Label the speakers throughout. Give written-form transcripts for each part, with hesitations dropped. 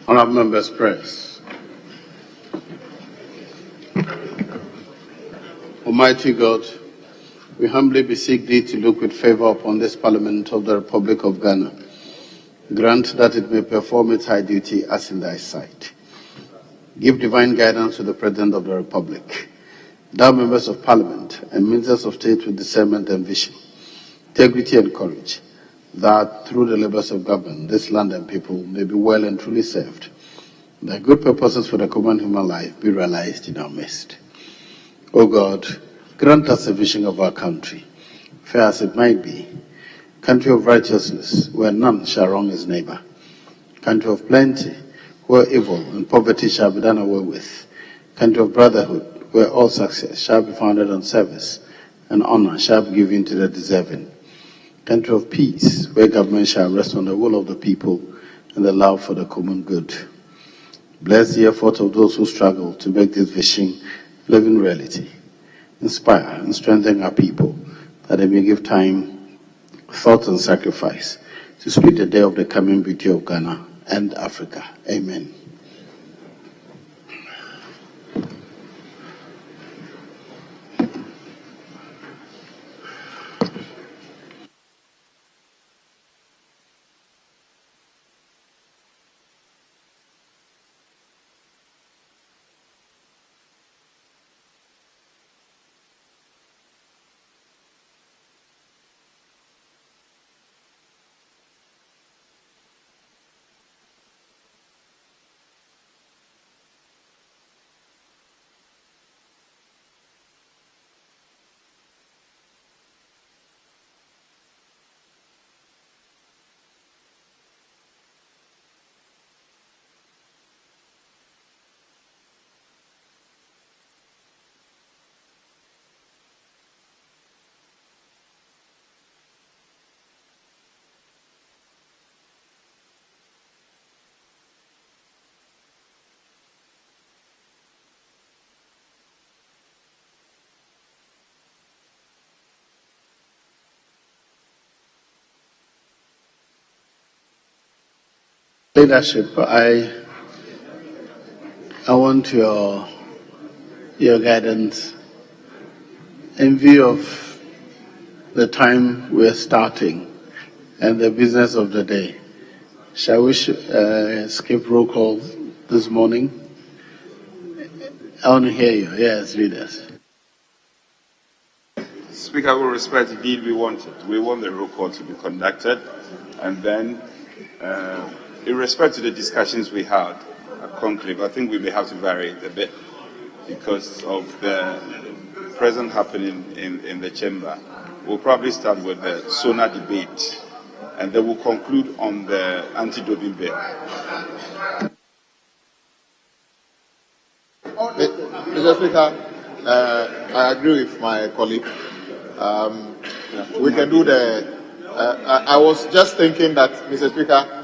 Speaker 1: Honourable Members, press. Almighty God, we humbly beseech Thee to look with favour upon this Parliament of the Republic of Ghana. Grant that it may perform its high duty as in Thy sight. Give divine guidance to the President of the Republic, Thou members of Parliament and Ministers of State with discernment and vision, integrity and courage, that through the labours of government, this land and people may be well and truly served. Thy good purposes for the common human life be realized in our midst. O God, grant us a vision of our country, fair as it might be, country of righteousness, where none shall wrong his neighbor, country of plenty, where evil and poverty shall be done away with, country of brotherhood, where all success shall be founded on service, and honor shall be given to the deserving, country of peace, where government shall rest on the will of the people and the love for the common good. Bless the effort of those who struggle to make this vision living reality. Inspire and strengthen our people, that they may give time, thought, and sacrifice to speed the day of the coming beauty of Ghana and Africa. Amen. Leadership, I want your guidance in view of the time we're starting and the business of the day. Shall we skip roll call this morning? I want to hear you. Yes, leaders.
Speaker 2: Speaker, with respect, indeed, we want the roll call to be conducted, and then, in respect to the discussions we had at conclave, I think we may have to vary it a bit because of the present happening in the chamber. We'll probably start with the SONA debate, and then we'll conclude on the anti-doping bill.
Speaker 3: Mr. Speaker, I agree with my colleague. We can do I was just thinking that, Mr. Speaker,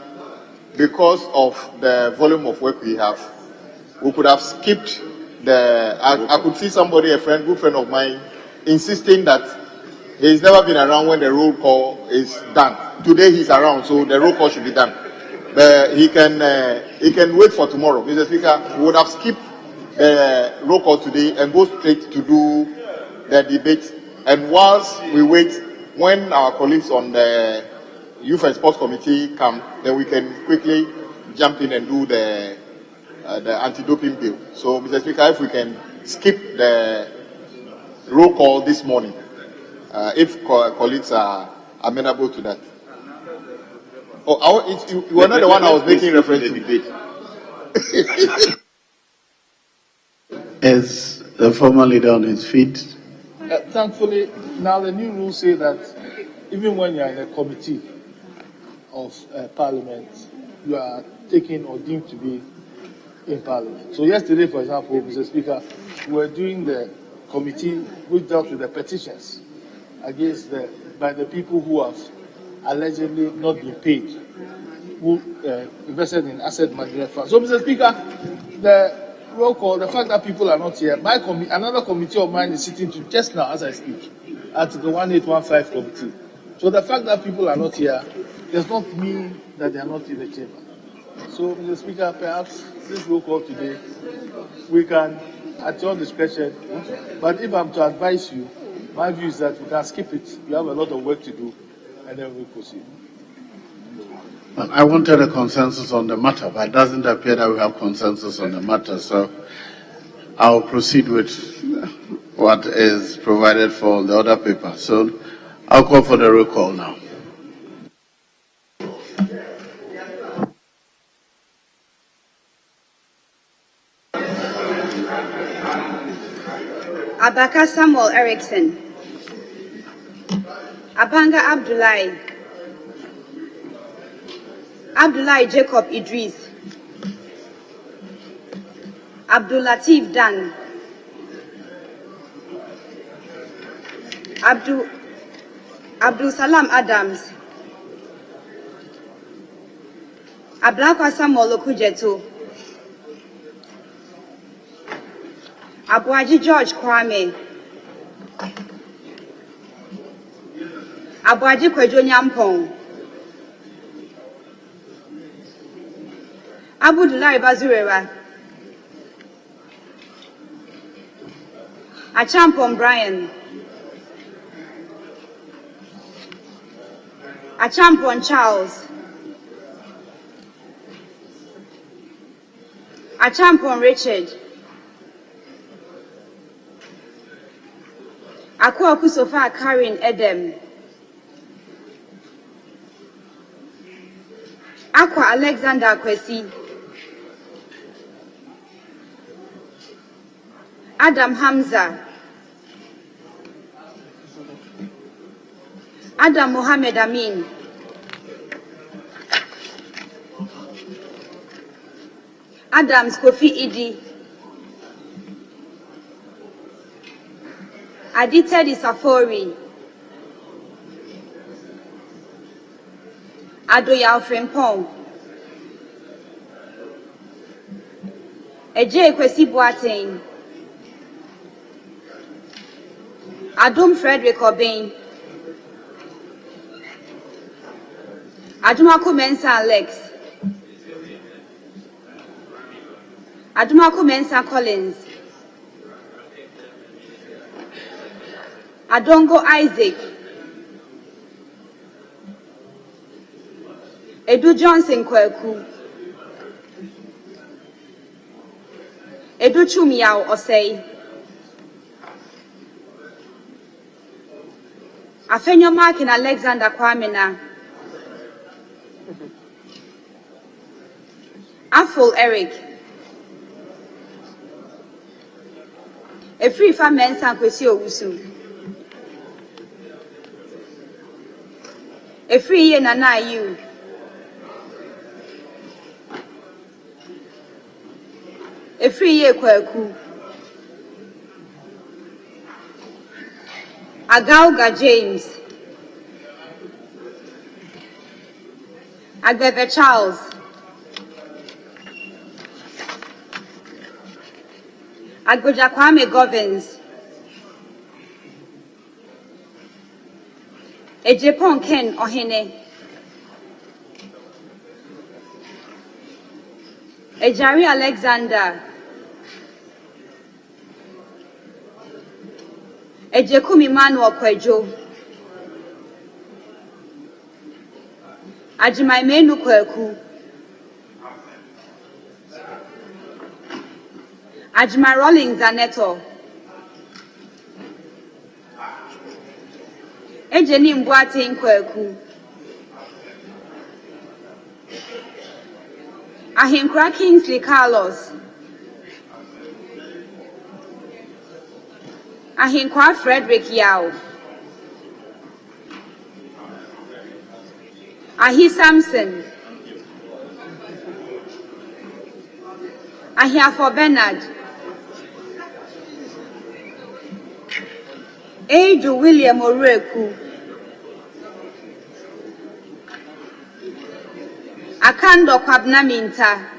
Speaker 3: because of the volume of work we have, we could have skipped I could see somebody, good friend of mine, insisting that he's never been around when the roll call is done. Today he's around, so the roll call should be done. But he can wait for tomorrow. Mr. Speaker, we would have skipped the roll call today and go straight to do the debate. And whilst we wait, when our colleagues on the Youth and Sports Committee come, then we can quickly jump in and do the anti-doping bill. So, Mr. Speaker, if we can skip the roll call this morning, if colleagues are amenable to that. Oh, you were not the one I was making reference to.
Speaker 1: Is the former leader on his feet?
Speaker 4: Thankfully, now the new rules say that even when you are in a committee of Parliament, you are taken or deemed to be in Parliament. So yesterday, for example, Mr. Speaker, we were doing the committee which dealt with the petitions against by the people who have allegedly not been paid, who invested in asset management funds. So, Mr. Speaker, the roll call, the fact that people are not here, another committee of mine is sitting to just now as I speak, Article 1815 committee. So the fact that people are not here does not mean that they are not in the chamber. So, Mr. Speaker, perhaps this roll call today, we can, at your discretion, but if I'm to advise you, my view is that we can skip it. We have a lot of work to do, and then we'll proceed.
Speaker 1: I wanted a consensus on the matter, but it doesn't appear that we have consensus on the matter, so I'll proceed with what is provided for the other paper. So I'll call for the roll call now.
Speaker 5: Abaka Samuel Erickson, Abanga Abdullahi Jacob Idris, Abdul Latif Dan, Abdul Salam Adams, Ablakwa Samuel Okujeto, Abuaji George Kwame, Abuaji Kwejo Nyampong, Abudulai Bazurera, Achampong Brian, Achampong Charles, Achampong Richard, Akwa Kusofa Karin Edem, Akwa Alexander Kwesi, Adam Hamza, Adam Mohammed Amin, Adams Kofi Idi, Aditedi Safori, Adoya Frimpong, Eje Kwesi Boateng, Adum Frederick Obeng, Adumako Mensa Alex, Adumako Mensa Collins, Adongo Isaac, Edu Johnson Kweku, Edu Chumiao Osei, Afenyo Markin Alexander Kwamina, Afol Eric, Efri Mensa Kwesi Owusu, Efri Ye Nana Yu, Efri Ye Kweku, Agauga James, Agbebe Charles, Agboja Kwame Govins, Ejepon Ken Ohene, Ejari Alexander, Ejekumi Manuel Kwejo, Ajimaimenu Kweku, Ajima Rollins Zaneto, Ejeni Mbwate Nkweku, Ahinkra Kingsley Carlos, Ahinkwa Frederick Yao, Ahi Samson, Ahiafo Bernard, Edu William Oreku, Akando Kwabnaminta,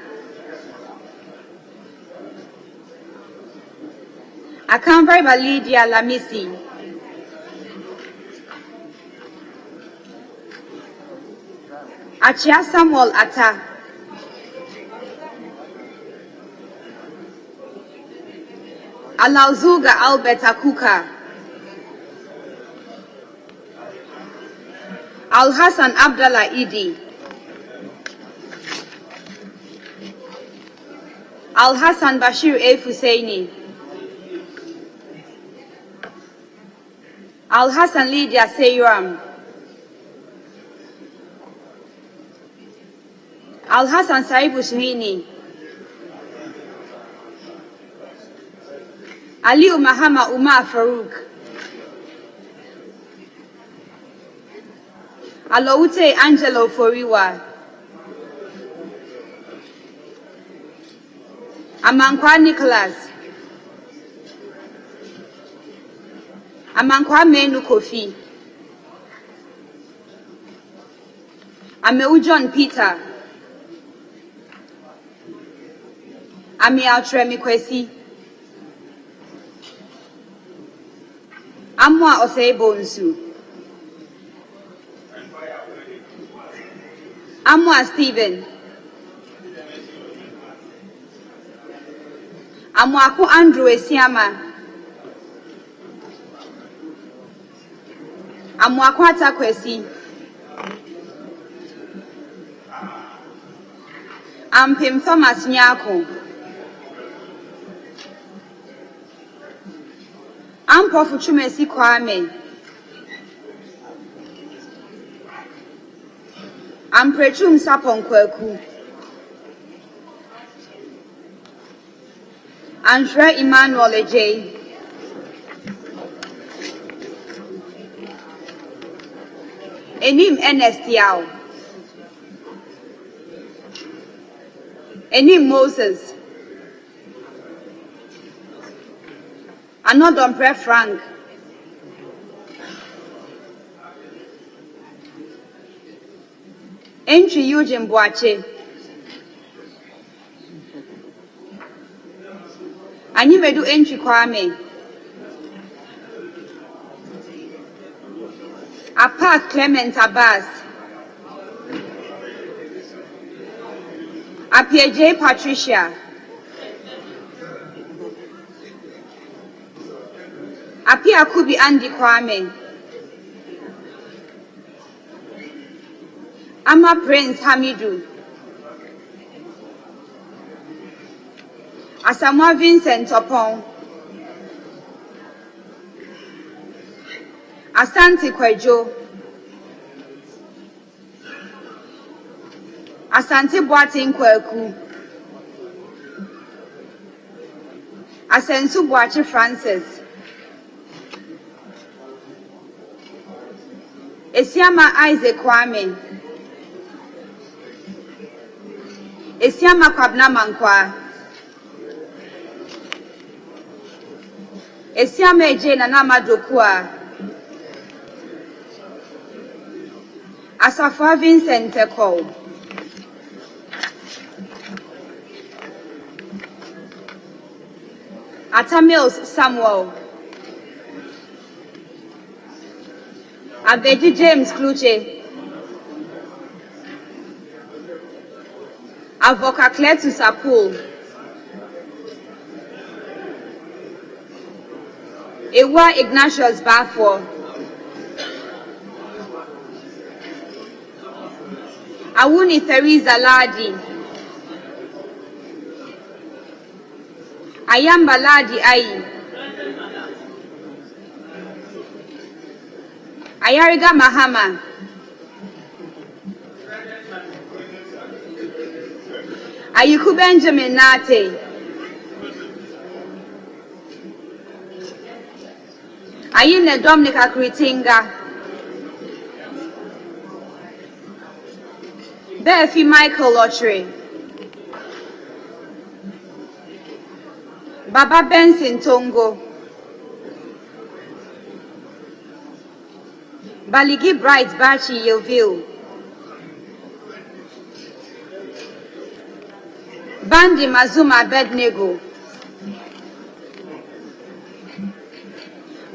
Speaker 5: Akambai Lydia Lamisi, Achia Samuel Atta, Alauzuga Albert Akuka, Al Hassan Abdallah Idi, Al Hassan Bashir A. Husseini, Al Hassan Lydia Seyram, Al Hassan Saibu Shahini, Aliu Mahama Umar Farouk, Aloute Angelo Foriwa, Amankwa Nicholas, Amankwa Menu Kofi, Ameu John Peter, Ami Altremi Kwesi, Amwa Oseibo Nsu, Amwa Stephen, Amwaku Andrew Esiama, Amwaku Atakwesi, Ampim Thomas Nyako, Ampofu Chumesi Kwame, Amprechum Sapon Kweku, Andre Emmanuel Ejay, Enim Ernest Yao, Enim Moses, Anodompre Frank, Entry Eugene Boache, Animedu Entry Kwame, Apak Clement Abbas, Apie J. Patricia, Apie Akubi Andy Kwame, Ama Prince Hamidu, Asamoah Vincent Topon, Asante Kwejo, Asante Boating Kweku, Asensu Boachi Francis, Esiama Isaac Kwame, Esiama Kwabna Mankwa, Esiama Eje Nanama Dokua, Asafwa Vincent Teko, Atamils Samuel, Abeji James Kluche, Avoka Cletus Apul, Ewa Ignatius Bafo, Awuni Theresa Ladi, Ayamba Ladi Ayi, Ayariga Mahama, Ayuku Benjamin Nate, Ayine Dominica Kritinga, Befi Michael Lottery, Baba Benson Tongo, Baligi Bright Bachi Yoville, Bandi Mazuma Bednego,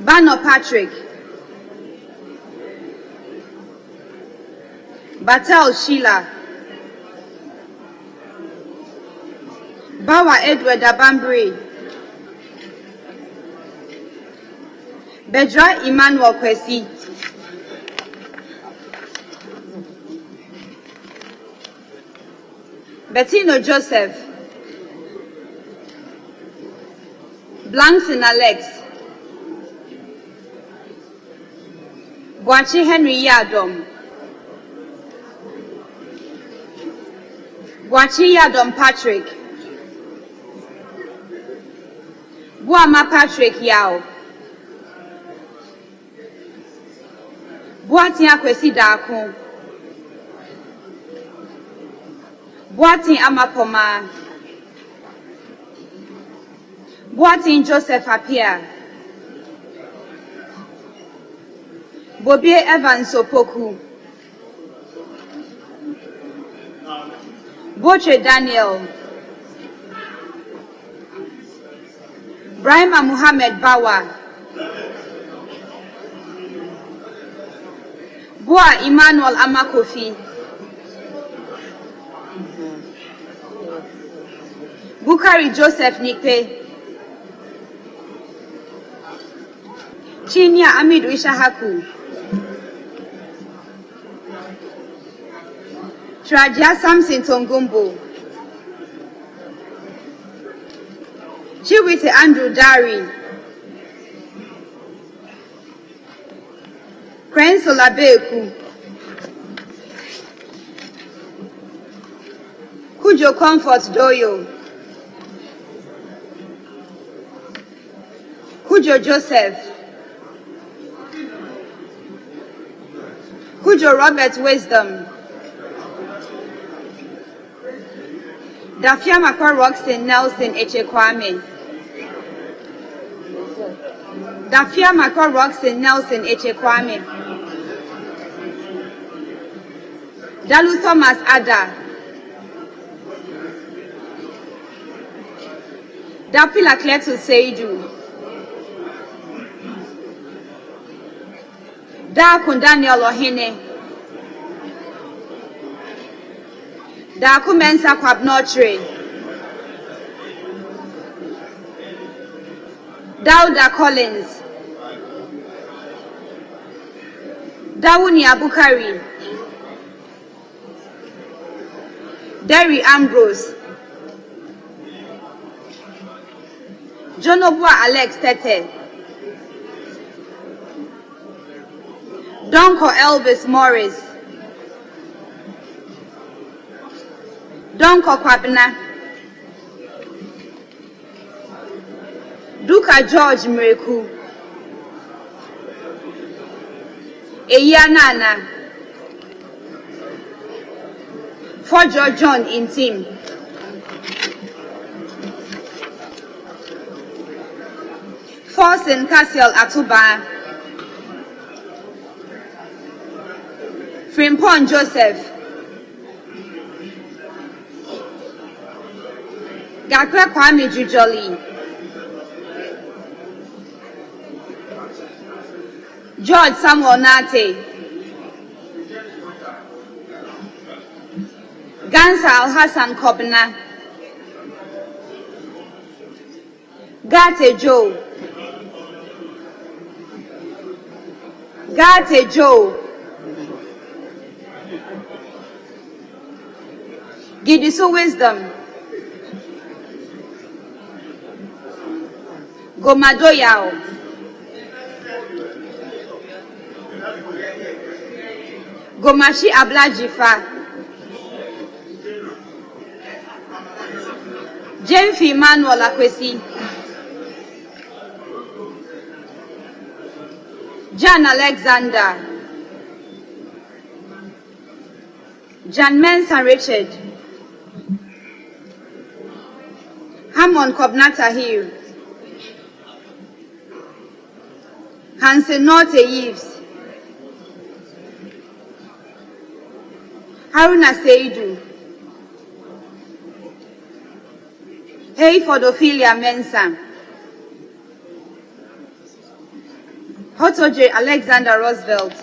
Speaker 5: Bano Patrick, Batel Sheila, Bawa Edward Abambri, Bedra Emmanuel Kwesi. Bettino Joseph. Blankson Alex. Boachi Henry Yadom. Boachi Yadom Patrick. Boama Patrick Yao. Boatin Akwesi Dako. Boatin Amapoma. Boatin Joseph Apia. Bobie Evans Opoku. Boche Daniel. Brahima Muhammad Bawa. Boa Emmanuel Amakofi. Bukari Joseph Nikpe. Chinya Amidu Ishahaku. Traja Samson Tongumbo. Chiwite Andrew Dari. Krenso Labeku. Kujo Comfort Doyo. Kujo Joseph. Kujo Robert Wisdom. Dafia Makwa Roxton Nelson Echekwame. Dafia Makwa Roxton Nelson Echekwame. Dalu Thomas Ada. Dapila Kletu Seidu. Dakun Daniel Ohene. Daku Mensa Kwabnotre. Dauda Collins. Dawuni Abukari. Derry Ambrose. Jonobua Alex Tete. Donko Elvis Morris. Donko Kwabena. Duka George Mreku. Eyanana. Fojo John Intim. Forsen Castle Atuba. Frimpon Joseph. Gakwe Kwame Jujoli. George Samuel Nate. Gansa Al Hassan Kobna. Gate Joe. Gate Joe. Gidiso Wisdom. Gomadoyao. Gomashi Ablajifa. Jemfi Manuel Akwesi. John Alexander. John Mensa Richard. Hamon Kobnata Hill. Hansen Norte Yves. Haruna Seidu. Hayford Ophelia Mensa. Hotoje Alexander Roosevelt.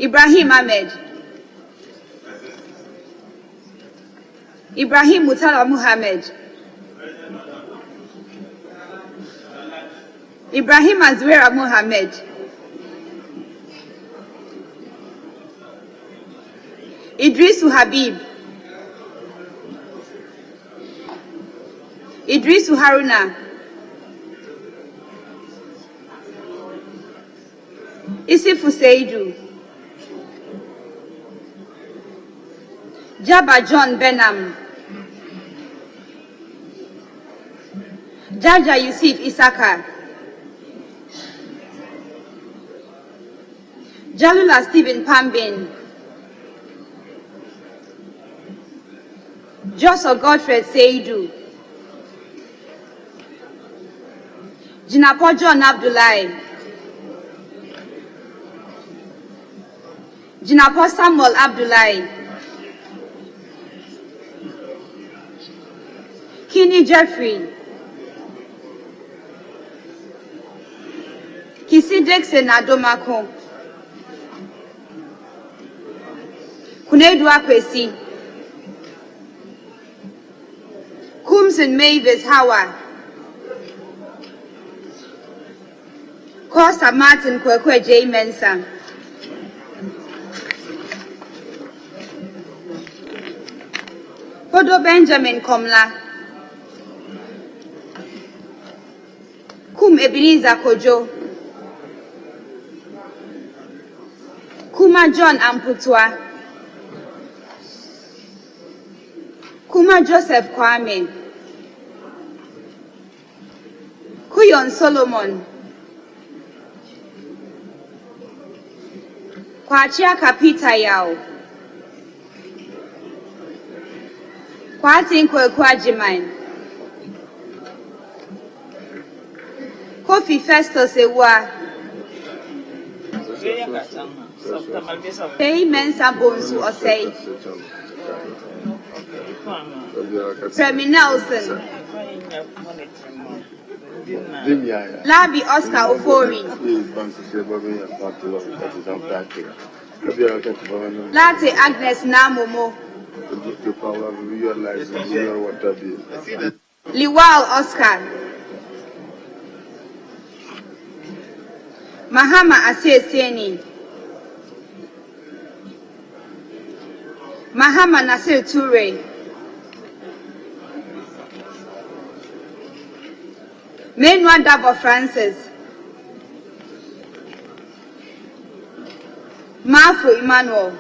Speaker 5: Ibrahim Ahmed. Ibrahim Mutala Muhammad. Ibrahim Azwera Mohammed. Idrisu Habib. Idrisu Haruna. Isifu Seidu. Jabba John Benham. Jaja Yusuf Isaka. Jalula Stephen Pambin. Joseph Godfred Seidu. Jinapo John Abdullahi. Jinapo Samuel Abdullahi. Kini Jeffrey. Kisi Dixon Adomako. Kunedu Akwesi. Kumsin Mavis Howard. Costa Martin Kwekwe J. Mensah. Podo Benjamin Komla. Kum Ebenezer Kojo. Kuma John Amputwa. Kuma Joseph Kwame. Kuyon Solomon. Kwachia Kapita Yao. Kwatin Kwekwajiman. Kofi Festus Ewa. Pei Mensah Bonsu Osei. Premi Nelson. Labi Oscar Ofori. Late Agnes Namomo. Liwal Oscar. Mahama Aseseni. Mahama Nasir Toure. Menwa Dabo Francis. Mafu Emmanuel.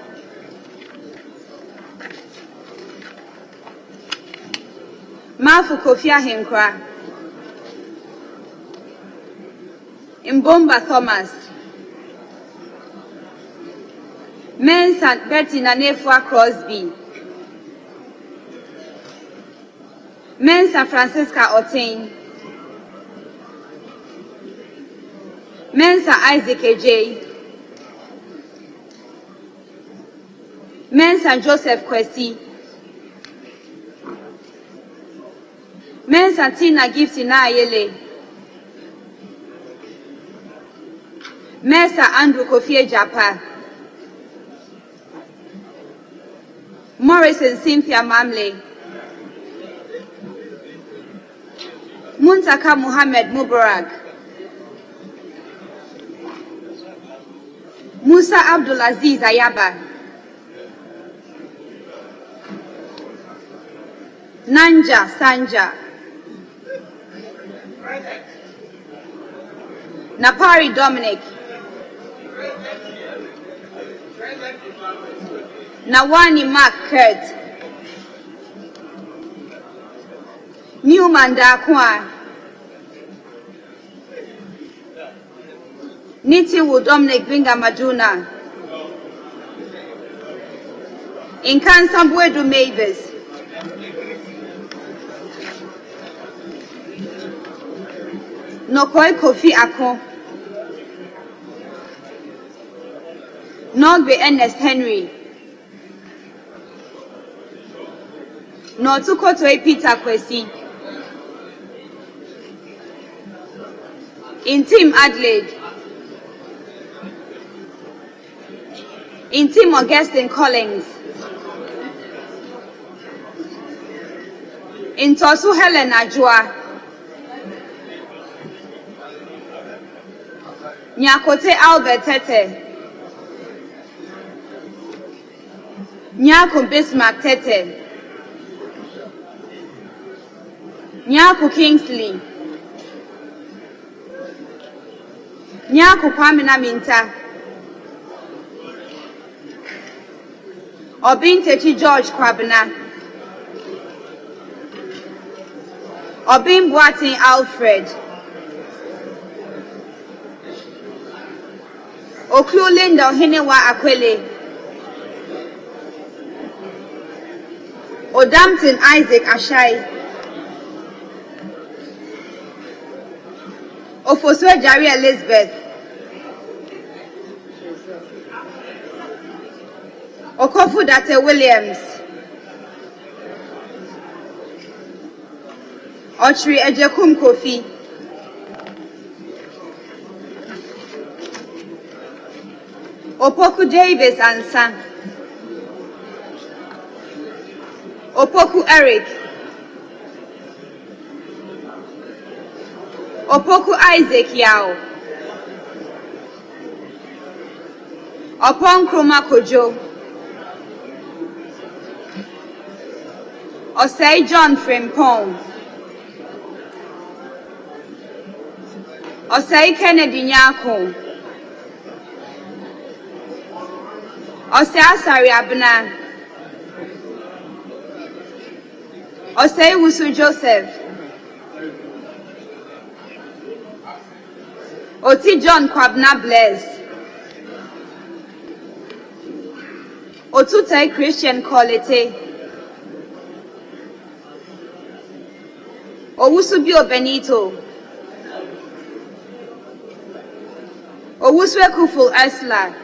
Speaker 5: Mafu Kofia Henkra. Mbomba Thomas. Mensah Betty Nanefua Crosby. Mensah Francisca Otain. Mensah Isaac AJ. Mensah Joseph Kwesi. Mensah Tina Gifty Naayele. Mensah Andrew Kofi Japa. Morrison Cynthia Mamle. Muntaka Muhammad Mubarak. Musa Abdulaziz Ayaba. Nanja Sanja. Napari Dominic. Nawani Mark Kurt. Newman Dakwa. Nitiwu Dominic Binga Maduna. Inkansambwedu Mavis. Nokoi Kofi Akon. Nogbe Ernest Henry. Notukotoe Peter Kwesi. In Team Adelaide. In Team Augustine Collins. In Tosu Helen Ajua. Nyakote Albert Tete. Nyako Bismarck Tete. Nyako Kingsley. Nyako Kwame Naminta. Obintechi George Kwabena. Obin Boatin Alfred. Oklu Linda Hinewa Akwele. Odampton Isaac Ashai. Ofoswe Jari Elizabeth. Okofu Date Williams. Ochri Ejekum Kofi. Opoku Davis Ansa. Opoku Eric. Opoku Isaac Yao. Opon Kroma Kojo. Osei John Frimpong. Osei Kennedy Nyako. Osei Asari Abna. Osei Wusu Joseph. Oti John Kwabna Bless. Otute Christian Quality. Owusubio Benito. Owuswe Kuful Esla.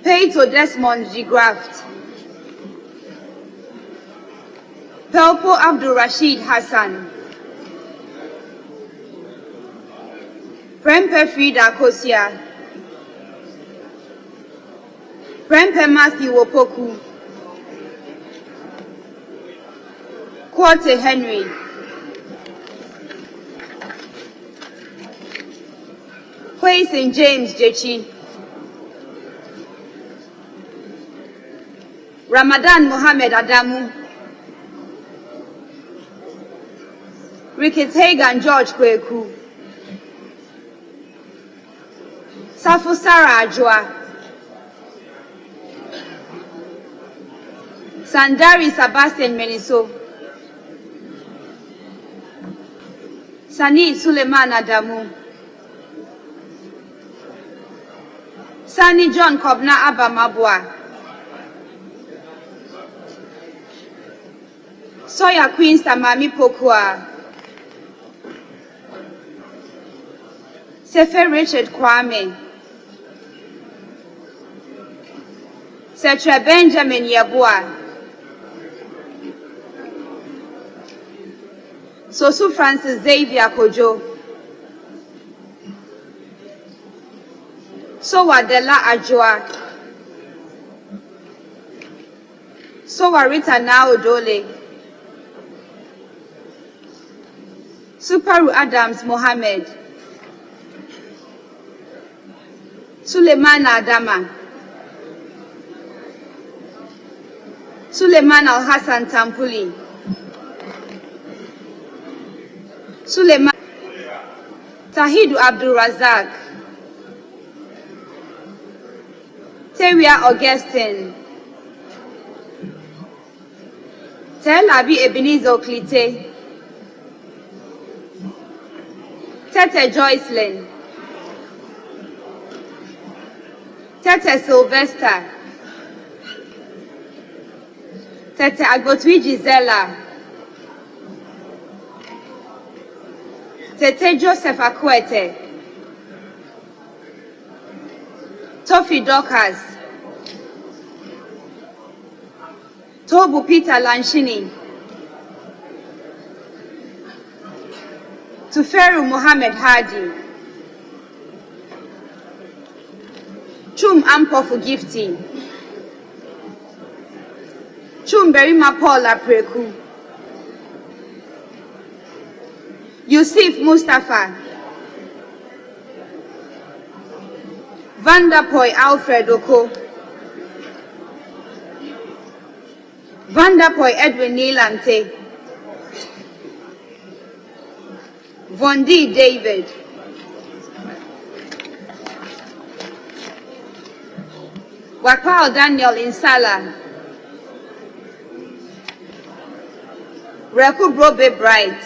Speaker 5: Peito Desmond G. Graft. Pelpo Abdul Rashid Hassan. Prempe Frida Kosia. Prempe Matthew Wopoku. Quarter Henry. Kwei St. James Jechi. Ramadan Mohammed Adamu. Ricketts Hagan George Kweku. Safo Sarah Ajwa. Sandari Sebastian Meniso. Sani Suleiman Adamu. Sani John Kobna Abba Mabwa. Soya Queen Samami Pokua. Sefe Richard Kwame. Setre Benjamin Yabua. Sosu Francis Xavier Kojo. Sowa Dela Ajwa. Sowa Rita Naodole. Suparu Adams Mohammed. Suleiman Adama. Suleiman Al Hassan Tampuli. Suleiman Tahidu Abdul Razak. Teria Augustine. Tel Abi Ebenezer Oklite. Tete Joycelyn. Tete Sylvester. Tete Agbotwi Gisela. Tete Joseph Akwete. Tofi Dorcas. Tobu Peter Lanchini. Tuferu Mohammed Hadi. Chum Ampofu Gifty. Chum Berima Paula Preku. Yusuf Mustafa. Vanderpoy Alfred Oko. Vanderpoy Edwin Nilante. Vondi David. Wakao Daniel Insala. Reku Brobe Bright.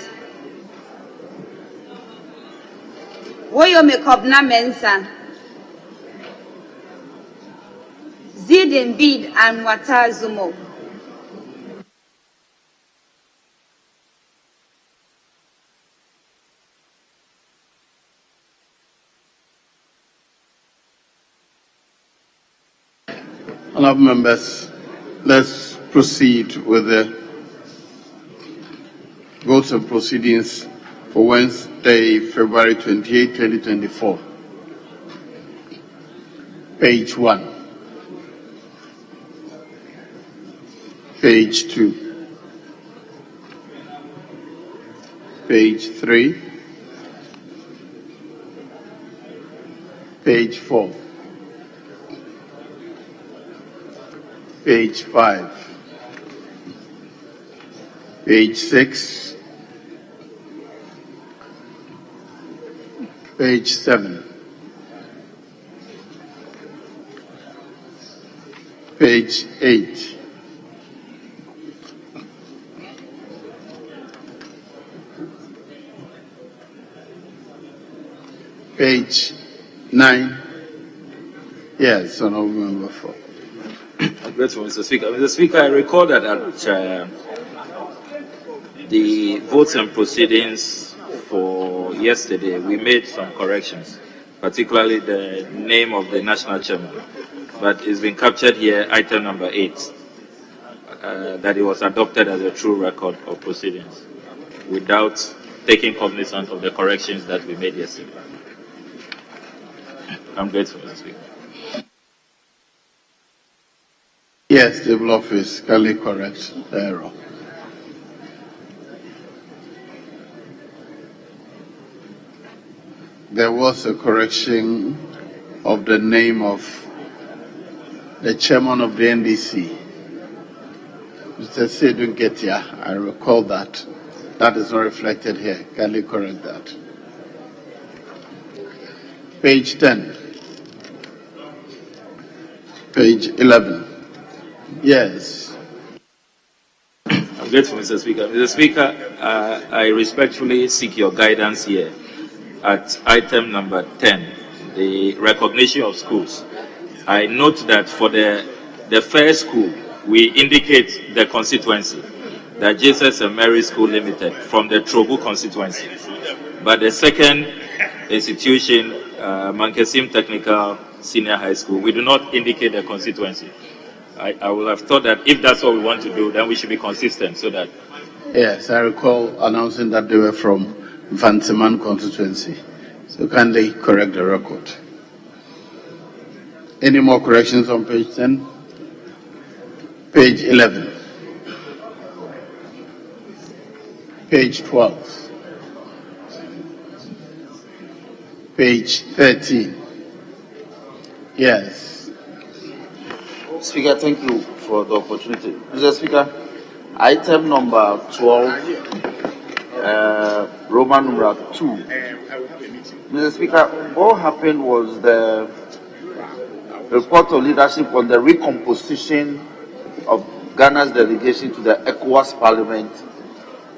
Speaker 5: Woyome Kobna Mensa. Zidin Bid and Watazumo.
Speaker 1: Honourable members, let's proceed with the votes and proceedings for Wednesday, February 28, 2024. Page 1. Page 2. Page 3. Page 4. Page 5. Page 6. Page 7. Page 8. Page 9. Yes, Honourable Member 4.
Speaker 6: Grateful, Mr. Speaker. Mr. Speaker, I recall that at the votes and proceedings for yesterday, we made some corrections, particularly the name of the national chairman. But it's been captured here, item number 8, that it was adopted as a true record of proceedings without taking cognizance of the corrections that we made yesterday. I'm grateful, Mr. Speaker.
Speaker 1: Yes, the Civil Office kindly correct the error. There was a correction of the name of the chairman of the NDC. Mr. Seydou Nketia, I recall that. That is not reflected here. Kindly correct that. Page 10. Page 11. Yes.
Speaker 6: I'm grateful, Mr. Speaker. Mr. Speaker, I respectfully seek your guidance here at item number 10, the recognition of schools. I note that for the first school, we indicate the constituency, that Jesus and Mary School Limited from the Trobu constituency. But the second institution, Mankesim Technical Senior High School, we do not indicate the constituency. I would have thought that if that's what we want to do, then we should be consistent so that...
Speaker 1: Yes, I recall announcing that they were from Vanseman constituency. So kindly correct the record. Any more corrections on page 10? Page 11. Page 12. Page 13. Yes.
Speaker 7: Speaker, thank you for the opportunity. Mr. Speaker, item number 12, Roman numeral 2. Mr. Speaker, what happened was the report of leadership on the recomposition of Ghana's delegation to the ECOWAS Parliament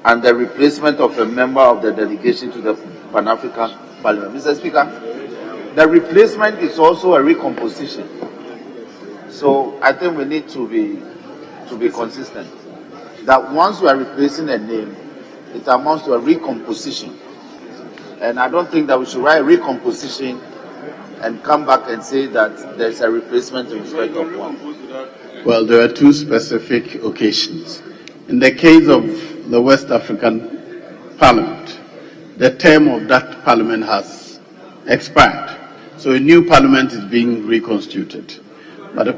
Speaker 7: and the replacement of a member of the delegation to the Pan-African Parliament. Mr. Speaker, the replacement is also a recomposition. So I think we need to be consistent. That once we are replacing a name, it amounts to a recomposition. And I don't think that we should write recomposition and come back and say that there's a replacement in respect of one.
Speaker 1: Well, there are two specific occasions. In the case of the West African Parliament, the term of that parliament has expired. So a new parliament is being reconstituted. But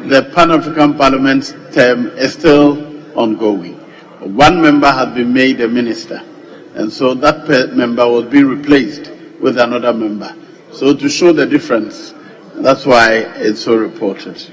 Speaker 1: the Pan-African Parliament's term is still ongoing. One member has been made a minister, and so that member was being replaced with another member. So to show the difference, that's why it's so reported.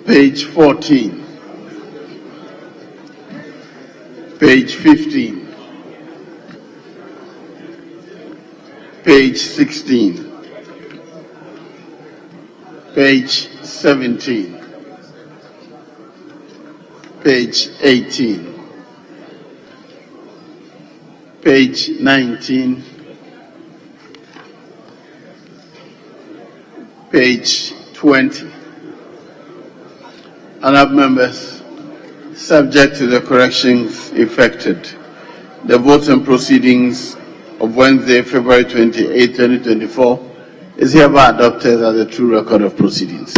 Speaker 1: Page 14, page 15, page 16, page 17, page 18, page 19, page 20. Honourable members, subject to the corrections effected, the voting proceedings of Wednesday, February 28, 2024 is hereby adopted as a true record of proceedings.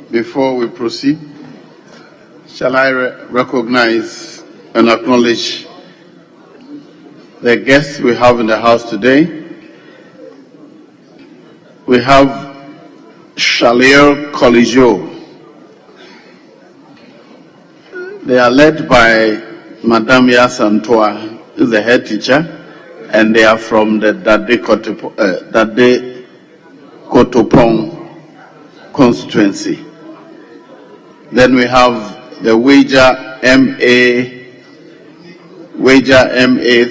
Speaker 1: Before we proceed, shall I recognize and acknowledge the guests we have in the house today? We have Shalier Coligio. They are led by Madame Yasantoa, who is the head teacher, and they are from the Dade Kotopong constituency. Then we have the Wager MA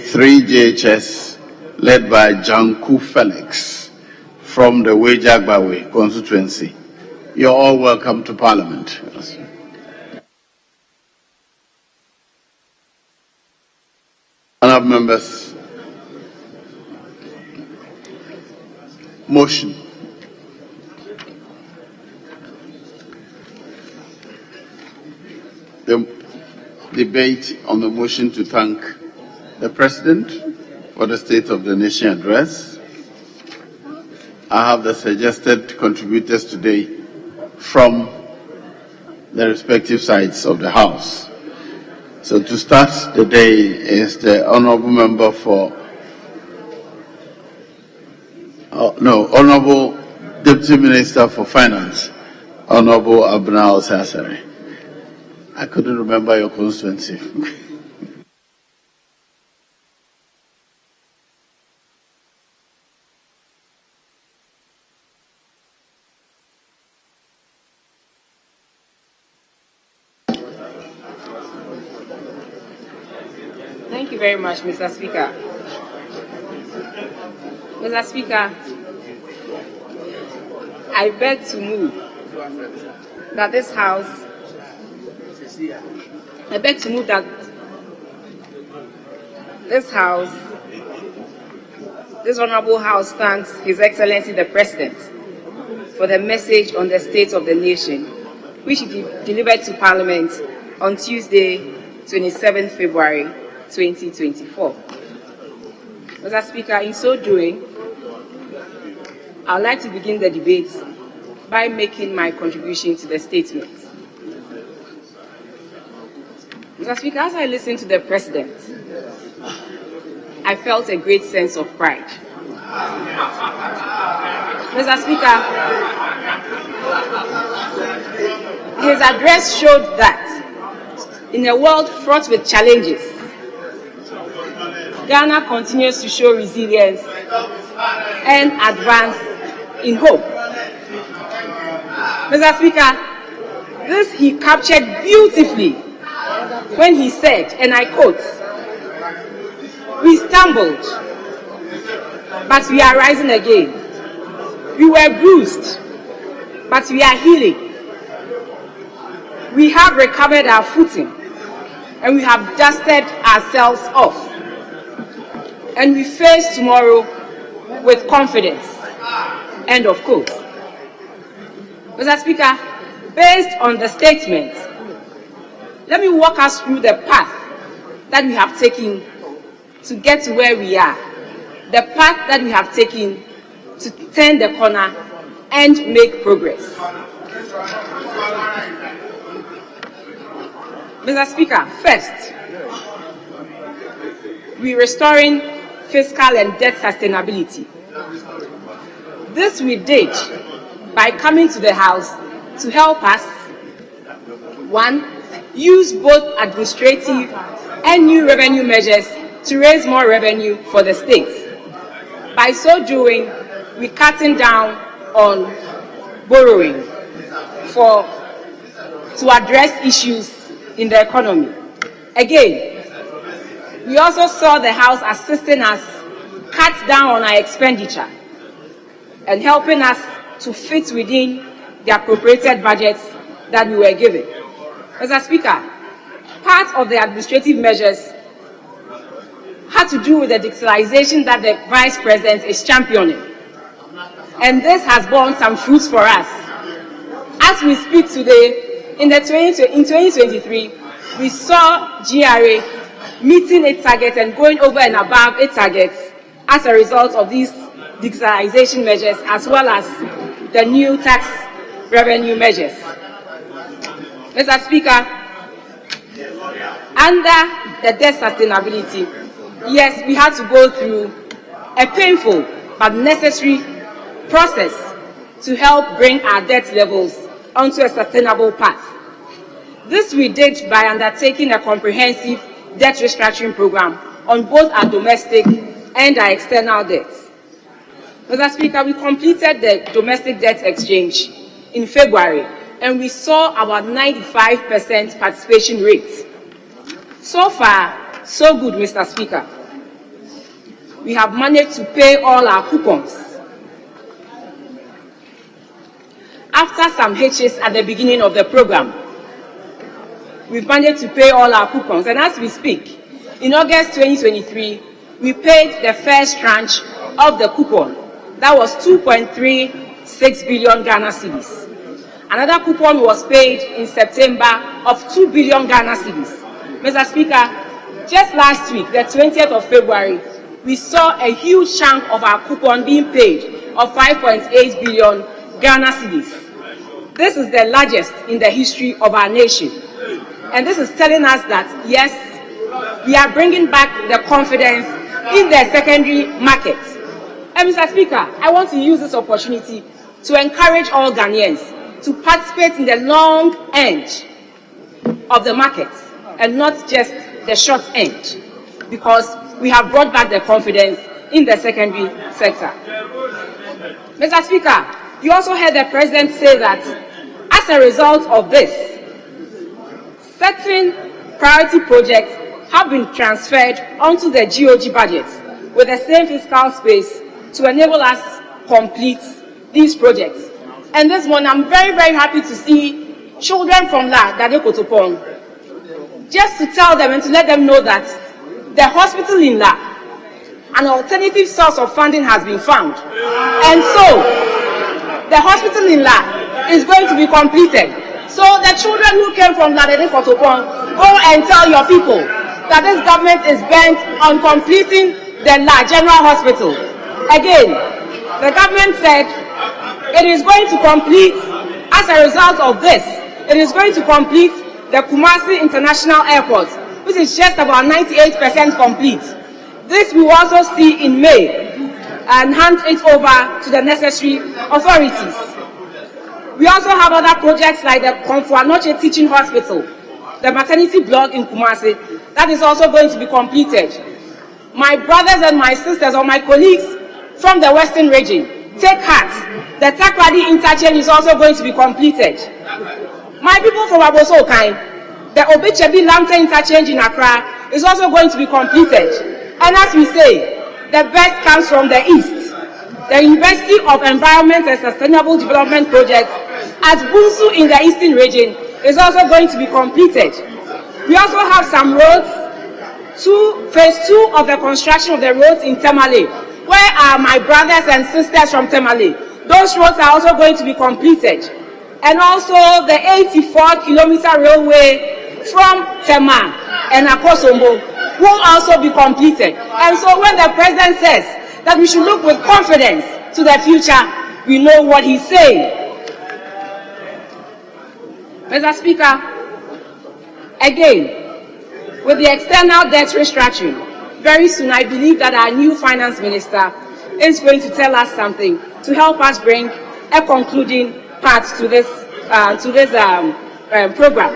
Speaker 1: 3JHS, led by Janku Felix from the Wejagbawe constituency. You're all welcome to Parliament. Honourable members, motion. The debate on the motion to thank the President for the State of the Nation address. I have the suggested contributors today from the respective sides of the House. So to start the day is the Honourable Member for, Honourable Deputy Minister for Finance, Honourable Abnal Sassari. I couldn't remember your constituency.
Speaker 8: Thank you very much, Mr. Speaker. Mr. Speaker, I beg to move that this House, this Honourable House thanks His Excellency the President for the message on the state of the nation, which he delivered to Parliament on Tuesday, 27th February 2024. Mr. Speaker, in so doing, I would like to begin the debate by making my contribution to the statement. Mr. Speaker, as I listened to the President, I felt a great sense of pride. Mr. Speaker, his address showed that in a world fraught with challenges, Ghana continues to show resilience and advance in hope. Mr. Speaker, this he captured beautifully when he said, and I quote, "We stumbled, but we are rising again. We were bruised, but we are healing. We have recovered our footing, and we have dusted ourselves off. And we face tomorrow with confidence." End of quote. Mr. Speaker, based on the statement, let me walk us through the path that we have taken to get to where we are, the path that we have taken to turn the corner and make progress. Mr. Speaker, first, we're restoring fiscal and debt sustainability. This we did by coming to the House to help us, one, use both administrative and new revenue measures to raise more revenue for the state. By so doing, we're cutting down on borrowing to address issues in the economy. Again, we also saw the House assisting us cut down on our expenditure and helping us to fit within the appropriated budgets that we were given. Mr. Speaker, part of the administrative measures had to do with the digitalization that the Vice President is championing. And this has borne some fruits for us. As we speak today, in 2023, we saw GRA meeting its targets and going over and above its targets as a result of these digitalization measures, as well as the new tax revenue measures. Mr. Speaker, under the debt sustainability, yes, we had to go through a painful but necessary process to help bring our debt levels onto a sustainable path. This we did by undertaking a comprehensive debt restructuring program on both our domestic and our external debts. Mr. Speaker, we completed the domestic debt exchange in February, and we saw about 95% participation rate. So far, so good, Mr. Speaker. We have managed to pay all our coupons. After some hitches at the beginning of the program, we've managed to pay all our coupons. And as we speak, in August 2023, we paid the first tranche of the coupon. That was 2.36 billion Ghana cedis. Another coupon was paid in September of 2 billion Ghana cedis. Mr. Speaker, just last week, the 20th of February, we saw a huge chunk of our coupon being paid of 5.8 billion Ghana cedis. This is the largest in the history of our nation. And this is telling us that, yes, we are bringing back the confidence in the secondary market. And Mr. Speaker, I want to use this opportunity to encourage all Ghanaians to participate in the long end of the market and not just the short end, because we have brought back the confidence in the secondary sector. Mr. Speaker, you also heard the President say that as a result of this, certain priority projects have been transferred onto the GOG budget with the same fiscal space to enable us complete these projects. And this one, I'm very, very happy to see children from La Dade Kotopong, just to tell them and to let them know that the hospital in La, an alternative source of funding has been found. And so, the hospital in La is going to be completed. So the children who came from La Dade Kotopong, go and tell your people that this government is bent on completing the La General Hospital. Again, the government said it is going to complete, as a result of this, it is going to complete the Kumasi International Airport, which is just about 98% complete. This we will also see in May and hand it over to the necessary authorities. We also have other projects like the Konfuanoche Teaching Hospital, the maternity block in Kumasi, that is also going to be completed. My brothers and my sisters, or my colleagues from the Western region, take heart. The Takrady interchange is also going to be completed. My people from Abosokai, the Obichebi Lamte interchange in Accra is also going to be completed. And as we say, the best comes from the east. The University of Environment and Sustainable Development Project at Bunsu in the eastern region is also going to be completed. We also have some roads, phase 2 of the construction of the roads in Tamale. Where are my brothers and sisters from Tamale? Those roads are also going to be completed. And also the 84-kilometer railway from Tema and Akosombo will also be completed. And so when the President says that we should look with confidence to the future, we know what he's saying. Mr. Speaker, again, with the external debt restructuring, very soon I believe that our new finance minister is going to tell us something to help us bring a concluding part to this program.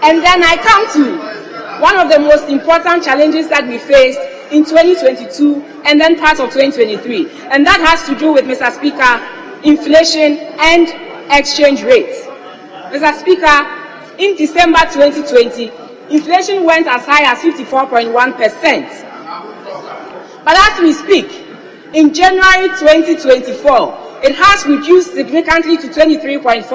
Speaker 8: And then I come to one of the most important challenges that we faced in 2022 and then part of 2023, and that has to do with, Mr. Speaker, inflation and exchange rates. Mr. Speaker, in December 2020, inflation went as high as 54.1%. But as we speak, in January 2024, it has reduced significantly to 23.4%,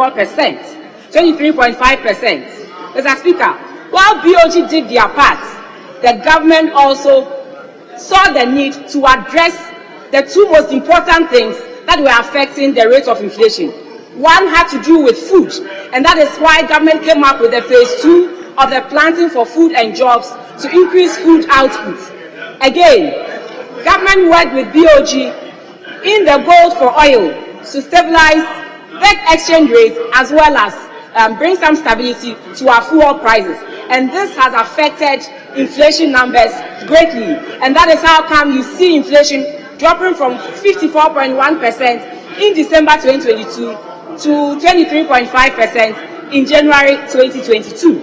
Speaker 8: 23.5%. Mr. Speaker, while BOG did their part, the government also saw the need to address the two most important things that were affecting the rate of inflation. One had to do with food, and that is why government came up with the phase 2 of the planting for food and jobs to increase food output. Again, government worked with BOG in the gold for oil to stabilize the exchange rate as well as bring some stability to our fuel prices. And this has affected inflation numbers greatly. And that is how come you see inflation dropping from 54.1% in December 2022 to 23.5% in January 2022.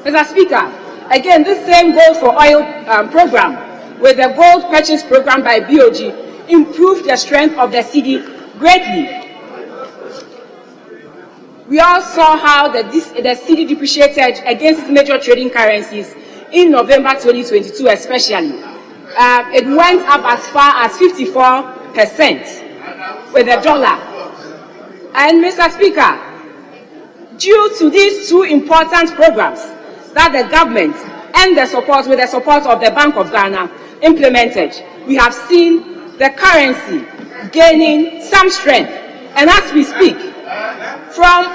Speaker 8: Mr. Speaker, again, this same gold for oil program with the gold purchase program by BOG improved the strength of the cedi greatly. We all saw how the cedi depreciated against its major trading currencies in November 2022 especially. It went up as far as 54% with the dollar. And Mr. Speaker, due to these two important programs that the government and with the support of the Bank of Ghana implemented, we have seen the currency gaining some strength. And as we speak, from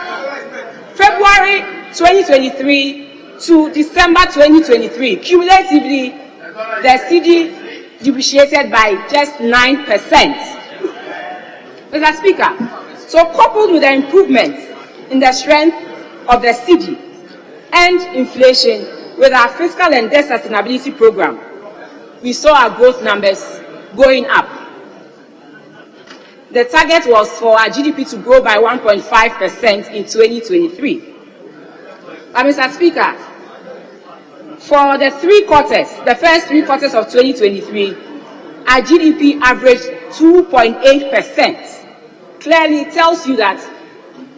Speaker 8: February 2023 to December 2023, cumulatively, the cedi depreciated by just 9%. Mr. Speaker, so coupled with the improvements in the strength of the cedi and inflation with our fiscal and debt sustainability program, we saw our growth numbers going up. The target was for our GDP to grow by 1.5% in 2023. But Mr. Speaker, for the first three quarters of 2023, our GDP averaged 2.8%. Clearly it tells you that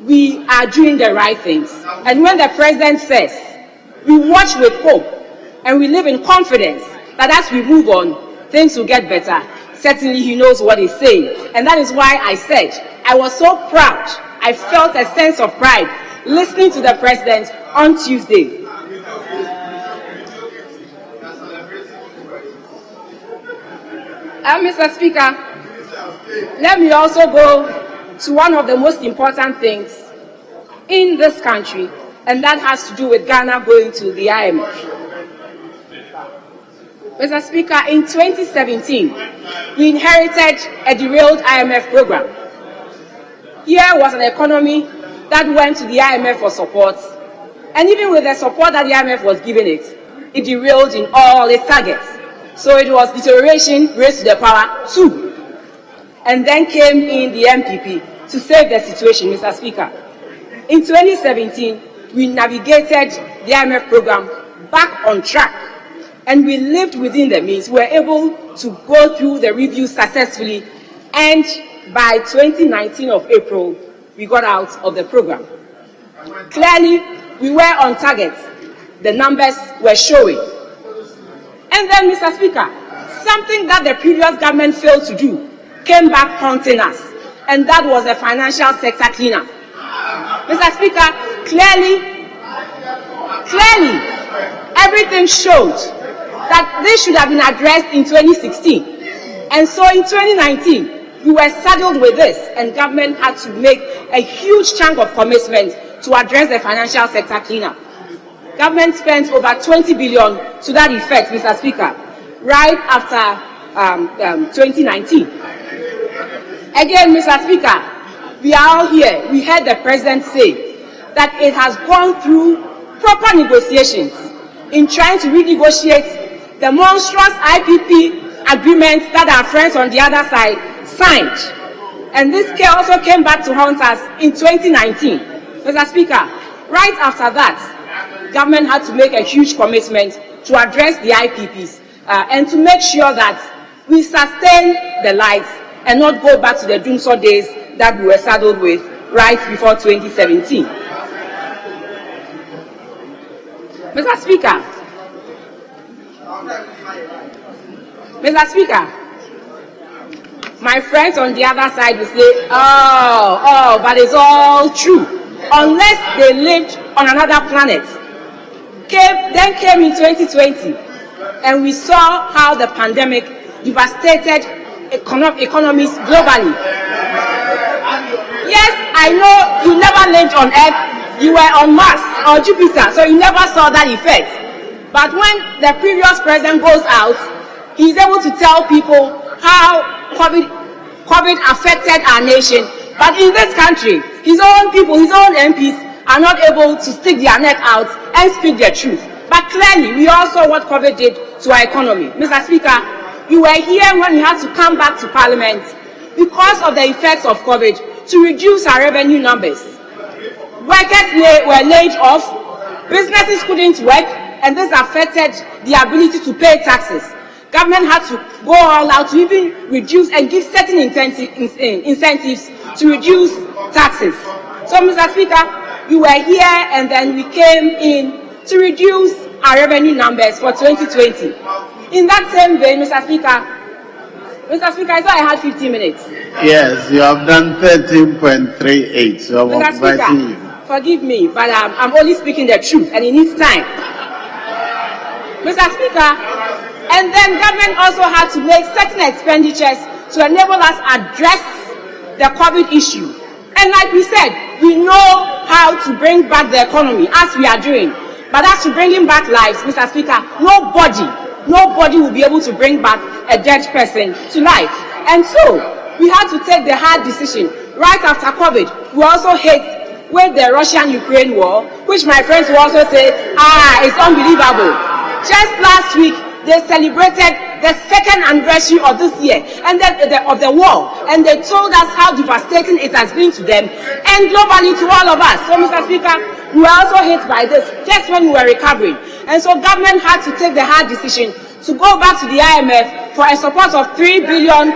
Speaker 8: we are doing the right things. And when the president says, we watch with hope and we live in confidence that as we move on, things will get better, certainly he knows what he's saying. And that is why I said I was so proud. I felt a sense of pride listening to the president on Tuesday. Mr. Speaker, let me also go to one of the most important things in this country, and that has to do with Ghana going to the IMF. Mr. Speaker, in 2017, we inherited a derailed IMF program. Here was an economy that went to the IMF for support, and even with the support that the IMF was giving it, it derailed in all its targets. So it was deterioration raised to the power 2. And then came in the MPP to save the situation, Mr. Speaker. In 2017, we navigated the IMF program back on track, and we lived within the means. We were able to go through the review successfully, and by 2019 of April, we got out of the program. Clearly, we were on target. The numbers were showing. And then, Mr. Speaker, something that the previous government failed to do came back haunting us, and that was the financial sector cleanup. Mr. Speaker, clearly, everything showed that this should have been addressed in 2016. And so in 2019, we were saddled with this, and government had to make a huge chunk of commitment to address the financial sector cleanup. Government spent over 20 billion to that effect, Mr. Speaker, right after 2019. Again, Mr. Speaker, we are all here. We heard the president say that it has gone through proper negotiations in trying to renegotiate the monstrous IPP agreements that our friends on the other side signed. And this also came back to haunt us in 2019. Mr. Speaker, right after that, government had to make a huge commitment to address the IPPs and to make sure that we sustain the lights and not go back to the doomsday days that we were saddled with right before 2017. Mr. Speaker, my friends on the other side will say, but it's all true. Unless they lived on another planet. Then came in 2020, and we saw how the pandemic devastated economies globally. Yes, I know you never lived on Earth, you were on Mars or Jupiter, so you never saw that effect. But when the previous president goes out, he's able to tell people how COVID affected our nation. But in this country, his own people, his own MPs are not able to stick their neck out and speak their truth. But clearly, we all saw what COVID did to our economy. Mr. Speaker, you were here when we had to come back to Parliament because of the effects of COVID to reduce our revenue numbers. Workers were laid off, businesses couldn't work, and this affected the ability to pay taxes. Government had to go all out to even reduce and give certain incentives to reduce taxes. So, Mr. Speaker, you were here and then we came in to reduce our revenue numbers for 2020. In that same vein, Mr. Speaker, I thought I had 15 minutes.
Speaker 1: Yes, you have done 13.38, so I'm inviting you.
Speaker 8: Forgive me, but I'm only speaking the truth and it needs time. Mr. Speaker, and then government also had to make certain expenditures to enable us address the COVID issue. And like we said, we know how to bring back the economy as we are doing. But as to bringing back lives, Mr. Speaker, nobody will be able to bring back a dead person to life. And so, we had to take the hard decision. Right after COVID, we also hit with the Russian-Ukraine war, which my friends will also say, it's unbelievable. Just last week, they celebrated the second anniversary of this year and of the war, and they told us how devastating it has been to them and globally to all of us. So, Mr. Speaker, we were also hit by this just when we were recovering, and so government had to take the hard decision to go back to the IMF for a support of $3 billion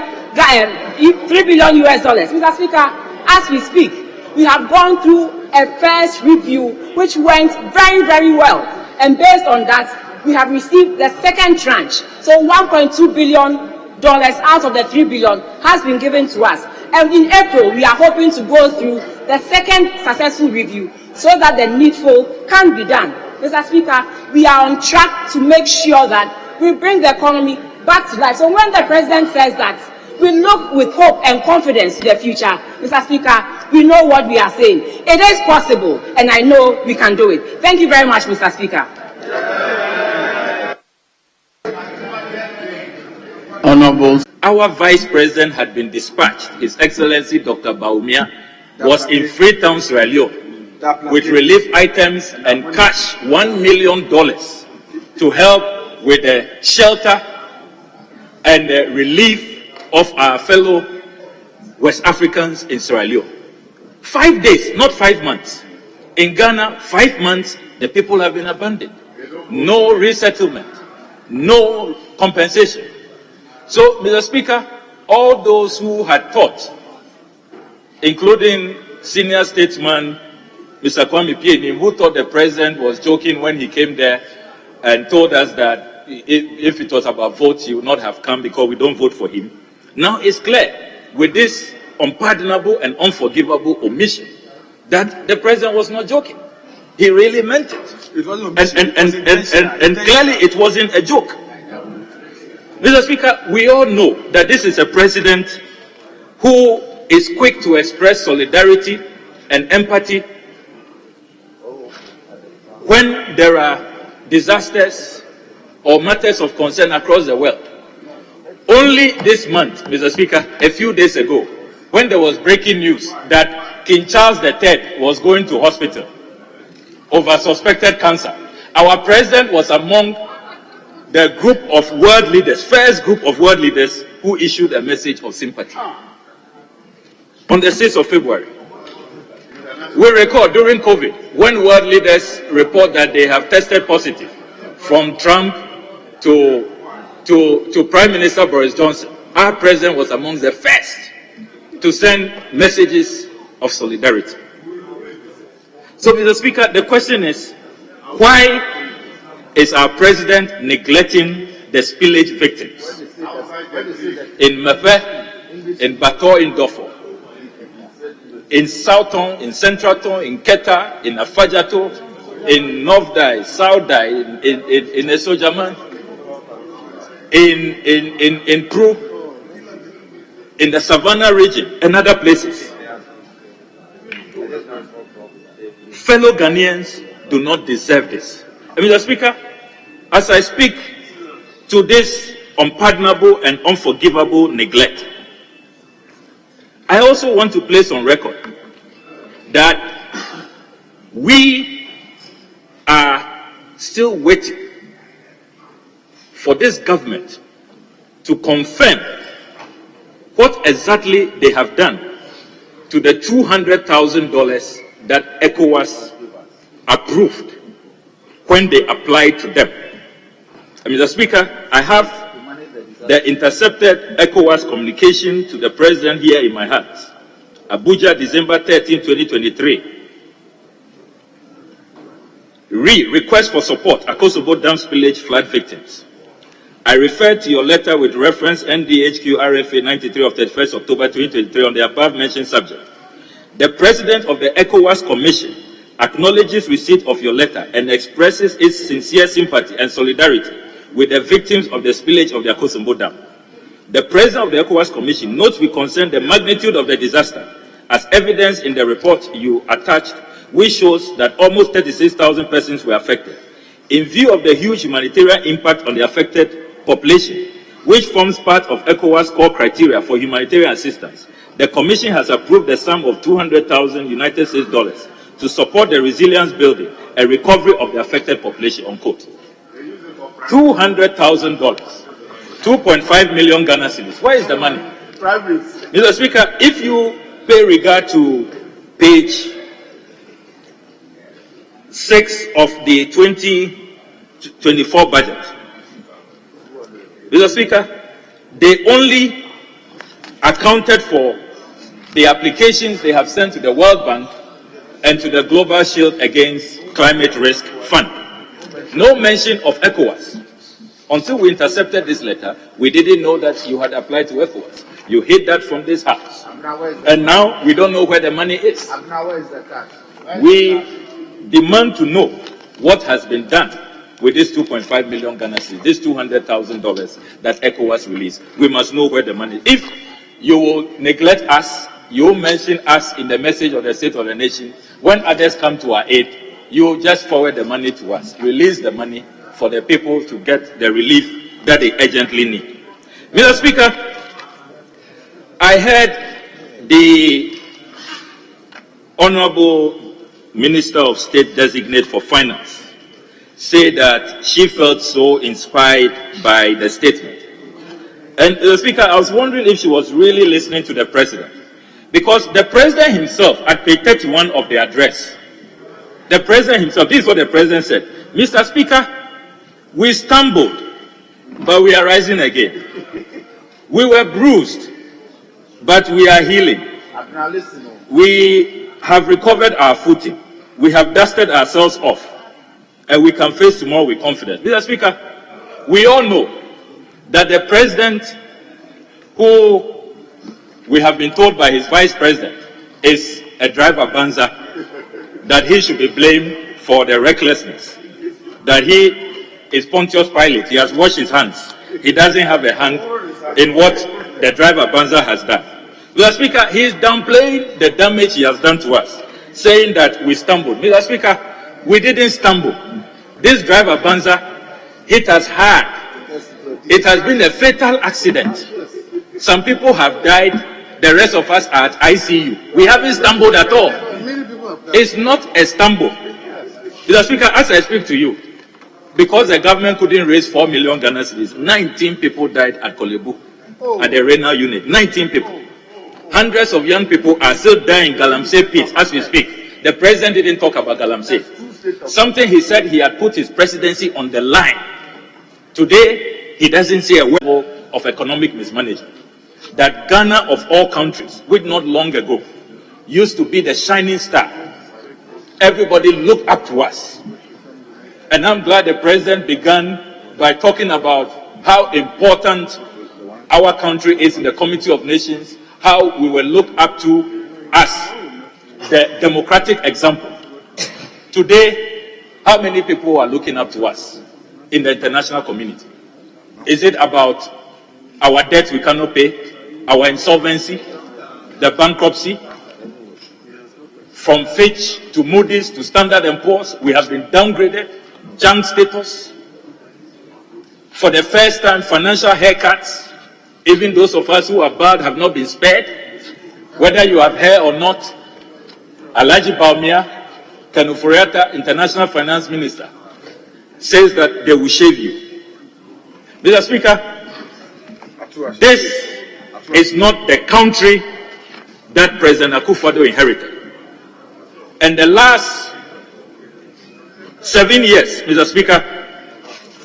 Speaker 8: US dollars. Mr. Speaker, as we speak, we have gone through a first review which went very, very well, and based on that, we have received the second tranche. So $1.2 billion out of the $3 billion has been given to us. And in April, we are hoping to go through the second successful review so that the needful can be done. Mr. Speaker, we are on track to make sure that we bring the economy back to life. So when the president says that we look with hope and confidence to the future, Mr. Speaker, we know what we are saying. It is possible, and I know we can do it. Thank you very much, Mr. Speaker.
Speaker 1: Honorable.
Speaker 6: Our Vice President had been dispatched. His Excellency Dr. Baumia was in Freetown, Sierra Leone, with relief items and cash $1 million to help with the shelter and the relief of our fellow West Africans in Sierra Leone. 5 days, not 5 months. In Ghana, 5 months, the people have been abandoned. No resettlement, no compensation. So, Mr. Speaker, all those who had thought, including senior statesman Mr. Kwame Pianim, who thought the president was joking when he came there and told us that if it was about votes, he would not have come because we don't vote for him. Now it's clear with this unpardonable and unforgivable omission that the president was not joking. He really meant it. And clearly it wasn't a joke. Mr. Speaker, we all know that this is a president who is quick to express solidarity and empathy when there are disasters or matters of concern across the world. Only this month, Mr. Speaker, a few days ago, when there was breaking news that King Charles III was going to hospital over suspected cancer, our president was among the group of world leaders, first group of world leaders who issued a message of sympathy. On the 6th of February, we record during COVID, when world leaders report that they have tested positive, from Trump to Prime Minister Boris Johnson, our president was among the first to send messages of solidarity. So, Mr. Speaker, the question is, why is our president neglecting the spillage victims in Mepe, in Bato, in Dofo, in Southton, in Central Ton, in Keta, in Afajato, in North Dai, South Dai, in Esojaman, in Pru, in the Savannah region, and other places? Fellow Ghanaians do not deserve this. Mr. Speaker, as I speak to this unpardonable and unforgivable neglect, I also want to place on record that we are still waiting for this government to confirm what exactly they have done to the $200,000 that ECOWAS approved when they applied to them. Mr. Speaker, I have the intercepted ECOWAS communication to the President here in my hands. Abuja, December 13, 2023. Request for support, Akosobo Dam spillage flood victims. I refer to your letter with reference NDHQ RFA 93 of 31st October 2023 on the above mentioned subject. The President of the ECOWAS Commission acknowledges receipt of your letter and expresses its sincere sympathy and solidarity with the victims of the spillage of the Akosombo Dam. The President of the ECOWAS Commission notes with concern the magnitude of the disaster, as evidenced in the report you attached, which shows that almost 36,000 persons were affected. In view of the huge humanitarian impact on the affected population, which forms part of ECOWAS core criteria for humanitarian assistance, the Commission has approved the sum of $200,000 United States dollars to support the resilience building and recovery of the affected population, unquote. $200,000, 2.5 million Ghana cedis. Where is the money?
Speaker 3: Private.
Speaker 6: Mr. Speaker, if you pay regard to page 6 of the 2024 budget, Mr. Speaker, they only accounted for the applications they have sent to the World Bank and to the Global Shield Against Climate Risk Fund. No mention of ECOWAS. Until we intercepted this letter, we didn't know that you had applied to ECOWAS. You hid that from this house. And now we don't know where the money is. We demand to know what has been done with this 2.5 million Ghana cedis, this $200,000 that ECOWAS released. We must know where the money is. If you will neglect us, you mention us in the message of the State of the Nation. When others come to our aid, you just forward the money to us. Release the money for the people to get the relief that they urgently need. Mr. Speaker, I heard the Honorable Minister of State Designate for Finance say that she felt so inspired by the statement. And Mr. Speaker, I was wondering if she was really listening to the President. Because the President himself, at page 31 of the address, the President himself, this is what the President said: Mr. Speaker, we stumbled, but we are rising again. We were bruised, but we are healing. We have recovered our footing. We have dusted ourselves off, and we can face tomorrow with confidence. Mr. Speaker, we all know that the President, who we have been told by his Vice President is a driver banza, that he should be blamed for the recklessness, that he is Pontius Pilate, he has washed his hands, he doesn't have a hand in what the driver banza has done. Mr. Speaker, he is downplaying the damage he has done to us, saying that we stumbled. Mr. Speaker, we didn't stumble. This driver banza hit us hard. It has been a fatal accident. Some people have died. The rest of us are at ICU. We haven't stumbled at all. It's not a stumble. Mr. Speaker, as I speak to you, because the government couldn't raise 4 million Ghana cedis, 19 people died at Kolebu, at the renal unit. 19 people. Hundreds of young people are still dying in Galamsey pit as we speak. The president didn't talk about Galamsey. Something he said he had put his presidency on the line. Today, he doesn't say a word of economic mismanagement. That Ghana of all countries, which not long ago used to be the shining star, everybody looked up to us. And I'm glad the president began by talking about how important our country is in the Committee of Nations, how we were looked up to as the democratic example. Today, how many people are looking up to us in the international community? Is it about our debt we cannot pay, our insolvency, the bankruptcy? From Fitch to Moody's to Standard & Poor's, we have been downgraded, junk status. For the first time, financial haircuts. Even those of us who are bad have not been spared. Whether you have hair or not, Alhaji Baumia, Kanufuriata, International Finance Minister, says that they will shave you. Mr. Speaker, this is not the country that President Akufo-Addo inherited. And the last 7 years, Mr. Speaker,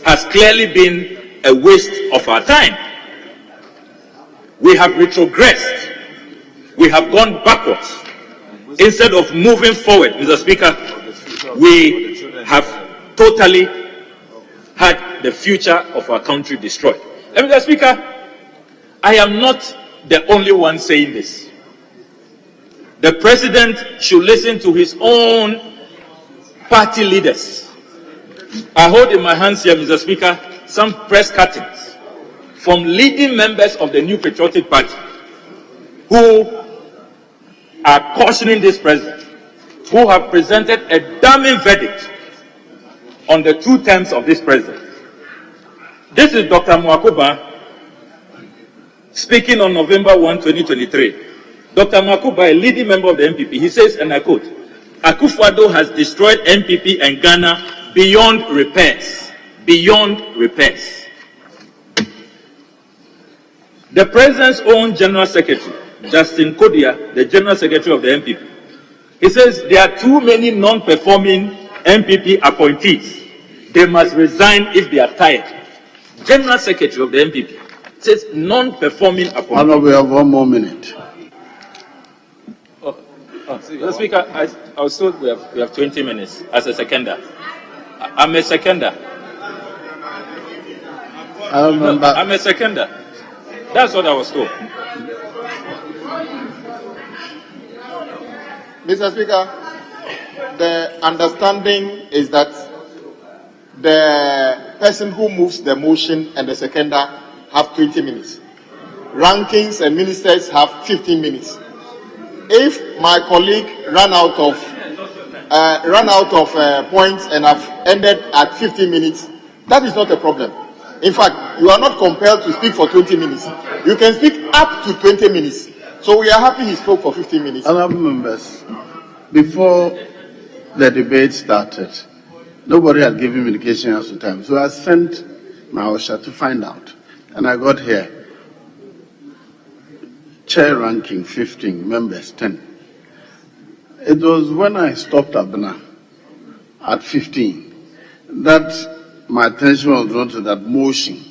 Speaker 6: has clearly been a waste of our time. We have retrogressed. We have gone backwards. Instead of moving forward, Mr. Speaker, we have totally had the future of our country destroyed. And Mr. Speaker, I am not the only one saying this. The president should listen to his own party leaders. I hold in my hands here, Mr. Speaker, some press cuttings from leading members of the New Patriotic Party who are cautioning this president, who have presented a damning verdict on the 2 terms of this president. This is Dr. Mwakuba speaking on November 1, 2023. Dr. Mwakuba, a leading member of the NPP, he says, and I quote, Akufo-Addo has destroyed NPP and Ghana beyond repairs. Beyond repairs. The president's own general secretary, Justin Kodia, the general secretary of the NPP, he says there are too many non-performing NPP appointees. They must resign if they are tired. General secretary of the NPP says non-performing appointees.
Speaker 1: We have 1 more minute.
Speaker 6: Mr. Speaker, I was told we have 20 minutes as a seconder. I'm a seconder.
Speaker 1: I remember.
Speaker 6: No, I'm a seconder. That's what I was told.
Speaker 3: Mr. Speaker, the understanding is that the person who moves the motion and the seconder have 20 minutes. Rankings and ministers have 15 minutes. If my colleague ran out of points and have ended at 15 minutes, that is not a problem. In fact, you are not compelled to speak for 20 minutes. You can speak up to 20 minutes. So we are happy he spoke for 15 minutes.
Speaker 1: Honourable members, before the debate started, nobody had given me indication as to time. So I sent my usher to find out. And I got here. Chair ranking 15, members 10. It was when I stopped Abena at 15 that my attention was drawn to that motion,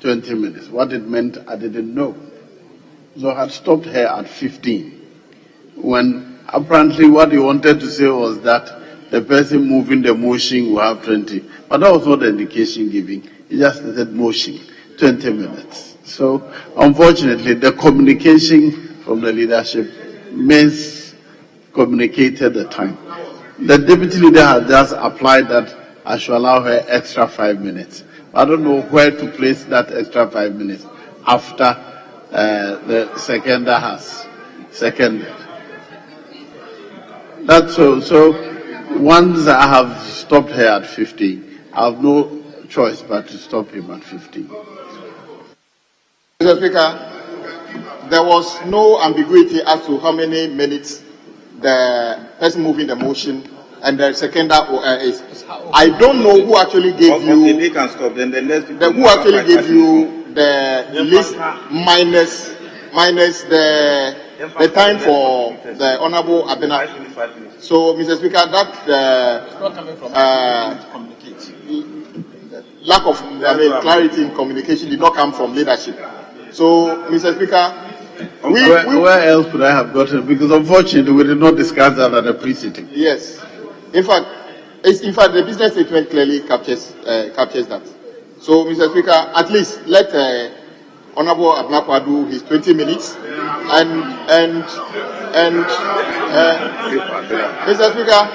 Speaker 1: 20 minutes. What it meant, I didn't know. So I had stopped here at 15 when apparently what he wanted to say was that the person moving the motion will have 20. But that was not the indication given. He just said motion, 20 minutes. So, unfortunately, the communication from the leadership miscommunicated the time. The deputy leader has just applied that I should allow her extra 5 minutes. I don't know where to place that extra 5 minutes after the seconder has seconded. That's all. So, once I have stopped her at 15, I have no choice but to stop him at 15.
Speaker 3: Mr. Speaker, there was no ambiguity as to how many minutes the person moving the motion and the second is, I don't know who actually gave you.
Speaker 2: Okay, they can stop. Then
Speaker 3: who actually gave you the list minus the time for the Honorable Abena. So, Mr. Speaker, that lack of clarity in communication did not come from leadership. So, Mr. Speaker,
Speaker 1: where else could I have gotten? Because unfortunately, we did not discuss that at the pre-sitting.
Speaker 3: Yes, in fact, the business statement clearly captures that. So, Mr. Speaker, at least let Honorable Ablakwa do his 20 minutes, and Mr. Speaker,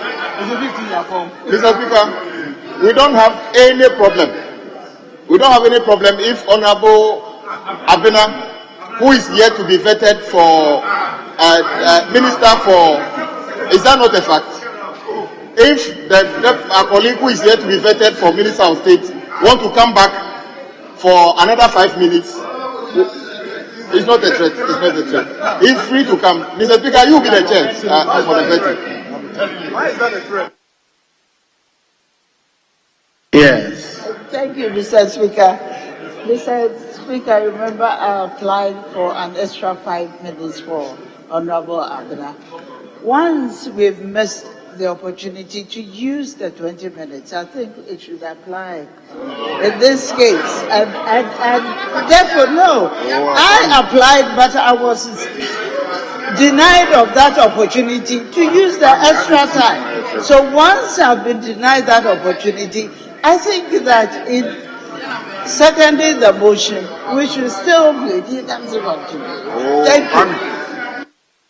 Speaker 3: we don't have any problem. We don't have any problem if Honorable Abena, who is yet to be vetted for Minister for, is that not a fact? If our colleague who is yet to be vetted for Minister of State want to come back for another 5 minutes, it's not a threat. It's not a threat. He's free to come. Mr. Speaker, you will be the chair for the vetting.
Speaker 2: Why is that a threat?
Speaker 1: Yes.
Speaker 9: Thank you, Mr. Speaker. Mr. Speaker, remember I applied for an extra 5 minutes for Honorable Abena. Once we've missed the opportunity to use the 20 minutes, I think it should apply in this case. And therefore, no, I applied, but I was denied of that opportunity to use the extra time. So once I've been denied that opportunity, I think that in seconding the motion, we should still be. Thank you.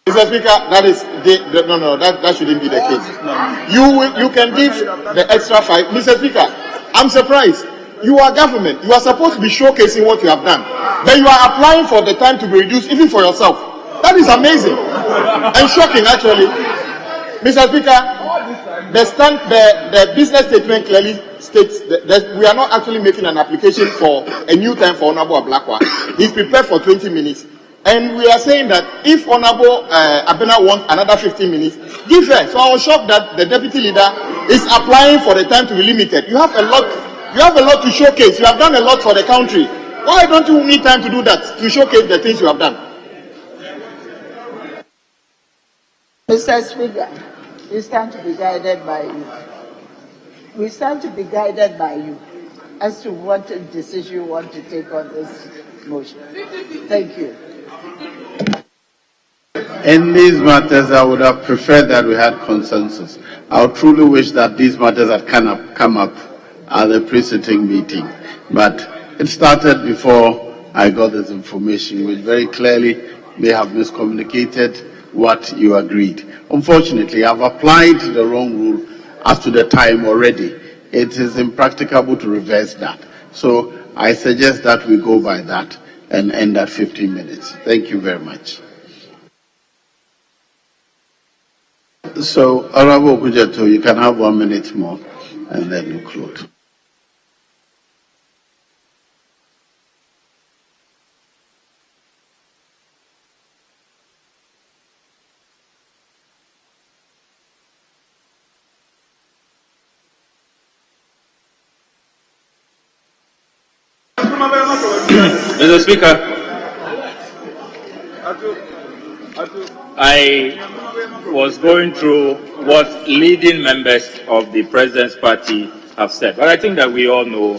Speaker 3: Mr. Speaker, that shouldn't be the case. You can give the extra 5. Mr. Speaker, I'm surprised. You are government. You are supposed to be showcasing what you have done. Then you are applying for the time to be reduced even for yourself. That is amazing and shocking, actually. Mr. Speaker, the business statement clearly states that we are not actually making an application for a new time for Honorable Ablakwa. He's prepared for 20 minutes. And we are saying that if Honorable Abena wants another 15 minutes, give her. So I was shocked that the deputy leader is applying for the time to be limited. You have a lot to showcase. You have done a lot for the country. Why don't you need time to do that, to showcase the things you have done?
Speaker 9: Mr. Speaker, we stand to be guided by you. We stand to be guided by you as to what decision you want to take on this motion. Thank you.
Speaker 1: In these matters, I would have preferred that we had consensus. I would truly wish that these matters had come up at the pre-sitting meeting. But it started before I got this information, which very clearly they have miscommunicated what you agreed. Unfortunately, I've applied the wrong rule as to the time already. It is impracticable to reverse that. So I suggest that we go by that and end at 15 minutes. Thank you very much. So, Honorable Kujato, you can have 1 minute more and then you close.
Speaker 6: Mr. Speaker, I was going through what leading members of the President's Party have said, but I think that we all know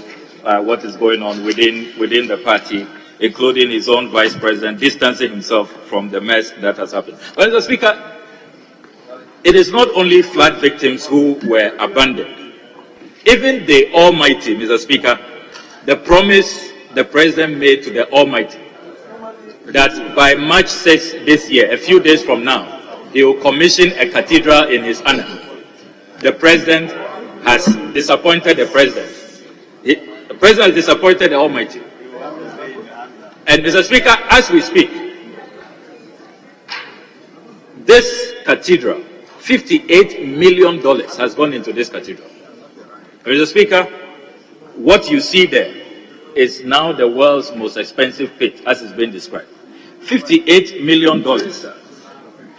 Speaker 6: what is going on within the party, including his own Vice President distancing himself from the mess that has happened. But Mr. Speaker, it is not only flood victims who were abandoned. Even the Almighty, Mr. Speaker, the promise the President made to the Almighty that by March 6 this year, a few days from now, he will commission a cathedral in his honor. The President has disappointed the President. The President has disappointed the Almighty. And Mr. Speaker, as we speak, this cathedral, $58 million has gone into this cathedral. Mr. Speaker, what you see there is now the world's most expensive pit, as it's been described. $58 million.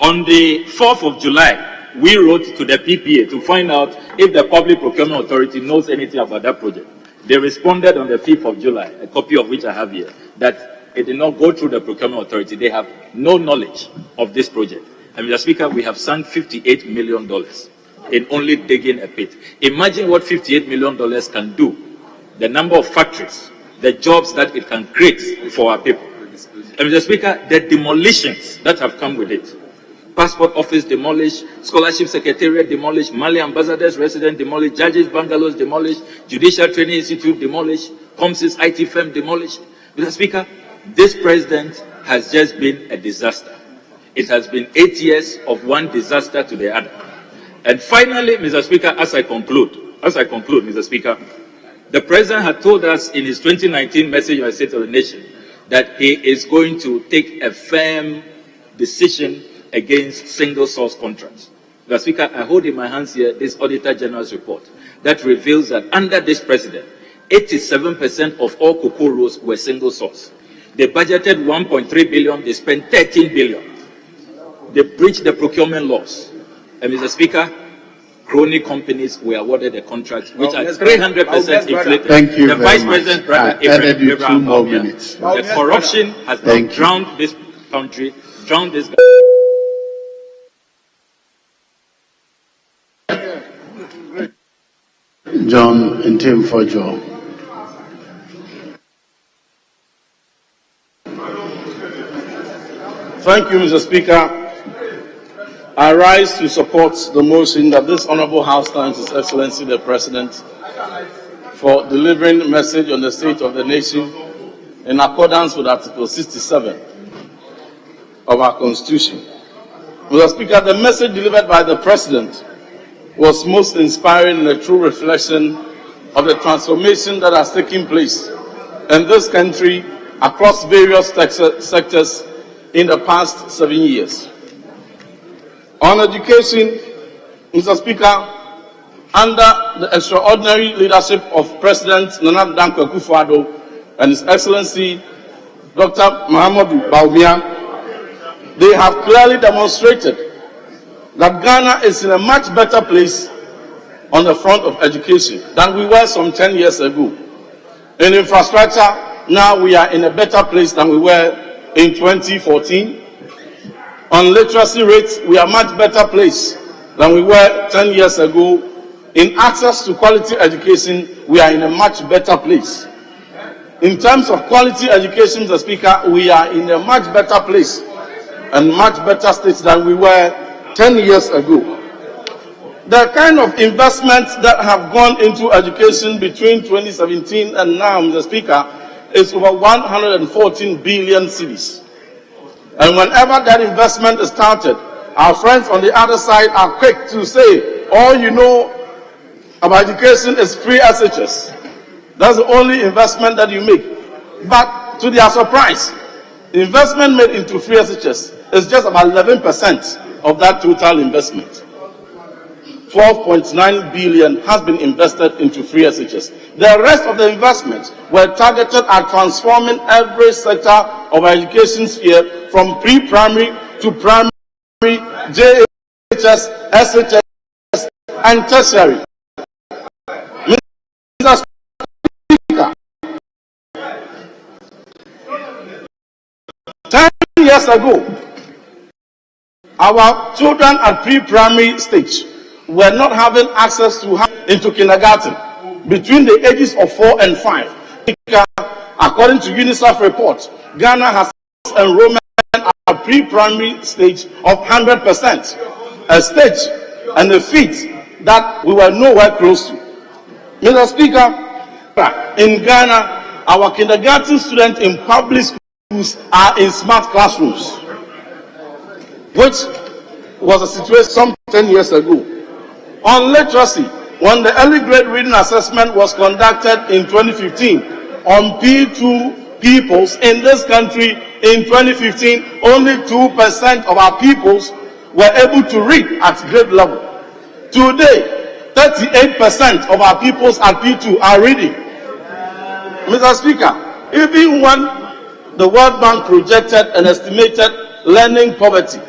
Speaker 6: On the 4th of July, we wrote to the PPA to find out if the Public Procurement Authority knows anything about that project. They responded on the 5th of July, a copy of which I have here, that it did not go through the Procurement Authority. They have no knowledge of this project. And Mr. Speaker, we have sunk $58 million in only digging a pit. Imagine what $58 million can do, the number of factories, the jobs that it can create for our people. And Mr. Speaker, the demolitions that have come with it. Passport office demolished, scholarship secretariat demolished, Mali ambassadors resident demolished, judges bungalows demolished, judicial training institute demolished, Comsys IT firm demolished. Mr. Speaker, this president has just been a disaster. It has been 8 years of one disaster to the other. And finally, Mr. Speaker, as I conclude, Mr. Speaker, the president had told us in his 2019 message on the State of the Nation that he is going to take a firm decision against single source contracts. Mr. Speaker, I hold in my hands here this Auditor General's report that reveals that under this president, 87% of all cocoa rows were single source. They budgeted 1.3 billion, they spent 13 billion. They breached the procurement laws. And Mr. Speaker, crony companies were awarded a contract which are 300% inflated.
Speaker 1: Thank you
Speaker 6: the
Speaker 1: very
Speaker 6: Vice
Speaker 1: much.
Speaker 6: President's brother,
Speaker 1: Added you 2 more minutes.
Speaker 6: The corruption has now drowned this country, drowned this.
Speaker 1: John and Tim for Joe.
Speaker 10: Thank you, Mr. Speaker. I rise to support the motion that this Honourable House thanks His Excellency the President for delivering a message on the state of the nation in accordance with Article 67 of our Constitution. Mr. Speaker, the message delivered by the President was most inspiring and a true reflection of the transformation that has taken place in this country across various sectors in the past 7 years. On education, Mr. Speaker, under the extraordinary leadership of President Nana Dankwa Akufo-Addo and His Excellency Dr. Mahamudu Bawumia, they have clearly demonstrated that Ghana is in a much better place on the front of education than we were some 10 years ago. In infrastructure, now we are in a better place than we were in 2014. On literacy rates, we are much better place than we were 10 years ago. In access to quality education, we are in a much better place. In terms of quality education, Mr. Speaker, we are in a much better place and much better state than we were 10 years ago. The kind of investments that have gone into education between 2017 and now, Mr. Speaker, is over 114 billion cedis. And whenever that investment is started, our friends on the other side are quick to say, all you know about education is free SHS. That's the only investment that you make. But to their surprise, the investment made into free SHS is just about 11% of that total investment. 12.9 billion has been invested into free SHS. The rest of the investments were targeted at transforming every sector of our education sphere from pre-primary to primary, JHS, SHS, and tertiary. Mr. Speaker, 10 years ago, our children at pre-primary stage were not having access to into kindergarten between the ages of 4 and 5. According to UNICEF report, Ghana has enrollment at pre-primary stage of 100%, a stage and a feat that we were nowhere close to. Mr. Speaker, in Ghana, our kindergarten students in public schools are in smart classrooms, which was a situation some 10 years ago. On literacy, when the early grade reading assessment was conducted in 2015 on P2 pupils in this country in 2015, only 2% of our pupils were able to read at grade level. Today, 38% of our pupils at P2 are reading. Mr. Speaker, even when the World Bank projected and estimated learning poverty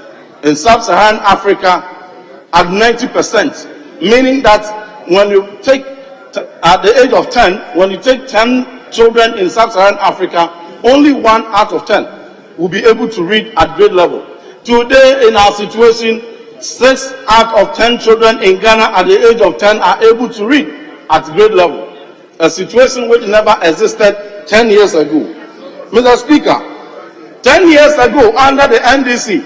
Speaker 10: in sub-Saharan Africa at 90%, meaning that when you take, at the age of 10, when you take 10 children in sub-Saharan Africa, only 1 out of 10 will be able to read at grade level. Today, in our situation, 6 out of 10 children in Ghana at the age of 10 are able to read at grade level, a situation which never existed 10 years ago. Mr. Speaker, 10 years ago, under the NDC,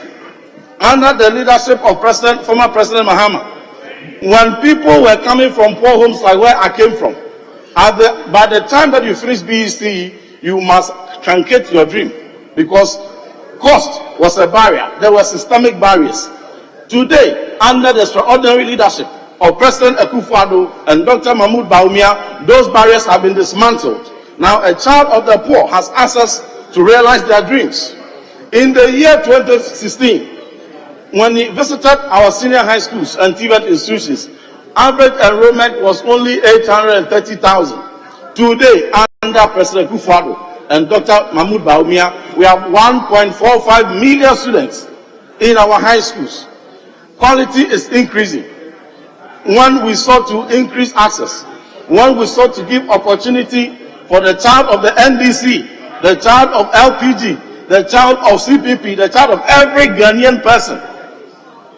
Speaker 10: under the leadership of former President Mahama, when people were coming from poor homes like where I came from, by the time that you finish BEC, you must truncate your dream because cost was a barrier. There were systemic barriers. Today, under the extraordinary leadership of President Akufo-Addo and Dr. Mahmoud Bawumia, those barriers have been dismantled. Now, a child of the poor has access to realize their dreams. In the year 2016, when he visited our senior high schools and TVET institutions, average enrollment was only 830,000. Today, under President Akufo-Addo and Dr. Mahmoud Bawumia, we have 1.45 million students in our high schools. Quality is increasing. When we sought to increase access, when we sought to give opportunity for the child of the NDC, the child of LPG, the child of CPP, the child of every Ghanaian person,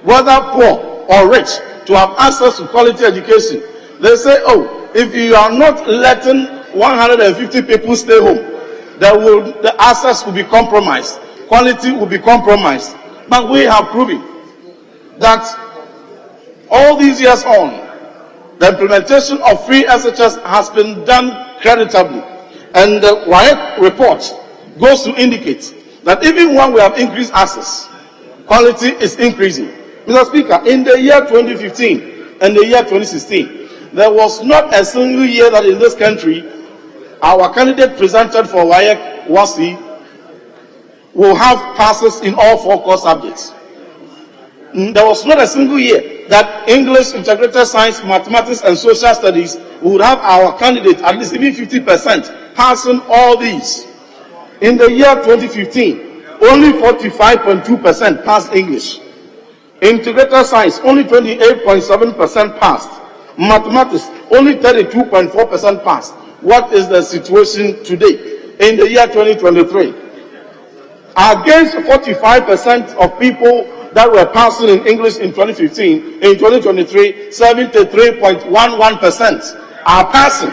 Speaker 10: whether poor or rich, to have access to quality education. They say, oh, if you are not letting 150 people stay home, the access will be compromised, quality will be compromised. But we have proven that all these years on, the implementation of free SHS has been done creditably. And the WAEC report goes to indicate that even when we have increased access, quality is increasing. Mr. Speaker, in the year 2015 and the year 2016, there was not a single year that in this country our candidate presented for WAEC WASI will have passes in all 4 core subjects. There was not a single year that English, integrated science, mathematics, and social studies would have our candidate at least even 50% passing all these. In the year 2015, only 45.2% passed English. Integrated science, only 28.7% passed. Mathematics, only 32.4% passed. What is the situation today in the year 2023? Against 45% of people that were passing in English in 2015, in 2023, 73.11% are passing.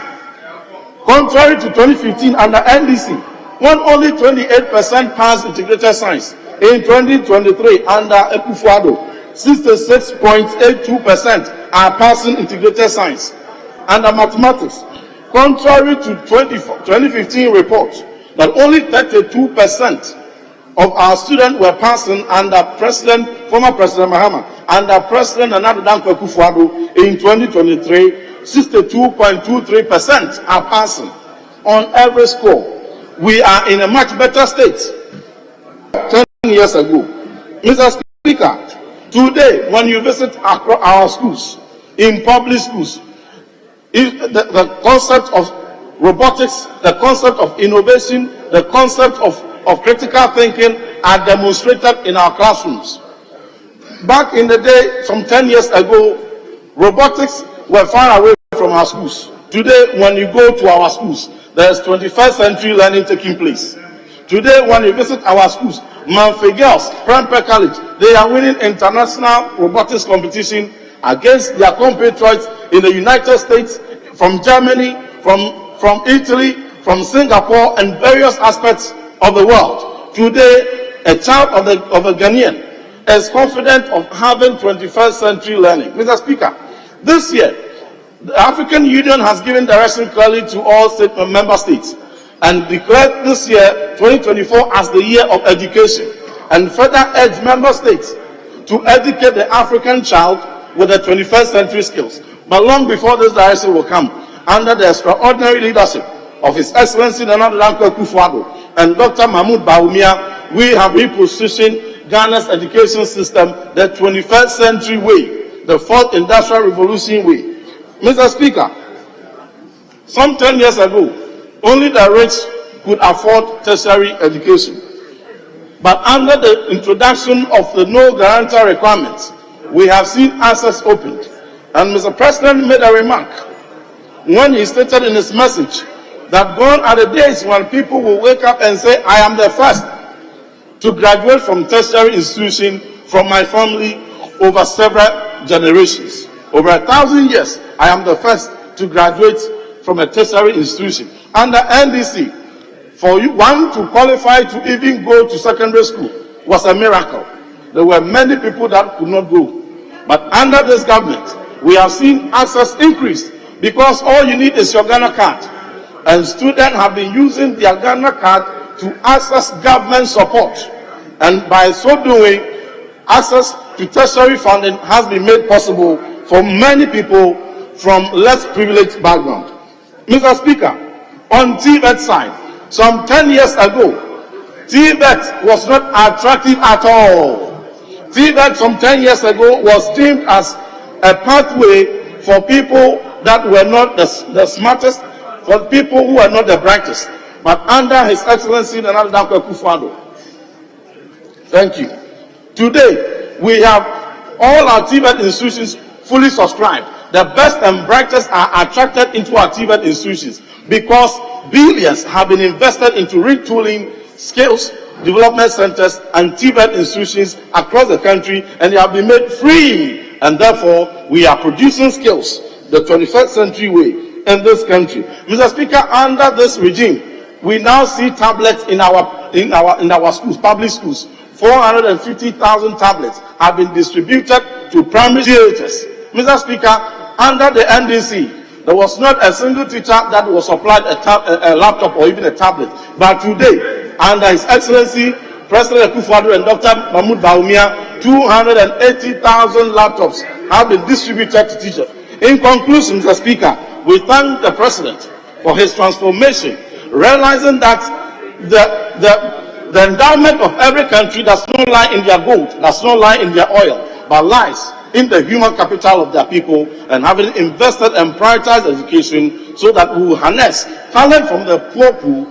Speaker 10: Contrary to 2015 under NDC, when only 28% passed integrated science. In 2023 under Akufo-Addo, 66.82% are passing integrated science. Under mathematics, contrary to 2015 report, that only 32% of our students were passing under former President Mahama, under President Danko Akufo-Addo in 2023, 62.23% are passing on every score. We are in a much better state 10 years ago. Mr. Speaker, today when you visit our schools, in public schools, the concept of robotics, the concept of innovation, the concept of critical thinking are demonstrated in our classrooms. Back in the day, some 10 years ago, robotics were far away from our schools. Today, when you go to our schools, there's 21st century learning taking place. Today, when you visit our schools, Manfred Girls, Prempeh College, they are winning international robotics competition against their compatriots in the United States, from Germany, from Italy, from Singapore, and various aspects of the world. Today, a child of a Ghanaian is confident of having 21st century learning. Mr. Speaker, this year, the African Union has given direction clearly to all member states and declared this year, 2024, as the year of education, and further urged member states to educate the African child with the 21st century skills. But long before this direction will come, under the extraordinary leadership of His Excellency Nana Danko Akufo-Addo and Dr. Mahmoud Bawumia, we have repositioned Ghana's education system the 21st century way, the 4th industrial revolution way. Mr. Speaker, some 10 years ago, only the rich could afford tertiary education. But under the introduction of the no guarantor requirements, we have seen access opened. And Mr. President made a remark when he stated in his message that gone are the days when people will wake up and say, I am the first to graduate from tertiary institution from my family over several generations. Over 1,000 years, I am the first to graduate from a tertiary institution. Under NDC, for one to qualify to even go to secondary school was a miracle. There were many people that could not go. But under this government, we have seen access increase because all you need is your Ghana card. And students have been using their Ghana card to access government support. And by so doing, access to tertiary funding has been made possible for many people from less privileged background. Mr. Speaker, on TVET side, some 10 years ago, TVET was not attractive at all. TVET some 10 years ago was deemed as a pathway for people that were not the smartest, for people who were not the brightest. But under His Excellency Nana Dankwa Akufo-Addo, thank you. Today, we have all our TVET institutions fully subscribed. The best and brightest are attracted into our TVET institutions because billions have been invested into retooling, skills development centers, and TVET institutions across the country, and they have been made free. And therefore, we are producing skills the 21st century way in this country. Mr. Speaker, under this regime, we now see tablets in our schools, public schools. 450,000 tablets have been distributed to primary teachers. Mr. Speaker, under the NDC, there was not a single teacher that was supplied a laptop or even a tablet. But today, under His Excellency President Akufo-Addo and Dr. Mahmoud Bawumia, 280,000 laptops have been distributed to teachers. In conclusion, Mr. Speaker, we thank the President for his transformation, realizing that the endowment of every country does not lie in their gold, does not lie in their oil, but lies in the human capital of their people, and having invested and prioritized education so that we will harness talent from the poor pool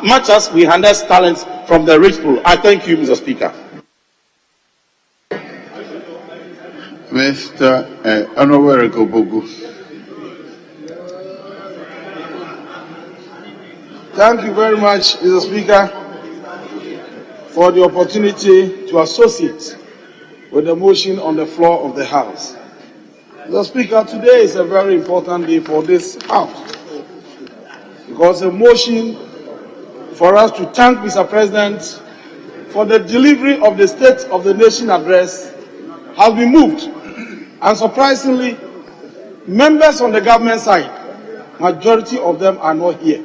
Speaker 10: much as we harness talent from the rich pool. I thank you, Mr. Speaker.
Speaker 1: Mr. Honorable Gobogu.
Speaker 4: Thank you very much, Mr. Speaker, for the opportunity to associate with the motion on the floor of the House. Mr. Speaker, today is a very important day for this House because a motion for us to thank Mr. President for the delivery of the State of the Nation address has been moved. And surprisingly, members on the government side, majority of them are not here.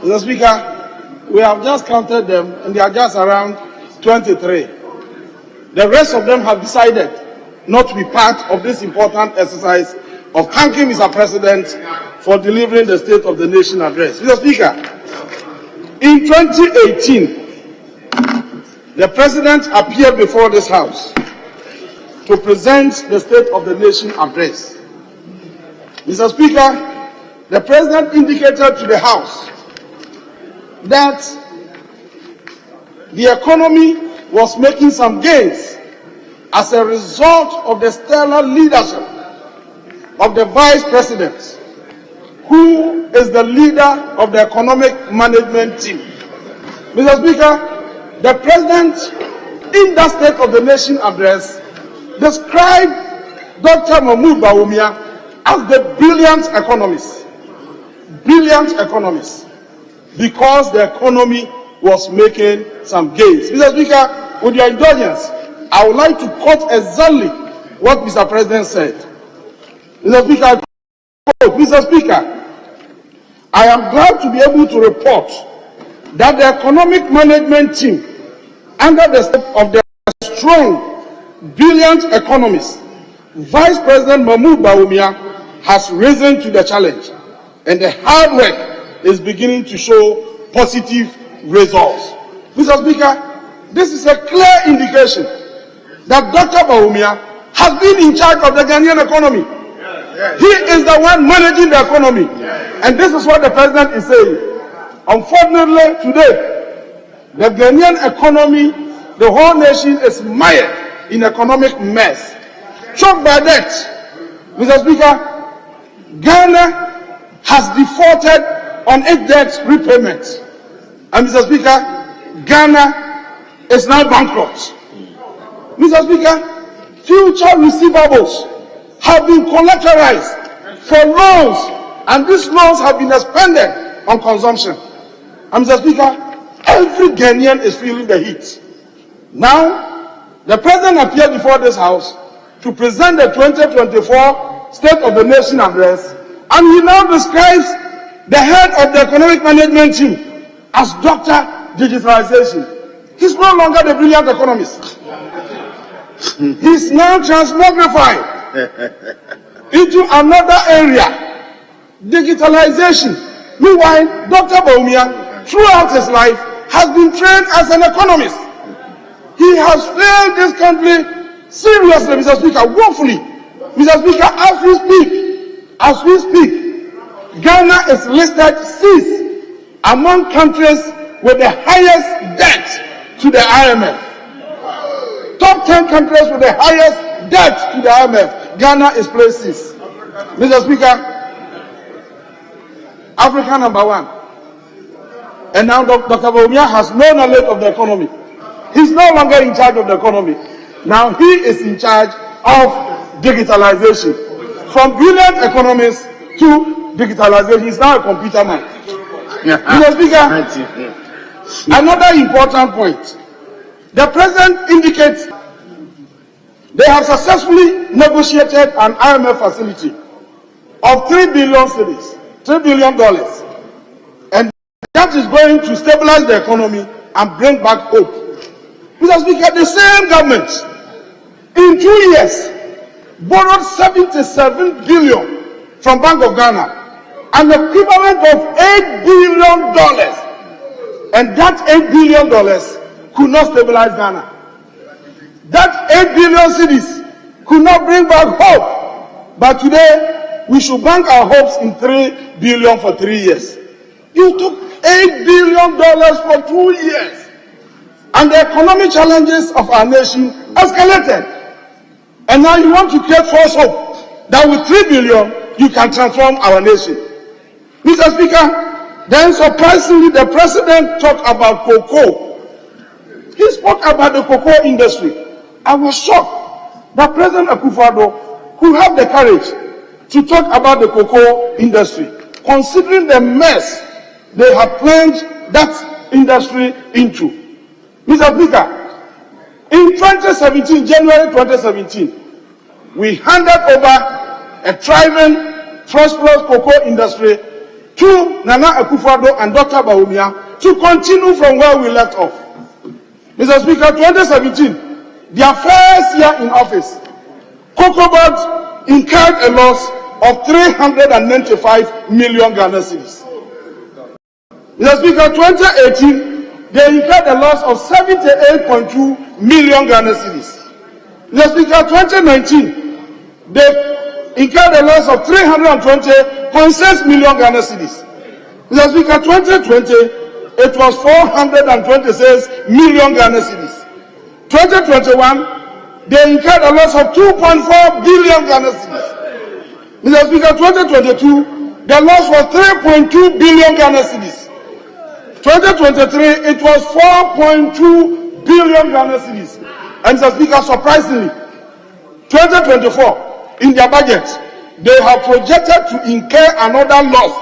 Speaker 4: Mr. Speaker, we have just counted them and they are just around 23. The rest of them have decided not to be part of this important exercise of thanking Mr. President for delivering the State of the Nation address. Mr. Speaker, in 2018, the President appeared before this House to present the State of the Nation address. Mr. Speaker, the President indicated to the House that the economy was making some gains as a result of the stellar leadership of the Vice President, who is the leader of the economic management team. Mr. Speaker, the President in that State of the Nation address described Dr. Mahmoud Bawumia as the brilliant economist. Brilliant economist. Because the economy was making some gains. Mr. Speaker, with your indulgence, I would like to quote exactly what Mr. President said. Mr. Speaker, Mr. Speaker, I am glad to be able to report that the economic management team, under the step of the strong, brilliant economist, Vice President Mahmoud Bawumia, has risen to the challenge, and the hard work is beginning to show positive results. Mr. Speaker, this is a clear indication that Dr. Bawumia has been in charge of the Ghanaian economy. He is the one managing the economy. And this is what the President is saying. Unfortunately, today, the Ghanaian economy, the whole nation is mired in economic mess.
Speaker 10: choked by debt. Mr. Speaker, Ghana has defaulted on its debt repayment. And Mr. Speaker, Ghana is now bankrupt. Mr. Speaker, future receivables have been collateralized for loans, and these loans have been expended on consumption. And Mr. Speaker, every Ghanaian is feeling the heat. Now, the President appeared before this House to present the 2024 State of the Nation Address, and he now describes the head of the economic management team as Dr. Digitalization. He's no longer the brilliant economist. He's now transmogrified into another area, digitalization. Meanwhile, Dr. Bawumia, throughout his life, has been trained as an economist. He has failed this country seriously, Mr. Speaker, woefully. Mr. Speaker, as we speak, Ghana is listed 6th among countries with the highest debt to the IMF. Top 10 countries with the highest debt to the IMF. Ghana is placed 6th. Mr. Speaker, Africa #1. And now Dr. Bawumia has no knowledge of the economy. He's no longer in charge of the economy. Now he is in charge of digitalization. From brilliant economists to digitalization, he's now a computer man. Mr. Speaker, another important point. The President indicates they have successfully negotiated an IMF facility of $3 billion cedis, $3 billion. And that is going to stabilize the economy and bring back hope. Mr. Speaker, the same government in 2 years borrowed $77 billion from Bank of Ghana, an equivalent of $8 billion. And that $8 billion could not stabilize Ghana. That 8 billion cedis could not bring back hope. But today, we should bank our hopes in $3 billion for 3 years. You took $8 billion for 2 years. And the economic challenges of our nation escalated. And now you want to create false hope that with $3 billion, you can transform our nation. Mr. Speaker, then surprisingly, the President talked about cocoa. He spoke about the cocoa industry. I was shocked that President Akufo-Addo could have the courage to talk about the cocoa industry, considering the mess they have plunged that industry into. Mr. Speaker, in 2017, January 2017, we handed over a thriving, prosperous cocoa industry to Nana Akufo-Addo and Dr. Bawumia to continue from where we left off. Mr. Speaker, 2017, their first year in office, Cocoa Board incurred a loss of 395 million Ghana cedis. Mr. Speaker, 2018, they incurred a loss of 78.2 million Ghana cedis. Mr. Speaker, 2019, they incurred a loss of 320.6 million Ghana cedis. Mr. Speaker, 2020, it was 426 million Ghana cedis. 2021, they incurred a loss of 2.4 billion Ghana cedis. Mr. Speaker, 2022, the loss was 3.2 billion Ghana cedis. 2023, it was 4.2 billion Ghana cedis. And Mr. Speaker, surprisingly, 2024, in their budget, they have projected to incur another loss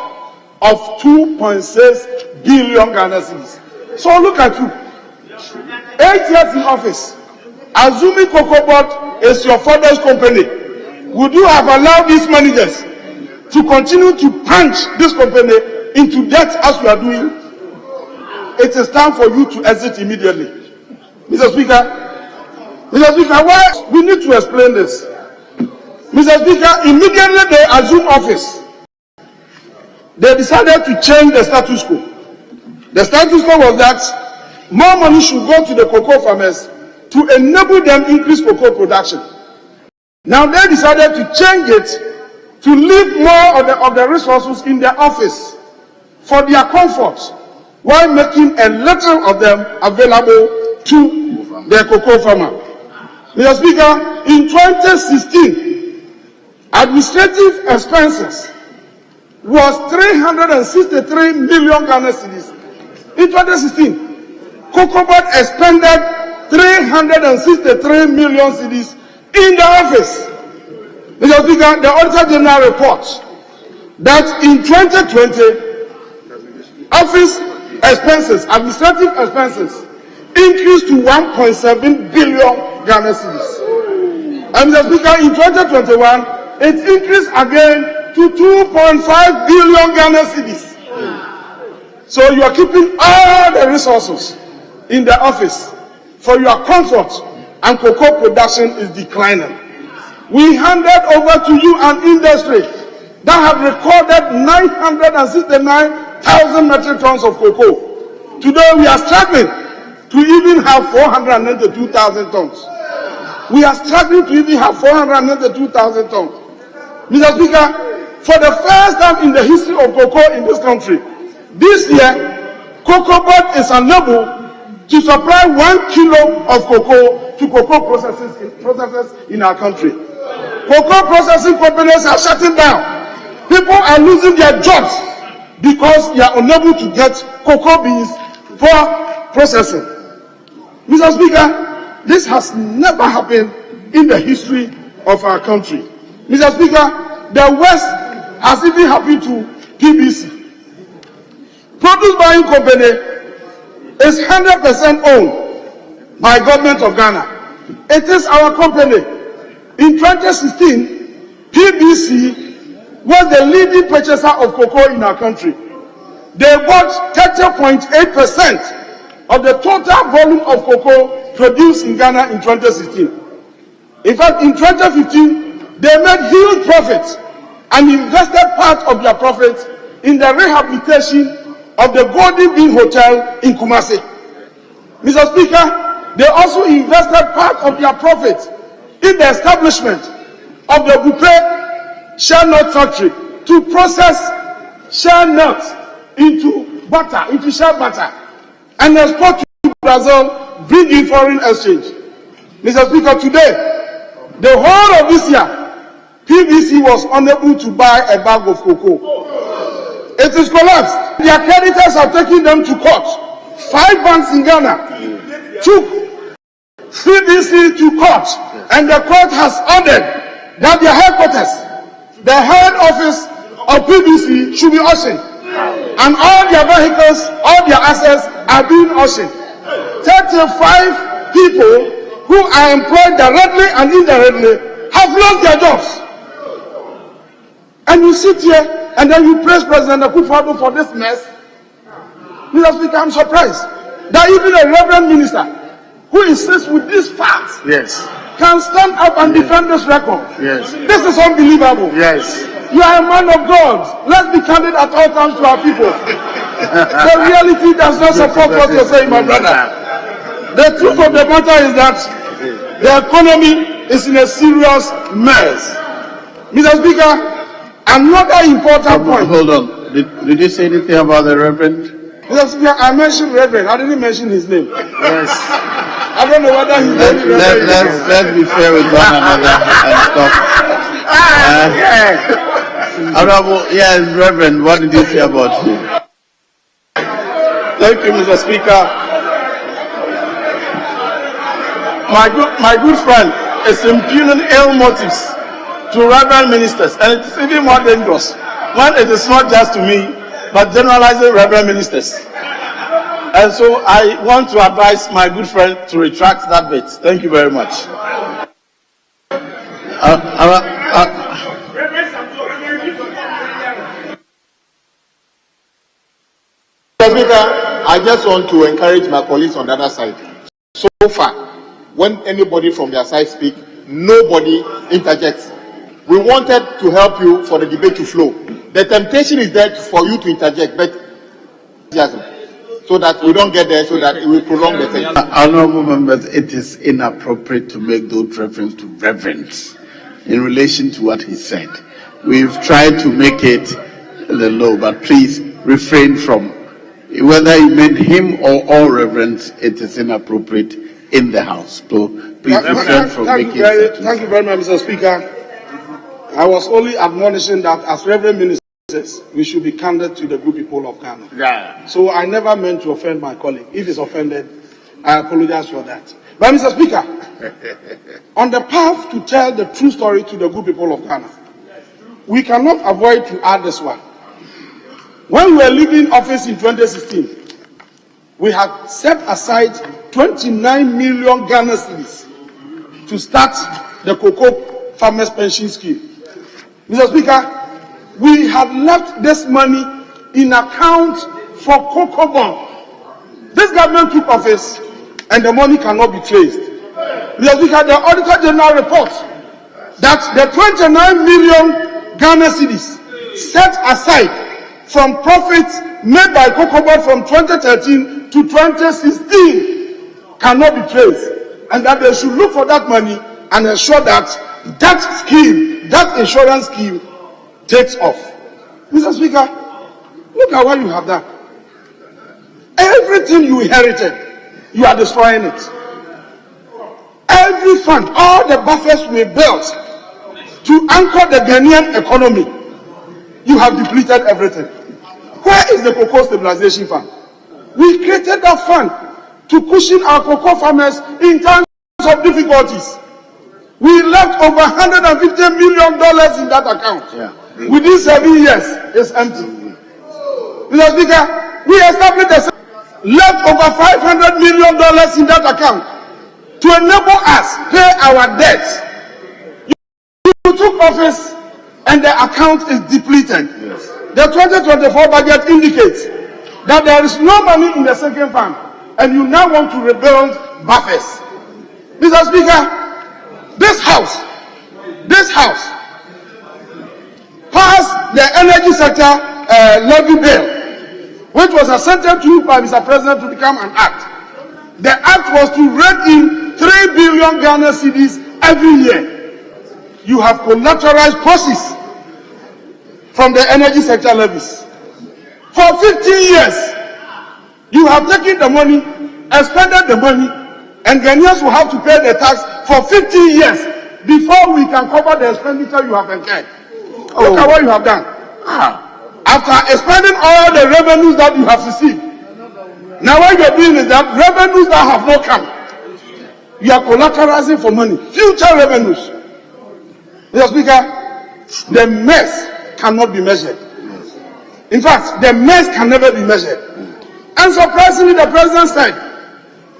Speaker 10: of 2.6 billion Ghana cedis. So look at you. 8 years in office, assuming Cocoa Board is your father's company, would you have allowed these managers to continue to punch this company into debt as you are doing? It is time for you to exit immediately. Mr. Speaker, why we need to explain this. Mr. Speaker, immediately they assumed office, they decided to change the status quo. The status quo was that more money should go to the cocoa farmers to enable them increase cocoa production. Now they decided to change it to leave more of the resources in their office for their comfort, while making a little of them available to the cocoa farmer. Mr. Speaker, in 2016, administrative expenses was 363 million Ghana cedis. In 2016, COCOBOD expended 363 million cedis in the office. Mr. Speaker, the Auditor General reports that in 2020, office expenses, administrative expenses, increased to 1.7 billion Ghana cedis. And Mr. Speaker, in 2021, it increased again to 2.5 billion Ghana cedis. So you are keeping all the resources in the office for your comfort, and cocoa production is declining. We handed over to you an industry that have recorded 969,000 metric tons of cocoa. Today we are struggling to even have 492,000 tons. We are struggling to even have 492,000 tons. Mr. Speaker, for the first time in the history of cocoa in this country, this year, COCOBOD is unable to supply 1 kilo of cocoa to cocoa processors in our country. Cocoa processing companies are shutting down. People are losing their jobs because they are unable to get cocoa beans for processing. Mr. Speaker, this has never happened in the history of our country. Mr. Speaker, the West has even happened to PBC. Produce Buying Company is 100% owned by government of Ghana. It is our company. In 2016, PBC was the leading purchaser of cocoa in our country. They bought 30.8% of the total volume of cocoa produced in Ghana in 2016. In fact, in 2015, they made huge profits and invested part of their profits in the rehabilitation of the Golden Bean Hotel in Kumasi. Mr. Speaker, they also invested part of their profits in the establishment of the Bupe shell nut factory to process shell nuts into butter, into shell butter, and export to Brazil, bring in foreign exchange. Mr. Speaker, today, the whole of this year, PBC was unable to buy a bag of cocoa. It is collapsed. Their creditors are taking them to court. 5 banks in Ghana took PBC to court, and the court has ordered that their headquarters, the head office of PBC, should be auctioned, and all their vehicles, all their assets are being auctioned. 35 people who are employed directly and indirectly have lost their jobs. And you sit here and then you praise President Akufo-Addo for this mess. Mr. Speaker, I'm surprised that even a reverend minister who insists with these facts can stand up and defend this record. This is unbelievable. You are a man of God. Let's be candid at all times to our people. The reality does not support what you're saying, my brother. The truth of the matter is that the economy is in a serious mess. Mr. Speaker, another important point.
Speaker 1: Hold on. Did you say anything about the Reverend?
Speaker 10: Mr. Speaker, I mentioned Reverend. I didn't mention his name.
Speaker 1: Yes.
Speaker 10: I don't know whether his name is Reverend.
Speaker 1: Let's be fair with one another and stop. Honorable, yes, Reverend, what did you say about him?
Speaker 10: Thank you, Mr. Speaker. My good friend is impugning ill motives to reverend ministers, and it's even more dangerous when it is not just to me, but generalizing reverend ministers. And so I want to advise my good friend to retract that bit. Thank you very much.
Speaker 3: Mr. Speaker, I just want to encourage my colleagues on the other side. So far, when anybody from their side speak, nobody interjects. We wanted to help you for the debate to flow. The temptation is there for you to interject, but so that we don't get there, so that it will prolong the thing.
Speaker 1: Honorable members, it is inappropriate to make those reference to reverends in relation to what he said. We've tried to make it the law, but please refrain from, whether you meant him or all reverends, it is inappropriate in the House. So Please refrain from making statements.
Speaker 10: Thank you very much, Mr. Speaker. I was only admonishing that as Reverend Minister says, we should be candid to the good people of Ghana.
Speaker 3: Yeah.
Speaker 10: So I never meant to offend my colleague. If he's offended, I apologize for that. But Mr. Speaker, on the path to tell the true story to the good people of Ghana, we cannot avoid to add this one. When we were leaving office in 2016, we had set aside 29 million Ghana cedis to start the cocoa farmers pension scheme. Mr. Speaker, we have left this money in account for cocoa bond. This government took office and the money cannot be traced. Mr. Speaker, the Auditor General reports that the 29 million Ghana cedis set aside from profits made by cocoa bond from 2013 to 2016 cannot be traced, and that they should look for that money and ensure that that scheme, that insurance scheme, takes off. Mr. Speaker, look at what you have done. Everything you inherited, you are destroying it. Every fund, all the buffers we built to anchor the Ghanaian economy, you have depleted everything. Where is the cocoa stabilization fund? We created that fund to cushion our cocoa farmers in times of difficulties. We left over $150 million in that account. Yeah. Within 7 years, it's empty. Mr. Speaker, we established left over $500 million in that account to enable us pay our debts. You took office and the account is depleted. Yes. The 2024 budget indicates that there is no money in the second fund, and you now want to rebuild buffers. Mr. Speaker, this house passed the energy sector levy bill, which was assented to by Mr. President to become an act. The act was to rake in 3 billion Ghana cedis every year. You have collateralized proceeds from the energy sector levies. For 15 years, you have taken the money, expended the money, and Ghanaians will have to pay the tax for 15 years before we can cover the expenditure you have incurred. Look at what you have done. After expending all the revenues that you have received, now what you're doing is that revenues that have not come, you are collateralizing for money, future revenues. Mr. Speaker, the mess cannot be measured. In fact, the mess can never be measured. And surprisingly, the president said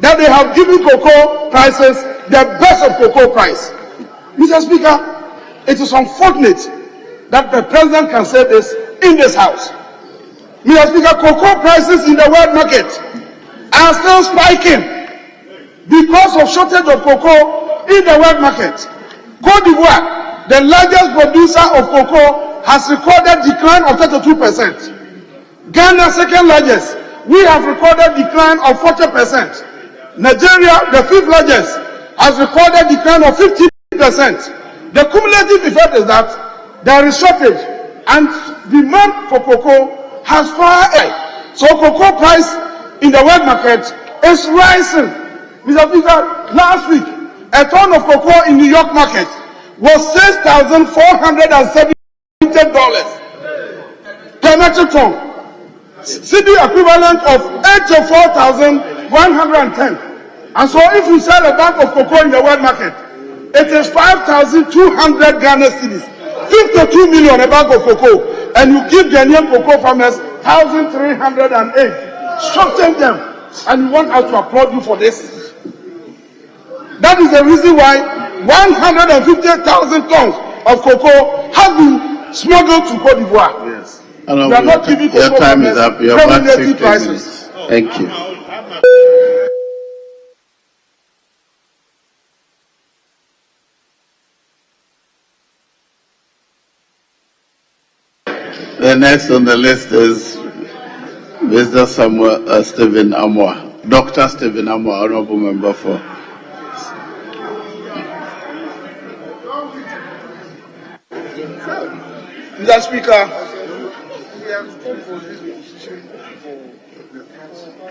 Speaker 10: that they have given cocoa prices the best of cocoa price. Mr. Speaker, it is unfortunate that the president can say this in this house. Mr. Speaker, cocoa prices in the world market are still spiking because of shortage of cocoa in the world market. Côte d'Ivoire, the largest producer of cocoa, has recorded decline of 32%. Ghana, second largest, we have recorded decline of 40%. Nigeria, the fifth largest, has recorded decline of 50%. The cumulative effect is that there is shortage and demand for cocoa has far high. So cocoa price in the world market is rising. Mr. Speaker, last week, a ton of cocoa in New York market was $6,470 per metric ton. CD equivalent of 84,110. And so if you sell a bag of cocoa in the world market, it is 5,200 Ghana cedis, 52 million a bag of cocoa, and you give Ghanaian cocoa farmers 1,308, shorten them, and you want us to applaud you for this. That is the reason why 150,000 tons of cocoa have been smuggled to Côte d'Ivoire. Yes.
Speaker 1: We are not giving your time is up. You have about 15 minutes. Thank you. The next on the list is Mr. Stephen Amoah. Dr. Stephen Amoah, Honorable Member for.
Speaker 10: Mr. Speaker,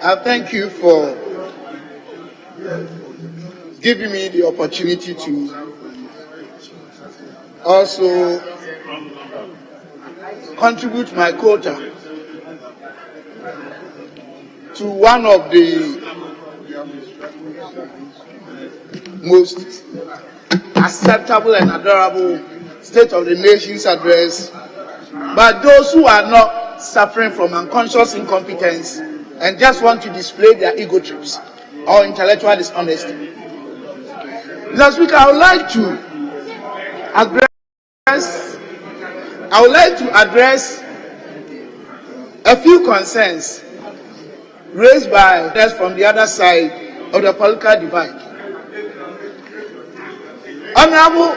Speaker 10: I thank you for
Speaker 11: giving me the opportunity to also contribute my quota to one of the most acceptable and adorable State of the Nation's address, but those who are not suffering from unconscious incompetence and just want to display their ego trips or intellectual dishonesty. Mr. Speaker, I would like to address a few concerns raised by those from the other side of the political divide. Honorable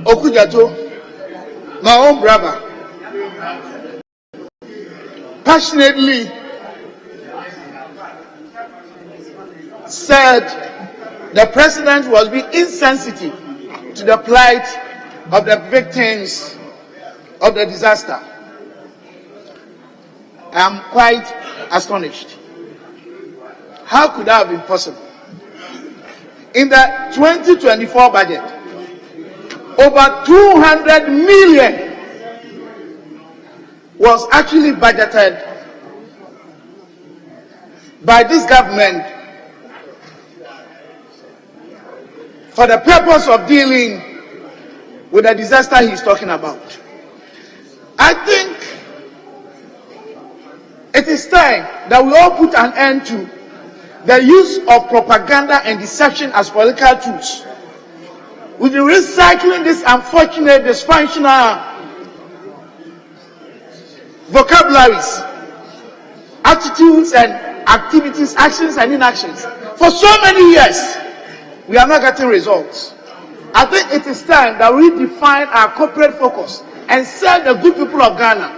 Speaker 11: Okujato, my own brother, passionately said the president was being insensitive to the plight of the victims of the disaster. I am quite astonished. How could that have been possible? In the 2024 budget, over 200 million was actually budgeted by this government for the purpose of dealing with the disaster he's talking about. I think it is time that we all put an end to the use of propaganda and deception as political tools. We've been recycling this unfortunate, dysfunctional vocabularies, attitudes and activities, actions and inactions for so many years. We are not getting results. I think it is time that we define our corporate focus and serve the good people of Ghana,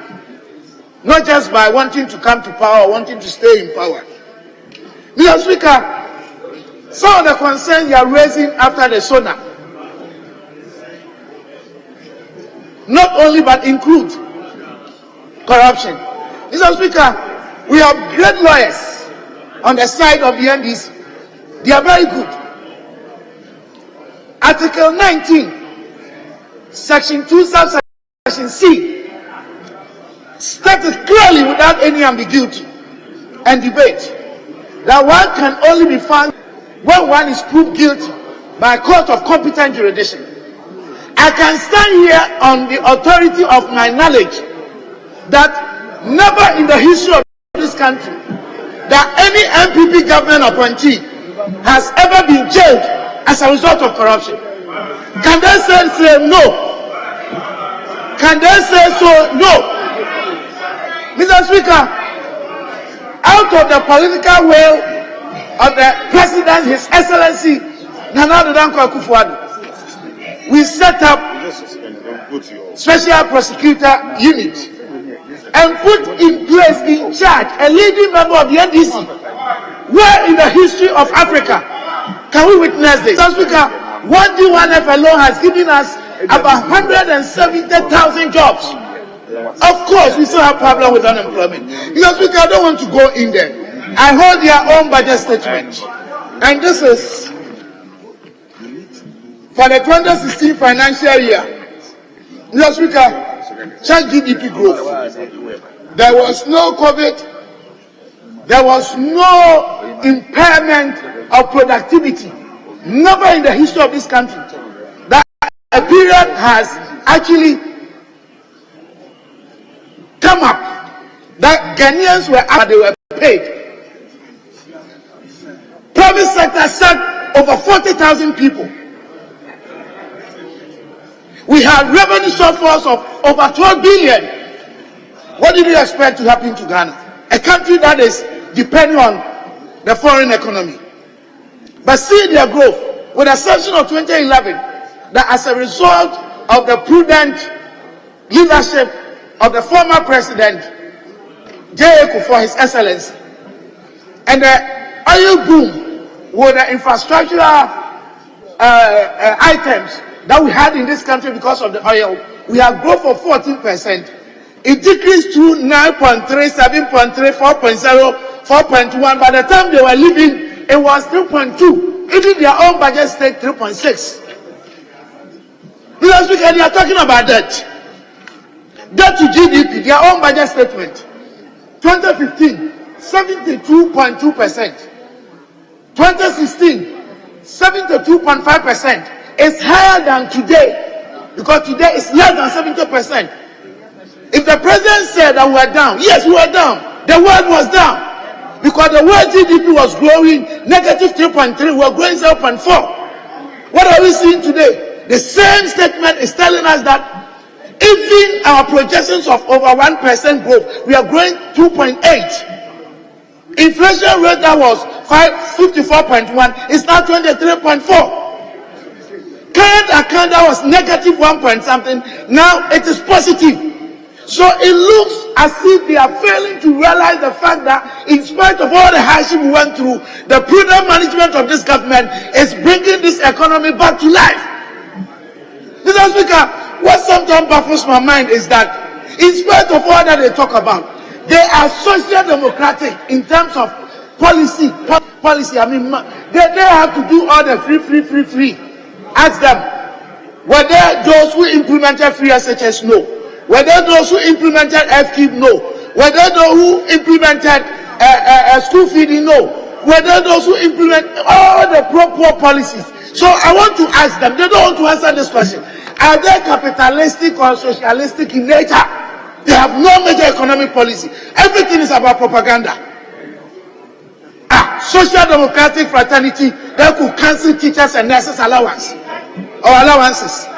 Speaker 11: not just by wanting to come to power or wanting to stay in power. Mr. Speaker, some of the concerns you are raising after the SONA not only but include corruption. Mr. Speaker, we have great lawyers on the side of the NDC. They are very good. Article 19, Section 2, Subsection C, states clearly without any ambiguity and debate that one can only be found when one is proved guilty by a court of competent jurisdiction. I can stand here on the authority of my knowledge that never in the history of this country that any MPP government appointee has ever been jailed as a result of corruption. Can they say no? Can they say so? No. Mr. Speaker, out of the political will of the President, His Excellency Nana Danko Akufo-Addo, we set up Special Prosecutor Unit and put in place, in charge, a leading member of the NDC. Where in the history of Africa can we witness this? Mr. Speaker, what D1F alone has given us about 170,000 jobs. Of course, we still have problem with unemployment. Mr. Speaker, I don't want to go in there. I hold their own budget statement, and this is for the 2016 financial year. Mr. Speaker, check GDP growth. There was no COVID. There was no impairment of productivity. Never in the history of this country that a period has actually come up that Ghanaians were paid. Private sector sacked over 40,000 people. We had revenue shortfalls of over 12 billion. What did you expect to happen to Ghana? A country that is depending on the foreign economy. But see their growth, with the exception of 2011, that as a result of the prudent leadership of the former president, J.A. for His Excellency, and the oil boom with the infrastructural items that we had in this country because of the oil, we have growth of 14%. It decreased to 9.3, 7.3, 4.0, 4.1. By the time they were leaving, it was 3.2. Even their own budget state 3.6. Last week, they are talking about debt. Debt to GDP, their own budget statement. 2015, 72.2%. 2016, 72.5%. It's higher than today, because today is less than 70%. If the president said that we are down, yes, we are down. The world was down, because the world GDP was growing negative 3.3, we are growing 0.4. What are we seeing today? The same statement is telling us that even our projections of over 1% growth, we are growing 2.8. Inflation rate that was 54.1 is now 23.4. Current account that was negative 1 point something, now it is positive. So it looks as if they are failing to realize the fact that in spite of all the hardship we went through, the prudent management of this government is bringing this economy back to life. Mr. Speaker, what sometimes baffles my mind is that in spite of all that they talk about, they are social democratic in terms of policy. I mean, they have to do all the free. Ask them, were there those who implemented free SHS? No. Were there those who implemented FKIP? No. Were there those who implemented school feeding? No. Were there those who implement all the pro-poor policies? So I want to ask them, they don't want to answer this question. Are they capitalistic or socialistic in nature? They have no major economic policy. Everything is about propaganda. Social democratic fraternity, they could cancel teachers and nurses allowance or allowances.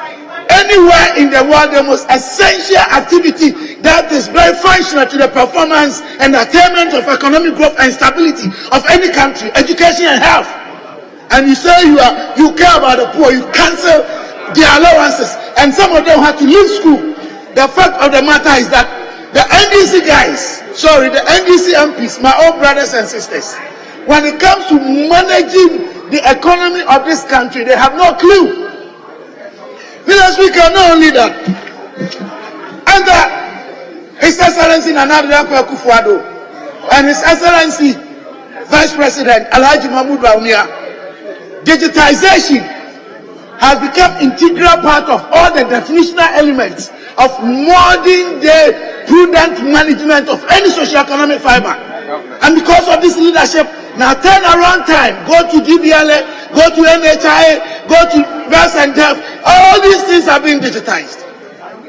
Speaker 11: Anywhere in the world, the most essential activity that is very functional to the performance and attainment of economic growth and stability of any country, education and health. And you say you care about the poor, you cancel their allowances, and some of them have to leave school. The fact of the matter is that the NDC guys, the NDC MPs, my own brothers and sisters, when it comes to managing the economy of this country, they have no clue. Mr. Speaker, not only that, under His Excellency Nana Akufo-Addo and His Excellency Vice President Alhaji Mahmoud Bawumia, digitization has become integral part of all the definitional elements of modern day prudent management of any socio-economic fiber. And because of this leadership, now turn around time, go to DBLA, go to NHIA, go to birth and death, all these things are being digitized,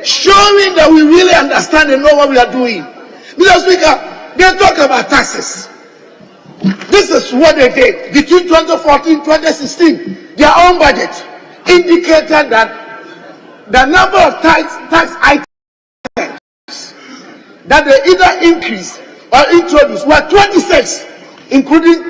Speaker 11: showing that we really understand and know what we are doing. Mr. Speaker, they talk about taxes. This is what they did between 2014 and 2016. Their own budget indicated that the number of tax items that they either increased or introduced were 26, including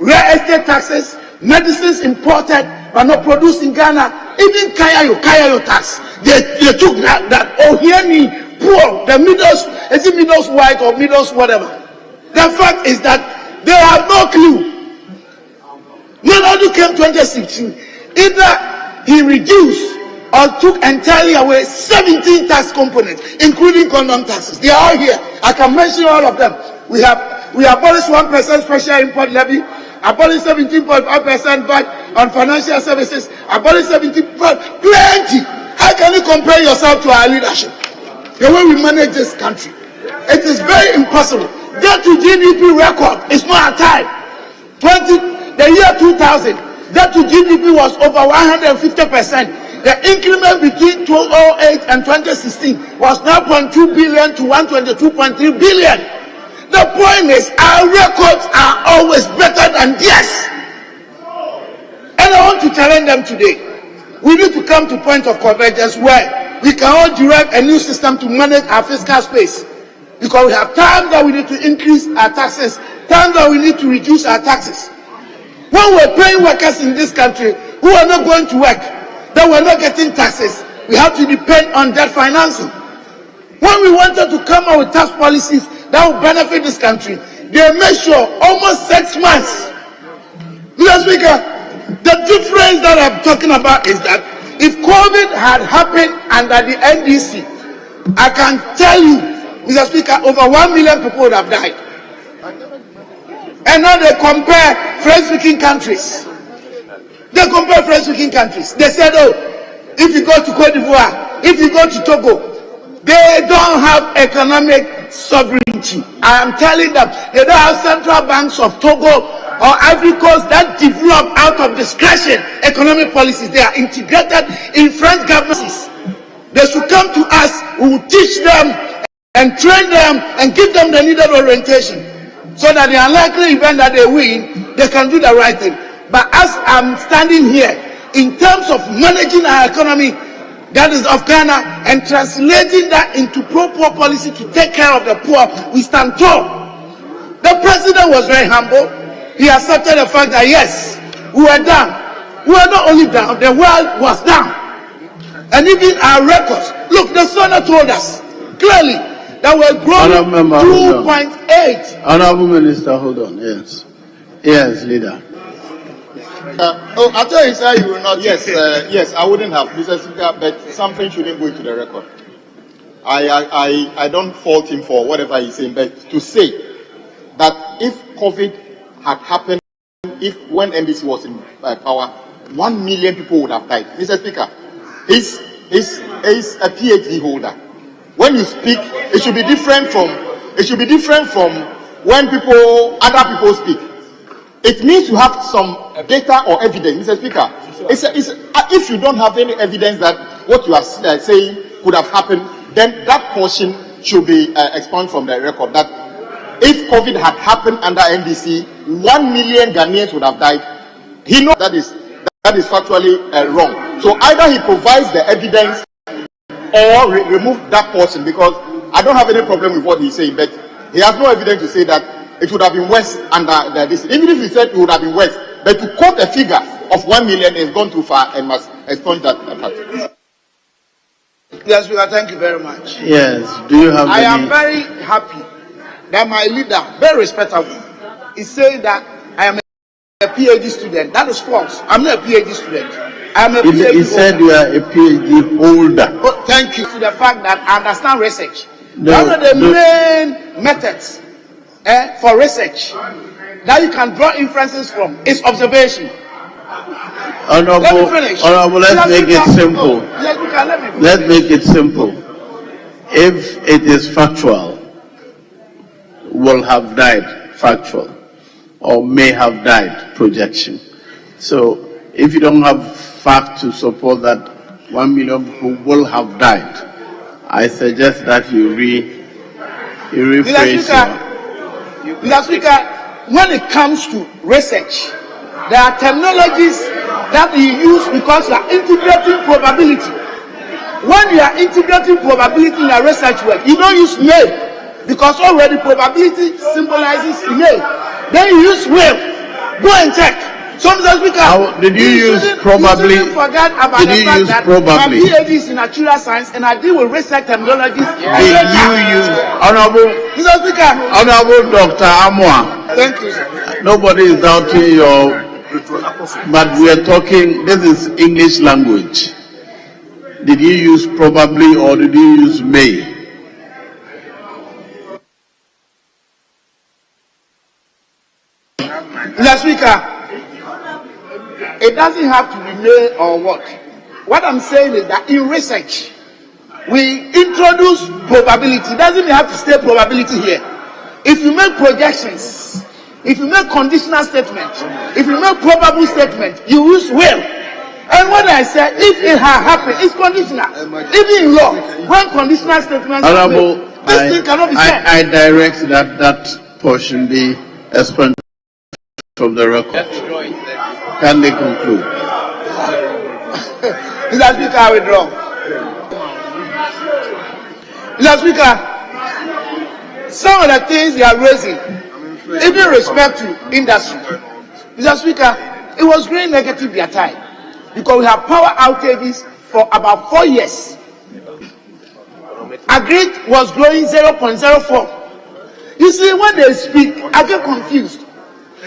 Speaker 11: real estate taxes, medicines imported but not produced in Ghana, even Kayayo tax. They took that Ohiani poor, the middles, is it middles white or middles whatever. The fact is that they have no clue. Nobody came 2016. Either he reduced or took entirely away 17 tax components, including condom taxes. They are all here. I can mention all of them. We abolished 1% special import levy, abolished 17.5% VAT on financial services, abolished 17%. Plenty. How can you compare yourself to our leadership? The way we manage this country, it is very impossible. Debt to GDP record is not a time. The year 2000, debt to GDP was over 150%. The increment between 2008 and 2016 was 9.2 billion to 122.3 billion. The point is, our records are always better than theirs. And I want to challenge them today. We need to come to a point of convergence where we can all direct a new system to manage our fiscal space. Because we have times that we need to increase our taxes, times that we need to reduce our taxes. When we're paying workers in this country who are not going to work, that we're not getting taxes, we have to depend on debt financing. When we wanted to come up with tax policies that will benefit this country, they made sure almost 6 months. Mr. Speaker, the difference that I'm talking about is that if COVID had happened under the NDC, I can tell you, Mr. Speaker, over 1 million people would have died. And now they compare French-speaking countries. They compare French-speaking countries. They said, oh, if you go to Cote d'Ivoire, if you go to Togo, they don't have economic sovereignty. I am telling them, they don't have central banks of Togo or Ivory Coast that develop out of discretion economic policies. They are integrated in French governments. They should come to us, we will teach them and train them and give them the needed orientation so that the unlikely event that they win, they can do the right thing. But as I'm standing here, in terms of managing our economy, that is of Ghana, and translating that into pro-poor policy to take care of the poor, we stand tall. The president was very humble. He accepted the fact that yes, we were down. We were not only down, the world was down. And even our records, look, the Senate told us clearly that we're growing 2.8.
Speaker 1: Honorable Minister, hold on. Yes. Yes, leader.
Speaker 3: I tell you, sir, you will not. Yes, yes, I wouldn't have, Mr. Speaker, but something shouldn't go into the record. I don't fault him for whatever he's saying, but to say that if COVID had happened, when NDC was in power, 1 million people would have died. Mr. Speaker, he's a PhD holder. When you speak, it should be different from when other people speak. It means you have some data or evidence, Mr. Speaker. If you don't have any evidence that what you are saying could have happened, then that portion should be expunged from the record. That if COVID had happened under NDC, 1 million Ghanaians would have died. He knows that is factually wrong. So either he provides the evidence or remove that portion, because I don't have any problem with what he's saying, but he has no evidence to say that it would have been worse under this. Even if he said it would have been worse, but to quote a figure of 1 million has gone too far and must expunge that part.
Speaker 11: Yes, thank you very much.
Speaker 1: Yes, do you have
Speaker 11: I am very happy that my leader, very respectable, is saying that I am a PhD student. That is false. I'm not a PhD student. I am a PhD
Speaker 1: He said you are a PhD holder.
Speaker 11: Oh, thank you to the fact that I understand research.
Speaker 1: No,
Speaker 11: one of the main methods for research that you can draw inferences from is observation.
Speaker 1: Honorable,
Speaker 11: let me finish.
Speaker 1: Honorable, let's make it simple.
Speaker 11: Let's
Speaker 1: make it simple. If it is factual, will have died factual, or may have died projection. So if you don't have fact to support that 1 million people will have died, I suggest that you rephrase.
Speaker 11: Mr. Speaker, when it comes to research, there are terminologies that you use because you are integrating probability. When you are integrating probability in a research work, you don't use may, because already probability symbolizes may. Then you use will. Go and check. So, Mr. Speaker,
Speaker 1: did you use probably?
Speaker 11: You forget about the fact that my PhD is in natural science and I deal with research terminologies.
Speaker 1: Did you use, Honorable,
Speaker 11: Mr. Speaker,
Speaker 1: Honorable Dr. Amwa?
Speaker 11: Thank you, sir.
Speaker 1: Nobody is doubting your, but we are talking, this is English language. Did you use probably or did you use may?
Speaker 11: Mr. Speaker, it doesn't have to be may or what. What I'm saying is that in research, we introduce probability. It doesn't have to stay probability here. If you make projections, if you make conditional statement, if you make probable statement, you use will. And what I said, if it had happened, it's conditional. Even in law, when conditional statements are made, this thing cannot be said.
Speaker 1: I direct that portion be expunged from the record. Can they conclude?
Speaker 11: Mr. Speaker, I withdraw. Mr. Speaker, some of the things they are raising, even respect to industry. Mr. Speaker, it was very negative their time because we have power outages for about 4 years. Agreed was growing 0.04. You see, when they speak, I get confused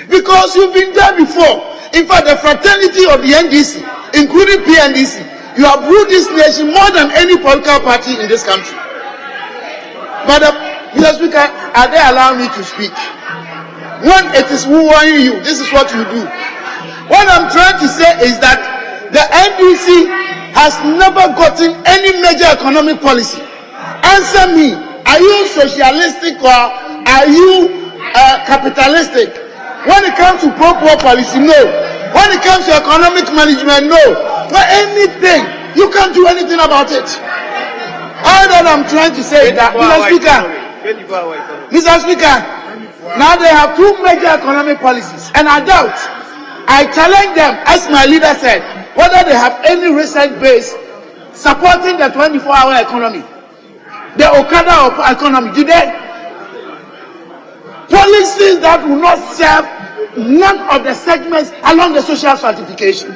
Speaker 11: because you've been there before. In fact, the fraternity of the NDC, including PNDC, you have ruled this nation more than any political party in this country. But, Mr. Speaker, are they allowing me to speak? When it is wooing you, this is what you do. What I'm trying to say is that the NDC has never gotten any major economic policy. Answer me, are you socialistic or are you capitalistic? When it comes to pro-poor policy, no. When it comes to economic management, no. But anything, you can't do anything about it. All that I'm trying to say is that, Mr. Speaker, now they have two major economic policies, and I challenge them, as my leader said, whether they have any research base supporting the 24-hour economy, the Okada economy. Do they? Policies that will not serve none of the segments along the social stratification.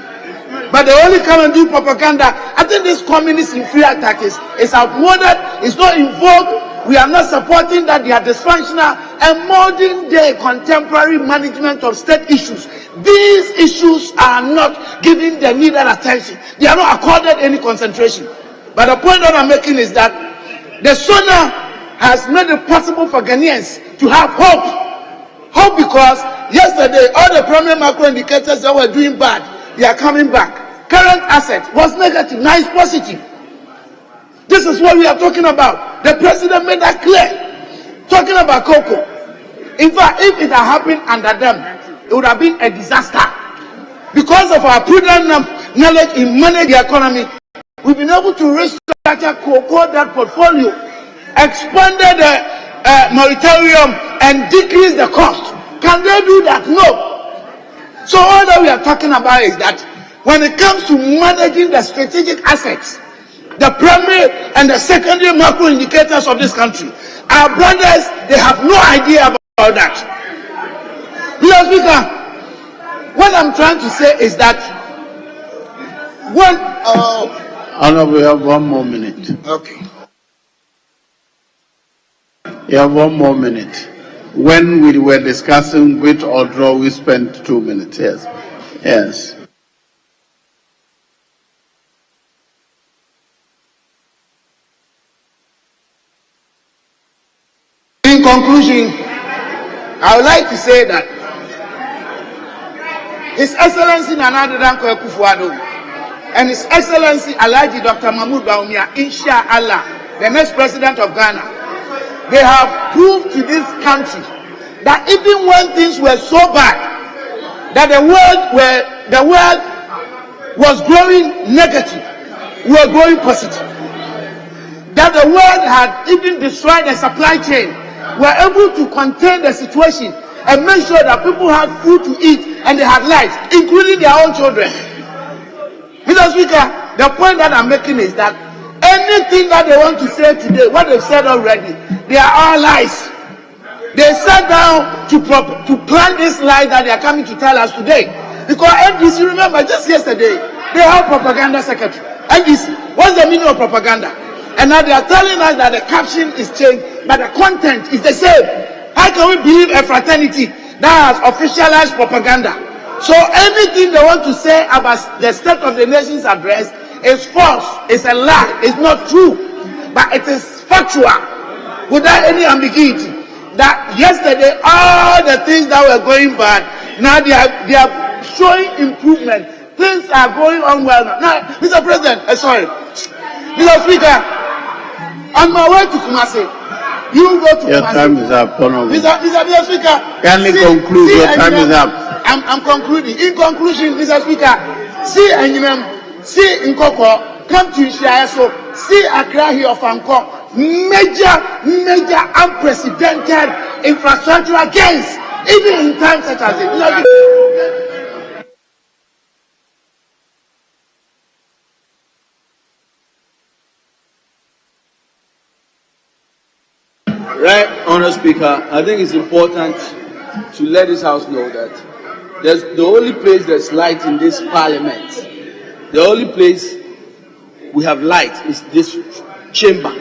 Speaker 11: But they only come and do propaganda. I think this communist inferior attack is outmoded, it's not in vogue. We are not supporting that. They are dysfunctional and modern day contemporary management of state issues. These issues are not given the needed attention. They are not accorded any concentration. But the point that I'm making is that the SONA has made it possible for Ghanaians to have hope. Hope because yesterday all the primary macro indicators that were doing bad, they are coming back. Current asset was negative, now it's positive. This is what we are talking about. The president made that clear. Talking about cocoa. In fact, if it had happened under them, it would have been a disaster. Because of our prudent knowledge in managing the economy, we've been able to restructure cocoa that portfolio, expanded the moratorium, and decrease the cost. Can they do that? No. So all that we are talking about is that when it comes to managing the strategic assets, the primary and the secondary macro indicators of this country, our brothers, they have no idea about that. Mr. Speaker, what I'm trying to say is that when
Speaker 1: Honorable, we have 1 more minute.
Speaker 11: okay.
Speaker 1: You have 1 more minute. When we were discussing with or draw, we spent 2 minutes. Yes. Yes.
Speaker 11: In conclusion, I would like to say that His Excellency Nana Addo Dankwa Akufo-Addo and His Excellency Alhaji Dr. Mahmoud Bawumia, inshallah, the next president of Ghana, they have proved to this country that even when things were so bad, that the world was growing negative, we were growing positive. That the world had even destroyed the supply chain, we were able to contain the situation and make sure that people had food to eat and they had lives, including their own children. Mr. Speaker, the point that I'm making is that anything that they want to say today, what they've said already, they are all lies. They sat down to plan this lie that they are coming to tell us today. Because NDC, remember, just yesterday, they have propaganda secretary. NDC, what's the meaning of propaganda? And now they are telling us that the caption is changed, but the content is the same. How can we believe a fraternity that has officialized propaganda? So anything they want to say about the State of the Nation's address is false, it's a lie, it's not true. But it is factual, without any ambiguity. That yesterday, all the things that were going bad, now they are showing improvement. Things are going on well now. Now, Mr. President, Mr. Speaker, on my way to Kumasi, you go to
Speaker 1: Your
Speaker 11: Kumasi.
Speaker 1: time is up, Honorable.
Speaker 11: Mr. Speaker,
Speaker 1: Kindly conclude. Your time is up.
Speaker 11: I'm concluding. In conclusion, Mr. Speaker, see Enyimem, see Nkoko, come to Ishiaso, see Accra here of Anko, major unprecedented infrastructural gains, even in times such as this.
Speaker 10: Right, Honour Speaker, I think it's important to let this House know that the only place there's light in this Parliament, the only place we have light is this chamber.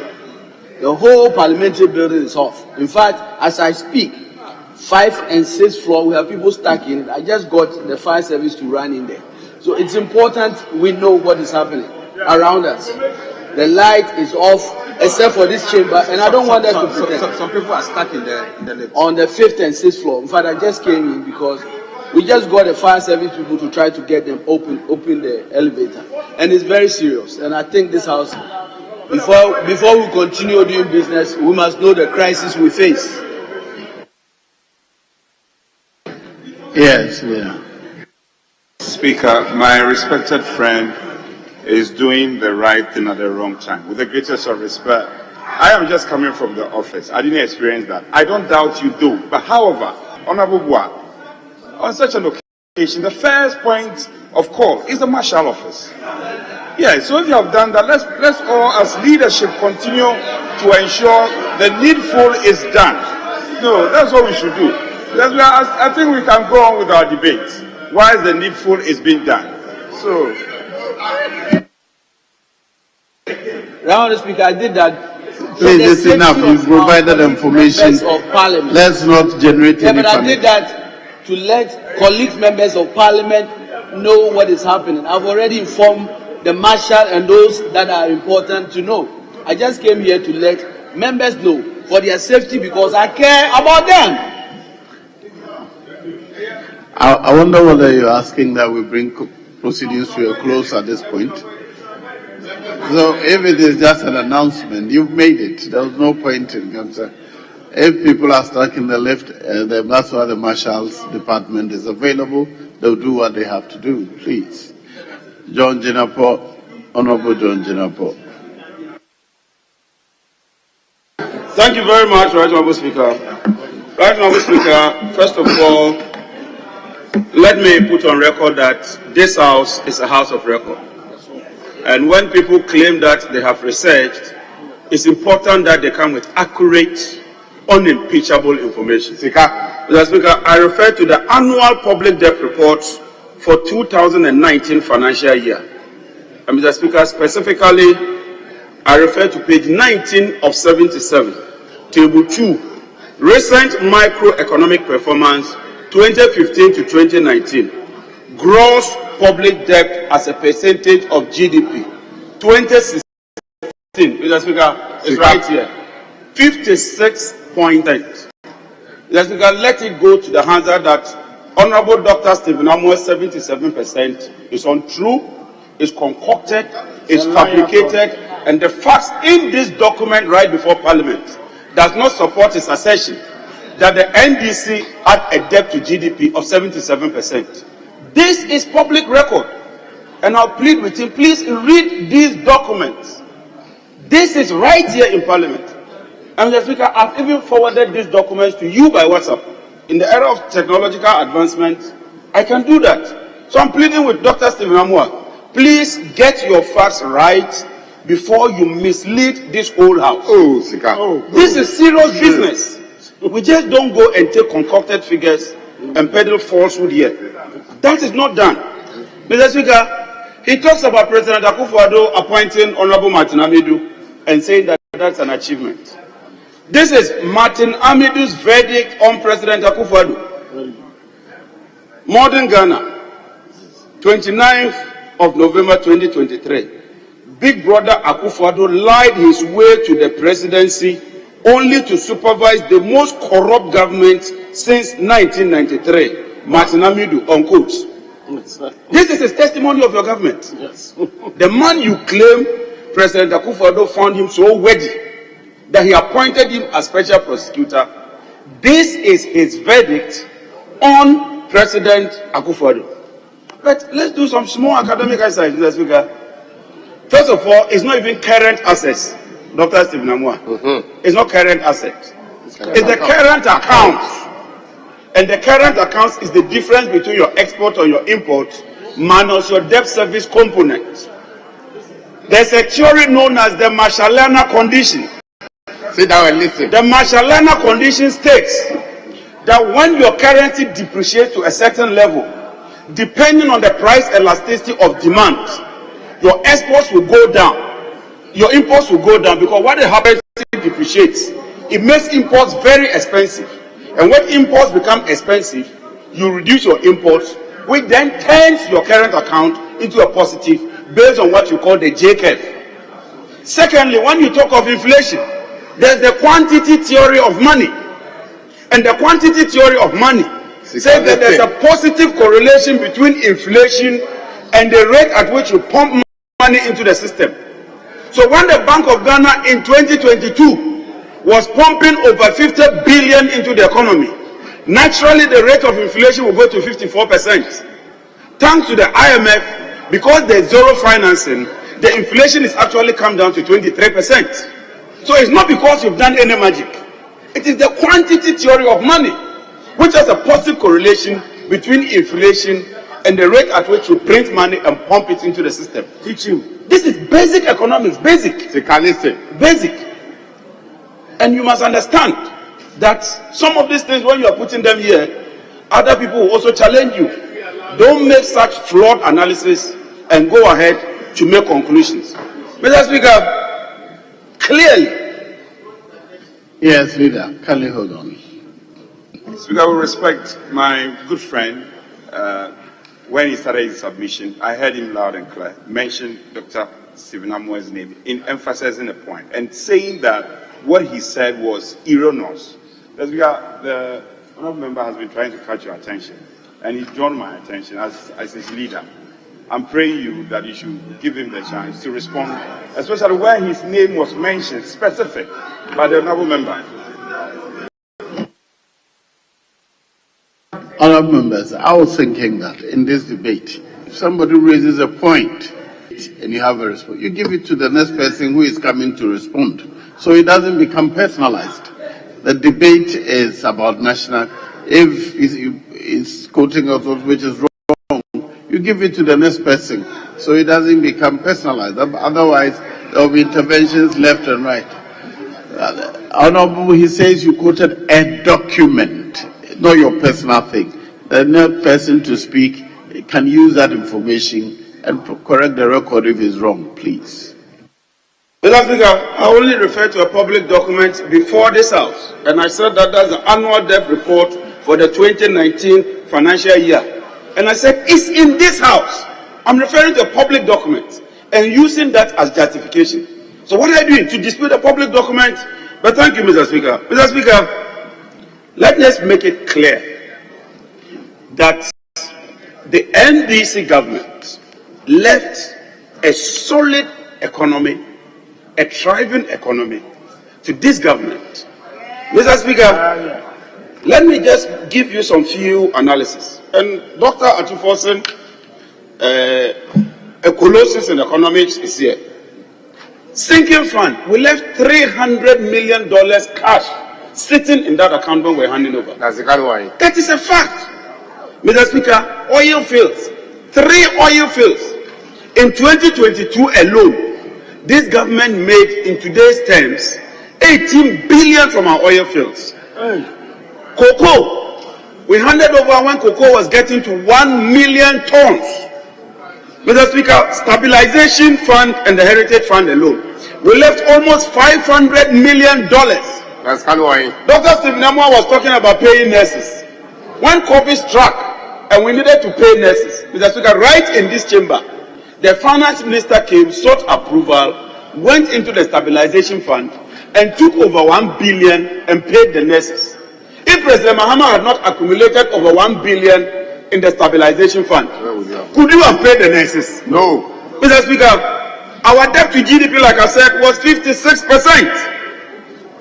Speaker 10: The whole parliamentary building is off. In fact, as I speak, 5th and 6th floor, we have people stuck in it. I just got the fire service to run in there. So it's important we know what is happening around us. The light is off, except for this chamber, and I don't want us to pretend.
Speaker 3: Some people are stuck in the lift.
Speaker 10: On the 5th and 6th floor. In fact, I just came in because We just got the fire service people to try to get them open the elevator, and it's very serious. And I think this house, before we continue doing business, we must know the crisis we face.
Speaker 1: Yes, yeah.
Speaker 2: Speaker, my respected friend is doing the right thing at the wrong time. With the greatest of respect, I am just coming from the office. I didn't experience that. I don't doubt you do. But however, Honorable Boa, on such an occasion, the first point of call is the Marshal Office. Yeah, so if you have done that, let's all as leadership continue to ensure the needful is done. No, that's what we should do. I think we can go on with our debate. Why is the needful is being done? So,
Speaker 10: Honorable Speaker, I did that.
Speaker 1: Please, it's enough. You've provided information. Let's not generate any
Speaker 10: but I did that to let colleagues, members of Parliament, know what is happening. I've already informed the Marshal and those that are important to know. I just came here to let members know for their safety because I care about them.
Speaker 1: I wonder whether you're asking that we bring proceedings to a close at this point. So if it is just an announcement, you've made it. There was no point in concern. If people are stuck in the lift, that's why the Marshal's department is available. They'll do what they have to do. Please. John Jinapo, Honorable John Jinapo.
Speaker 12: Thank you very much, Right Honorable Speaker. Right Honorable Speaker, first of all, let me put on record that this house is a house of record. And when people claim that they have researched, it's important that they come with accurate, unimpeachable information. Mr. Speaker, I refer to the annual public debt report for 2019 financial year. And Mr. Speaker, specifically, I refer to page 19 of 77, table 2, recent microeconomic performance 2015 to 2019, gross public debt as a percentage of GDP. 2016, Mr. Speaker, is right here, 56.8. Mr. Speaker, let it go to the hazard that Honorable Dr. Stephen Amo's 77% is untrue, is concocted, is fabricated, and the facts in this document right before Parliament does not support his assertion that the NDC had a debt to GDP of 77%. This is public record, and I'll plead with him, please read these documents. This is right here in Parliament. And Mr. Speaker, I've even forwarded these documents to you by WhatsApp. In the era of technological advancement, I can do that. So I'm pleading with Dr. Stephen Amwa, please get your facts right before you mislead this whole house. This is serious business. We just don't go and take concocted figures and peddle falsehood here. That is not done. Mr. Speaker, he talks about President Akufo-Addo appointing Honorable Martin Amidu and saying that that's an achievement. This is Martin Amidu's verdict on President Akufo-Addo. Modern Ghana, 29th of November 2023. Big brother Akufo-Addo lied his way to the presidency only to supervise the most corrupt government since 1993. Martin Amidu, unquote. This is a testimony of your government. Yes. The man you claim President Akufo-Addo found him so worthy that he appointed him as special prosecutor. This is his verdict on President Akufo-Addo. But let's do some small academic exercise, Mr. Speaker. First of all, it's not even current assets, Dr. Stephen Amwa. It's not current assets. It's the current accounts. And the current accounts is the difference between your export or your import minus your debt service component. There's a theory known as the Marshallana condition.
Speaker 3: Sit down and listen.
Speaker 12: The Marshallana condition states that when your currency depreciates to a certain level, depending on the price elasticity of demand, your exports will go down, your imports will go down, because what happens when it depreciates, it makes imports very expensive. And when imports become expensive, you reduce your imports, which then turns your current account into a positive based on what you call the J curve. Secondly, when you talk of inflation, there's the quantity theory of money. And the quantity theory of money says that there's a positive correlation between inflation and the rate at which you pump money into the system. So when the Bank of Ghana in 2022 was pumping over 50 billion into the economy, naturally the rate of inflation will go to 54%. Thanks to the IMF, because there's zero financing, the inflation is actually come down to 23%. So it's not because you've done any magic. It is the quantity theory of money, which has a positive correlation between inflation and the rate at which you print money and pump it into the system. Teach you. This is basic economics, basic. Basic. And you must understand that some of these things, when you are putting them here, other people will also challenge you. Don't make such flawed analysis and go ahead to make conclusions. Mr. Speaker, clearly.
Speaker 1: Yes, leader. Kindly hold on.
Speaker 2: Speaker, I will respect my good friend. When he started his submission, I heard him loud and clear mention Dr. Stephen Amoah's name in emphasizing a point and saying that what he said was erroneous. The honourable member has been trying to catch your attention, and he drawn my attention as his leader. I'm praying you that you should give him the chance to respond, especially where his name was mentioned, specific, by the honourable member.
Speaker 1: Honourable members, I was thinking that in this debate, if somebody raises a point and you have a response, you give it to the next person who is coming to respond, so it doesn't become personalized. The debate is about national. If it's quoting us which is wrong, you give it to the next person, so it doesn't become personalized. Otherwise, there will be interventions left and right. Honourable, he says you quoted a document, not your personal thing. The next person to speak can use that information and correct the record if it's wrong, please.
Speaker 12: Mr. Speaker, I only refer to a public document before this House, and I said that that's the annual debt report for the 2019 financial year. And I said, it's in this House. I'm referring to a public document and using that as justification. So what are you doing? To dispute a public document? But thank you, Mr. Speaker. Mr. Speaker, let us make it clear that the NDC government left a solid economy, a thriving economy, to this government. Mr. Speaker, let me just give you some few analysis. And Dr. Atufosin, a colossus in economics, is here. Sinking fund, we left $300 million cash sitting in that account when we're handing over. That is a fact. Mr. Speaker, oil fields, 3 oil fields. In 2022 alone, this government made, in today's terms, 18 billion from our oil fields. Cocoa, we handed over when cocoa was getting to 1 million tons. Mr. Speaker, stabilization fund and the heritage fund alone, we left almost $500 million.
Speaker 3: That's kind of why.
Speaker 12: Dr. Stephen Amoah was talking about paying nurses. When COVID struck and we needed to pay nurses, Mr. Speaker, right in this chamber, the finance minister came, sought approval, went into the stabilization fund and took over 1 billion and paid the nurses. If President Mahama had not accumulated over 1 billion in the stabilization fund, could you have paid the nurses?
Speaker 3: No.
Speaker 12: Mr. Speaker, our debt to GDP, like I said, was 56%.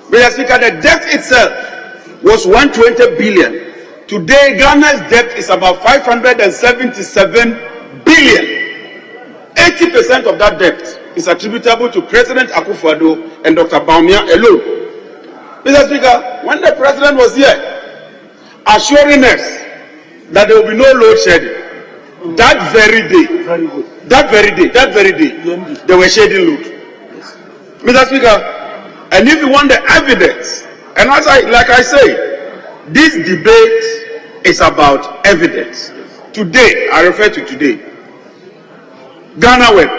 Speaker 12: Mr. Speaker, the debt itself was 120 billion. Today, Ghana's debt is about 577 billion. 80% of that debt is attributable to President Akufo-Addo and Dr. Bawumia alone. Mr. Speaker, when the president was here, assuring us that there will be no load shedding, that very day, they were shedding load. Mr. Speaker, and if you want the evidence, and like I say, this debate is about evidence. Today, I refer to today, Ghana Web.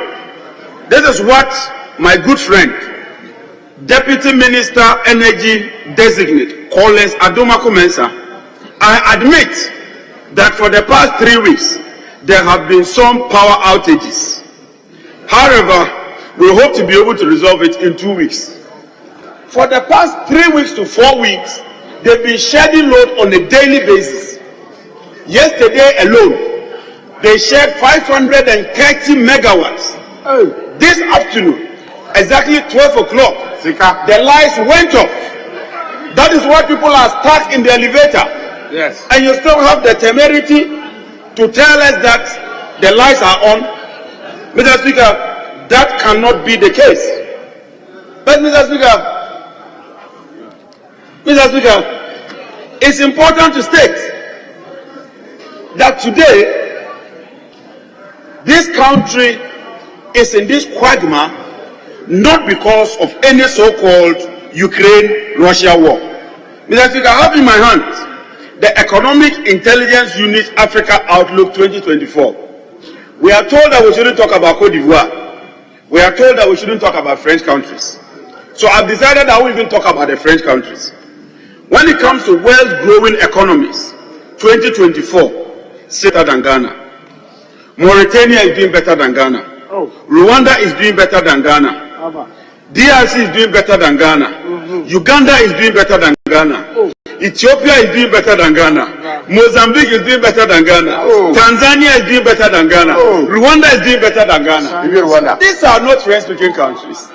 Speaker 12: This is what my good friend, Deputy Minister Energy Designate, Collins Adomako Mensah. I admit that for the past 3 weeks, there have been some power outages. However, we hope to be able to resolve it in 2 weeks. For the past 3 weeks to 4 weeks, they've been shedding load on a daily basis. Yesterday alone, they shared 530 megawatts. This afternoon, exactly 12 o'clock, the lights went off. That is why people are stuck in the elevator.
Speaker 10: Yes.
Speaker 12: And you still have the temerity to tell us that the lights are on. Mr. Speaker, that cannot be the case. But Mr. Speaker, it's important to state that today, this country is in this quagmire not because of any so-called Ukraine-Russia war. Mr. Speaker, I have in my hand the Economic Intelligence Unit Africa Outlook 2024. We are told that we shouldn't talk about Cote d'Ivoire. We are told that we shouldn't talk about French countries. So I've decided I won't even talk about the French countries. When it comes to world-growing economies, 2024, better than Ghana. Mauritania is doing better than Ghana. Rwanda is doing better than Ghana. DRC is doing better than Ghana. Uganda is doing better than Ghana. Ethiopia is doing better than Ghana. Mozambique is doing better than Ghana. Tanzania is doing better than Ghana. Rwanda is doing better than Ghana. These are not French-speaking countries.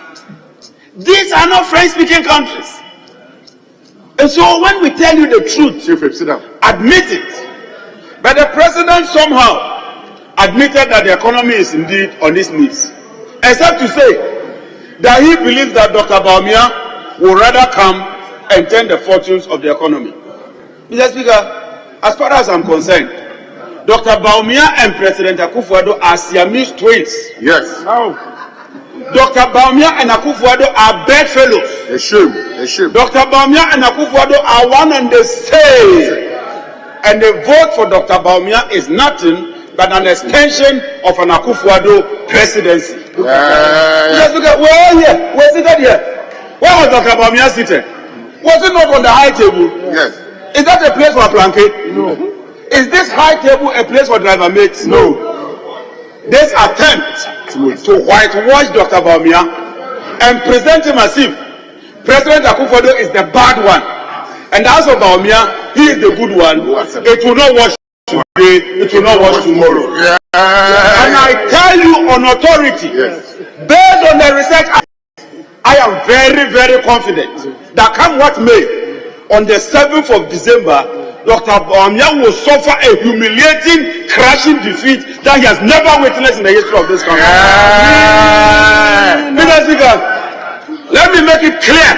Speaker 12: These are not French-speaking countries. And so when we tell you the truth, admit it. But the president somehow admitted that the economy is indeed on its knees. Except to say that he believes that Dr. Baumia will rather come and turn the fortunes of the economy. Mr. Speaker, as far as I'm concerned, Dr. Baumia and President Akufo-Addo are Siamese twins.
Speaker 3: Yes.
Speaker 12: Dr. Baumia and Akufo-Addo are bedfellows.
Speaker 3: They should.
Speaker 12: Dr. Baumia and Akufo-Addo are one and the same. And the vote for Dr. Baumia is nothing but an extension of an Akufo-Addo presidency. Yes, look at, we're all here. We're seated here. Where was Dr. Baumia seated? Was it not on the high table?
Speaker 3: Yes.
Speaker 12: Is that a place for a planquet? No. Is this high table a place for driver mates? No. This attempt to whitewash Dr. Baumia and present him as if President Akufo-Addo is the bad one, and as for Baumia, he is the good one. It will not wash today, it will not wash tomorrow. Yeah. And I tell you on authority, based on the research, I am very, very confident that come what may, on the 7th of December, Dr. Baumia will suffer a humiliating, crashing defeat that he has never witnessed in the history of this country. Mr. Speaker, let me make it clear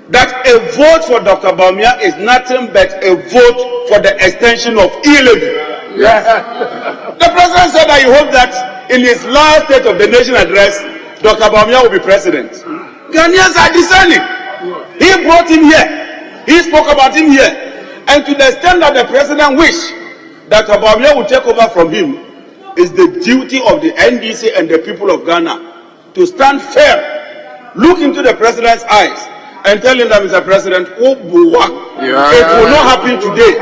Speaker 12: that a vote for Dr. Baumia is nothing but a vote for the extension of e-levy. The president said that he hoped that in his last State of the Nation address, Dr. Baumia will be president. Ghanaians are discerning. He brought him here. He spoke about him here. And to the extent that the president wished that Baumia would take over from him, is the duty of the NDC and the people of Ghana to stand firm, look into the president's eyes, and tell him that, Mr. President, it will not happen today.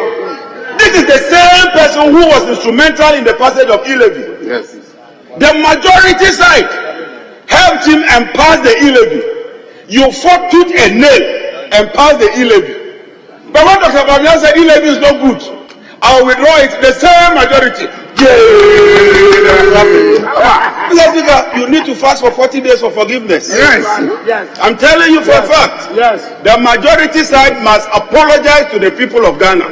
Speaker 12: This is the same person who was instrumental in the passage of e-levy.
Speaker 3: Yes.
Speaker 12: The majority side helped him and passed the e-levy. You fought tooth and nail and passed the e-levy. But when Dr. Baumia said e-levy is not good, I will withdraw it. The same majority. Mr. Speaker, you need to fast for 40 days for forgiveness.
Speaker 3: Yes.
Speaker 12: I'm telling you for a fact.
Speaker 4: Yes.
Speaker 12: The majority side must apologize to the people of Ghana.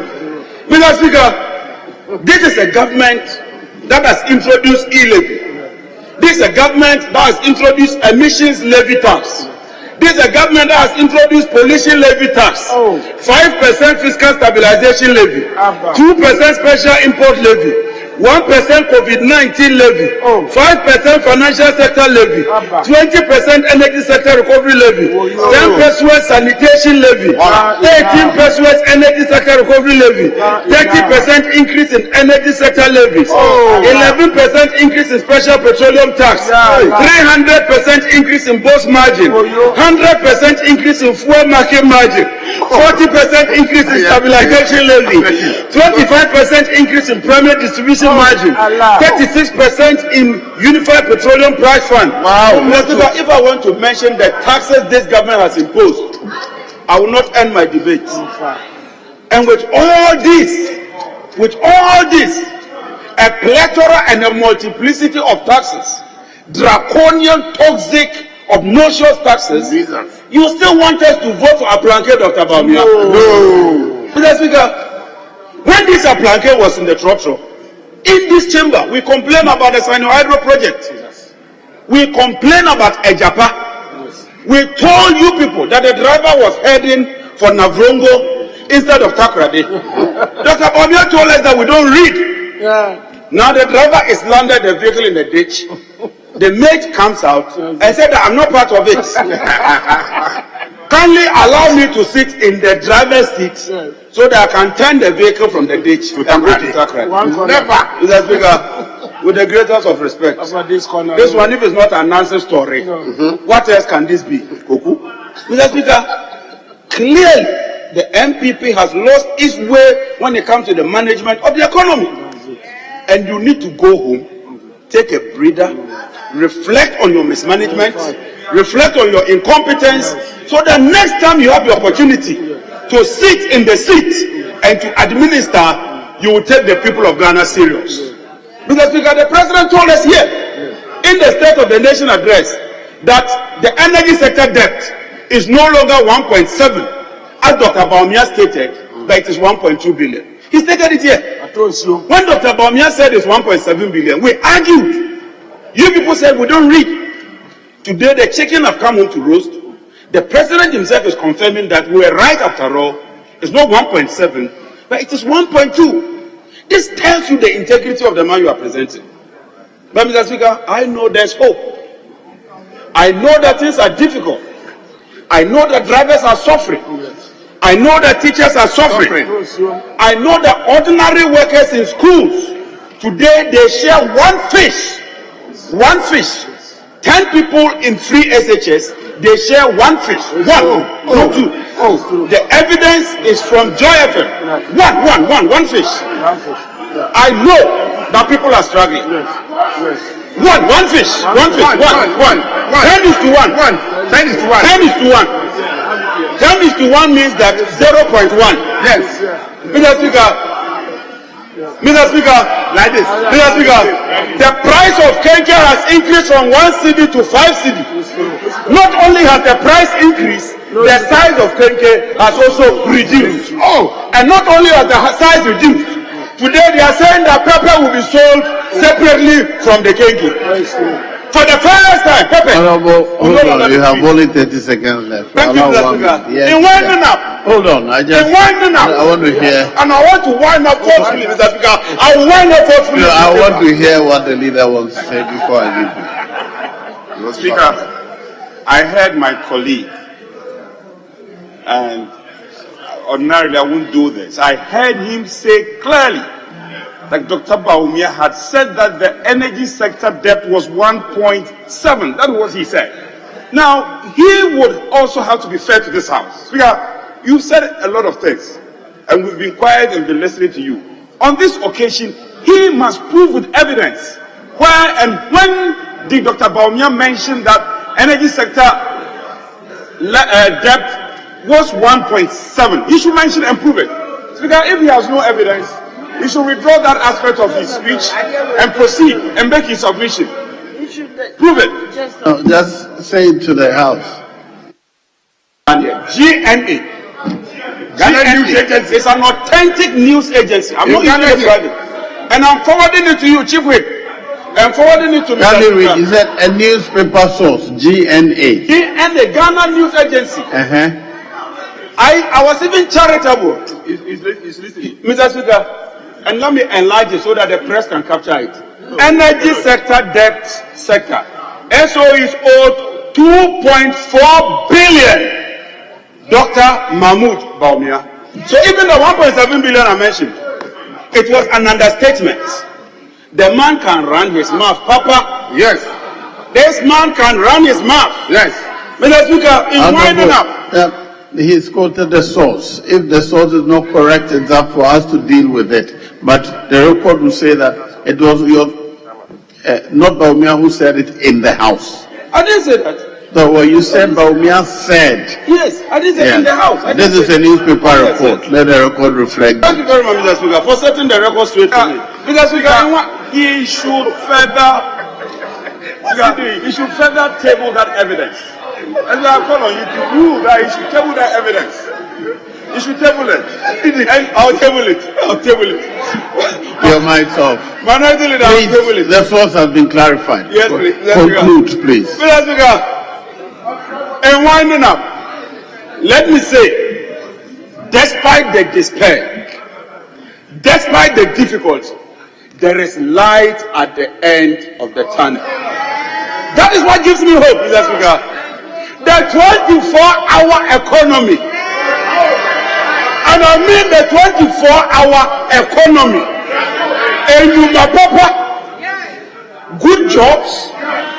Speaker 12: Mr. Speaker, this is a government that has introduced e-levy. This is a government that has introduced emissions levy tax. This is a government that has introduced pollution levy tax, 5% fiscal stabilization levy, 2% special import levy, 1% COVID-19 levy, 5% financial sector levy, 20% energy sector recovery levy, 10% sanitation levy, 18% energy sector recovery levy, 30% increase in energy sector levies, 11% increase in special petroleum tax, 300% increase in boss margin, 100% increase in fuel market margin, 40% increase in stabilization levy, 25% increase in primary distribution margin, 36% in unified petroleum price fund. If I want to mention the taxes this government has imposed, I will not end my debate. And with all this, with all this, a plethora and a multiplicity of taxes, draconian, toxic, obnoxious taxes, you still want us to vote for Aplanke, Dr. Bawumia? No. Mr. Speaker, when this Aplanke was in the Trotro, in this chamber, we complained about the Sino-Hydro project. We complained about Ejapa. We told you people that the driver was heading for Navrongo instead of Takrade. Dr. Bawumia told us that we don't read.
Speaker 11: Yeah.
Speaker 12: Now the driver is landed the vehicle in the ditch. The mate comes out and said that I'm not part of it. Kindly allow me to sit in the driver's seat so that I can turn the vehicle from the ditch and go to Takrade. Never. Mr. Speaker, with the greatest of respect, this one, if it's not an answer story, what else can this be? Koku? Mr. Speaker, clearly the MPP has lost its way when it comes to the management of the economy. And you need to go home, take a breather, reflect on your mismanagement, reflect on your incompetence, so that next time you have the opportunity to sit in the seat and to administer, you will take the people of Ghana serious. Mr. Speaker, the President told us here in the State of the Nation address that the energy sector debt is no longer 1.7, as Dr. Bawumia stated, but it is 1.2 billion. He stated it here. When Dr. Bawumia said it's 1.7 billion, we argued. You people said we don't read. Today the chicken have come home to roast. The President himself is confirming that we were right after all. It's not 1.7, but it is 1.2. This tells you the integrity of the man you are presenting. But Mr. Speaker, I know there's hope. I know that things are difficult. I know that drivers are suffering. I know that teachers are suffering. I know that ordinary workers in schools, today they share one fish. 10 people in free SHS, they share one fish. Not two. The evidence is from Joy FM. One fish. I know that people are struggling. One fish. 10 is to 1. 10 is to 1. 10 is to 1. 10 is to 1 means that 0.1. Yes. Mr. Speaker, like this. Mr. Speaker, the price of kenke has increased from 1 cedi to 5 cedi. Not only has the price increased, the size of kenke has also reduced. And not only has the size reduced, today they are saying that pepper will be sold separately from the kenke. For the first time, pepper.
Speaker 1: Honorable, hold on, you have only 30 seconds left.
Speaker 12: Thank you, Mr. Speaker.
Speaker 1: Yes,
Speaker 12: in winding up.
Speaker 1: Hold on, I want to hear.
Speaker 12: And I want to wind up forcefully, Mr. Speaker. I will wind up forcefully.
Speaker 1: No, I want to hear what the leader wants to say before I give you.
Speaker 2: Mr. Speaker, I heard my colleague, and ordinarily I wouldn't do this. I heard him say clearly that Dr. Bawumia had said that the energy sector debt was 1.7. That was what he said. Now, he would also have to be fair to this House. Speaker, you said a lot of things, and we've been quiet and been listening to you. On this occasion, he must prove with evidence where and when did Dr. Bawumia mention that energy sector debt was 1.7. He should mention and prove it. Speaker, if he has no evidence, he should withdraw that aspect of his speech and proceed and make his submission. Prove it.
Speaker 1: Just say it to the House.
Speaker 12: GNA. Ghana News Agency is an authentic news agency. I'm not using it private. And I'm forwarding it to you, Chief Whip. I'm forwarding it to Mr. Speaker.
Speaker 1: Is that a newspaper source? GNA.
Speaker 12: GNA, Ghana News Agency. I was even charitable.
Speaker 2: It's listening.
Speaker 12: Mr. Speaker, and let me enlarge it so that the press can capture it. Energy sector debt sector. SO is owed 2.4 billion. Dr. Mahmoud Bawumia. So even the 1.7 billion I mentioned, it was an understatement. The man can run his mouth, Papa.
Speaker 3: Yes.
Speaker 12: This man can run his mouth.
Speaker 3: Yes.
Speaker 12: Mr. Speaker, in winding up.
Speaker 1: He's quoted the source. If the source is not correct, it's up for us to deal with it. But the report will say that it was not Bawumia who said it in the House.
Speaker 12: I didn't say that.
Speaker 1: So what you said, Baumia said.
Speaker 12: Yes, I did say in the house.
Speaker 1: This is a newspaper report. Let the record reflect.
Speaker 12: Thank you very much, Mr. Speaker, for setting the record straight for me. Mr. Speaker, he should further table that evidence. And I call on you to rule that he should table that evidence. You should table it. And I'll table it.
Speaker 1: Your mic's off.
Speaker 12: Minority leader, I'll table it.
Speaker 1: The source has been clarified.
Speaker 12: Yes, please.
Speaker 1: Conclude, please.
Speaker 12: Mr. Speaker, and winding up, let me say, despite the despair, despite the difficulty, there is light at the end of the tunnel. That is what gives me hope, Mr. Speaker. The 24-hour economy, and I mean the 24-hour economy, and you good jobs,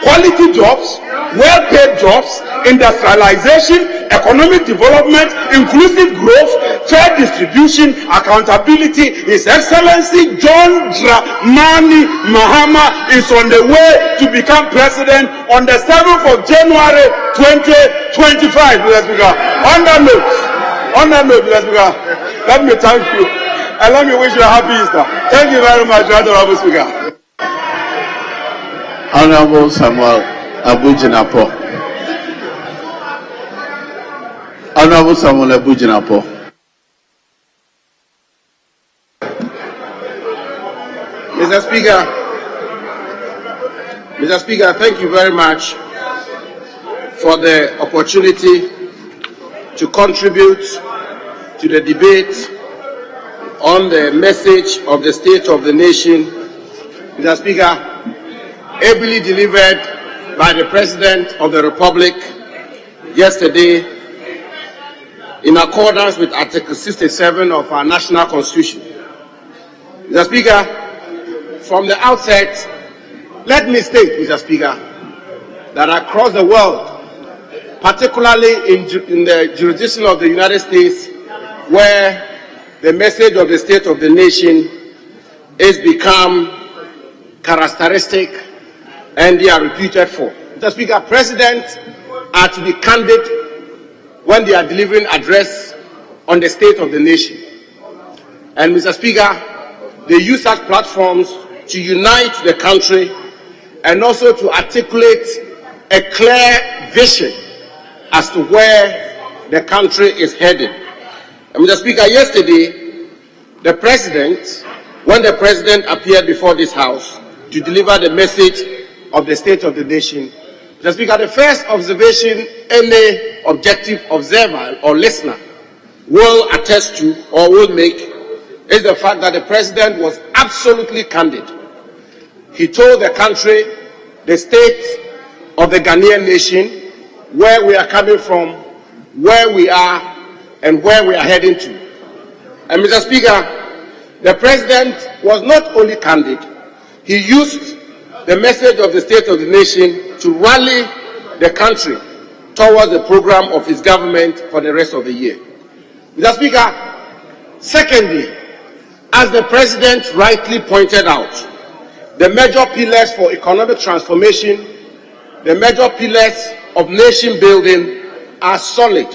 Speaker 12: quality jobs, well-paid jobs, industrialization, economic development, inclusive growth, fair distribution, accountability. His Excellency John Dramani Mahama is on the way to become president on the 7th of January 2025, Mr. Speaker. On that note, Mr. Speaker, let me thank you and let me wish you a happy Easter. Thank you very much, Honorable Speaker.
Speaker 1: Honorable Samuel Abujinapo. Honorable Samuel Abujinapo.
Speaker 11: Mr. Speaker, thank you very much for the opportunity to contribute to the debate on the message of the State of the Nation. Mr. Speaker, ably delivered by the President of the Republic yesterday in accordance with Article 67 of our national constitution. Mr. Speaker, from the outset, let me state, Mr. Speaker, that across the world, particularly in the jurisdiction of the United States, where the message of the State of the Nation is become characteristic and they are reputed for. Mr. Speaker, presidents are to be candid when they are delivering address on the state of the nation. And Mr. Speaker, they use such platforms to unite the country and also to articulate a clear vision as to where the country is headed. And Mr. Speaker, yesterday, when the President appeared before this House to deliver the message of the State of the Nation, Mr. Speaker, the first observation any objective observer or listener will attest to or will make is the fact that the President was absolutely candid. He told the country the state of the Ghanaian nation, where we are coming from, where we are, and where we are heading to. And Mr. Speaker, the President was not only candid, he used the message of the State of the Nation to rally the country towards the program of his government for the rest of the year. Mr. Speaker, secondly, as the President rightly pointed out, the major pillars for economic transformation, the major pillars of nation building are solid.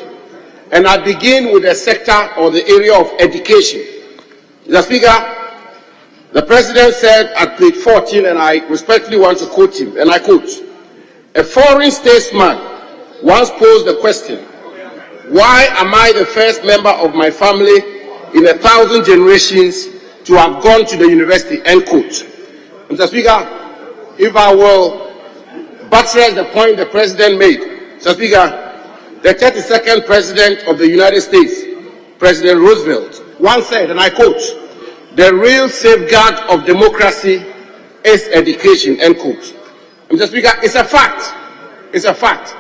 Speaker 11: And I begin with the sector or the area of education. Mr. Speaker, the President said at page 14, and I respectfully want to quote him, and I quote, "A foreign statesman once posed the question, why am I the first member of my family in 1,000 generations to have gone to the university," end quote. Mr. Speaker, if I will buttress the point the President made, Mr. Speaker, the 32nd President of the United States, President Roosevelt, once said, and I quote, "The real safeguard of democracy is education," end quote. Mr. Speaker, it's a fact. It's a fact.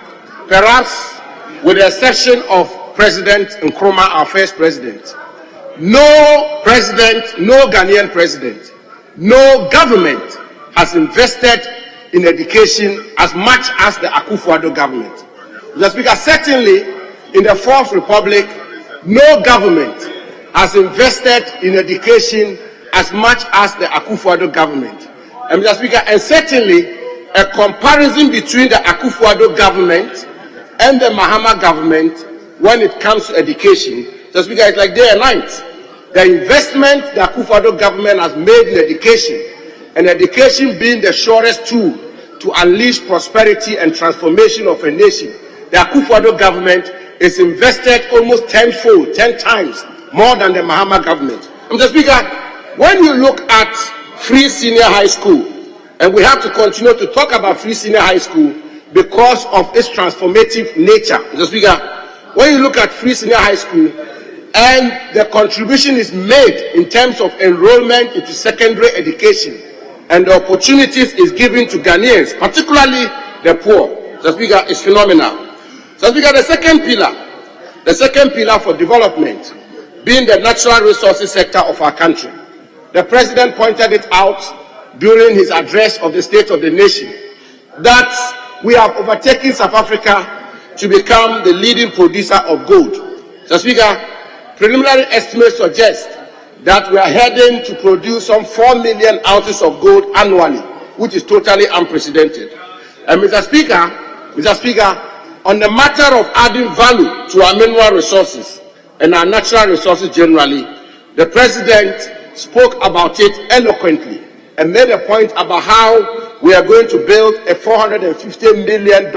Speaker 11: Perhaps with the exception of President Nkrumah, our first president, no president, no Ghanaian president, no government has invested in education as much as the Akufo-Addo government. Mr. Speaker, certainly in the Fourth Republic, no government has invested in education as much as the Akufo-Addo government. And Mr. Speaker, and certainly
Speaker 10: a comparison between the Akufo-Addo government and the Mahama government when it comes to education. Just because it's like day and night. The investment the Akufo-Addo government has made in education, and education being the surest tool to unleash prosperity and transformation of a nation, the Akufo-Addo government is invested almost tenfold, 10 times more than the Mahama government. Mr. Speaker, when you look at free senior high school, and we have to continue to talk about free senior high school because of its transformative nature. Mr. Speaker, when you look at free senior high school and the contribution is made in terms of enrollment into secondary education and the opportunities is given to Ghanaians, particularly the poor, Mr. Speaker, is phenomenal. Mr. Speaker, the second pillar for development being the natural resources sector of our country. The President pointed it out during his address of the State of the Nation that we have overtaken South Africa to become the leading producer of gold. Mr. Speaker, preliminary estimates suggest that we are heading to produce some 4 million ounces of gold annually, which is totally unprecedented. And Mr. Speaker, on the matter of adding value to our mineral resources and our natural resources generally, the President spoke about it eloquently and made a point about how we are going to build a $450 million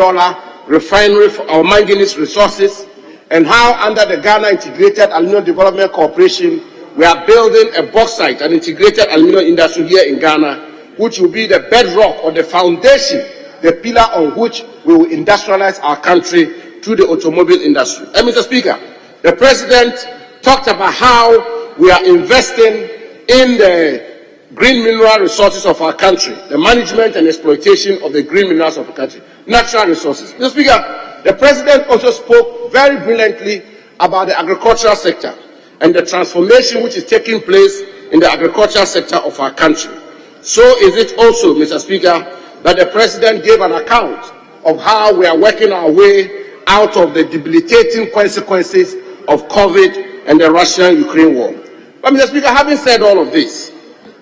Speaker 10: refinery for our manganese resources, and how under the Ghana Integrated Aluminium Development Corporation, we are building a bauxite and integrated aluminium industry here in Ghana, which will be the bedrock or the foundation, the pillar on which we will industrialize our country through the automobile industry. And Mr. Speaker, the President talked about how we are investing in the green mineral resources of our country, the management and exploitation of the green minerals of the country, natural resources. Mr. Speaker, the President also spoke very brilliantly about the agricultural sector and the transformation which is taking place in the agricultural sector of our country. So is it also, Mr. Speaker, that the President gave an account of how we are working our way out of the debilitating consequences of COVID and the Russian-Ukraine war. But Mr. Speaker, having said all of this,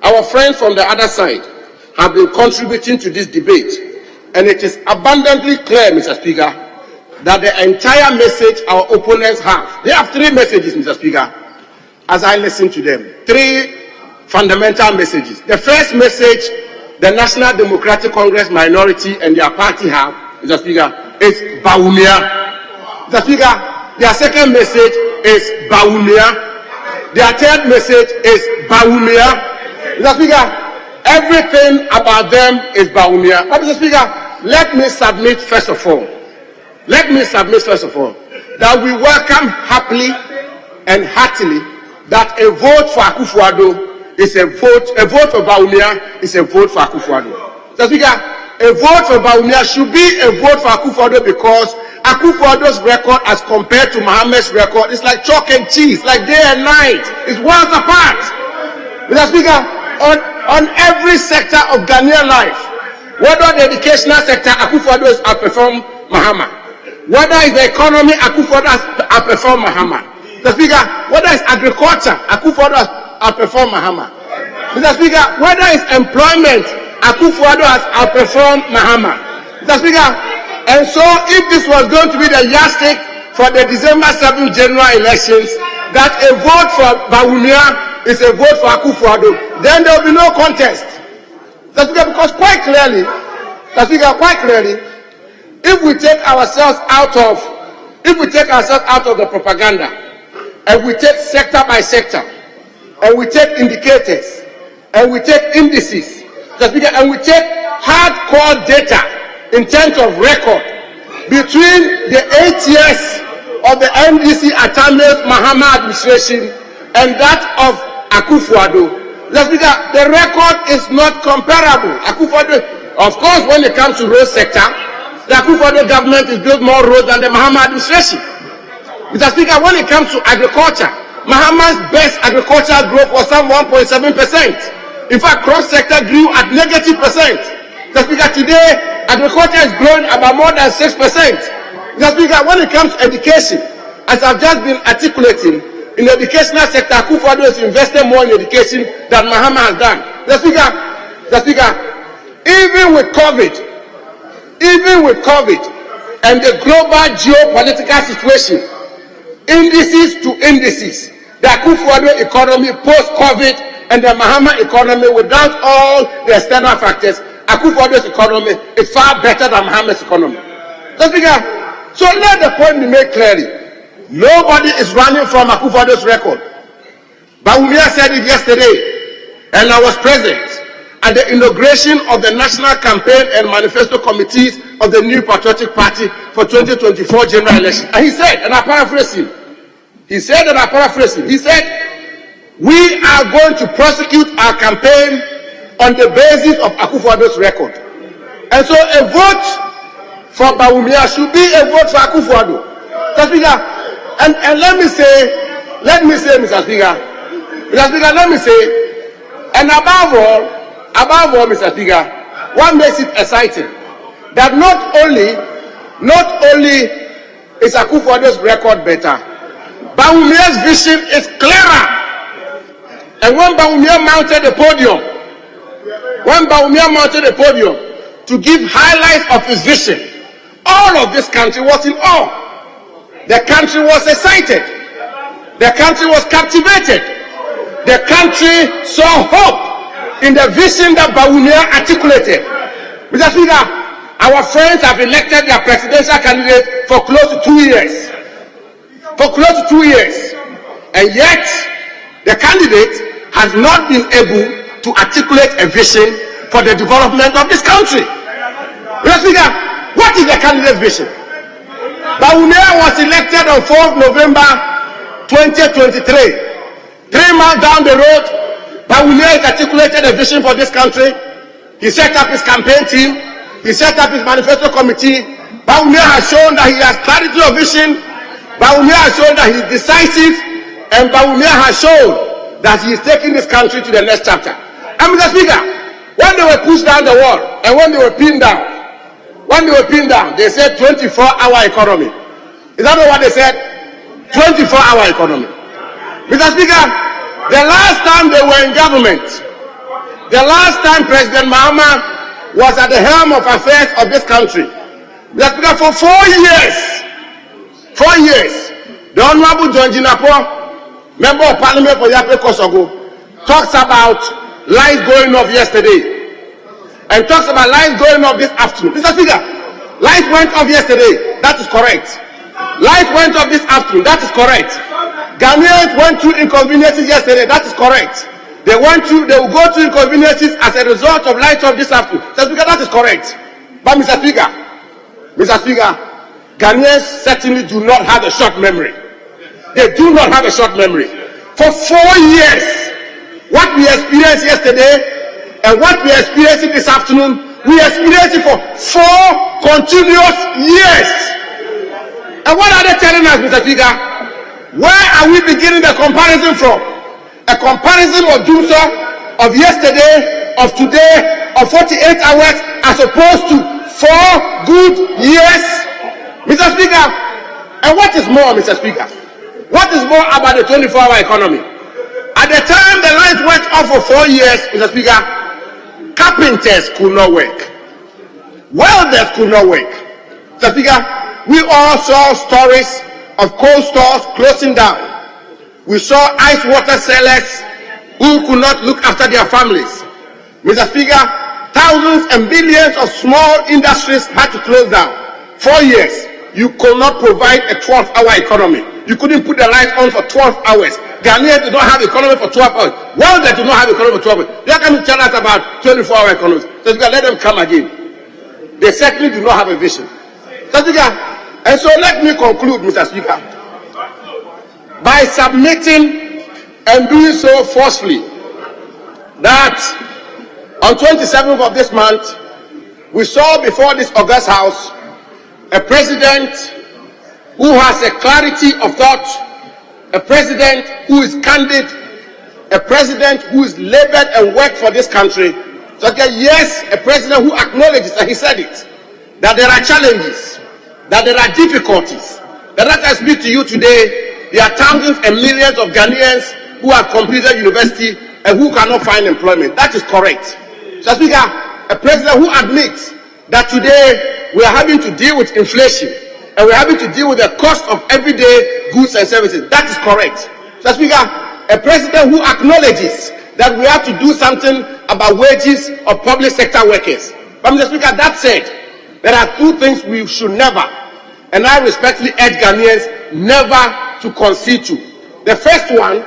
Speaker 10: our friends from the other side have been contributing to this debate, and it is abundantly clear, Mr. Speaker, that the entire message our opponents have, they have 3 messages, Mr. Speaker, as I listen to them. 3 fundamental messages. The first message the National Democratic Congress minority and their party have, Mr. Speaker, is Baumia. Mr. Speaker, their second message is Baumia. Their third message is Baumia. Mr. Speaker, everything about them is Baumia. But Mr. Speaker, let me submit first of all that we welcome happily and heartily that a vote for Akufo-Addo is a vote for Baumia is a vote for Akufo-Addo. Mr. Speaker, a vote for Baumia should be a vote for Akufo-Addo because Akufo-Addo's record as compared to Mohammed's record is like chalk and cheese, like day and night. It's worlds apart. Mr. Speaker, on every sector of Ghanaian life, whether the educational sector, Akufo-Addo has outperformed Mahama. Whether it's the economy, Akufo-Addo has outperformed Mahama. Mr. Speaker, whether it's agriculture, Akufo-Addo has outperformed Mahama. Mr. Speaker, whether it's employment, Akufo-Addo has outperformed Mahama. Mr. Speaker, and so if this was going to be the yardstick for the December 7th general elections, that a vote for Baumia is a vote for Akufo-Addo, then there will be no contest. Mr. Speaker, because quite clearly, if we take ourselves out of the propaganda, and we take sector by sector, and we take indicators, and we take indices, Mr. Speaker, and we take hardcore data in terms of record between the 8 years of the NDC Atame's Mahama administration and that of Akufo-Addo. Mr. Speaker, the record is not comparable. Akufo-Addo, of course, when it comes to road sector, the Akufo-Addo government has built more roads than the Mahama administration. Mr. Speaker, when it comes to agriculture, Mahama's best agricultural growth was some 1.7%. In fact, cross-sector grew at -%. Mr. Speaker, today, agriculture is growing about more than 6%. Mr. Speaker, when it comes to education, as I've just been articulating, in the educational sector, Akufo-Addo has invested more in education than Mahama has done. Mr. Speaker, even with COVID,
Speaker 11: even with COVID and the global geopolitical situation, indices to indices, the Akufo-Addo economy post-COVID and the Mahama economy without all the external factors, Akufo-Addo's economy is far better than Mahama's economy. So let the point be made clearly. Nobody is running from Akufo-Addo's record. Bawumia said it yesterday, and I was present at the inauguration of the National Campaign and Manifesto Committees of the New Patriotic Party for 2024 general election. And he said, and I paraphrase him, he said, we are going to prosecute our campaign on the basis of Akufo-Addo's record. And so a vote for Bawumia should be a vote for Akufo-Addo. And let me say, Mr. Speaker, let me say, and above all, Mr. Speaker, what makes it exciting that not only is Akufo-Addo's record better, Bawumia's vision is clearer. And when Bawumia mounted the podium to give highlights of his vision, all of this country was in awe. The country was excited. The country was captivated. The country saw hope in the vision that Bawumia articulated. Mr. Speaker, our friends have elected their presidential candidate for close to 2 years. And yet, the candidate has not been able to articulate a vision for the development of this country. Mr. Speaker, what is the candidate's vision? Bawumia was elected on 4th November 2023. 3 months down the road, Bawumia has articulated a vision for this country. He set up his campaign team. He set up his manifesto committee. Bawumia has shown that he has clarity of vision. Bawumia has shown that he is decisive. And Bawumia has shown that he is taking this country to the next chapter. And Mr. Speaker, when they were pushed down the wall and when they were pinned down, they said 24-hour economy. Is that not what they said? 24-hour economy. Mr. Speaker, the last time they were in government, the last time President Mahama was at the helm of affairs of this country, Mr. Speaker, for 4 years, the Honorable John Jinapo, Member of Parliament for Yape Kosogo, talks about lights going off yesterday and talks about lights going off this afternoon. Mr. Speaker, lights went off yesterday. That is correct. Lights went off this afternoon. That is correct. Ghanaians went through inconveniences yesterday. That is correct. They will go through inconveniences as a result of lights off this afternoon. Mr. Speaker, that is correct. But Mr. Speaker, Ghanaians certainly do not have a short memory. They do not have a short memory. For 4 years, what we experienced yesterday and what we are experiencing this afternoon, we experienced it for 4 continuous years. And what are they telling us, Mr. Speaker? Where are we beginning the comparison from? A comparison of Jumsa, of yesterday, of today, of 48 hours, as opposed to 4 good years? Mr. Speaker, and what is more, Mr. Speaker? What is more about the 24-hour economy? At the time the lights went off for 4 years, Mr. Speaker, carpenters could not work. Welders could not work. Mr. Speaker, we all saw stories of coal stores closing down. We saw ice water sellers who could not look after their families. Mr. Speaker, thousands and billions of small industries had to close down. 4 years, you could not provide a 12-hour economy. You couldn't put the lights on for 12 hours. Ghanaians do not have economy for 12 hours. Well, they do not have economy for 12 hours. They are coming to tell us about 24-hour economy. So you can let them come again. They certainly do not have a vision. And so let me conclude, Mr. Speaker, by submitting and doing so forcefully that on 27th of this month, we saw before this august house a president who has a clarity of thought, a president who is candid, a president who is labored and worked for this country. So yes, a president who acknowledges, and he said it, that there are challenges, that there are difficulties. That as I speak to you today, there are thousands and millions of Ghanaians who have completed university and who cannot find employment. That is correct. So Speaker, a president who admits that today
Speaker 10: we are having to deal with inflation and we're having to deal with the cost of everyday goods and services. That is correct. Mr. Speaker, a president who acknowledges that we have to do something about wages of public sector workers. But Mr. Speaker, that said, there are two things we should never, and I respectfully urge Ghanaians never to concede to. The first one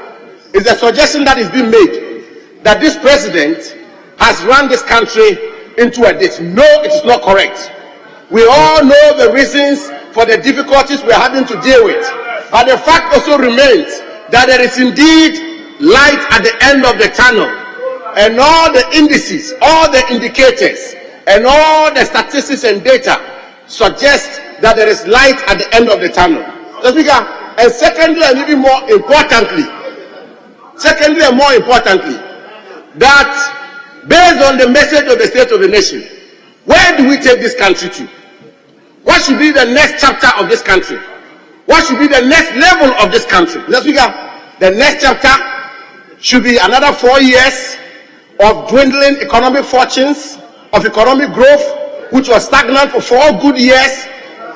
Speaker 10: is the suggestion that is being made that this president has run this country into a ditch. No, it is not correct. We all know the reasons for the difficulties we are having to deal with. But the fact also remains that there is indeed light at the end of the tunnel. And all the indices, all the indicators, and all the statistics and data suggest that there is light at the end of the tunnel. Mr. Speaker, and secondly and even more importantly, that based on the message of the State of the Nation, where do we take this country to? What should be the next chapter of this country? What should be the next level of this country? Mr. Speaker, the next chapter should be another 4 years of dwindling economic fortunes, of economic growth, which was stagnant for 4 good years.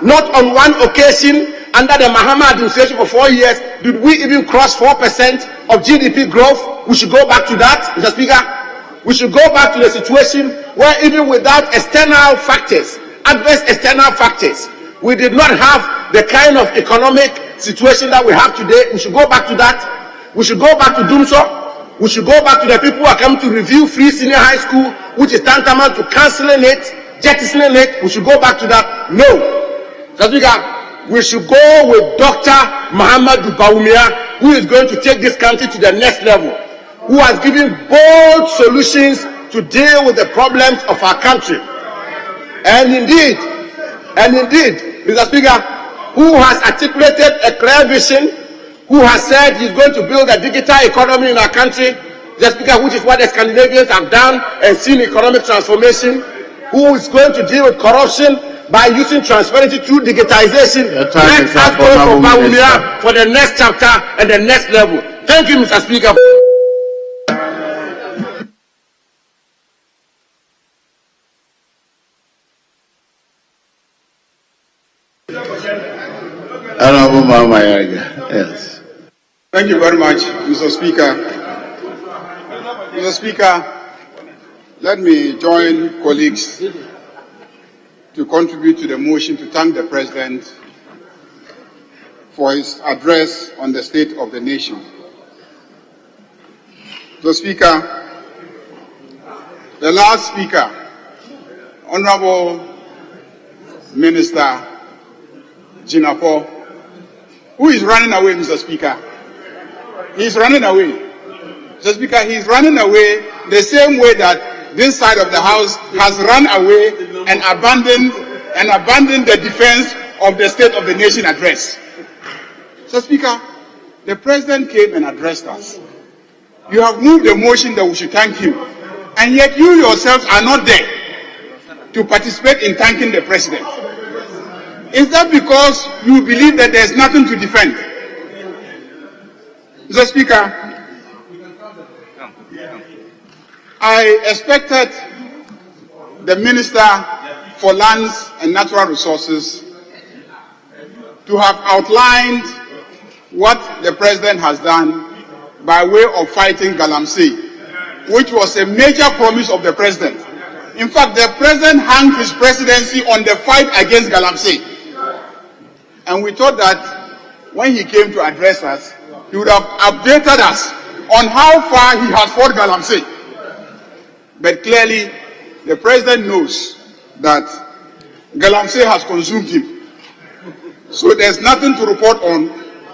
Speaker 10: Not on one occasion under the Mahama administration for 4 years did we even cross 4% of GDP growth. We should go back to that, Mr. Speaker. We should go back to the situation where even without external factors, adverse external factors, we did not have the kind of economic situation that we have today. We should go back to that. We should go back to Dumso. We should go back to the people who are coming to review free senior high school, which is tantamount to cancelling it, jettisoning it. We should go back to that. No. Mr. Speaker, we should go with Dr. Muhammadu Bawumia, who is going to take this country to the next level, who has given bold solutions to deal with the problems of our country. And indeed, Mr. Speaker, who has articulated a clear vision, who has said he's going to build a digital economy in our country, Mr. Speaker, which is what the Scandinavians have done and seen economic transformation, who is going to deal with corruption by using transparency through digitization. Let us go for Bawumia for the next chapter and the next level. Thank you, Mr. Speaker.
Speaker 1: Honorable Mama Yaga. Yes.
Speaker 12: Thank you very much, Mr. Speaker. Mr. Speaker, let me join colleagues to contribute to the motion to thank the President for his address on the state of the nation. Mr. Speaker, the last speaker, Honorable Minister Jinapo, who is running away, Mr. Speaker. He is running away. Mr. Speaker, he is running away the same way that this side of the House has run away and abandoned the defense of the State of the Nation address. Mr. Speaker, the President came and addressed us. You have moved a motion that we should thank him, and yet you yourselves are not there to participate in thanking the President. Is that because you believe that there's nothing to defend? Mr. Speaker, I expected the Minister for Lands and Natural Resources to have outlined what the President has done by way of fighting Galamsey, which was a major promise of the President. In fact, the President hung his presidency on the fight against Galamsey. And we thought that when he came to address us, he would have updated us on how far he has fought Galamsey. But clearly, the President knows that Galamsey has consumed him. So there's nothing to report on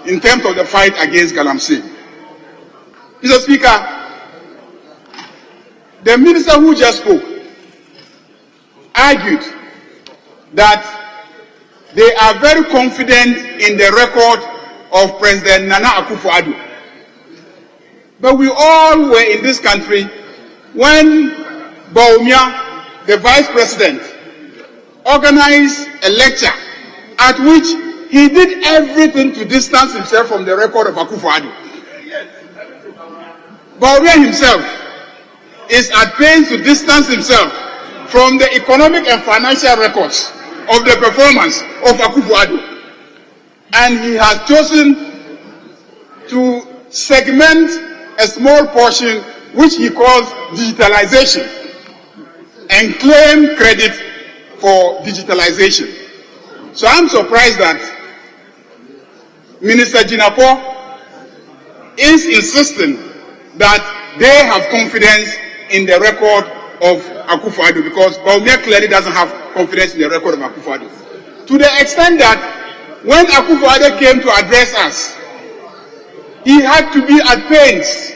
Speaker 12: in terms of the fight against Galamsey. Mr. Speaker, the minister who just spoke argued that they are very confident in the record of President Nana Akufo-Addo. But we all were in this country when Bawumia, the Vice President, organized a lecture at which he did everything to distance himself from the record of Akufo-Addo. Bawumia himself is at pains to distance himself from the economic and financial records of the performance of Akufo-Addo. And he has chosen to segment a small portion which he calls digitalization and claim credit for digitalization. So I'm surprised that Minister Jinapor is insisting that they have confidence in the record of Akufo-Addo, because Bawumia clearly doesn't have confidence in the record of Akufo-Addo. To the extent that when Akufo-Addo came to address us, he had to be at pains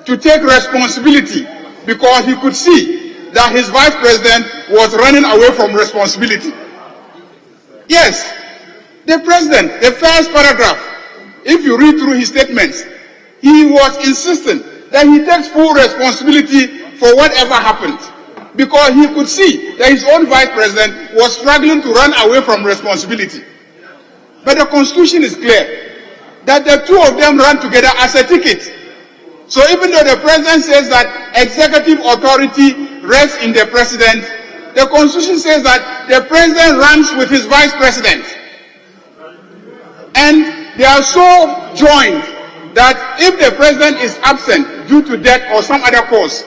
Speaker 12: to take responsibility, because he could see that his vice president was running away from responsibility. Yes, the president, the first paragraph, if you read through his statements, he was insistent that he takes full responsibility for whatever happened, because he could see that his own vice president was struggling to run away from responsibility. But the constitution is clear that the two of them run together as a ticket. So even though the president says that executive authority rests in the president, the constitution says that the president runs with his vice president. And they are so joined that if the president is absent due to death or some other cause,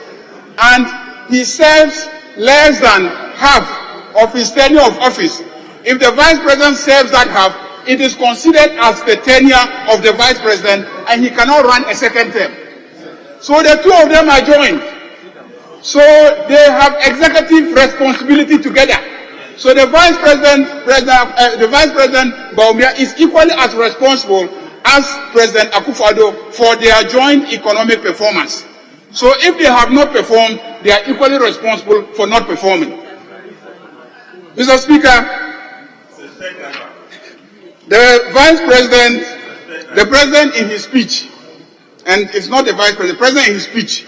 Speaker 12: and he serves less than half of his tenure of office, if the vice president serves that half, it is considered as the tenure of the vice president, and he cannot run a second term. So the two of them are joined. So they have executive responsibility together. So the vice president Bawumia is equally as responsible as President Akufo-Addo for their joint economic performance. So if they have not performed, they are equally responsible for not performing. Mr. Speaker, the president in his speech, and it's not the vice president, the president in his speech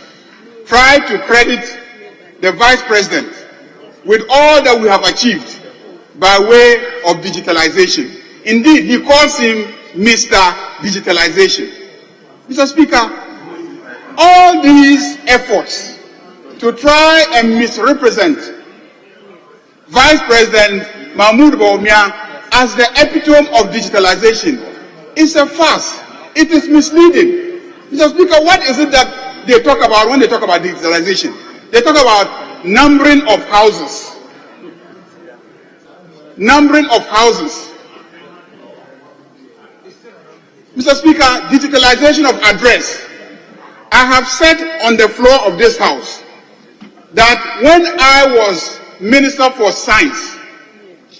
Speaker 12: tried to credit the vice president with all that we have achieved by way of digitalization. Indeed, he calls him Mr. Digitalization. Mr. Speaker, all these efforts to try and misrepresent Vice President Mahmoud Bawumia as the epitome of digitalization is a farce. It is misleading. Mr. Speaker, what is it that they talk about when they talk about digitalization? They talk about numbering of houses. Numbering of houses. Mr. Speaker, digitalization of address. I have said on the floor of this house that when I was Minister for Science,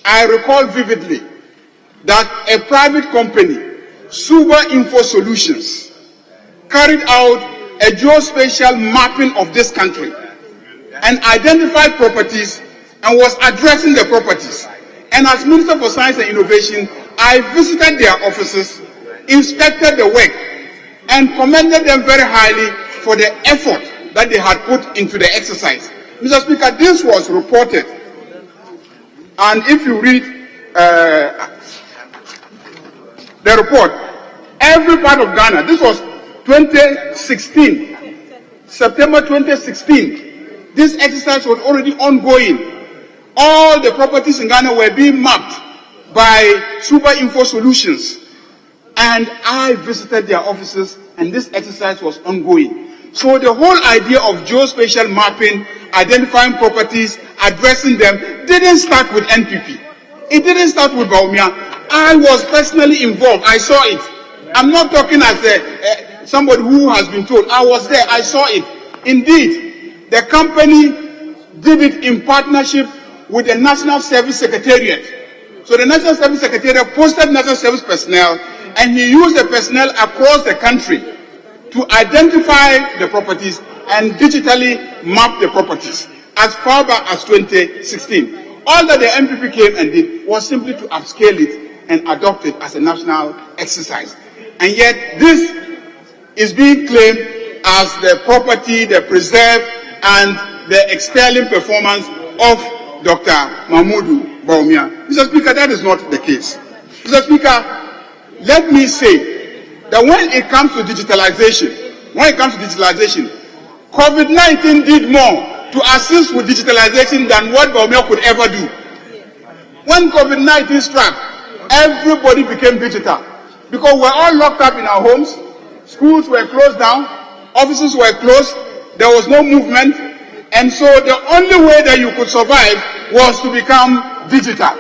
Speaker 12: I recall vividly that a private company, Suba Info Solutions, carried out a geospatial mapping of this country and identified properties and was addressing the properties. And as Minister for Science and Innovation, I visited their offices, inspected the work, and commended them very highly for the effort that they had put into the exercise. Mr. Speaker, this was reported, and if you read the report, every part of Ghana, this was 2016, September 2016, this exercise was already ongoing. All the properties in Ghana were being mapped by Super Info Solutions, and I visited their offices, and this exercise was ongoing. So the whole idea of geospatial mapping, identifying properties, addressing them, didn't start with NPP. It didn't start with Bawumia. I was personally involved. I saw it. I'm not talking as somebody who has been told. I was there. I saw it. Indeed, the company did it in partnership with the National Service Secretariat. So the National Service Secretariat posted National Service personnel, and he used the personnel across the country to identify the properties and digitally map the properties as far back as 2016. All that the MPP came and did was simply to upscale it and adopt it as a national exercise. And yet this is being claimed as the property, the preserve, and the excelling performance of Dr. Mahmoud Bawumia. Mr. Speaker, that is not the case. Mr. Speaker, let me say that when it comes to digitalization, COVID-19 did more to assist with digitalization than what Bawumia could ever do. When COVID-19 struck, everybody became digital because we're all locked up in our homes. Schools were closed down, offices were closed, there was no movement, and so the only way that you could survive was to become digital.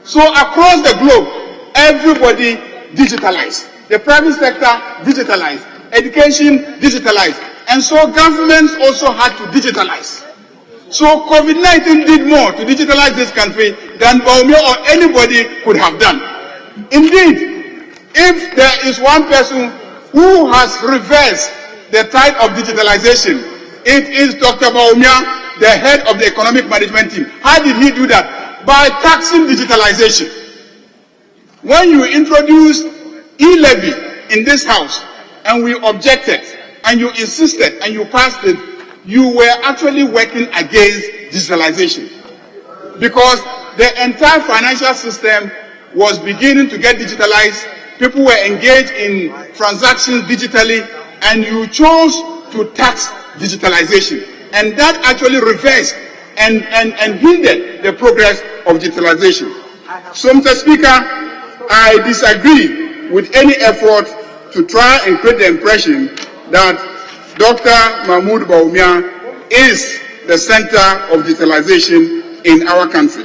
Speaker 12: So across the globe, everybody digitalized. The private sector digitalized, education digitalized, and so governments also had to digitalize. So COVID-19 did more to digitalize this country than Baumia or anybody could have done. Indeed, if there is one person who has reversed the tide of digitalization, it is Dr. Baumia, the head of the economic management team. How did he do that? By taxing digitalization. When you introduced e-levy in this house, and we objected, and you insisted, and you passed it, you were actually working against digitalization. Because the entire financial system was beginning to get digitalized, people were engaged in transactions digitally, and you chose to tax digitalization. And that actually reversed and hindered the progress of digitalization. So, Mr. Speaker, I disagree with any effort to try and create the impression that Dr. Mahmoud Baumia is the center of digitalization in our country.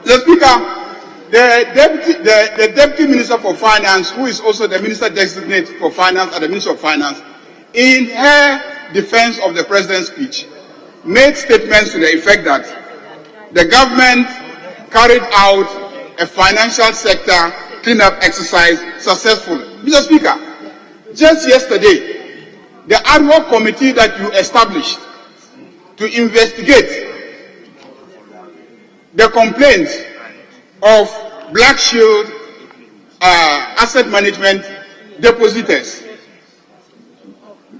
Speaker 12: Mr. Speaker, the Deputy Minister for Finance, who is also the Minister Designate for Finance at the Ministry of Finance, in her defense of the President's speech, made statements to the effect that the government carried out a financial sector cleanup exercise successfully. Mr. Speaker, just yesterday, the ad hoc committee that you established to investigate the complaints of Black Shield asset management depositors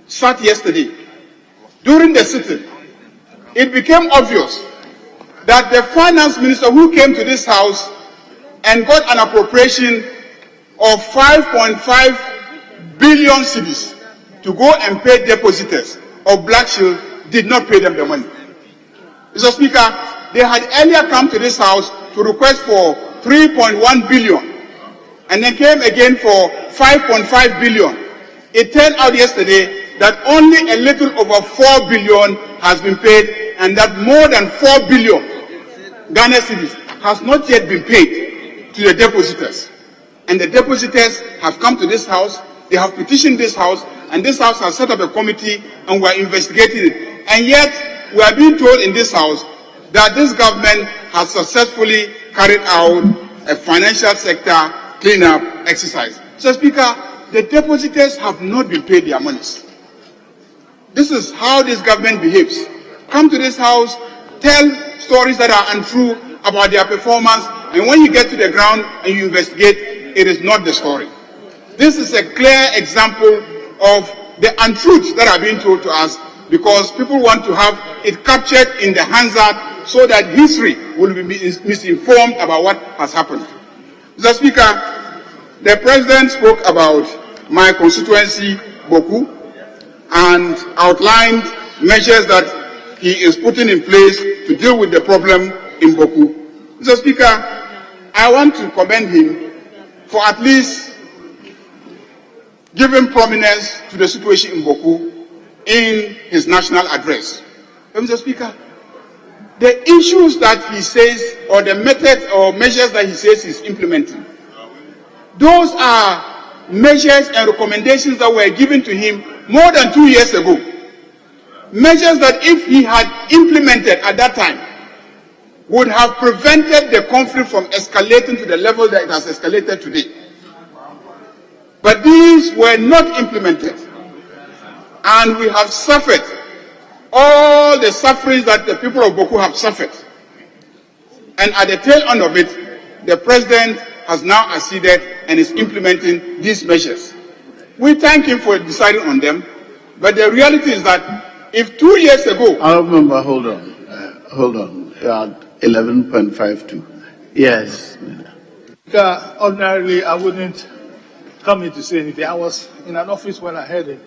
Speaker 12: sat yesterday. During the sitting, it became obvious that the finance minister who came to this house and got an appropriation of 5.5 billion cedis to go and pay depositors of Black Shield did not pay them the money. Mr. Speaker, they had earlier come to this house to request for 3.1 billion and then came again for 5.5 billion. It turned out yesterday that only a little over 4 billion has been paid, and that more than 4 billion Ghana cedis has not yet been paid to the depositors. And the depositors have come to this house, they have petitioned this house, and this house has set up a committee and we're investigating it. And yet, we are being told in this house that this government has successfully carried out a financial sector cleanup exercise. So, Speaker, the depositors have not been paid their monies. This is how this government behaves. Come to this house, tell stories that are untrue about their performance, and when you get to the ground and you investigate, it is not the story. This is a clear example of the untruths that are being told to us, because people want to have it captured in the Hansard so that history will be misinformed about what has happened. Mr. Speaker, the President spoke about my constituency, Boku, and outlined measures that he is putting in place to deal with the problem in Boku. Mr. Speaker, I want to commend him for at least giving prominence to the situation in Boku in his national address. Mr. Speaker, the issues that he says, or the methods or measures that he says he's implementing, those are measures and recommendations that were given to him more than 2 years ago. Measures that if he had implemented at that time would have prevented the conflict from escalating to the level that it has escalated today. But these were not implemented. And we have suffered all the sufferings that the people of Boku have suffered. And at the tail end of it, the President has now acceded and is implementing these measures. We thank him for deciding on them, but the reality is that if 2 years ago...
Speaker 1: I remember, hold on. You're at 11.52. Yes.
Speaker 4: Ordinarily, I wouldn't come in to say anything. I was in an office when I heard him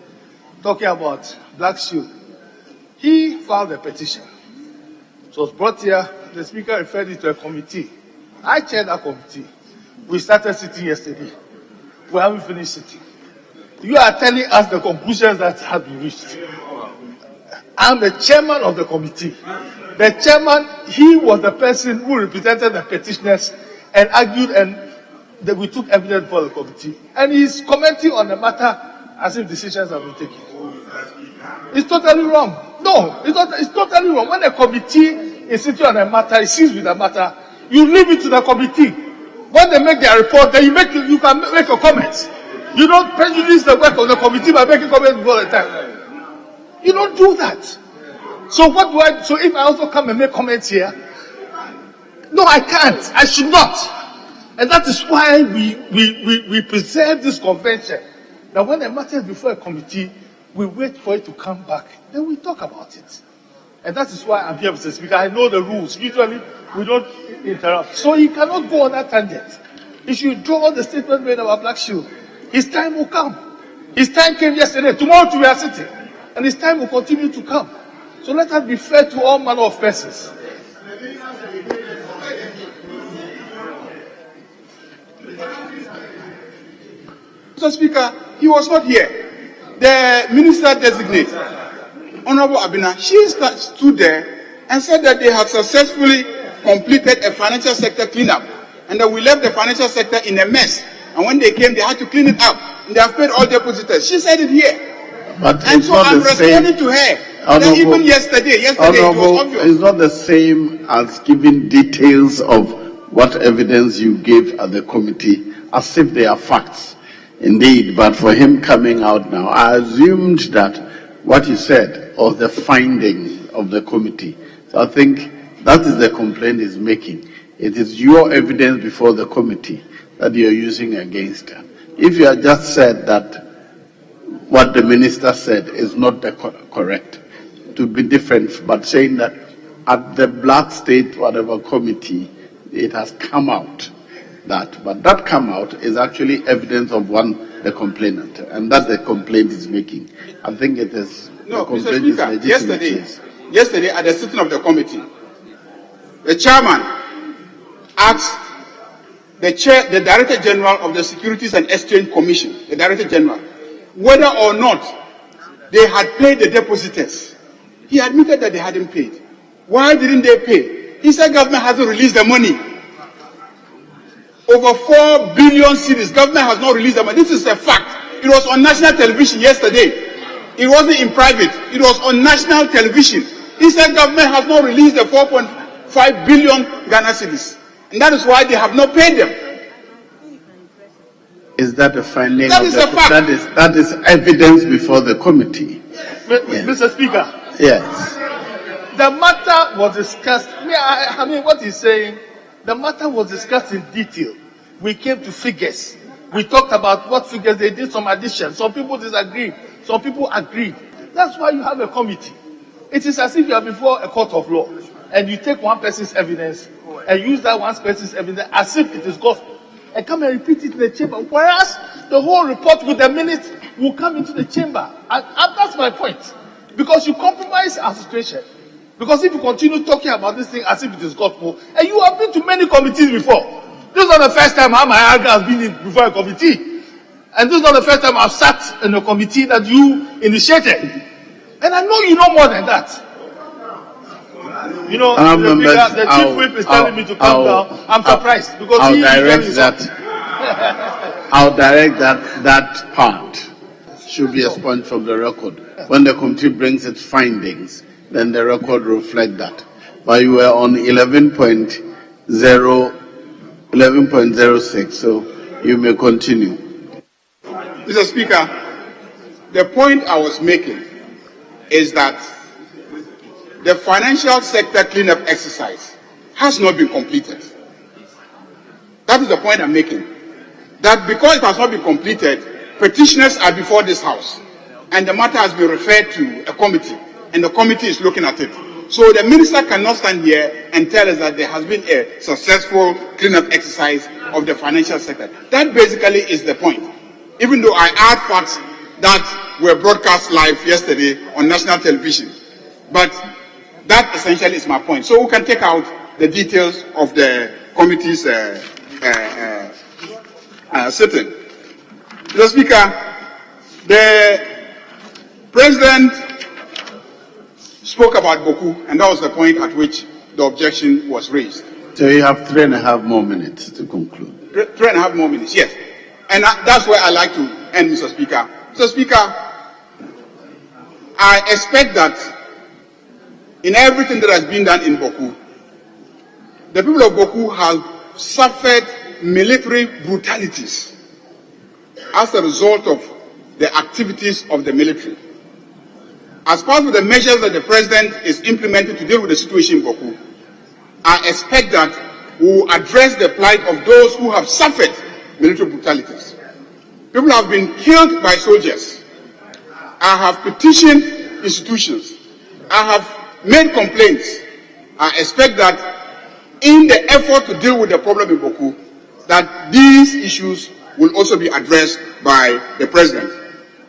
Speaker 4: talking about Black Shield. He filed a petition. It was brought here. The Speaker referred it to a committee. I chaired that committee. We started sitting yesterday. We haven't finished sitting. You are telling us the conclusions that have been reached. I'm the chairman of the committee. The chairman, he was the person who represented the petitioners and argued, and that we took evidence for the committee. And he's commenting on the matter as if decisions have been taken. It's totally wrong. No, it's totally wrong. When a committee is sitting on a matter, it sees with the matter, you leave it to the committee. When they make their report, then you can make your comments. You don't prejudice the work of the committee by making comments all the time. You don't do that. So what do I? So if I also come and make comments here, no, I can't. I should not. And that is why we preserve this convention. That when a matter is before a committee, we wait for it to come back, then we talk about it. And that is why I'm here, Mr. Speaker. I know the rules. Usually, we don't interrupt. So he cannot go on that tangent. He should draw the statement made about Black Shield. His time will come. His time came yesterday. Tomorrow we are sitting. And his time will continue to come. So let us be fair to all manner of persons.
Speaker 12: Mr. Speaker, he was not here. The minister designate, Honorable Abina, she stood there and said that they had successfully completed a financial sector cleanup and that we left the financial sector in a mess. And when they came, they had to clean it up. And they have paid all depositors. She said it here.
Speaker 1: But
Speaker 12: and so I'm responding to her. Even yesterday it was obvious.
Speaker 1: It's not the same as giving details of what evidence you gave at the committee, as if they are facts. Indeed, but for him coming out now, I assumed that what he said was the finding of the committee. So I think that is the complaint he's making. It is your evidence before the committee that you're using against her. If you had just said that what the minister said is not the correct, to be different, but saying that at the Black State whatever committee, it has come out that, but that come out is actually evidence of the complainant, and that the complaint is making. I think it is.
Speaker 12: No, Mr. Speaker, yesterday at the sitting of the committee, the chairman asked the Director General of the Securities and Exchange Commission, the Director General, whether or not they had paid the depositors. He admitted that they hadn't paid. Why didn't they pay? He said government hasn't released the money. Over 4 billion cedis, government has not released the money. This is a fact. It was on national television yesterday. It wasn't in private. It was on national television. He said government has not released the 4.5 billion Ghana cedis. And that is why they have not paid them.
Speaker 1: Is that a finding?
Speaker 12: That is a fact.
Speaker 1: That is evidence before the committee.
Speaker 4: Yes. Mr. Speaker.
Speaker 1: Yes.
Speaker 4: The matter was discussed. I mean, what he's saying, the matter was discussed in detail. We came to figures. We talked about what figures they did, some additions. Some people disagreed. Some people agreed. That's why you have a committee. It is as if you are before a court of law and you take one person's evidence and use that one person's evidence as if it is gospel and come and repeat it in the chamber. Whereas the whole report with the minutes will come into the chamber. And that's my point. Because you compromise our situation. Because if you continue talking about this thing as if it is gospel, and you have been to many committees before. This is not the first time my argument has been before a committee. And this is not the first time I've sat in a committee that you initiated. And I know you know more than that. You know, the chief whip is telling me to calm down. I'm surprised. Because
Speaker 1: I'll direct that part should be expunged from the record. When the committee brings its findings, then the record will reflect that. But you were on 11.06, so you may continue.
Speaker 12: Mr. Speaker, the point I was making is that the financial sector cleanup exercise has not been completed. That is the point I'm making. That because it has not been completed, petitioners are before this House, and the matter has been referred to a committee, and the committee is looking at it. So the minister cannot stand here and tell us that there has been a successful cleanup exercise of the financial sector. That basically is the point. Even though I add facts that were broadcast live yesterday on national television. But that essentially is my point. So we can take out the details of the committee's sitting. Mr. Speaker, the President spoke about Boku, and that was the point at which the objection was raised.
Speaker 1: So you have 3.5 more minutes to conclude.
Speaker 12: 3.5 more minutes, yes. And that's where I like to end, Mr. Speaker. Mr. Speaker, I expect that in everything that has been done in Boku, the people of Boku have suffered military brutalities as a result of the activities of the military. As part of the measures that the President is implementing to deal with the situation in Boku, I expect that we will address the plight of those who have suffered military brutalities. People have been killed by soldiers. I have petitioned institutions. I have made complaints. I expect that in the effort to deal with the problem in Boku, that these issues will also be addressed by the President.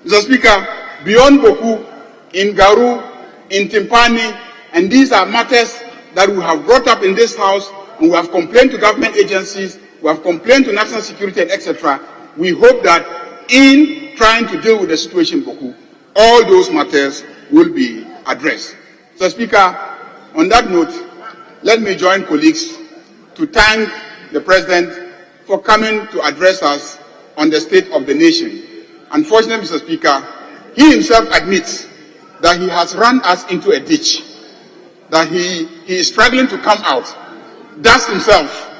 Speaker 12: Mr. Speaker, beyond Boku, in Garu, in Timpani, and these are matters that we have brought up in this House, and we have complained to government agencies, we have complained to national security, etc. We hope that in trying to deal with the situation in Boku, all those matters will be addressed. So, Speaker, on that note, let me join colleagues to thank the President for coming to address us on the state of the nation. Unfortunately, Mr. Speaker, he himself admits that he has run us into a ditch, that he is struggling to come out, dust himself,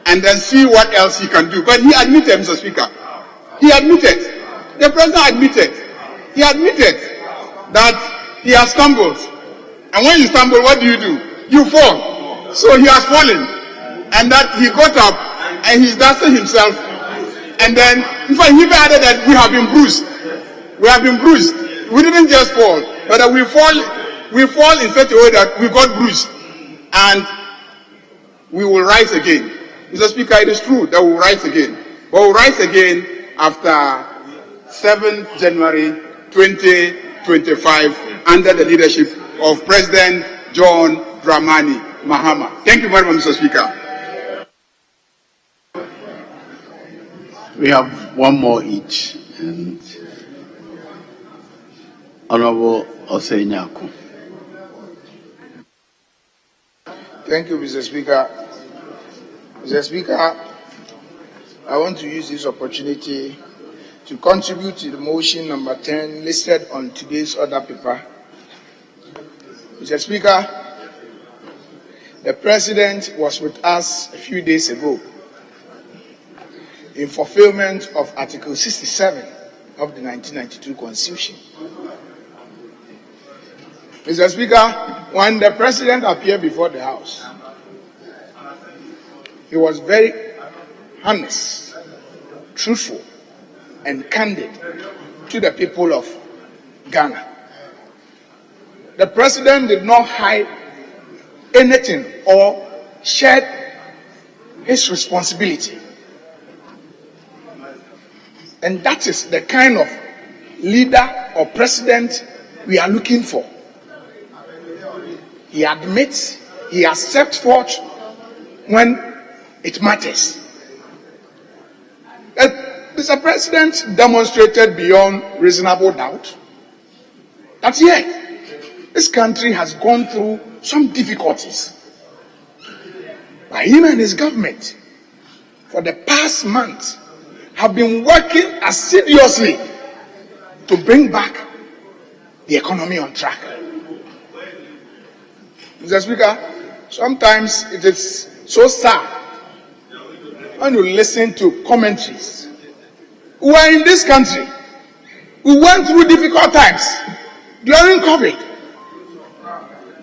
Speaker 12: and then see what else he can do. But he admitted, Mr. Speaker, he admitted, the President admitted, he admitted that he has stumbled. And when you stumble, what do? You fall. So he has fallen. And that he got up and he's dusting himself. And then, in fact, he even added that we have been bruised. We have been bruised. We didn't just fall, but that we fall in such a way that we got bruised. And we will rise again. Mr. Speaker, it is true that we will rise again. But we will rise again after 7th January 2025 under the leadership of President John Dramani Mahama. Thank you very much, Mr. Speaker.
Speaker 1: We have one more each. And Honorable Osenyako.
Speaker 11: Thank you, Mr. Speaker. Mr. Speaker, I want to use this opportunity to contribute to the motion number 10 listed on today's order paper. Mr. Speaker, the President was with us a few days ago in fulfillment of Article 67 of the 1992 Constitution. Mr. Speaker, when the President appeared before the House, he was very honest, truthful, and candid to the people of Ghana. The President did not hide anything or shed his responsibility. And that is the kind of leader or president we are looking for. He admits, he accepts fault when it matters. Mr. President demonstrated beyond reasonable doubt that yes, this country has gone through some difficulties. But him and his government for the past month have been working assiduously to bring back the economy on track. Mr. Speaker, sometimes it is so sad when you listen to commentaries. We are in this country. We went through difficult times during COVID.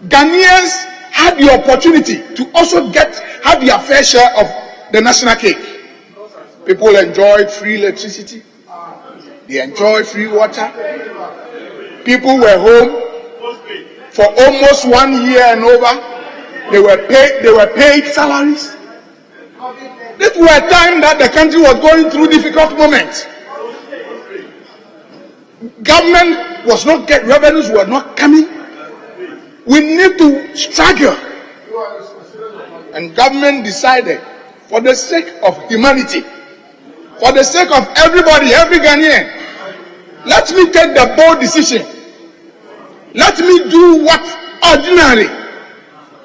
Speaker 11: Ghanaians had the opportunity to also have their fair share of the national cake. People enjoyed free electricity. They enjoyed free water. People were home for almost 1 year and over. They were paid salaries. This was a time that the country was going through difficult moments. Government was not getting, revenues were not coming. We need to struggle. And government decided for the sake of humanity, for the sake of everybody, every Ghanaian, let me take the bold decision. Let me do what ordinary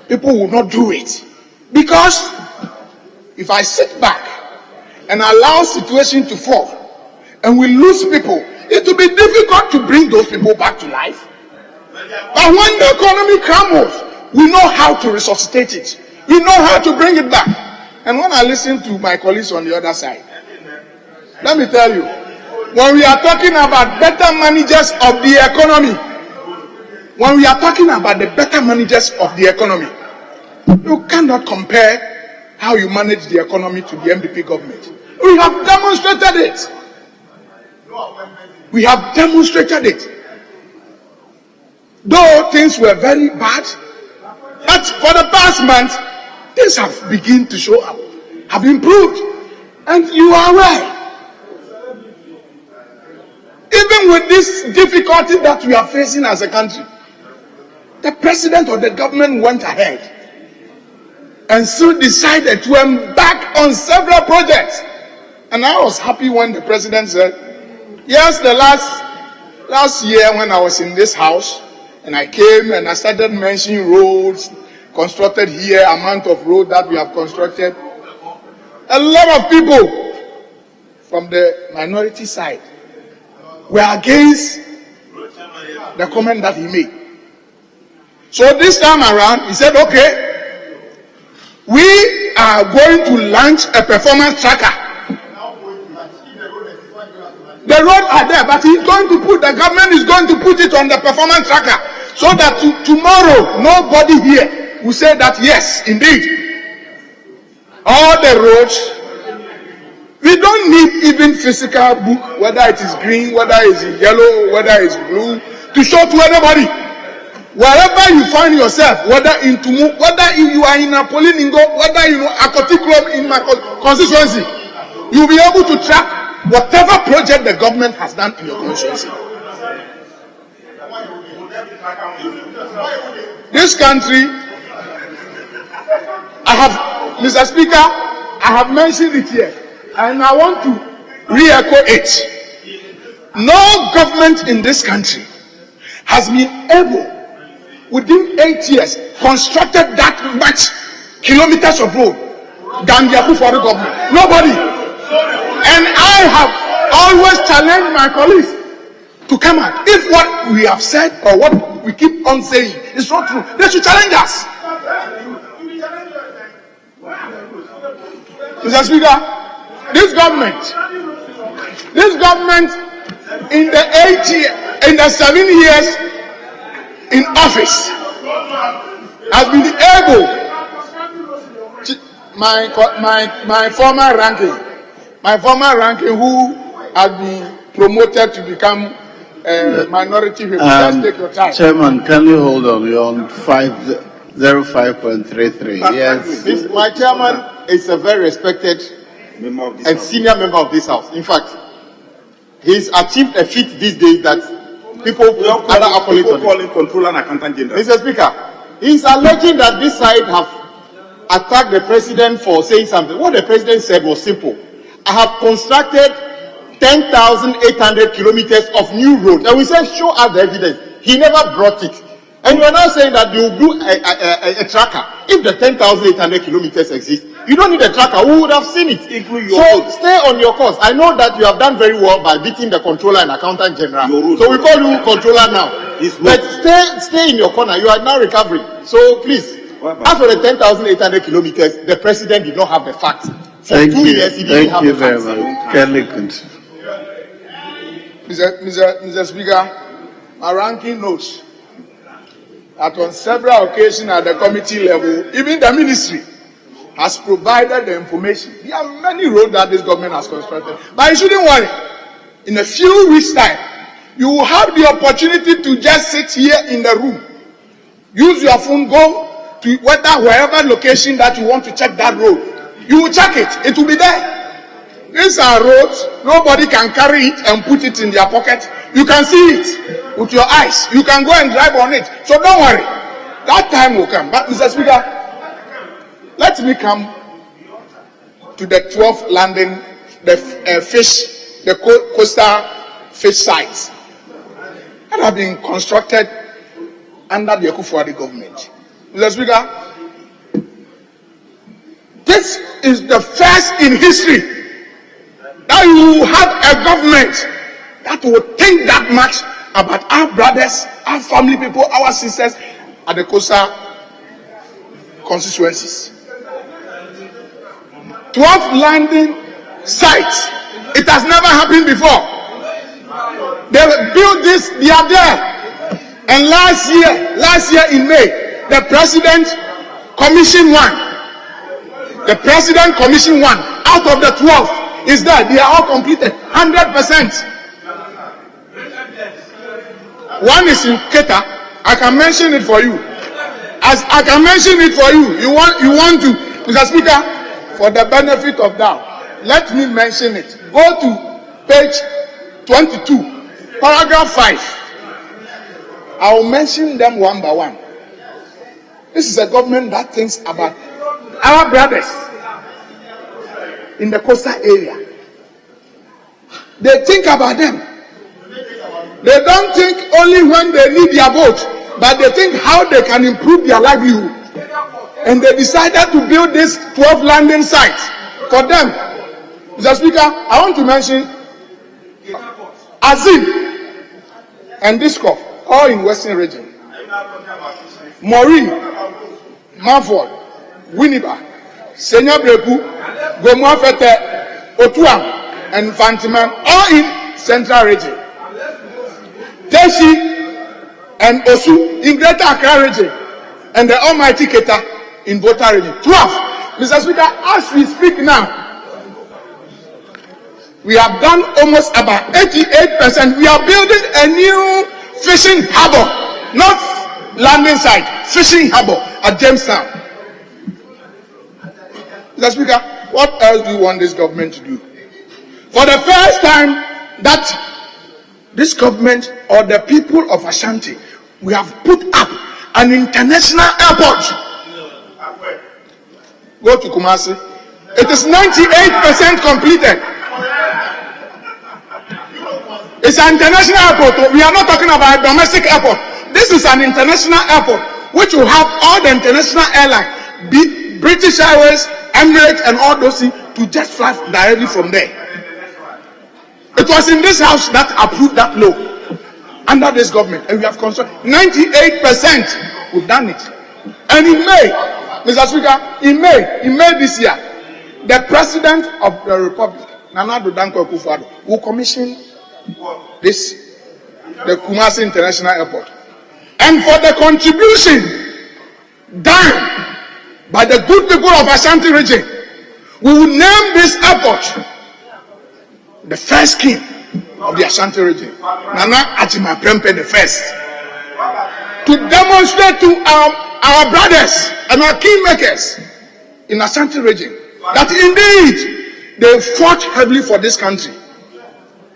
Speaker 11: people will not do it. Because if I sit back and allow situation to fall and we lose people, it will be difficult to bring those people back to life. But when the economy crumbles, we know how to resuscitate it. We know how to bring it back. And when I listen to my colleagues on the other side, let me tell you, when we are talking about better managers of the economy, when we are talking about the better managers of the economy, you cannot compare how you manage the economy to the MDP government. We have demonstrated it. We have demonstrated it. Though things were very bad, but for the past month, things have begun to show up, have improved. And you are aware. Even with this difficulty that we are facing as a country, the president of the government went ahead and still decided to embark on several projects. And I was happy when the president said, yes, the last year when I was in this house, and I came and I started mentioning roads constructed here, amount of road that we have constructed. A lot of people from the minority side were against the comment that he made. So this time around, he said, okay, we are going to launch a performance tracker. The roads are there, but the government is going to put it on the performance tracker so that tomorrow, nobody here will say that, yes, indeed, all the roads, we don't need even physical book, whether it is green, whether it is yellow, whether it is blue, to show to anybody. Wherever you find yourself, whether you are in a Poliningo, whether you know Akoti Club in my constituency, you'll be able to track whatever project the government has done in your constituency. This country, Mr. Speaker, I have mentioned it here, and I want to re-echo it. No government in this country has been able, within 8 years, constructed that much kilometers of road than the Akufo-Addo government. Nobody. And I have always challenged my colleagues to come out. If what we have said or what we keep on saying is not true, they should challenge us. Mr. Speaker, this government in the 7 years in office has been able to, my former ranking who has been promoted to become minority whip. Just take your time.
Speaker 1: Chairman, can you hold on? You're on 505.33. Yes.
Speaker 3: My chairman is a very respected and senior member of this house. In fact, he's achieved a feat these days that people call him Controller and Accountant General. Mr. Speaker, he's alleging that this side have attacked the president for saying something. What the president said was simple. I have constructed 10,800 kilometers of new road. And we said, show us the evidence. He never brought it. And you are now saying that you will do a tracker. If the 10,800 kilometers exist, you don't need a tracker. Who would have seen it? So stay on your course. I know that you have done very well by beating the Controller and Accountant General. So we call you Controller now. But stay in your corner. You are now recovering. So please, as for the 10,800 kilometers, the president did not have the facts. For 2 years, he didn't have the facts.
Speaker 1: Thank you very much. Kelly, continue.
Speaker 11: Mr. Speaker, my ranking knows that on several occasions at the committee level, even the ministry has provided the information. There are many roads that this government has constructed. But you shouldn't worry. In a few weeks' time, you will have the opportunity to just sit here in the room. Use your phone, go to wherever location that you want to check that road. You will check it. It will be there. These are roads. Nobody can carry it and put it in their pocket. You can see it with your eyes. You can go and drive on it. So don't worry. That time will come. But Mr. Speaker, let me come to the 12 landing, the coastal fish sites that have been constructed under the Akufo-Addo government. Mr. Speaker, this is the first in history that you have a government that will think that much about our brothers, our family people, our sisters at the coastal constituencies. 12 landing sites. It has never happened before. They built this, they are there. And last year in May, the president commissioned one. The president commissioned one out of the 12 is there. They are all completed, 100%. One is in Keta. I can mention it for you. As I can mention it for you, you want to, Mr. Speaker, for the benefit of doubt, let me mention it. Go to page 22, paragraph 5. I will mention them one by one. This is a government that thinks about our brothers in the coastal area. They think about them. They don't think only when they need their boat, but they think how they can improve their livelihood. And they decided to build this 12 landing sites for them. Mr. Speaker, I want to mention Azim and Discoff, all in Western region. Maureen, Manford, Winneba, Senya Breku, Gomuafete, Otuam, and Fantiman, all in Central region. Teshi and Osu in Greater Accra region, and the Almighty Keta in Volta region. 12. Mr. Speaker, as we speak now, we have done almost about 88%. We are building a new fishing harbor, not landing site, fishing harbor at Jamestown. Mr. Speaker, what else do you want this government to do? For the first time that this government or the people of Ashanti, we have put up an international airport. Go to Kumasi. It is 98% completed. It's an international airport. We are not talking about a domestic airport. This is an international airport which will have all the international airlines, British Airways, Emirates, and all those things to just fly directly from there. It was in this house that approved that law under this government, and we have constructed 98%. We've done it. And in May, Mr. Speaker, in May this year, the President of the Republic, Nana Addo Dankwa Akufo-Addo, will commission the Kumasi International Airport. And for the contribution done by the good people of Ashanti region, we will name this airport the first king of the Ashanti region, Nana Achima Prempeh the first, to demonstrate to our brothers and our kingmakers in Ashanti region that indeed they fought heavily for this country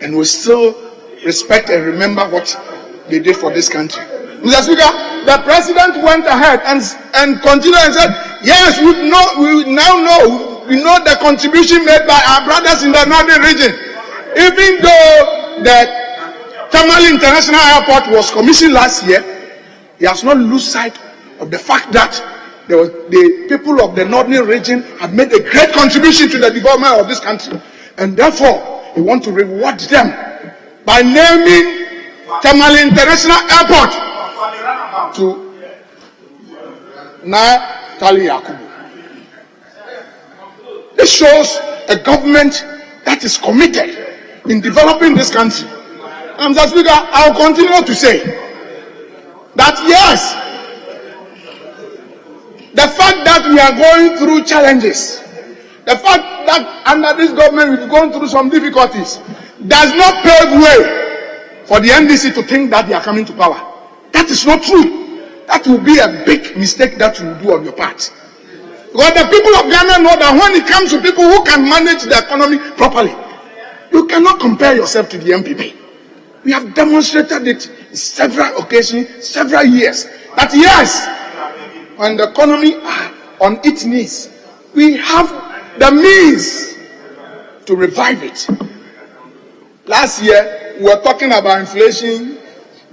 Speaker 11: and we still respect and remember what they did for this country. Mr. Speaker, the president went ahead and continued and said, yes, we know the contribution made by our brothers in the northern region. Even though the Tamale International Airport was commissioned last year, he has not lost sight of the fact that the people of the northern region have made a great contribution to the development of this country. And therefore, he wants to reward them by naming Tamale International Airport to Natali Yakubu. This shows a government that is committed in developing this country. And Mr. Speaker, I will continue to say that yes, the fact that we are going through challenges, the fact that under this government we've gone through some difficulties, does not pave way for the NDC to think that they are coming to power. That is not true. That will be a big mistake that you will do on your part. Because the people of Ghana know that when it comes to people who can manage the economy properly, you cannot compare yourself to the MPP. We have demonstrated it in several occasions, several years, that yes, when the economy are on its knees, we have the means to revive it. Last year, we were talking about inflation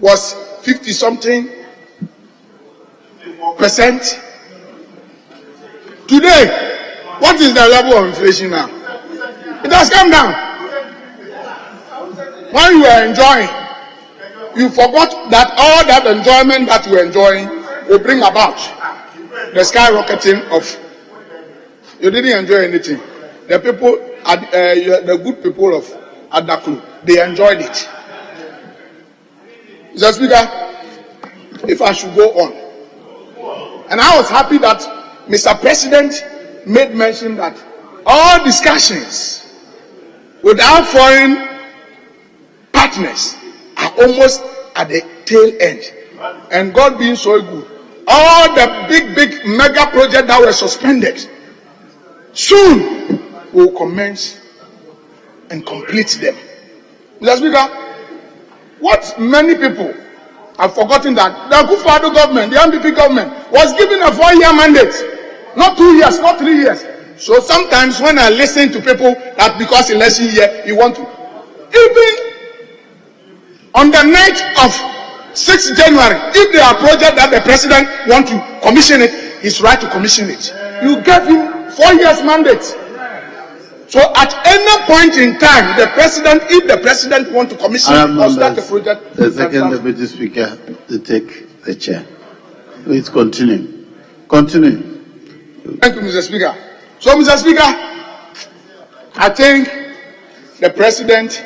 Speaker 11: was 50-something%. Today, what is the level of inflation now? It has come down. When you were enjoying, you forgot that all that enjoyment that you were enjoying will bring about the skyrocketing of. You didn't enjoy anything. The people, the good people of Adaklu, they enjoyed it. Mr. Speaker, if I should go on, and I was happy that Mr. President made mention that all discussions without foreign partners are almost at the tail end. And God being so good, all the big mega projects that were suspended soon will commence and complete them. Mr. Speaker, what many people have forgotten that the Akufo-Addo government, the MPP government, was given a 4-year mandate. Not 2 years, not 3 years. So sometimes when I listen to people that because election year, you want to. Even on the night of 6th January, if there are projects that the president want to commission it, he's right to commission it. You gave him 4 years mandate. So at any point in time, the president, if the president want to commission or start a project,
Speaker 1: the second deputy speaker to take the chair. Please continue. Continue.
Speaker 11: Thank you, Mr. Speaker. So, Mr. Speaker, I think the president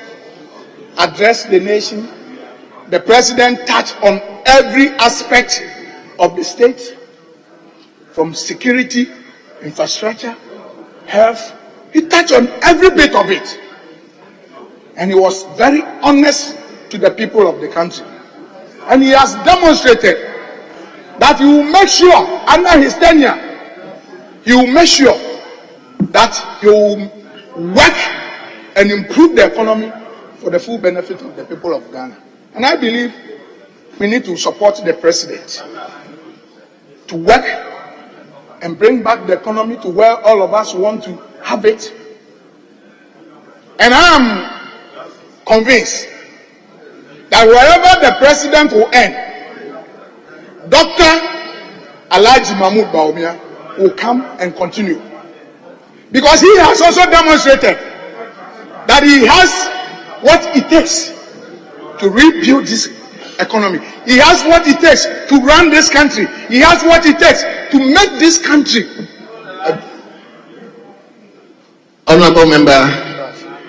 Speaker 11: addressed the nation. The president touched on every aspect of the state, from security, infrastructure, health. He touched on every bit of it. And he was very honest to the people of the country. And he has demonstrated that he will make sure, under his tenure, he will make sure that he will work and improve the economy for the full benefit of the people of Ghana. And I believe we need to support the president to work and bring back the economy to where all of us want to have it. And I am convinced that wherever the president will end, Dr. Alhaji Mahmoud Bawumia will come and continue. Because he has also demonstrated that he has what it takes to rebuild this economy. He has what it takes to run this country. He has what it takes to make this country.
Speaker 1: Honorable member,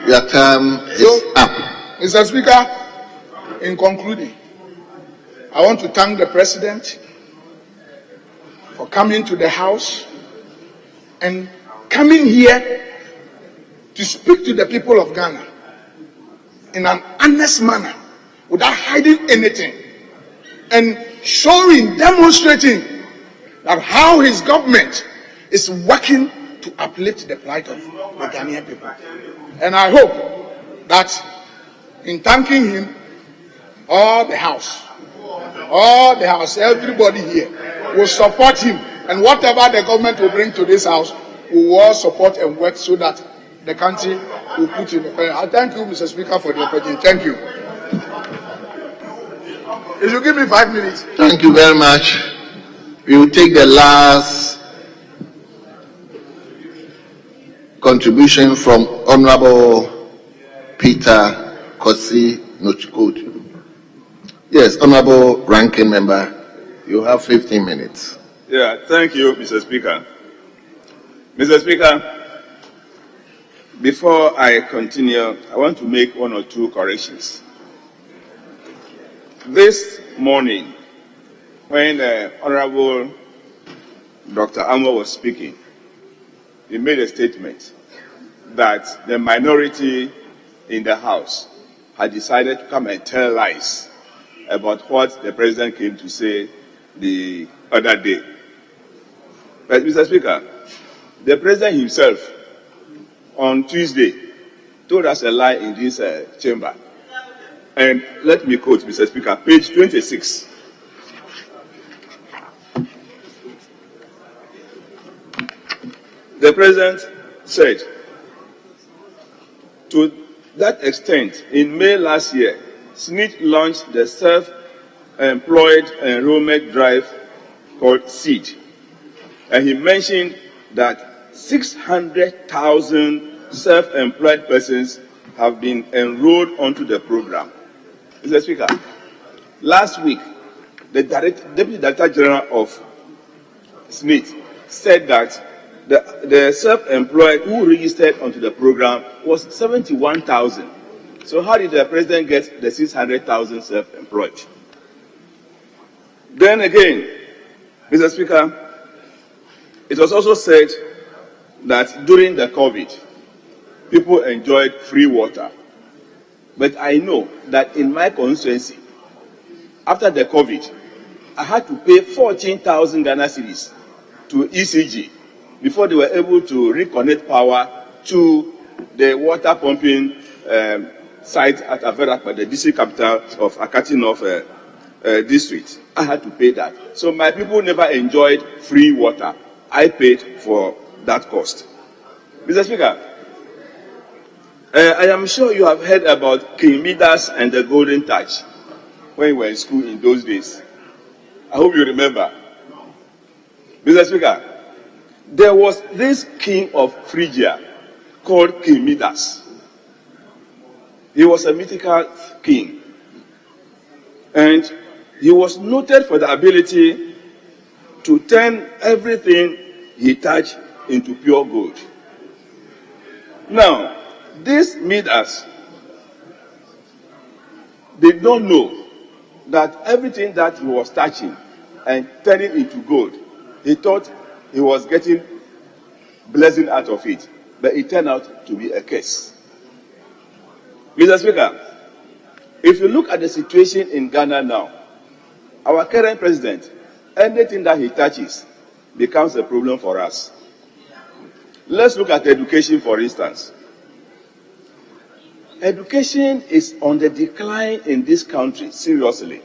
Speaker 1: your term is up.
Speaker 11: Mr. Speaker, in concluding, I want to thank the president for coming to the House and coming here to speak to the people of Ghana in an honest manner, without hiding anything, and showing, demonstrating that how his government is working to uplift the plight of the Ghanaian people. And I hope that in thanking him, all the House, everybody here will support him, and whatever the government will bring to this House, we will all support and work so that the country will put in the prayer. I thank you, Mr. Speaker, for the opportunity. Thank you. If you give me 5 minutes.
Speaker 1: Thank you very much. We will take the last contribution from Honorable Peter Kosi Nochikodu. Yes, Honorable Ranking Member, you have 15 minutes.
Speaker 2: Yeah, thank you, Mr. Speaker. Mr. Speaker, before I continue, I want to make 1 or 2 corrections. This morning, when Honorable Dr. Amo was speaking, he made a statement that the minority in the House had decided to come and tell lies about what the president came to say the other day. But, Mr. Speaker, the president himself on Tuesday told us a lie in this chamber. And let me quote, Mr. Speaker, page 26. The president
Speaker 12: said, to that extent, in May last year, Smith launched the self-employed enrollment drive called SEED. And he mentioned that 600,000 self-employed persons have been enrolled onto the program. Mr. Speaker, last week, the Deputy Director General of Smith said that the self-employed who registered onto the program was 71,000. So how did the President get the 600,000 self-employed? Then again, Mr. Speaker, it was also said that during the COVID, people enjoyed free water. But I know that in my constituency, after the COVID, I had to pay 14,000 Ghana cedis to ECG before they were able to reconnect power to the water pumping site at Averakpa, the district capital of Akati North district. I had to pay that. So my people never enjoyed free water. I paid for that cost. Mr. Speaker, I am sure you have heard about King Midas and the Golden Touch when you were in school in those days. I hope you remember. Mr. Speaker, there was this king of Phrygia called King Midas. He was a mythical king. And he was noted for the ability to turn everything he touched into pure gold. Now, this Midas did not know that everything that he was touching and turning into gold, he thought he was getting blessing out of it, but it turned out to be a curse. Mr. Speaker, if you look at the situation in Ghana now, our current president, anything that he touches becomes a problem for us. Let's look at education, for instance. Education is on the decline in this country, seriously.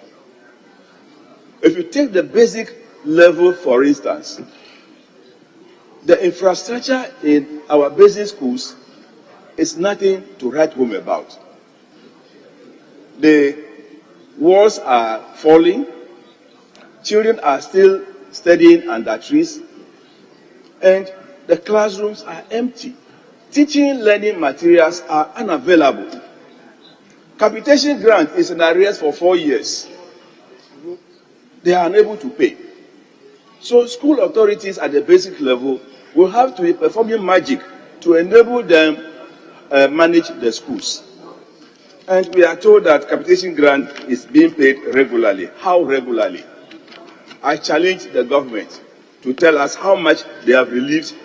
Speaker 12: If you take the basic level, for instance, the infrastructure in our basic schools is nothing to write home about. The walls are falling, children are still studying under trees, and the classrooms are empty. Teaching learning materials are unavailable. Capitation grant is in arrears for 4 years. They are unable to pay. So school authorities at the basic level will have to be performing magic to enable them manage the schools. And we are told that capitation grant is being paid regularly. How regularly? I challenge the government to tell us how much they have released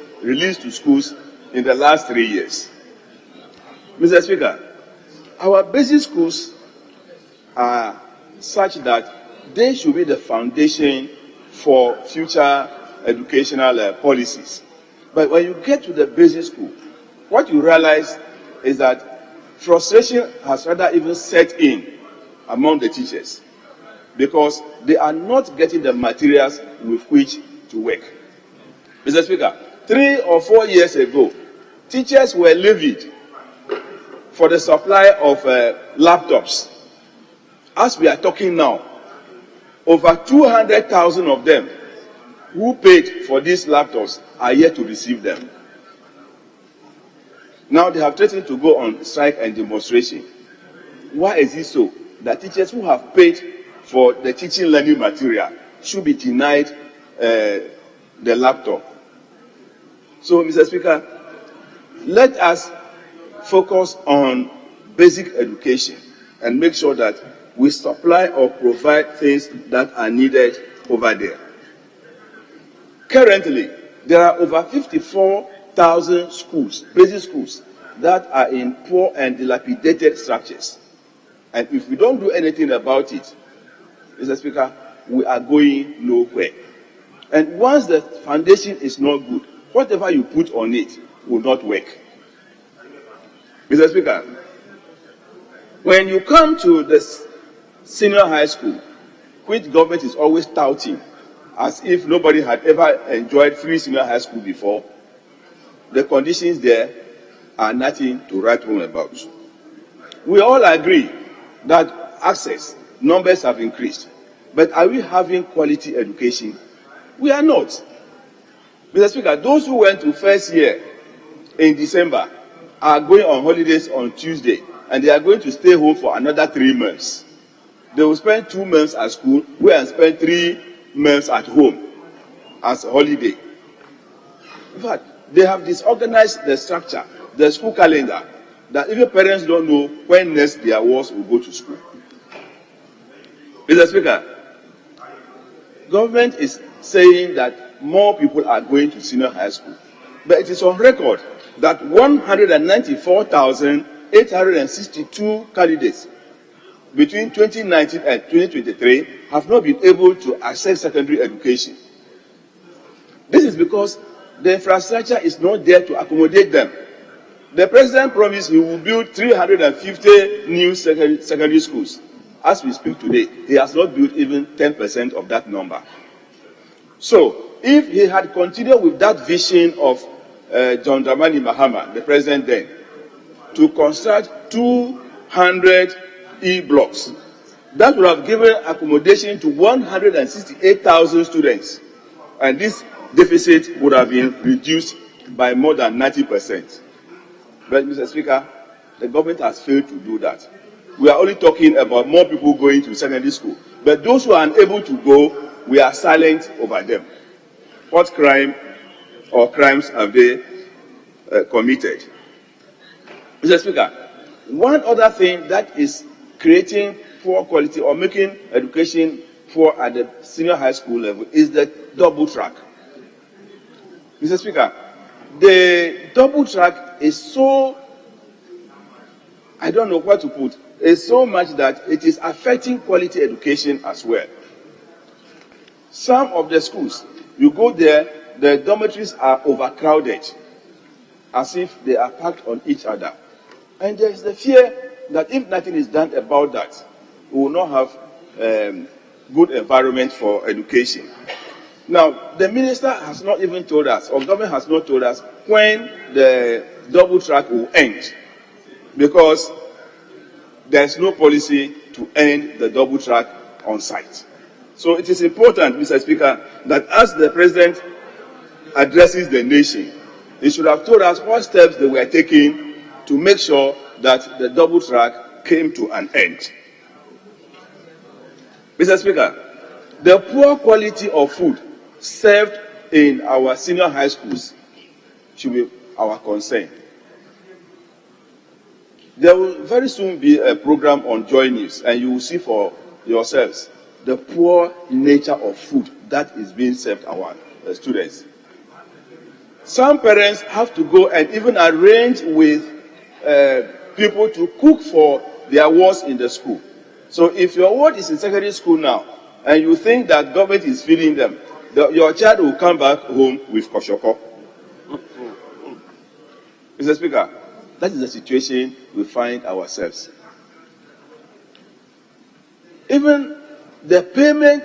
Speaker 12: to schools in the last 3 years. Mr. Speaker, our basic schools are such that they should be the foundation for future educational policies. But when you get to the basic school, what you realize is that frustration has rather even set in among the teachers because they are not getting the materials with which to work. Mr. Speaker, 3 or 4 years ago, teachers were levied for the supply of laptops. As we are talking now, over 200,000 of them who paid for these laptops are yet to receive them. Now they have threatened to go on strike and demonstration. Why is it so that teachers who have paid for the teaching learning material should be denied the laptop? So, Mr. Speaker, let us focus on basic education and make sure that we supply or provide things that are needed over there. Currently, there are over 54,000 schools, basic schools, that are in poor and dilapidated structures. And if we don't do anything about it, Mr. Speaker, we are going nowhere. And once the foundation is not good, whatever you put on it will not work. Mr. Speaker, when you come to the senior high school, which government is always touting as if nobody had ever enjoyed free senior high school before, the conditions there are nothing to write home about. We all agree that access numbers have increased, but are we having quality education? We are not. Mr. Speaker, those who went to first year in December are going on holidays on Tuesday, and they are going to stay home for another 3 months. They will spend 2 months at school, go and spend 3 months at home as a holiday. In fact, they have disorganized the structure, the school calendar, that even parents don't know when next their wards will go to school. Mr. Speaker, government is saying that more people are going to senior high school, but it is on record that 194,862 candidates between 2019 and 2023 have not been able to access secondary education. This is because the infrastructure is not there to accommodate them. The president promised he will build 350 new secondary schools. As we speak today, he has not built even 10% of that number. So, if he had continued with that vision of John Dramani Mahama, the president then, to construct 200 E-blocks, that would have given accommodation to 168,000 students, and this deficit would have been reduced by more than 90%. But, Mr. Speaker, the government has failed to do that. We are only talking about more people going to secondary school, but those who are unable to go, we are silent over them. What crime or crimes have they committed? Mr. Speaker, one other thing that is creating poor quality or making education poor at the senior high school level is the double track. Mr. Speaker, the double track is so, I don't know what to put, is so much that it is affecting quality education as well. Some of the schools, you go there, the dormitories are overcrowded, as if they are packed on each other. And there is the fear that if nothing is done about that, we will not have good environment for education. Now, the minister has not even told us, or government has not told us, when the double track will end, because there is no policy to end the double track on site. So it is important, Mr. Speaker, that as the president addresses the nation, he should have told us what steps they were taking to make sure that the double track came to an end. Mr. Speaker, the poor quality of food served in our senior high schools should be our concern. There will very soon be a program on Joy News, and you will see for yourselves the poor nature of food that is being served our students. Some parents have to go and even arrange with people to cook for their wards in the school. So if your ward is in secondary school now, and you think that government is feeding them, your child will come back home with koshoko. Mr. Speaker, that is the situation we find ourselves. Even the payment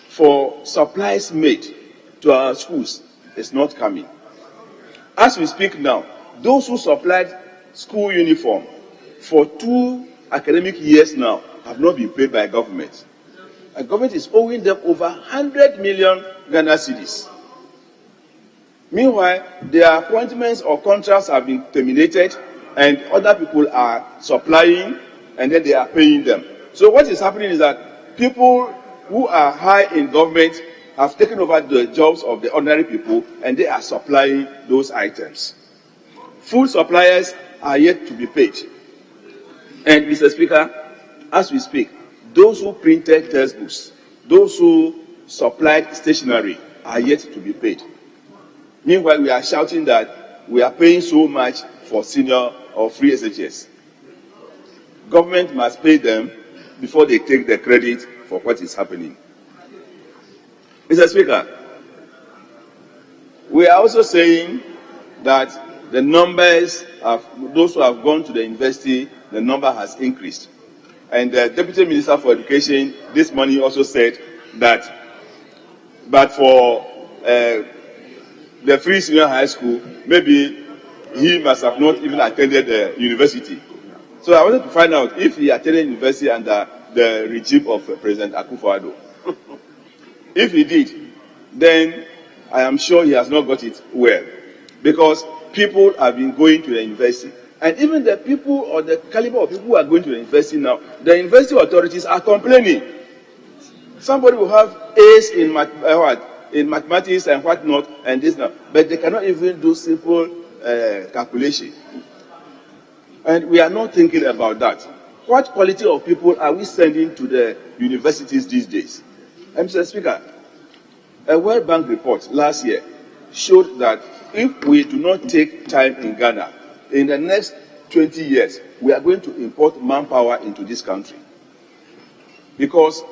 Speaker 12: for supplies made to our schools is not coming. As we speak now, those who supplied school uniform for 2 academic years now have not been paid by government. The government is owing them over 100 million Ghana cedis. Meanwhile, their appointments or contracts have been terminated, and other people are supplying, and then they are paying them. So what is happening is that people who are high in government have taken over the jobs of the ordinary people, and they are supplying those items. Food suppliers are yet to be paid. And, Mr. Speaker, as we speak, those who printed textbooks, those who supplied stationery are yet to be paid. Meanwhile, we are shouting that we are paying so much for senior or free SHS. Government must pay them before they take the credit for what is happening. Mr. Speaker, we are also saying that the numbers of those who have gone to the university, the number has increased. And the Deputy Minister for Education this morning also said that, but for the free senior high school, maybe he must have not even attended the university. So I wanted to find out if he attended university under the regime of President Akufo-Addo. If he did, then I am sure he has not got it well, because people have been going to the university. And even the people or the caliber of people who are going to the university now, the university authorities are complaining. Somebody will have A's in mathematics and whatnot, and this now, but they cannot even do simple calculation. And we are not thinking about that. What quality of people are we sending to the universities these days? Mr. Speaker, a World Bank report last year showed that if we do not take time in Ghana, in the next 20 years, we are going to import manpower into this country. Because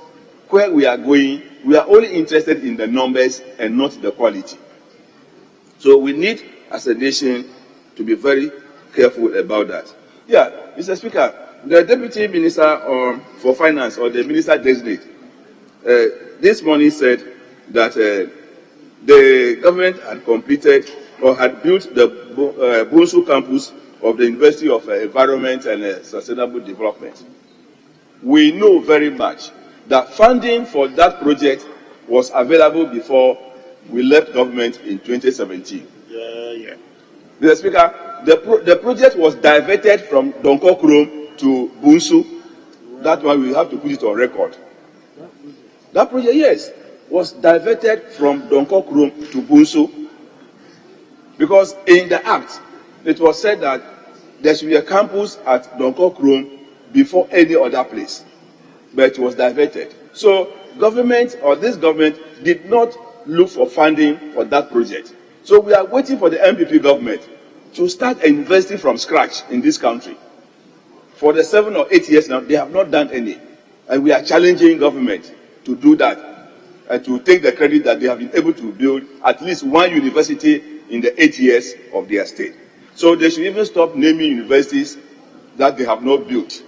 Speaker 12: where we are going, we are only interested in the numbers and not the quality. So we need, as a nation, to be very careful about that. Yeah, Mr. Speaker, the Deputy Minister for Finance, or the Minister Designate, this morning said that the government had completed or had built the Bunsu campus of the University of Environment and Sustainable Development. We know very much that funding for that project was available before we left government in 2017. Mr. Speaker, the project was diverted from Donkokrom to Bunsu. That's why we have to put it on record. That project, yes, was diverted from Donkokrom to Bunsu, because in the act, it was said that there should be a campus at Donkokrom before any other place, but it was diverted. So government, or this government, did not look for funding for that project. So we are waiting for the MPP government to start investing from scratch in this country. For the 7 or 8 years now, they have not done any. And we are challenging government to do that and to take the credit that they have been able to build at least one university in the 8 years of their stay. So they should even stop naming universities that they have not built.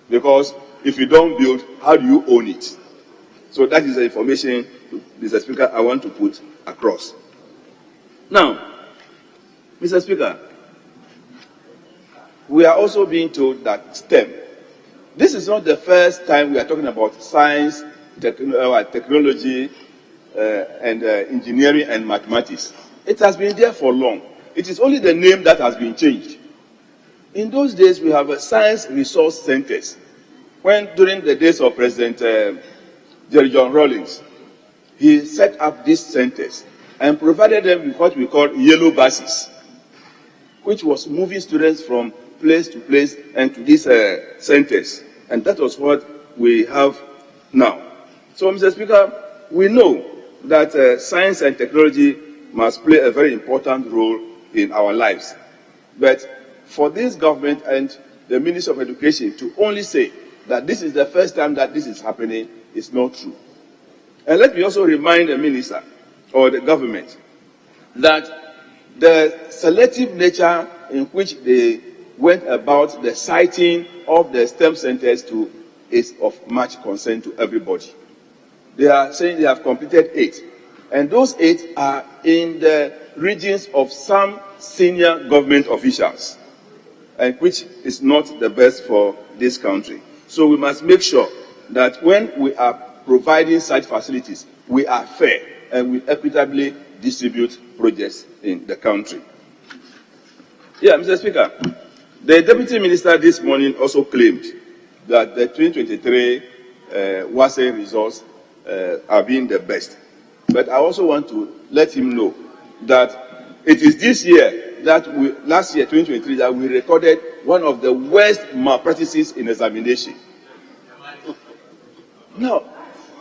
Speaker 12: Because if you don't build, how do you own it? So that is the information, Mr. Speaker, I want to put across. Now, Mr. Speaker, we are also being told that STEM, this is not the first time we are talking about science, technology, and engineering and mathematics. It has been there for long. It is only the name that has been changed. In those days, we have science resource centers. When during the days of President Jerry John Rawlings, he set up these centers and provided them with what we call yellow buses, which was moving students from place to place and to these centers. And that was what we have now. So, Mr. Speaker, we know that science and technology must play a very important role in our lives. But for this government and the Ministry of Education to only say that this is the first time that this is happening is not true. And let me also remind the minister or the government that the selective nature in which they went about the citing of the STEM centers to is of much concern to everybody. They are saying they have completed 8. And those 8 are in the regions of some senior government officials, and which is not the best for this country. So we must make sure that when we are providing such facilities, we are fair and we equitably distribute projects in the country. Yeah, Mr. Speaker, the Deputy Minister this morning also claimed that the 2023 WASE results are being the best. But I also want to let him know that it is this year that last year, 2023, that we recorded one of the worst malpractices in examination. Now,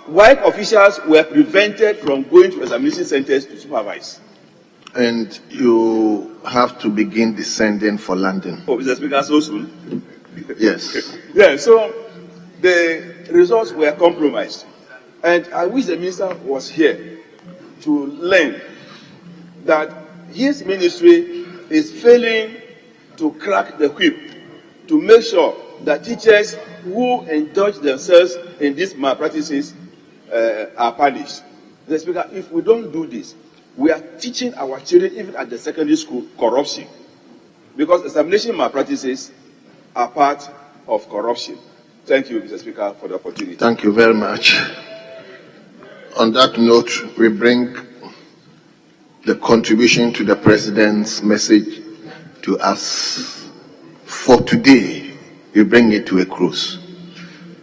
Speaker 12: white officials were prevented from going to examination centers to supervise.
Speaker 13: And you have to begin descending for London.
Speaker 12: Oh, Mr. Speaker, so soon?
Speaker 13: Yes.
Speaker 12: Yeah, so the results were compromised. And I wish the minister was here to learn that his ministry is failing to crack the whip to make sure that teachers who indulge themselves in these malpractices are punished. Mr. Speaker, if we don't do this, we are teaching our children, even at the secondary school, corruption. Because examination malpractices are part of corruption. Thank you, Mr. Speaker, for the opportunity.
Speaker 13: Thank you very much. On that note, we bring the contribution to the President's message to us for today. We bring it to a close.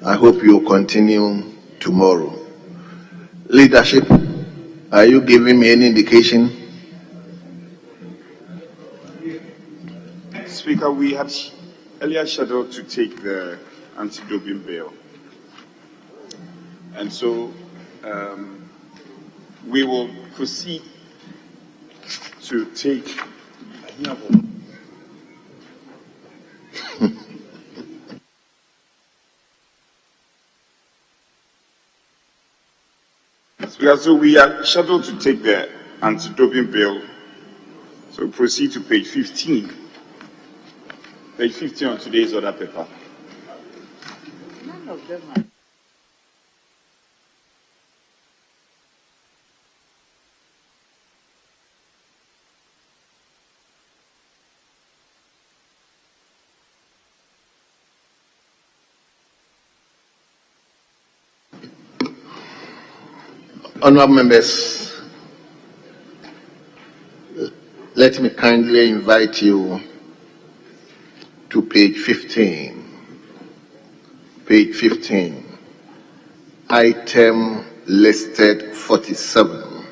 Speaker 13: I hope you will continue tomorrow. Leadership, are you giving me any indication?
Speaker 2: Speaker, we had earlier scheduled to take the anti-doping bill. And so we will proceed to take so we are scheduled to take the anti-doping bill. So proceed to page 15. Page 15 on today's order paper.
Speaker 9: None of them are.
Speaker 13: Honourable members, let me kindly invite you to page 15. Page 15, item listed 47.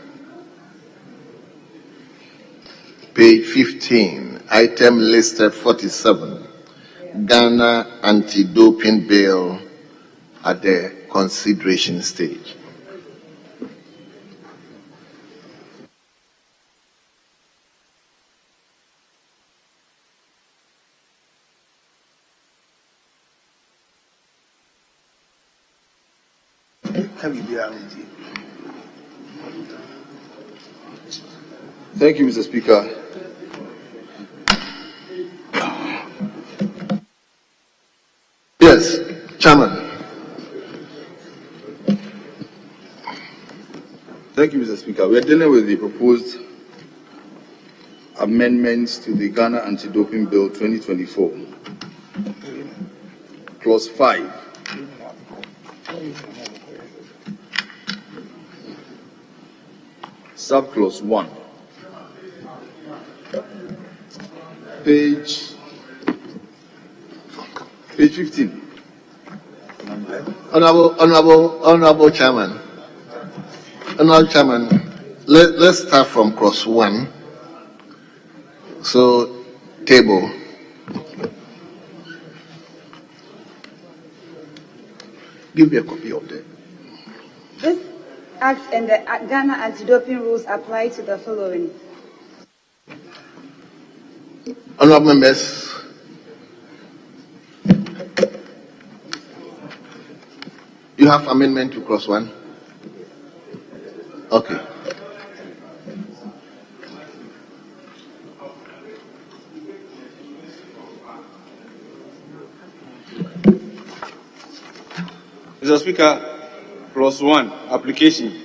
Speaker 13: Page 15, item listed 47. Ghana anti-doping bill at the consideration stage.
Speaker 14: Thank you, Mr. Speaker.
Speaker 13: Yes, Chairman.
Speaker 14: Thank you, Mr. Speaker. We are dealing with the proposed amendments to the Ghana Anti-Doping Bill 2024. Clause 5. Subclause 1. Page 15.
Speaker 13: Honorable Chairman. Honorable Chairman, let's start from clause 1. So, table. Give me a copy of that.
Speaker 5: This Act and the Ghana anti-doping rules apply to the following.
Speaker 13: Honourable members, you have amendment to clause 1? Okay.
Speaker 14: Mr. Speaker, Clause 1, application.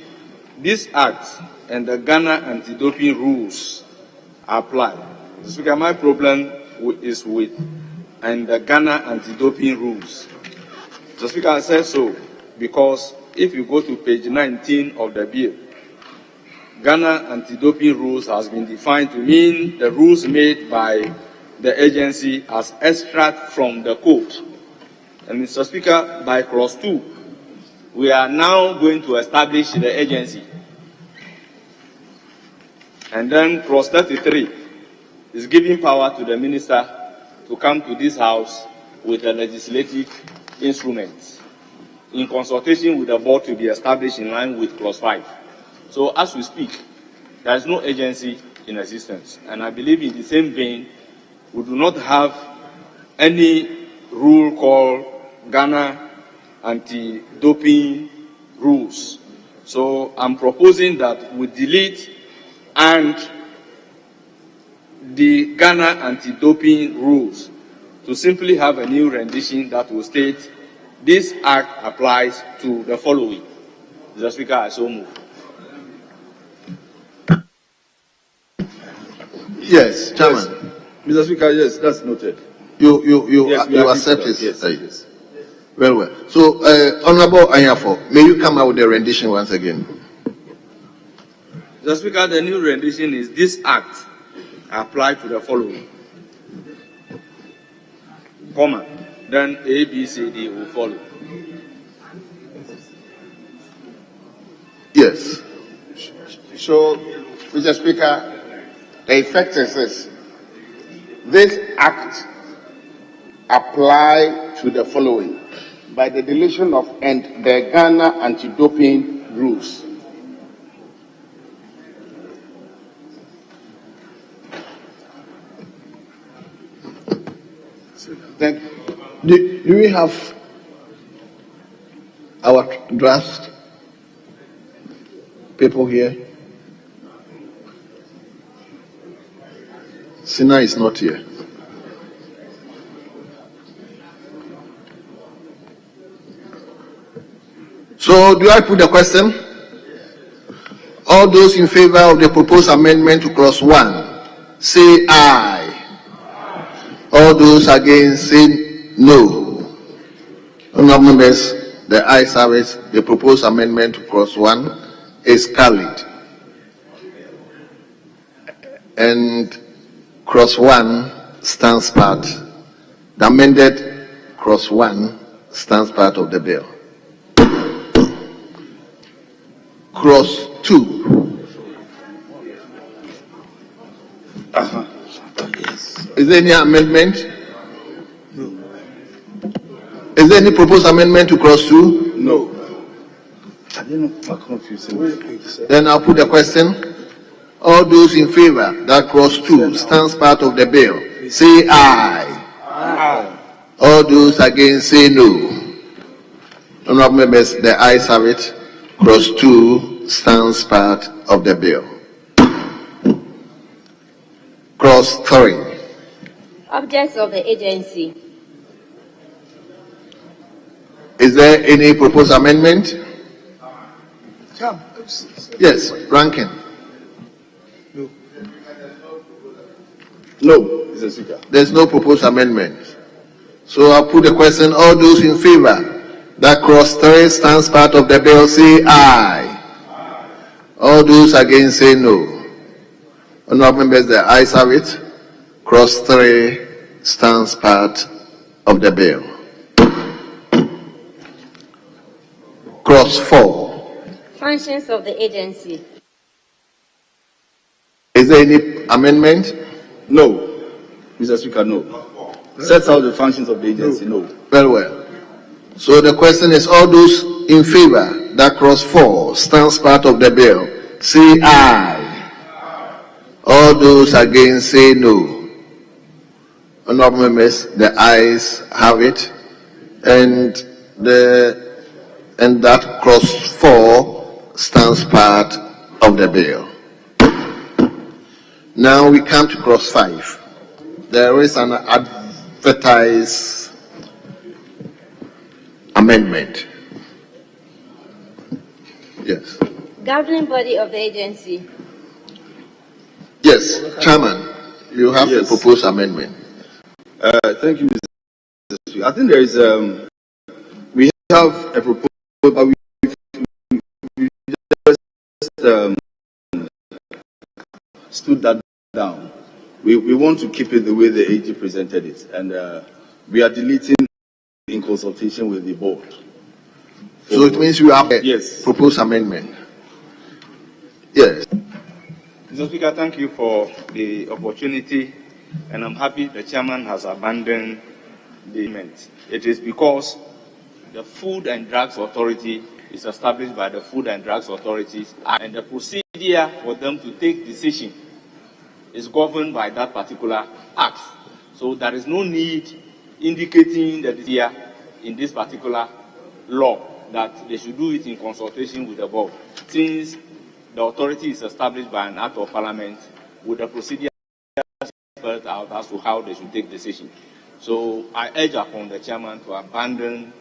Speaker 14: This Act and the Ghana anti-doping rules apply. Mr. Speaker, my problem is with and the Ghana anti-doping rules. Mr. Speaker, I said so because if you go to page 19 of the bill, Ghana anti-doping rules has been defined to mean the rules made by the agency as extract from the code. And Mr. Speaker, by clause 2, we are now going to establish the agency. And then clause 33 is giving power to the minister to come to this house with a legislative instrument in consultation with the board to be established in line with clause 5. So as we speak, there is no agency in existence. And I believe in the same vein, we do not have any rule called Ghana anti-doping rules. So I'm proposing that we delete and the Ghana anti-doping rules to simply have a new rendition that will state this act applies to the following. Mr. Speaker, I so move.
Speaker 13: Yes, Chairman.
Speaker 14: Yes. Mr. Speaker, yes, that's noted.
Speaker 13: You accept it?
Speaker 14: Yes, yes.
Speaker 13: Very well. So, Honorable Anyafo, may you come out with the rendition once again?
Speaker 14: Mr. Speaker, the new rendition is this act applied to the following, comma, then A, B, C, D will follow.
Speaker 13: Yes.
Speaker 3: So, Mr. Speaker, the effect is this. This act apply to the following by the deletion of and the Ghana anti-doping rules.
Speaker 13: Thank you. Do we have our draft people here? Sina is not here. So, do I put the question? All those in favor of the proposed amendment to clause 1, say aye. All those against, say no. Honourable members, the ayes have it. The proposed amendment to clause 1 is carried. And clause 1 stands part. The amended clause 1 stands part of the bill. Clause 2. Is there any amendment? No. Is there any proposed amendment to clause 2?
Speaker 14: No.
Speaker 13: Then I'll put the question. All those in favor that clause 2 stands part of the bill, say aye. Aye. All those against, say no. Honourable members, the ayes have it. Clause 2 stands part of the bill. Clause 3.
Speaker 15: Objects of the agency.
Speaker 13: Is there any proposed amendment? Yes, Rankin.
Speaker 14: No, Mr. Speaker.
Speaker 13: There's no proposed amendment. So I'll put the question. All those in favor that clause 3 stands part of the bill, say aye. All those against, say no. Honourable members, the ayes have it. Clause 3 stands part of the bill. Clause 4.
Speaker 15: Functions of the agency.
Speaker 13: Is there any amendment?
Speaker 14: No, Mr. Speaker, no. Sets out the functions of the agency, no.
Speaker 13: Very well. So the question is, all those in favor that clause 4 stands part of the bill, say aye. All those against, say no. Honourable members, the ayes have it, and that clause 4 stands part of the bill. Now we come to clause 5. There is an advertised amendment. Yes.
Speaker 15: Governing body of the agency.
Speaker 13: Yes, Chairman, you have the proposed amendment.
Speaker 14: Thank you, Mr. Speaker. I think there is we have a proposal, but we just stood that down. We want to keep it the way the AG presented it, and we are deleting in consultation with the board.
Speaker 13: So it means you have a proposed amendment. Yes.
Speaker 16: Mr. Speaker, thank you for the opportunity, and I'm happy the chairman has abandoned the amendment. It is because the Food and Drugs Authority is established by the Food and Drugs Authorities, and the procedure for them to take decision is governed by that particular act. So there is no need indicating that here in this particular law that they should do it in consultation with the board, since the authority is established by an act of parliament with the procedure spelled out as to how they should take decision. So I urge upon the chairman to abandon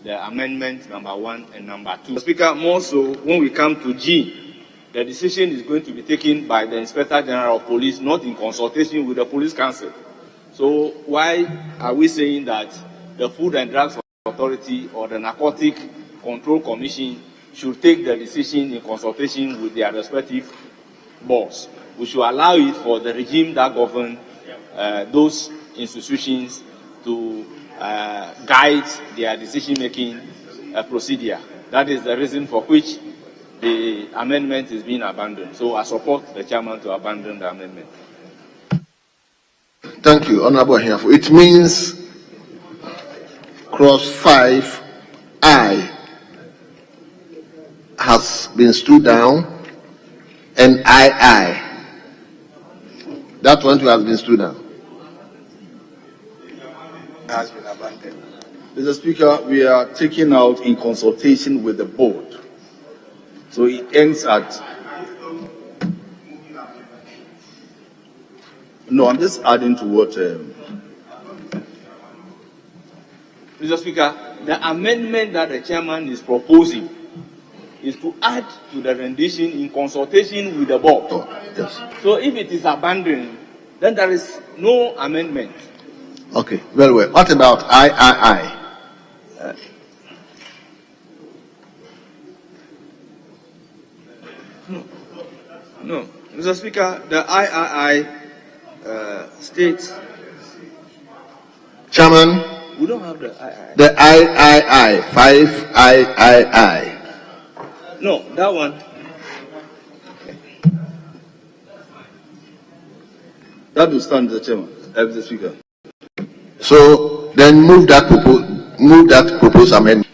Speaker 16: the amendment number 1 and number 2.
Speaker 14: Mr. Speaker, more so when we come to G,
Speaker 16: the decision is going to be taken by the Inspector General of Police, not in consultation with the Police Council. So why are we saying that the Food and Drugs Authority or the Narcotic Control Commission should take the decision in consultation with their respective boards? We should allow it for the regime that governs those institutions to guide their decision-making procedure. That is the reason for which the amendment is being abandoned. So I support the chairman to abandon the amendment.
Speaker 13: Thank you, Honorable Hiafo. It means clause 5I has been stood down and II. That one too has been stood down.
Speaker 14: Has been abandoned. Mr. Speaker, we are taking out in consultation with the board. So it ends at. No, I'm just adding to what.
Speaker 16: Mr. Speaker, the amendment that the chairman is proposing is to add to the rendition in consultation with the board.
Speaker 13: Oh, yes.
Speaker 16: So if it is abandoned, then there is no amendment.
Speaker 13: Okay, very well. What about III?
Speaker 16: No, Mr. Speaker, the III states.
Speaker 13: Chairman?
Speaker 16: We don't have the III.
Speaker 13: The III, 5III.
Speaker 16: No, that one.
Speaker 14: That will stand, Mr. Chairman, Mr. Speaker.
Speaker 13: So then move that proposed amendment.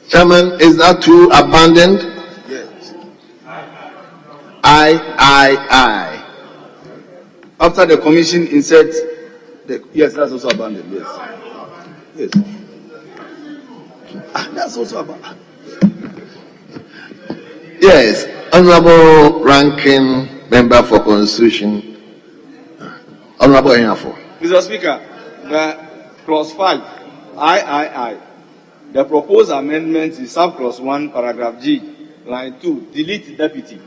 Speaker 13: Chairman, is that too abandoned?
Speaker 14: Yes.
Speaker 13: I.
Speaker 14: After the commission inserts, yes, that's also abandoned. Yes. Yes. That's also abandoned.
Speaker 13: Yes, Honorable Ranking Member for Constitution, Honorable Hiafo.
Speaker 16: Mr. Speaker, the clause 5, III, the proposed amendment is sub-clause 1, paragraph G, line 2, delete deputy.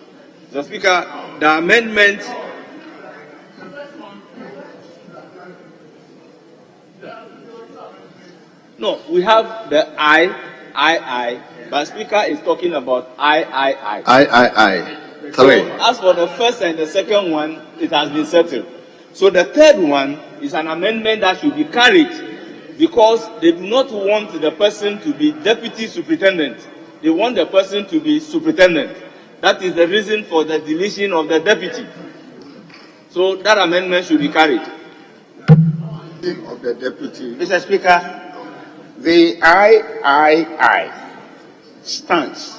Speaker 16: Mr. Speaker, the amendment no, we have the II, but Speaker is talking about III.
Speaker 13: Sorry.
Speaker 16: So, as for the first and the second one, it has been settled. So the third one is an amendment that should be carried because they do not want the person to be deputy superintendent. They want the person to be superintendent. That is the reason for the deletion of the deputy. So that amendment should be carried.
Speaker 3: Of the deputy. Mr. Speaker, the III stands.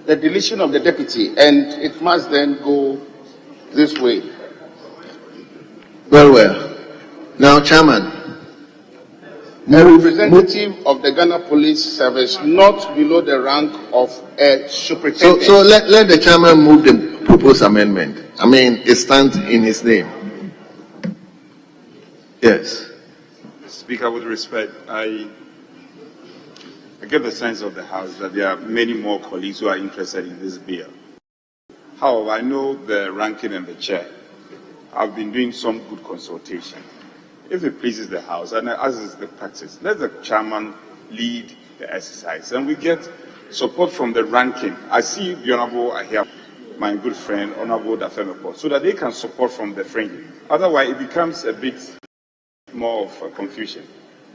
Speaker 3: The deletion of the deputy, and it must then go this way.
Speaker 13: Very well. Now, Chairman.
Speaker 3: A representative of the Ghana Police Service, not below the rank of a superintendent.
Speaker 13: So let the Chairman move the proposed amendment. I mean, it stands in his name. Yes.
Speaker 2: Speaker, with respect, I get the sense of the House that there are many more colleagues who are interested in this bill. However, I know the ranking and the chair have been doing some good consultation. If it pleases the House, and as is the practice, let the chairman lead the exercise, and we get support from the ranking. I see the Honorable, I hear my good friend, Honorable Dafemepo, so that they can support from the friendly. Otherwise, it becomes a bit more of a confusion.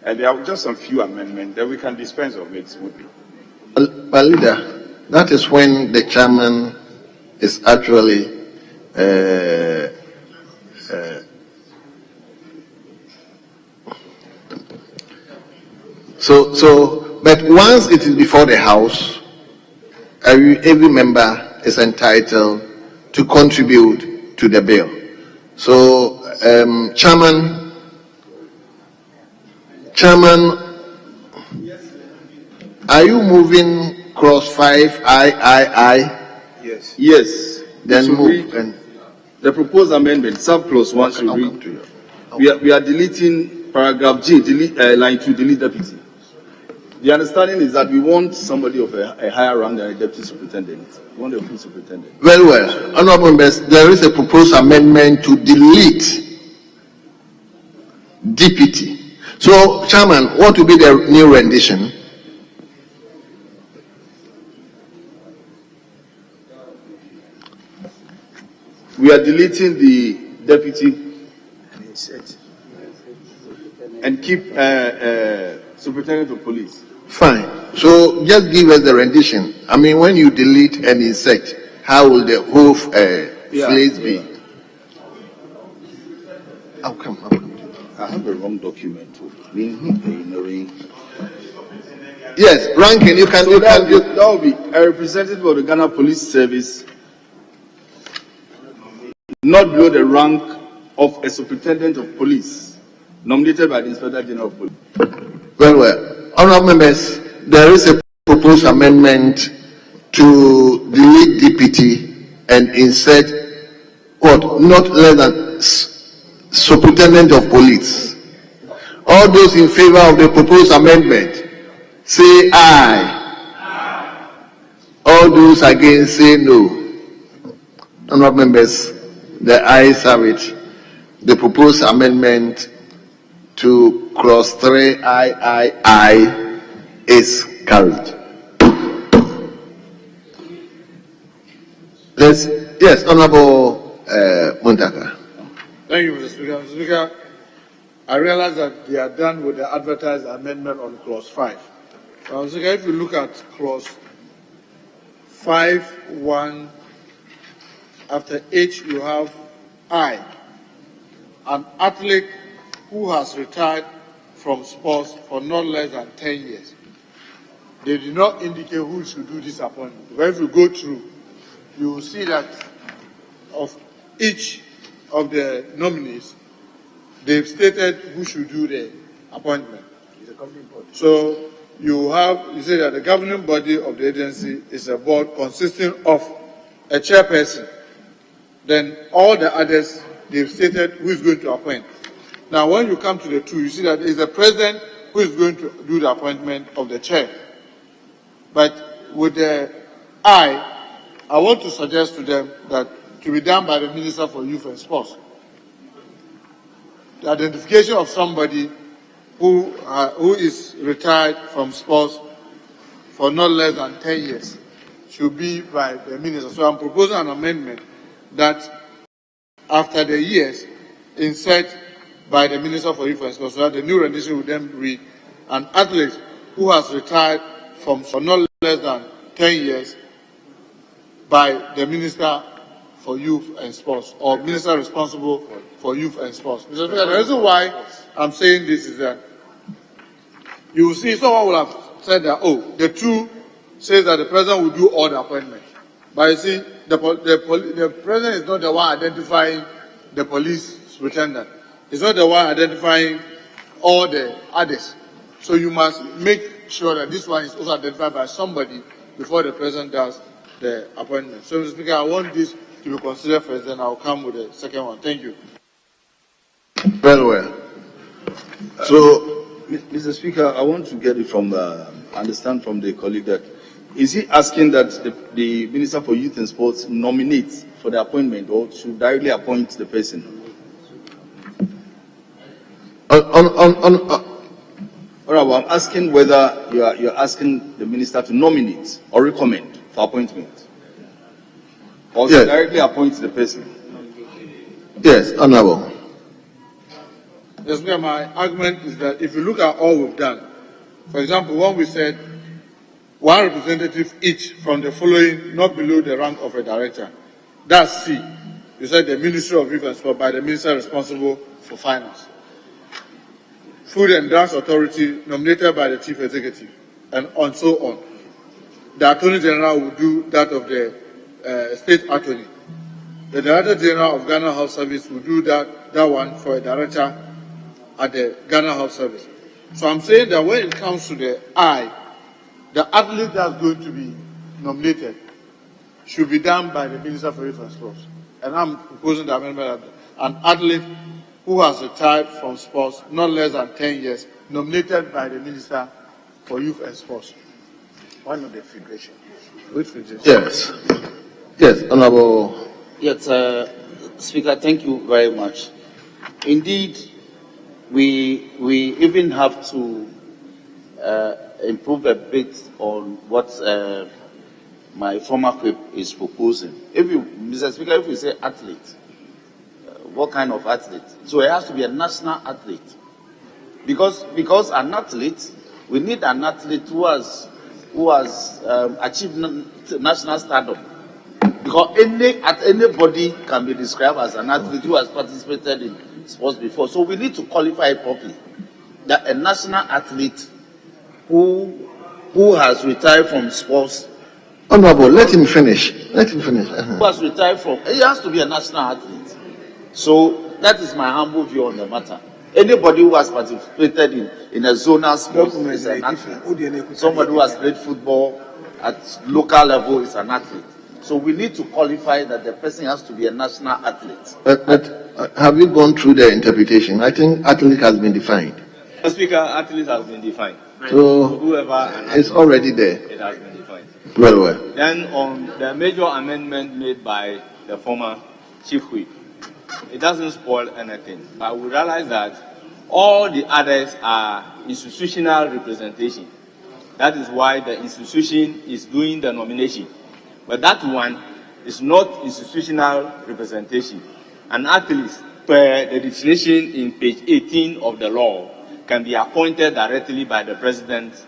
Speaker 2: And there are just some few amendments that we can dispense of it smoothly.
Speaker 13: But leader, that is when the chairman is actually but once it is before the House, every member is entitled to contribute to the bill. So, Chairman, are you moving clause 5 III?
Speaker 14: Yes. Yes.
Speaker 13: Then move. And
Speaker 14: the proposed amendment, sub-clause 1 should read. We are deleting paragraph G, delete, line 2, delete deputy. The understanding is that we want somebody of a higher rank than a deputy superintendent. We want a full superintendent.
Speaker 13: Very well. Honorable members, there is a proposed amendment to delete deputy. So, Chairman, what will be the new rendition?
Speaker 14: We are deleting the deputy and keep superintendent of police.
Speaker 13: Fine. So just give us the rendition. I mean, when you delete and insert, how will the whole phrase be? How come?
Speaker 14: I have a wrong document.
Speaker 13: Yes, ranking.
Speaker 14: That will be a representative of the Ghana Police Service, not below the rank of a superintendent of police, nominated by the Inspector General of Police.
Speaker 13: Very well. Honourable members, there is a proposed amendment to delete deputy and insert what? Not less than superintendent of police. All those in favor of the proposed amendment, say aye. All those against, say no. Honourable members, the ayes have it. The proposed amendment to clause 3I is carried. Yes, Honorable Muntaka.
Speaker 4: Thank you, Mr. Speaker. Mr. Speaker, I realize that they are done with the advertised amendment on clause 5. Mr. Speaker, if you look at clause 5(1), after H you have I. An athlete who has retired from sports for not less than 10 years. They did not indicate who should do this appointment. But if you go through, you will see that of each of the nominees, they've stated who should do the appointment. So you say that the governing body of the agency is a board consisting of a chairperson. Then all the others, they've stated who is going to appoint. Now, when you come to the two, you see that it's the president who is going to do the appointment of the chair. But with the I want to suggest to them that to be done by the Minister for Youth and Sports. The identification of somebody who is retired from sports for not less than 10 years should be by the Minister. So I'm proposing an amendment that after the years, insert by the Minister for Youth and Sports, so that the new rendition would then read, an athlete who has retired from for not less than 10 years by the Minister for Youth and Sports, or Minister responsible for Youth and Sports. Mr. Speaker, the reason why I'm saying this is that you will see someone will have said that, the two says that the President will do all the appointments. But you see, the President is not the one identifying the police superintendent. He's not the one identifying all the others. So you must make sure that this one is also identified by somebody before the President does the appointment. So, Mr. Speaker, I want this to be considered first, then I'll come with the second one. Thank you.
Speaker 13: Very well.
Speaker 14: So, Mr. Speaker, I want to get it from understand from the colleague that is he asking that the Minister for Youth and Sports nominates for the appointment, or should directly appoint the person? Well, I'm asking whether you're asking the minister to nominate or recommend for appointment, or yes, directly appoint the person.
Speaker 13: Yes, Honorable.
Speaker 4: Yes, my argument is that if you look at all we've done, for example, when we said one representative each from the following, not below the rank of a director, that's C. You said the Ministry of Youth and Sport by the minister responsible for finance. Food and Drugs Authority nominated by the Chief Executive, and so on. The Attorney General will do that of the State Attorney. The Director General of Ghana Health Service will do that one for a director at the Ghana Health Service. So I'm saying that when it comes to the athlete that's going to be nominated should be done by the Minister for Youth and Sports. And I'm proposing the amendment that an athlete who has retired from sports not less than 10 years, nominated by the Minister for Youth and Sports. One of the federation. Which federation?
Speaker 13: Yes. Yes, Honorable.
Speaker 7: Yes, Speaker, thank you very much. Indeed, we even have to improve a bit on what my former whip is proposing. If you, Mr. Speaker, if you say athlete, what kind of athlete? So it has to be a national athlete. Because an athlete, we need an athlete who has achieved national stardom. Because anybody can be described as an athlete who has participated in sports before. So we need to qualify it properly. That a national athlete who has retired from sports.
Speaker 13: Honorable, let him finish. Let him finish.
Speaker 7: Who has retired from, he has to be a national athlete. So that is my humble view on the matter. Anybody who has participated in a zonal sport is an athlete. Somebody who has played football at local level is an athlete. So we need to qualify that the person has to be a national athlete.
Speaker 13: But have you gone through the interpretation? I think athlete has been defined.
Speaker 16: Mr. Speaker, athlete has been defined.
Speaker 13: So it's already there.
Speaker 16: It has been defined.
Speaker 13: Well, well.
Speaker 16: Then on the major amendment made by the former Chief Whip, it doesn't spoil anything. But we realize that all the others are institutional representation. That is why the institution is doing the nomination. But that one is not institutional representation. An athlete, per the definition in page 18 of the law, can be appointed directly by the president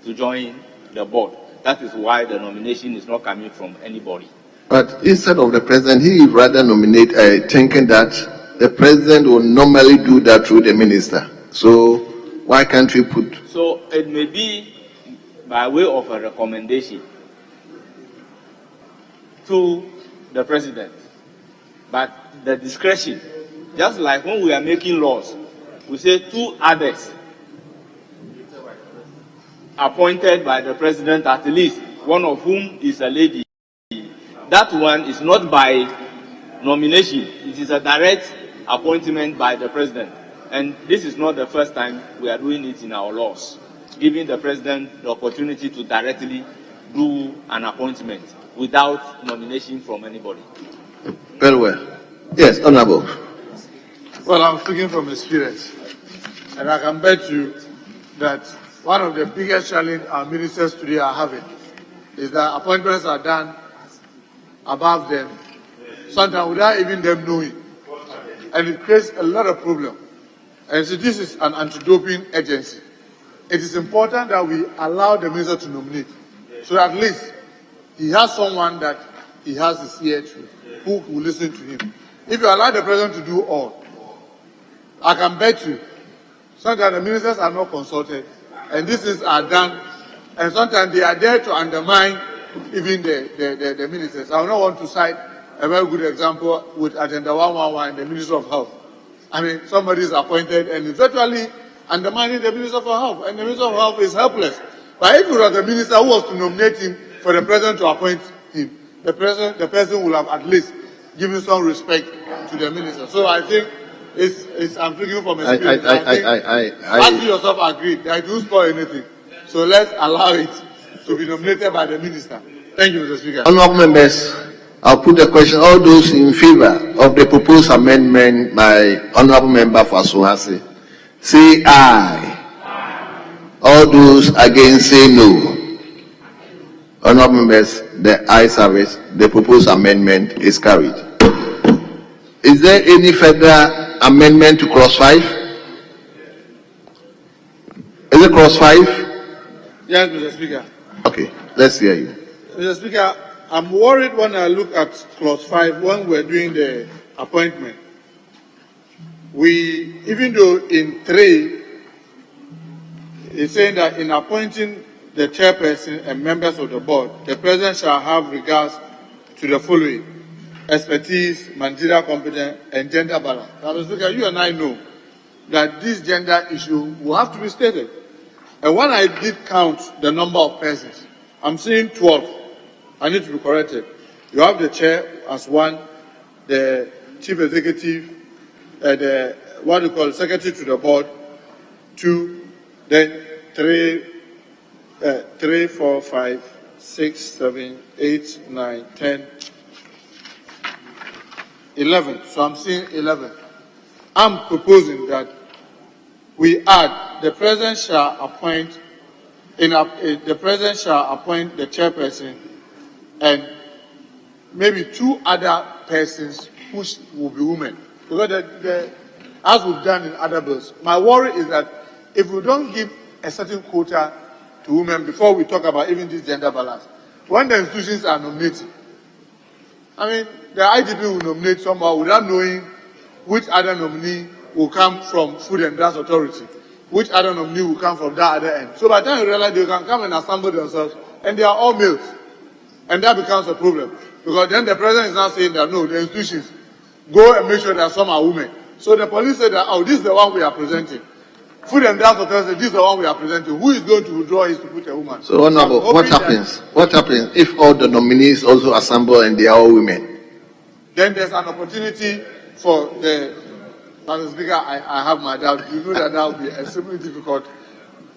Speaker 16: to join the board. That is why the nomination is not coming from anybody.
Speaker 13: But instead of the president, he rather nominate, thinking that the president will normally do that through the minister. So why can't we put?
Speaker 16: So it may be by way of a recommendation to the president, but the discretion, just like when we are making laws, we say two others appointed by the president, at least one of whom is a lady. That one is not by nomination, it is a direct appointment by the president. And this is not the first time we are doing it in our laws, giving the president the opportunity to directly do an appointment without nomination from anybody.
Speaker 13: Very well. Yes, Honorable.
Speaker 4: Well, I'm speaking from experience, and I can bet you that one of the biggest challenges our ministers today are having is that appointments are done above them, sometimes without even them knowing, and it creates a lot of problems. And so this is an anti-doping agency. It is important that we allow the minister to nominate, so at least he has someone that he has his ear to, who will listen to him. If you allow the president to do all, I can bet you, sometimes the ministers are not consulted, and these things are done, and sometimes they are there to undermine even the ministers. I do not want to cite a very good example with Agenda 111 and the Minister of Health. I mean, somebody is appointed and is virtually undermining the Minister for Health, and the Minister of Health is helpless. But if it was the minister who was to nominate him for the president to appoint him, the person will have at least given some respect to the minister. So I think I'm speaking from experience. As you yourself agreed, that it won't spoil anything. So let's allow it to be nominated by the minister. Thank you, Mr. Speaker.
Speaker 13: Honourable members, I'll put the question. All those in favour of the proposed amendment by Honourable Member for Asuhasi, say aye. All those against say no. Honourable members, the ayes have it. The proposed amendment is carried. Is there any further amendment to clause 5? Is it clause 5?
Speaker 4: Yes, Mr. Speaker.
Speaker 13: Okay, let's hear you.
Speaker 4: Mr. Speaker, I'm worried when I look at clause 5 when we're doing the appointment. Even though in 3, it's saying that in appointing the chairperson and members of the board, the president shall have regards to the following: expertise, managerial competence, and gender balance. Now, Mr. Speaker, you and I know that this gender issue will have to be stated. And when I did count the number of persons, I'm seeing 12. I need to be corrected. You have the chair as one, the chief executive, the what you call secretary to the board, 2, then 3, 4, 5, 6, 7, 8, 9, 10, 11. So I'm seeing 11. I'm proposing that we add the president shall appoint the president shall appoint the chairperson and maybe 2 other persons who will be women. Because as we've done in other bills, my worry is that if we don't give a certain quota to women before we talk about even this gender balance, when the institutions are nominating, I mean, the IGP will nominate someone without knowing which other nominee will come from Food and Drugs Authority, which other nominee will come from that other end. So by the time you realize they can come and assemble themselves, and they are all males. And that becomes a problem. Because then the president is now saying that no, the institutions go and make sure that some are women. So the police say that, oh, this is the one we are presenting. Food and Drugs Authority, this is the one we are presenting. Who is going to withdraw is to put a woman.
Speaker 13: So, Honorable, what happens? What happens if all the nominees also assemble and they are all women?
Speaker 4: Then there's an opportunity for the Mr. Speaker. I have my doubt. You know that that will be extremely difficult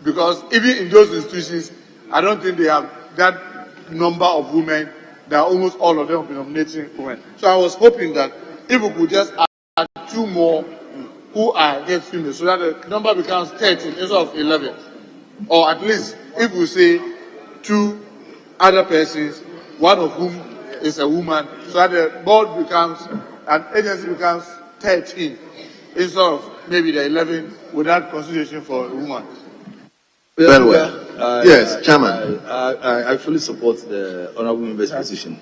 Speaker 4: because even in those institutions, I don't think they have that number of women that almost all of them will be nominating women. So I was hoping that if we could just add 2 more who are against females, so that the number becomes 13 instead of 11. Or at least if we say 2 other persons, one of whom is a woman, so that the board becomes, an agency becomes 13 instead of maybe the 11 without consideration for a woman.
Speaker 13: Very well. Yes, Chairman.
Speaker 17: I fully support the honorable member's position.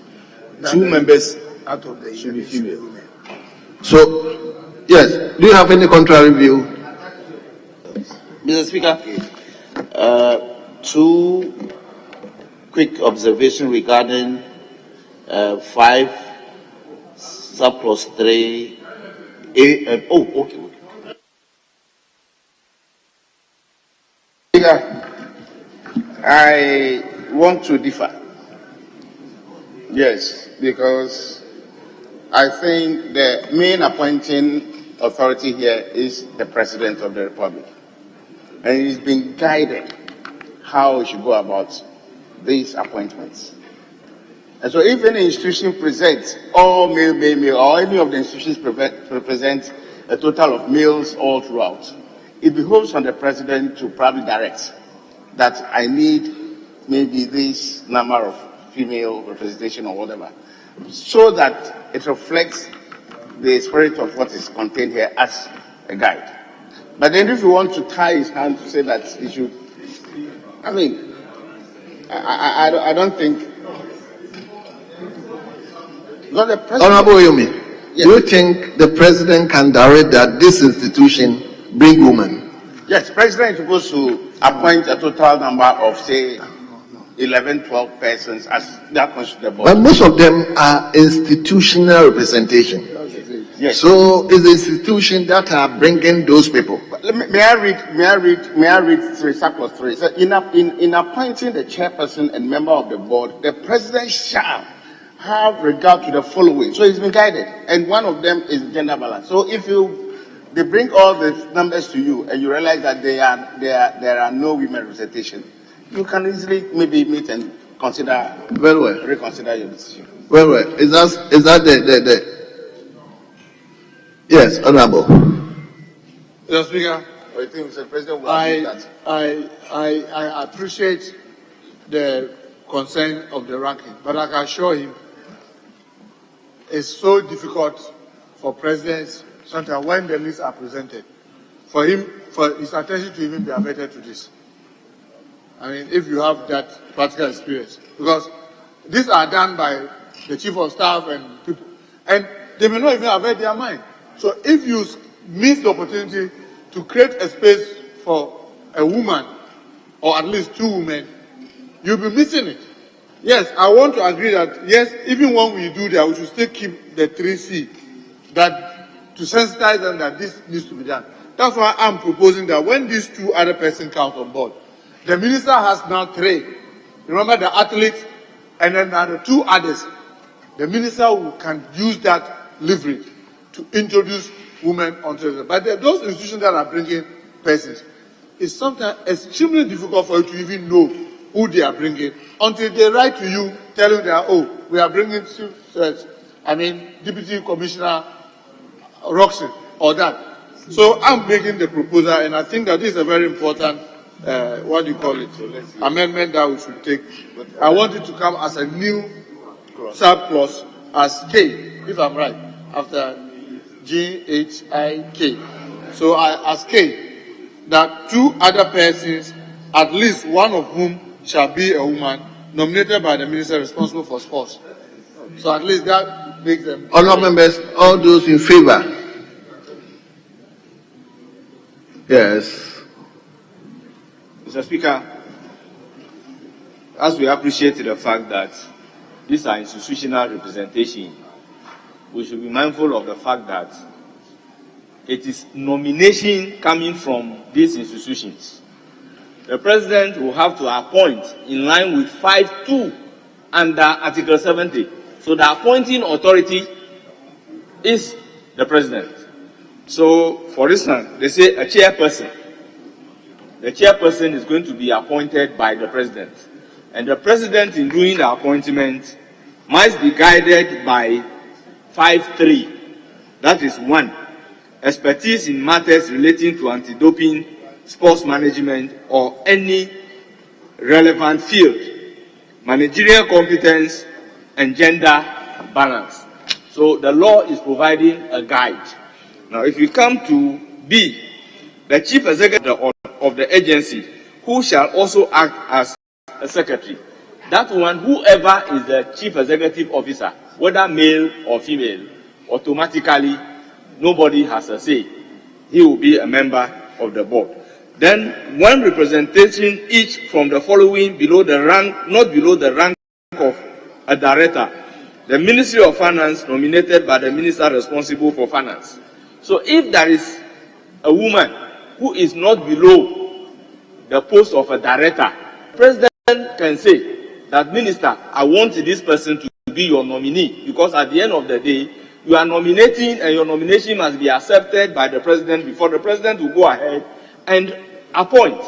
Speaker 17: 2 members
Speaker 11: out of the
Speaker 17: should be female.
Speaker 13: So, yes, do you have any contrary view?
Speaker 7: Mr. Speaker, 2 quick observations regarding 5 surplus 3. Okay.
Speaker 12: I want to differ. Yes, because I think the main appointing authority here is the President of the Republic. And he's been guided how he should go about these appointments. And so if any institution presents all male, or any of the institutions represent a total of males all throughout, it behoves on the President to probably direct that I need maybe this number of female representation or whatever, so that it reflects the spirit of what is contained here as a guide. But then if you want to tie his hand to say that he should, I mean, I don't think.
Speaker 13: Honorable Yomi, yes. Do you think the President can direct that this institution bring women?
Speaker 12: Yes, President is supposed to appoint a total number of, say, 11, 12 persons as that constitutes the board.
Speaker 13: But most of them are institutional representation.
Speaker 12: Yes.
Speaker 13: So is the institution that are bringing those people?
Speaker 12: May I read 3 surplus 3. So in appointing the chairperson and member of the board, the President shall have regard to the following. So he's been guided, and one of them is gender balance. So if they bring all the numbers to you and you realize that there are no women representation, you can easily maybe meet and consider,
Speaker 13: very well,
Speaker 12: reconsider your decision.
Speaker 13: Very well. Is that the yes, Honorable.
Speaker 4: Mr. Speaker,
Speaker 12: I think Mr. President will agree that.
Speaker 4: I appreciate the concern of the ranking, but I can assure him it's so difficult for presidents sometimes when the lists are presented for his attention to even be averted to this. I mean, if you have that practical experience, because these are done by the chief of staff and people, and they may not even avert their mind. So if you miss the opportunity to create a space for a woman, or at least 2 women, you'll be missing it. Yes, I want to agree that, yes, even when we do that, we should still keep the 3C, that to sensitize them that this needs to be done. That's why I'm proposing that when these 2 other persons come on board, the minister has now 3. Remember the athletes, and then the 2 others. The minister can use that leverage to introduce
Speaker 11: women onto it. But those institutions that are bringing persons, it's sometimes extremely difficult for you to even know who they are bringing until they write to you telling them, oh, we are bringing Deputy Commissioner Roxy or that. So I'm making the proposal, and I think that this is a very important, amendment that we should take. I want it to come as a new sub-clause as K, if I'm right, after GHIK. So I ask K, that 2 other persons, at least one of whom shall be a woman, nominated by the minister responsible for sports. So at least that makes them.
Speaker 13: Honourable members, all those in favour? Yes.
Speaker 16: Mr. Speaker, as we appreciate the fact that these are institutional representation, we should be mindful of the fact that it is nomination coming from these institutions. The president will have to appoint in line with 5(2) under Article 70. So the appointing authority is the president. So, for instance, they say a chairperson. The chairperson is going to be appointed by the president. And the president, in doing the appointment, must be guided by 5(3). That is 1. Expertise in matters relating to anti-doping, sports management, or any relevant field. Managerial competence and gender balance. So the law is providing a guide. Now, if we come to B, the chief executive of the agency, who shall also act as a secretary. That one, whoever is the chief executive officer, whether male or female, automatically, nobody has a say. He will be a member of the board. Then, one representation each from the following below the rank, not below the rank of a director. The Ministry of Finance nominated by the minister responsible for finance. So if there is a woman who is not below the post of a director, the president can say that, minister, I want this person to be your nominee, because at the end of the day, you are nominating and your nomination must be accepted by the president before the president will go ahead and appoint.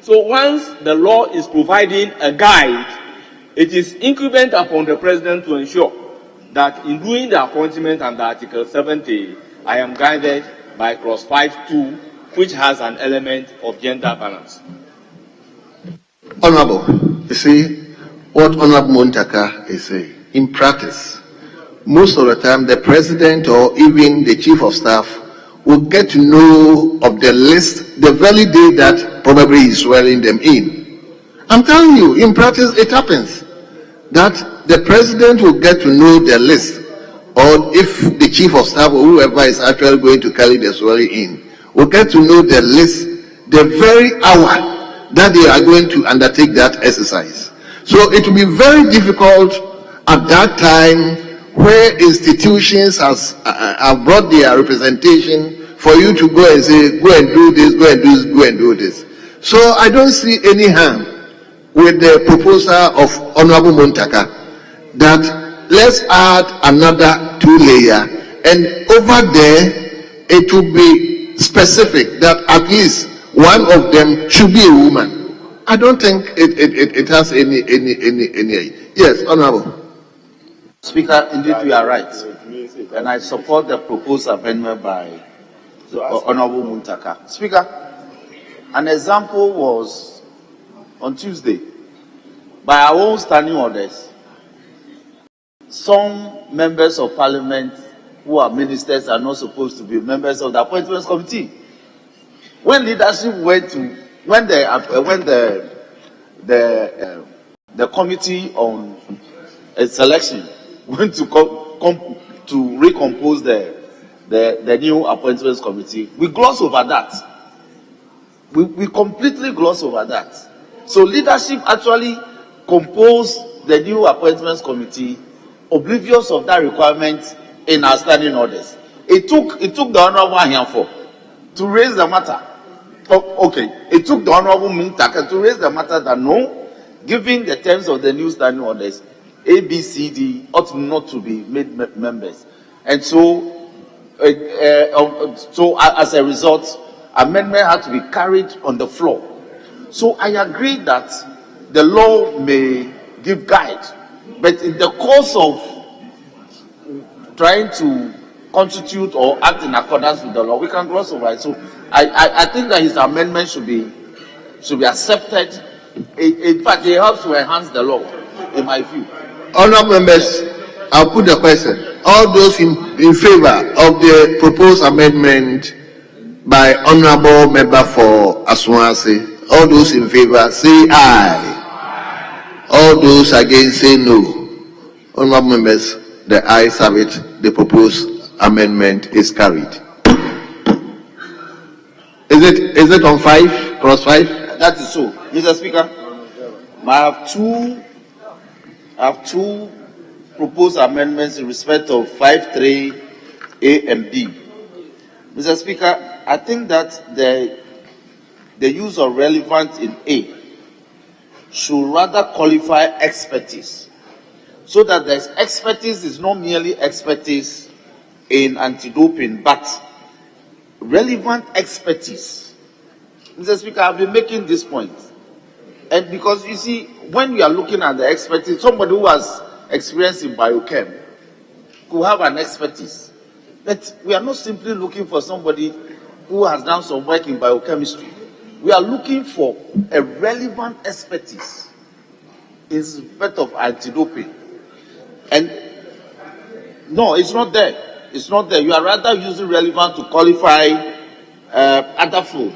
Speaker 16: So once the law is providing a guide, it is incumbent upon the president to ensure that in doing the appointment under Article 70, I am guided by clause 5(2), which has an element of gender balance.
Speaker 13: Honourable, you see what Honourable Muntaka is saying. In practice, most of the time, the president or even the chief of staff will get to know of the list the very day that probably he's swearing them in. I'm telling you, in practice, it happens that the president will get to know the list, or if the chief of staff or whoever is actually going to carry the swearing in will get to know the list the very hour that they are going to undertake that exercise. So it will be very difficult at that time, where institutions have brought their representation, for you to go and say, go and do this, go and do this, go and do this. So I don't see any harm with the proposal of Honorable Muntaka that let's add another 2 layer, and over there it will be specific that at least one of them should be a woman. I don't think it has any. Yes, Honorable.
Speaker 7: Speaker, indeed you are right, and I support the proposed amendment by Honorable Muntaka. Speaker, an example was on Tuesday, by our own standing orders, some members of parliament who are ministers are not supposed to be members of the appointments committee. When leadership went to, when the committee on selection went to recompose the new appointments committee, we gloss over that. We completely gloss over that. So leadership actually composed the new appointments committee oblivious of that requirement in our standing orders. It took the Honorable Ahianfo to raise the matter. It took the Honorable Muntaka to raise the matter that no, given the terms of the new standing orders, A, B, C, D ought not to be made members. And so So as a result, amendment had to be carried on the floor. So I agree that the law may give guide, but in the course of trying to constitute or act in accordance with the law, we can gloss over it. So I think that his amendment should be accepted. In fact, it helps to enhance the law, in my view.
Speaker 13: Honourable members, I'll put the question. All those in favor of the proposed amendment by Honourable Member for Aswasi, all those in favor say aye. All those against say no. Honourable members, the ayes have it. The proposed amendment is carried. Is it on 5, cross 5?
Speaker 7: That is so. Mr. Speaker, I have two proposed amendments in respect of 5(3)A and B. Mr. Speaker, I think that the use of relevant in A should rather qualify expertise, so that there's expertise is not merely expertise in anti-doping, but relevant expertise. Mr. Speaker, I've been making this point. And because you see, when we are looking at the expertise, somebody who has experience in biochem could have an expertise. But we are not simply looking for somebody who has done some work in biochemistry. We are looking for a relevant expertise in respect of anti-doping. And no, it's not there. It's not there. You are rather using relevant to qualify other food.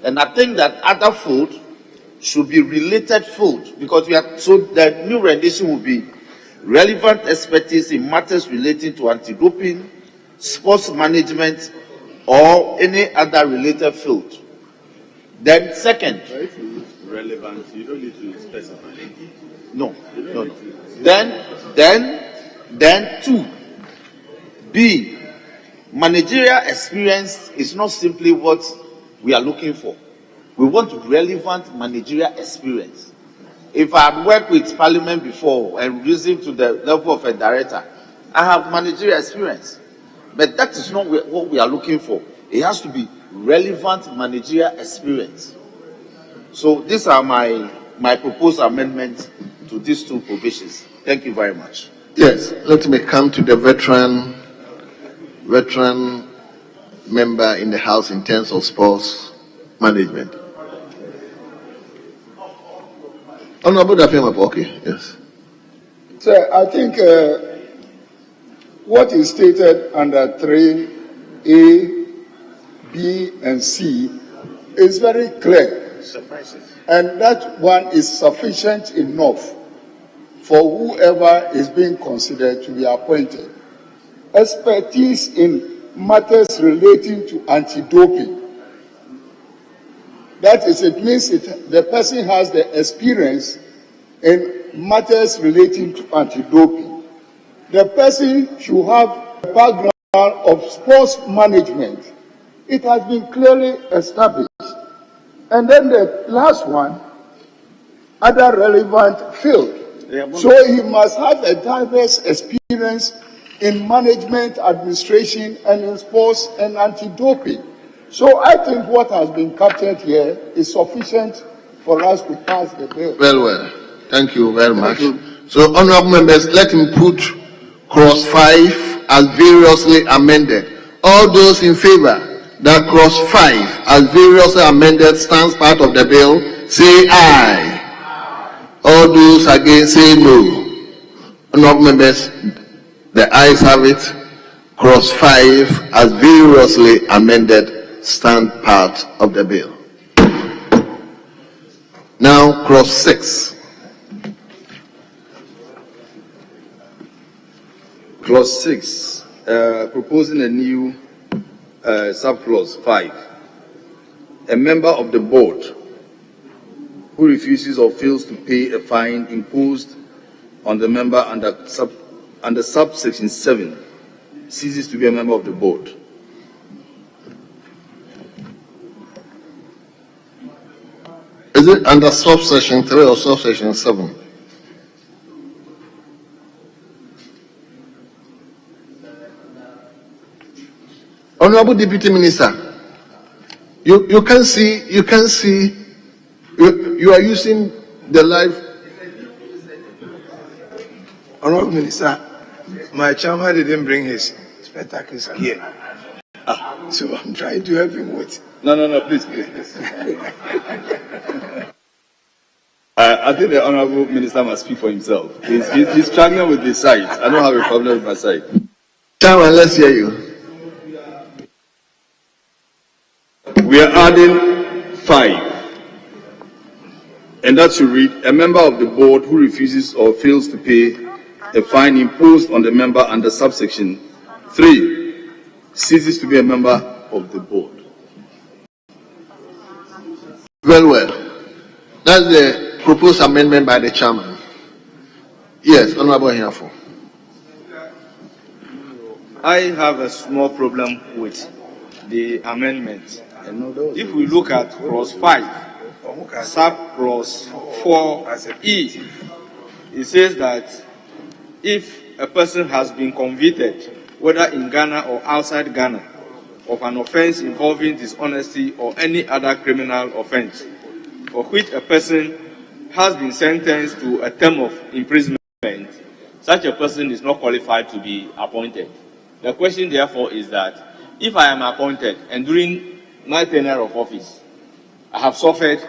Speaker 7: And I think that other food should be related food, because so the new rendition will be relevant expertise in matters relating to anti-doping, sports management, or any other related field. Then second,
Speaker 12: relevant, you don't need to specify.
Speaker 7: No. Then 2B, managerial experience is not simply what we are looking for. We want relevant managerial experience. If I had worked with Parliament before and risen to the level of a director, I have managerial experience. But that is not what we are looking for. It has to be relevant managerial experience. So these are my proposed amendments to these two provisions. Thank you very much.
Speaker 13: Yes, let me come to the veteran member in the House in terms of sports management. Honorable Dafema, okay, yes.
Speaker 18: So I think what is stated under 3A, B, and C is very clear. And that one is sufficient enough for whoever is being considered to be appointed. Expertise in matters relating to anti-doping. That is, it means the person has the experience in matters relating to anti-doping. The person should have a background of sports management. It has been clearly established. And then the last one, other relevant field. So he must have a diverse experience in management, administration, and in sports and anti-doping. So I think what has been captured here is sufficient for us to pass the bill.
Speaker 13: Well. Thank you very much. So, honorable members, let him put cross 5 as variously amended. All those in favor that cross 5 as variously amended stands part of the bill, say aye. All those against say no. Honorable members, the ayes have it. Cross 5 as variously amended stand part of the bill. Now cross 6.
Speaker 17: Clause 6, proposing a new subclause 5. A member of the board who refuses or fails to pay a fine imposed on the member under subsection 7 ceases to be a member of the board.
Speaker 13: Is it under subsection 3 or subsection 7? Honorable Deputy Minister, you can see, you are using the live.
Speaker 11: Honorable Minister, my chairman didn't bring his spectacles here. So I'm trying to help him with.
Speaker 14: No, please. I think the Honorable Minister must speak for himself. He's struggling with his sight. I don't have a problem with my sight.
Speaker 13: Chairman, let's hear you.
Speaker 17: We are adding 5. And that should read, a member of the board who refuses or fails to pay a fine imposed on the member under subsection 3 ceases to be a member of the board.
Speaker 13: Very well. That's the proposed amendment by the chairman. Yes, Honorable Hiafo.
Speaker 16: I have a small problem with the amendment. If we look at clause 5, sub clause 4E, it says that if a person has been convicted, whether in Ghana or outside Ghana, of an offense involving dishonesty or any other criminal offense, for which a person has been sentenced to a term of imprisonment, such a person is not qualified to be appointed. The question, therefore, is that if I am appointed and during my tenure of office, I have suffered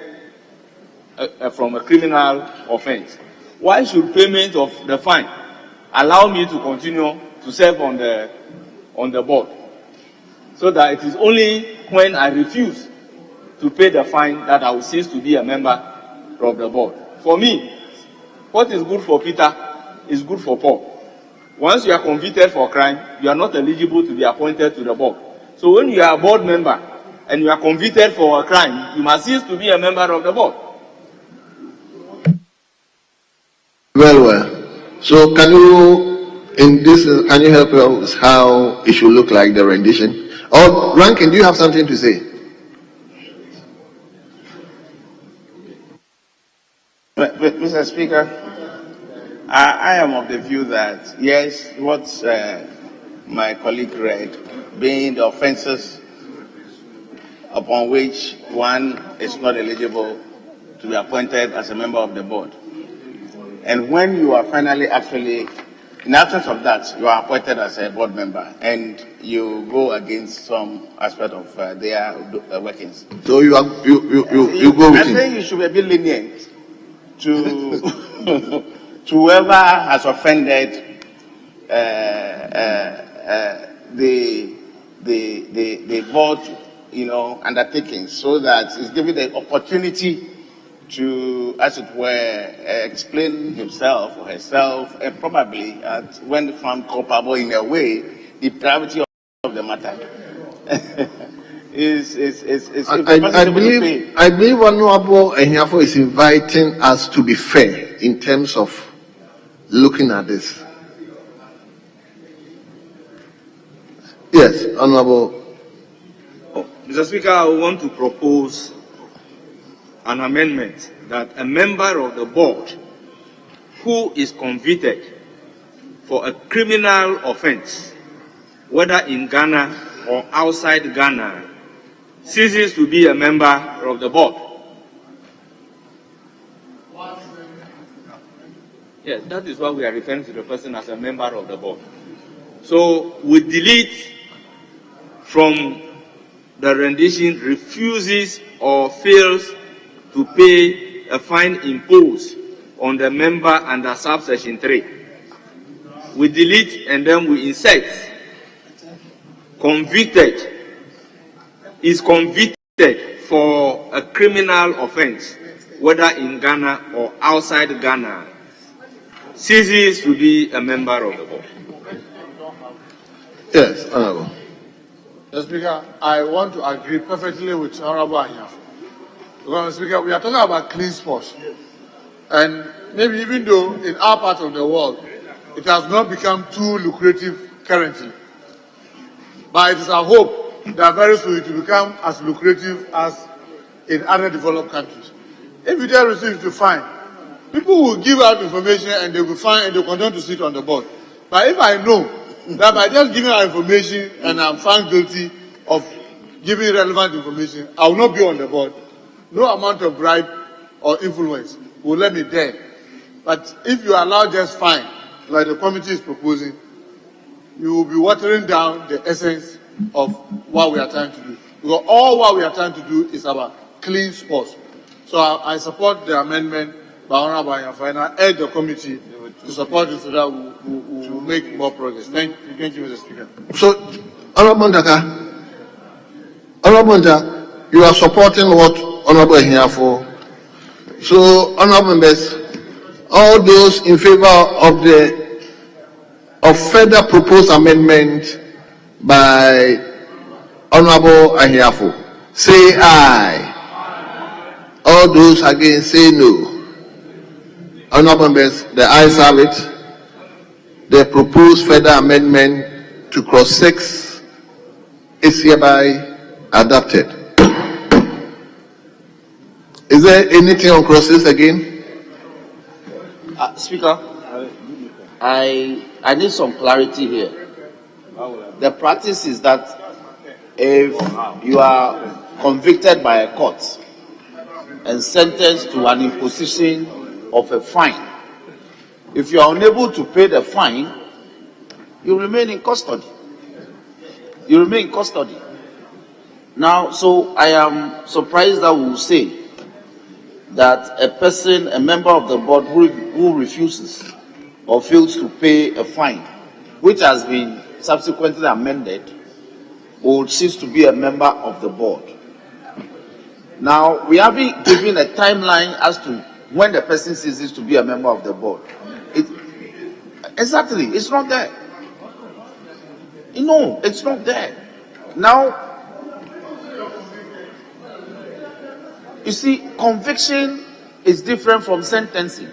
Speaker 16: from a criminal offense, why should payment of the fine allow me to continue to serve on the board? So that it is only when I refuse to pay the fine that I will cease to be a member of the board. For me, what is good for Peter is good for Paul. Once you are convicted for a crime, you are not eligible to be appointed to the board. So when you are a board member and you are convicted for a crime, you must cease to be a member of the board.
Speaker 13: Well. So can you help us how it should look like, the rendition? Or Rankin, do you have something to say?
Speaker 19: Mr. Speaker, I am of the view that, yes, what my colleague read, being the offenses upon which one is not eligible to be appointed as a member of the board. And when you are finally actually, in absence of that, you are appointed as a board member and you go against some aspect of their workings.
Speaker 13: So you go with
Speaker 19: I think you should be a bit lenient to to whoever has offended the board, undertakings, so that it's given the opportunity to, as it were, explain himself or herself, and probably, when found culpable in a way, the gravity of the matter.
Speaker 13: I believe Honorable Ehiafo is inviting us to be fair in terms of looking at this. Yes, Honorable.
Speaker 16: Mr. Speaker, I want to propose an amendment that a member of the board who is convicted for a criminal offense, whether in Ghana or outside Ghana, ceases to be a member of the board. Yes, that is why we are referring to the person as a member of the board. So we delete from the rendition refuses or fails to pay a fine imposed on the member under subsection 3. We delete and then we insert convicted, is convicted for a criminal offense, whether in Ghana or outside Ghana, ceases to be a member of the board.
Speaker 13: Yes, Honorable.
Speaker 4: Mr. Speaker, I want to agree perfectly with Honorable Ahiafo. Because, Mr. Speaker, we are talking about clean sports. And maybe even though in our part of the world, it has not become too lucrative currently. But it is our hope that very soon it will become as lucrative as in other developed countries. If you dare receive to fine, people will give out information and they will find and they will continue to sit on the board. But if I know that by just giving out information and I'm found guilty,
Speaker 18: giving relevant information, I will not be on the board. No amount of bribe or influence will let me there. But if you allow just fine, like the committee is proposing, you will be watering down the essence of what we are trying to do. Because all what we are trying to do is about clean sports. So I support the amendment by Honorable Anyafo, and I urge the committee to support it so that we will make more progress. Thank you, Mr. Speaker.
Speaker 13: So, Honorable Ndaka, you are supporting what Honorable Anyafo. So, Honorable members, all those in favor of further proposed amendment by Honorable Anyafo, say aye. All those against, say no. Honorable members, the ayes have it. The proposed further amendment to clause 6 is hereby adopted. Is there anything on clause 6 again?
Speaker 7: Speaker, I need some clarity here. The practice is that if you are convicted by a court and sentenced to an imposition of a fine, if you are unable to pay the fine, you remain in custody. You remain in custody. Now, so I am surprised that we will say that a person, a member of the board who refuses or fails to pay a fine, which has been subsequently amended, will cease to be a member of the board. Now, we have been given a timeline as to when the person ceases to be a member of the board. Exactly, it's not there. No, it's not there. Now, you see, conviction is different from sentencing.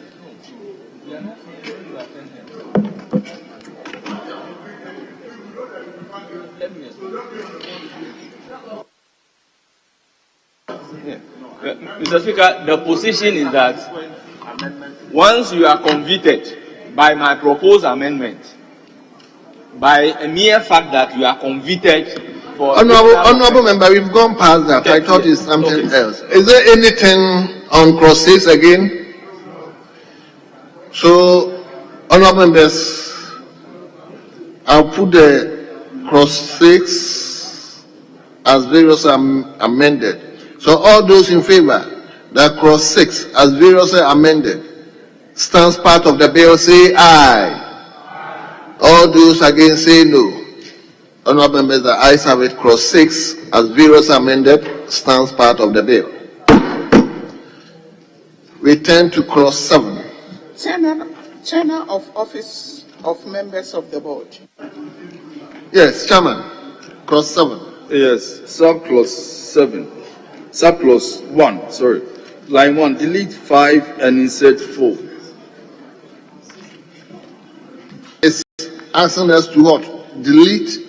Speaker 16: Mr. Speaker, the position is that once you are convicted by my proposed amendment, by a mere fact that you are convicted for...
Speaker 13: Honorable member, we've gone past that. I thought it's something else. Is there anything on clause 6 again? So, honorable members, I'll put the clause 6 as variously amended. So all those in favor that clause 6 as variously amended stands part of the bill, say aye. All those against, say no. Honorable members, the ayes have it. Clause 6 as variously amended stands part of the bill. We turn to clause 7.
Speaker 9: Tenure of office of members of the board.
Speaker 13: Yes, Chairman. Clause 7.
Speaker 17: Yes, subclause 7. Subclause 1, sorry. Line 1, delete 5 and insert 4.
Speaker 13: It's asking us to what? Delete.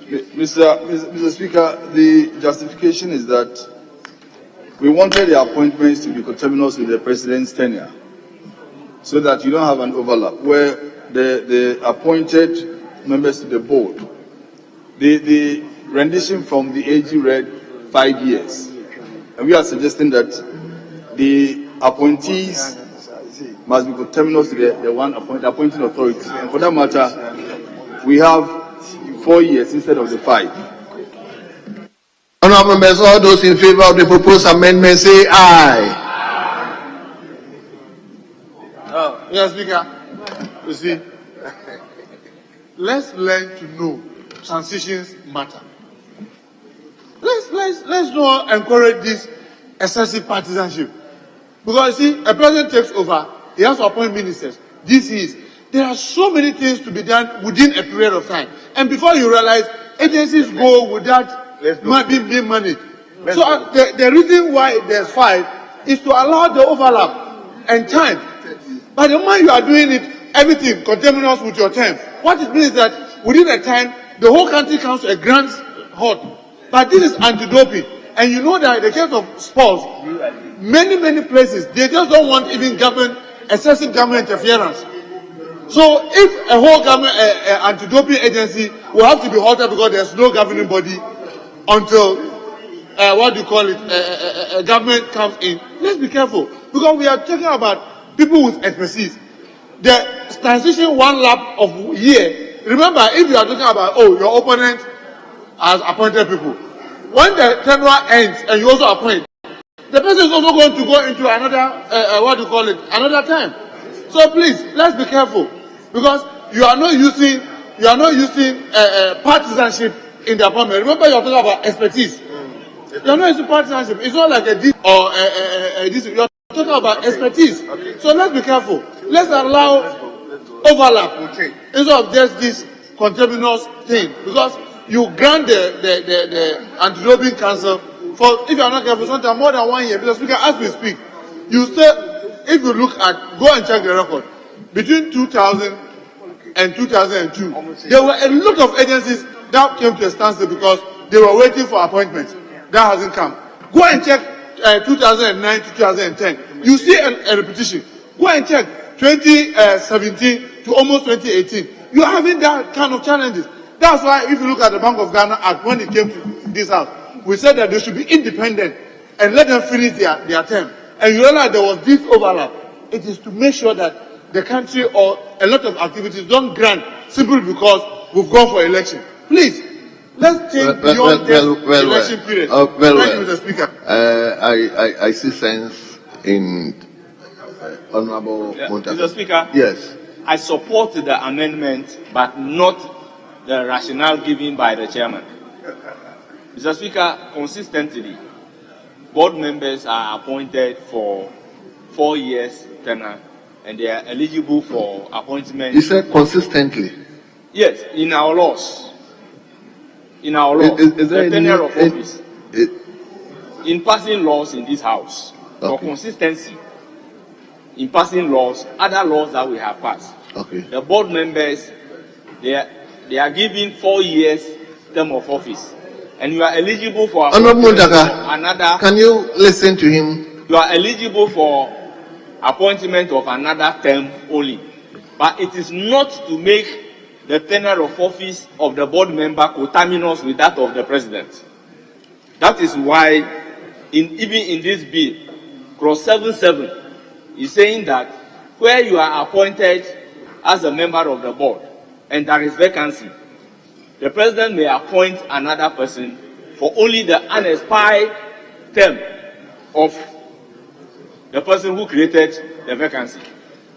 Speaker 17: Mr. Speaker, the justification is that we wanted the appointments to be coterminous with the president's tenure, so that you don't have an overlap where the appointed members to the board, the rendition from the AG read 5 years, and we are suggesting that the appointees must be coterminous to the one appointing authority, and for that matter, we have 4 years instead of the 5.
Speaker 13: Honorable members, all those in favor of the proposed amendment, say aye.
Speaker 18: Yes, Speaker. You see, let's learn to know transitions matter. Let's not encourage this excessive partisanship. Because you see, a president takes over, he has to appoint ministers, DCs. There are so many things to be done within a period of time. And before you realize, agencies go without being managed. So the reason why there's 5 is to allow the overlap and time. By the moment you are doing it, everything conterminous with your term, what it means is that within a time, the whole country comes to a grand halt. But this is anti-doping. And you know that in the case of sports, many places, they just don't want even excessive government interference.
Speaker 11: So if a whole government anti-doping agency will have to be halted because there's no governing body until a government comes in, let's be careful, because we are talking about people with expertise. The transition one lap of year. Remember, if you are talking about your opponent has appointed people, when the tenure ends and you also appoint, the person is also going to go into another another time. So please, let's be careful, because you are not using partisanship in the appointment. Remember, you are talking about expertise. You are not using partisanship. It's not like a this or this. You are talking about expertise. So let's be careful. Let's allow overlap instead of just this contaminous thing, because you grant the anti-doping council for, if you are not careful, sometimes more than 1 year. Because as we speak, you say, if you look at, go and check the record, between 2000 and 2002, there were a lot of agencies that came to a standstill because they were waiting for appointments. That hasn't come. Go and check 2009 to 2010. You see a repetition. Go and check 2017 to almost 2018. You are having that kind of challenges. That's why if you look at the Bank of Ghana Act, when it came to this house, we said that they should be independent and let them finish their term. And you realize there was this overlap. It is to make sure that the country or a lot of activities don't grant simply because we've gone for election. Please, let's think beyond this election period. Thank you, Mr. Speaker.
Speaker 13: I see sense in Honorable Montague.
Speaker 16: Mr. Speaker.
Speaker 13: Yes.
Speaker 16: I support the amendment, but not the rationale given by the chairman. Mr. Speaker, consistently, board members are appointed for 4 years tenure, and they are eligible for appointment.
Speaker 13: You said consistently?
Speaker 16: Yes, in our laws. In our law,
Speaker 13: is there
Speaker 16: the tenure of office. In passing laws in this house, for consistency, in passing laws, other laws that we have passed.
Speaker 13: Okay.
Speaker 16: The board members, they are given 4 years term of office, and you are eligible for another.
Speaker 13: Can you listen to him?
Speaker 16: You are eligible for appointment of another term only, but it is not to make the tenure of office of the board member coterminous with that of the president. That is why, even in this bill, clause 77 is saying that where you are appointed as a member of the board and there is vacancy, the president may appoint another person for only the unexpired term of the person who created the vacancy.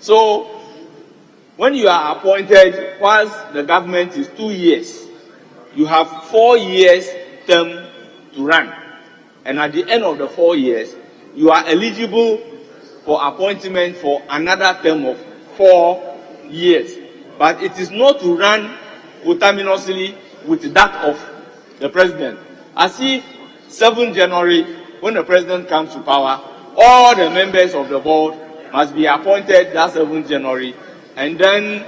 Speaker 16: So, when you are appointed, whilst the government is 2 years, you have 4 years term to run. And at the end of the 4 years, you are eligible for appointment for another term of 4 years. But it is not to run coterminously with that of the president. As if 7 January, when the president comes to power, all the members of the board must be appointed that 7th January. And then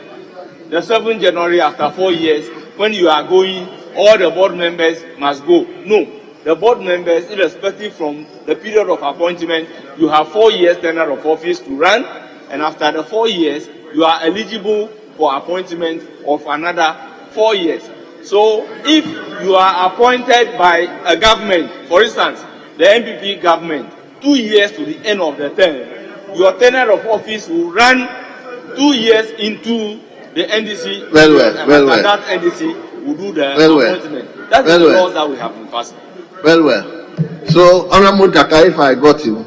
Speaker 16: the 7th January after 4 years, when you are going, all the board members must go. No. The board members, irrespective from the period of appointment, you have 4 years tenure of office to run, and after the 4 years, you are eligible for appointment of another 4 years. So, if you are appointed by a government, for instance, the NPP government, 2 years to the end of the term, your tenure of office will run 2 years into the NDC, and that NDC will do the appointment. That's the laws that we have been passing.
Speaker 13: So, Honorable Taka, if I got you,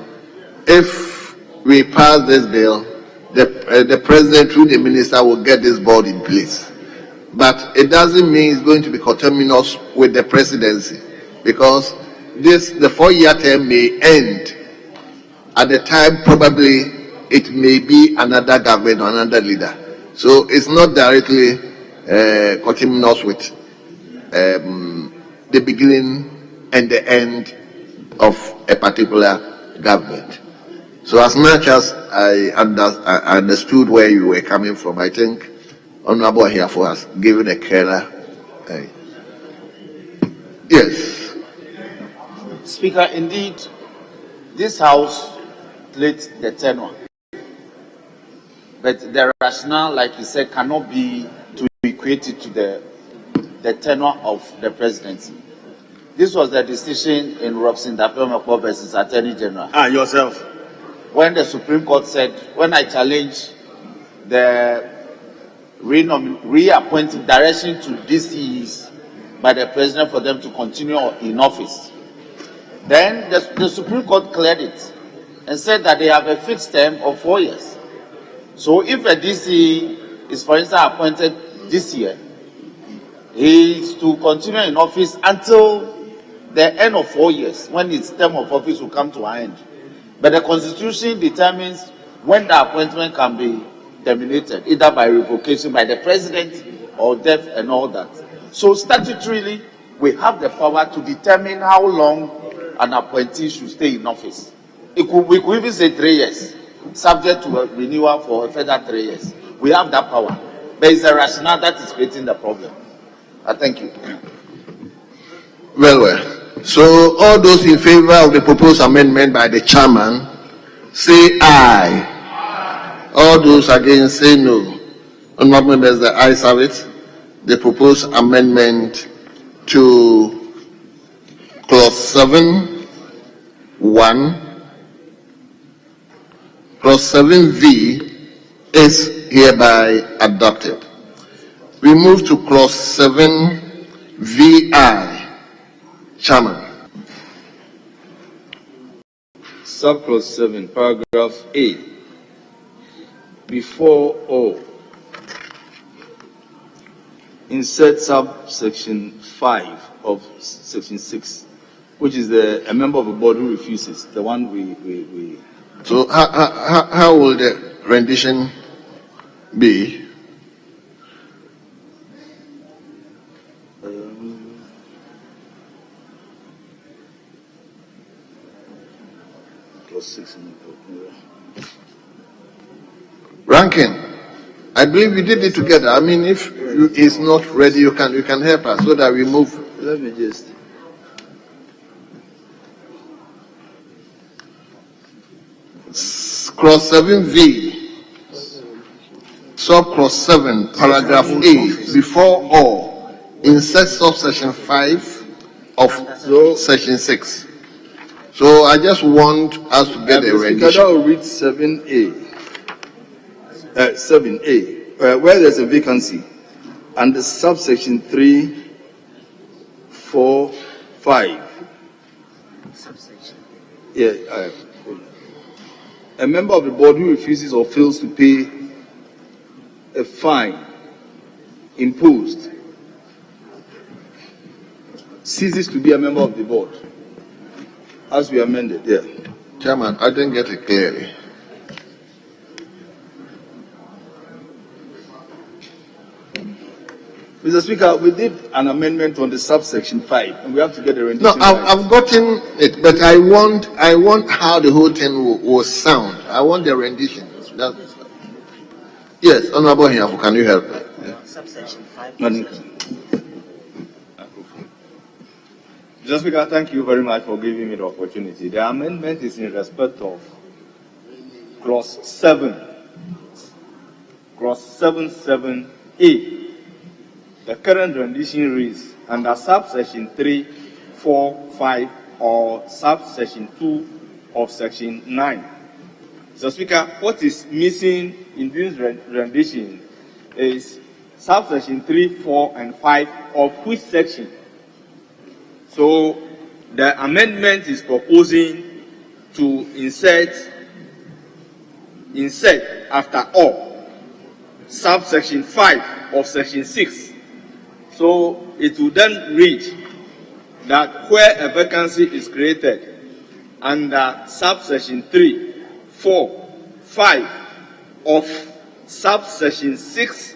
Speaker 13: if we pass this bill, the president through the minister will get this board in place. But it doesn't mean it's going to be coterminous with the presidency, because the 4-year term may end. At the time, probably it may be another government or another leader. So it's not directly coterminous with the beginning and the end of a particular government. So as much as I understood where you were coming from, I think Honorable Ahiafo has given a clearer. Yes.
Speaker 11: Speaker, indeed, this House late the tenure.
Speaker 7: But the rationale, like you said, cannot be to equate it to the tenure of the presidency. This was the decision in Robson Dapemekpo versus Attorney General.
Speaker 12: Yourself.
Speaker 7: When the Supreme Court said, when I challenged the reappointing direction to DCEs by the president for them to continue in office, then the Supreme Court cleared it and said that they have a fixed term of 4 years. So if a DCE is, for instance, appointed this year, he is to continue in office until the end of 4 years, when his term of office will come to an end. But the Constitution determines when the appointment can be terminated, either by revocation by the president or death and all that. So statutorily, we have the power to determine how long an appointee should stay in office. We could even say 3 years, subject to a renewal for a further 3 years. We have that power. But it's the rationale that is creating the problem. I thank you.
Speaker 13: Well. So all those in favor of the proposed amendment by the chairman, say aye. All those against, say no. Honorable members, the ayes have it. The proposed amendment to clause 7, 1, clause 7V is hereby adopted. We move to clause 7VI. Chairman.
Speaker 14: Subclause 7, paragraph A. Before O, insert subsection 5 of section 6, which is a member of a board who refuses, the one we.
Speaker 13: So how will the rendition be? Ranking, I believe we did it together. I mean, if it's not ready, you can help us so that we move.
Speaker 14: Let me just.
Speaker 13: Clause 7V, subclause 7, paragraph A, before all, insert subsection 5 of section 6. So I just want us to get a rendition.
Speaker 14: I will read 7A. 7A, where there's a vacancy, and the subsection 3, 4, 5. Subsection. Yeah. A member of the board who refuses or fails to pay a fine imposed ceases to be a member of the board. As we amended, yeah.
Speaker 13: Chairman, I didn't get it clearly.
Speaker 14: Mr. Speaker, we did an amendment on the subsection 5, and we have to get a rendition.
Speaker 13: No, I've gotten it, but I want how the whole thing will sound. I want the rendition. Yes, Honorable Hiafu, can you help me? Yeah.
Speaker 16: Subsection 5. Mr. Speaker, thank you very much for giving me the opportunity. The amendment is in respect of clause 7. Clause 7(7)(a). The current rendition reads, under subsection 3, 4, 5, or subsection 2 of section 9. Mr. Speaker, what is missing in this rendition is subsection 3, 4, and 5 of which section? So the amendment is proposing to insert after all subsection 5 of section 6. So it will then read that where a vacancy is created under subsection 3, 4, 5 of subsection 6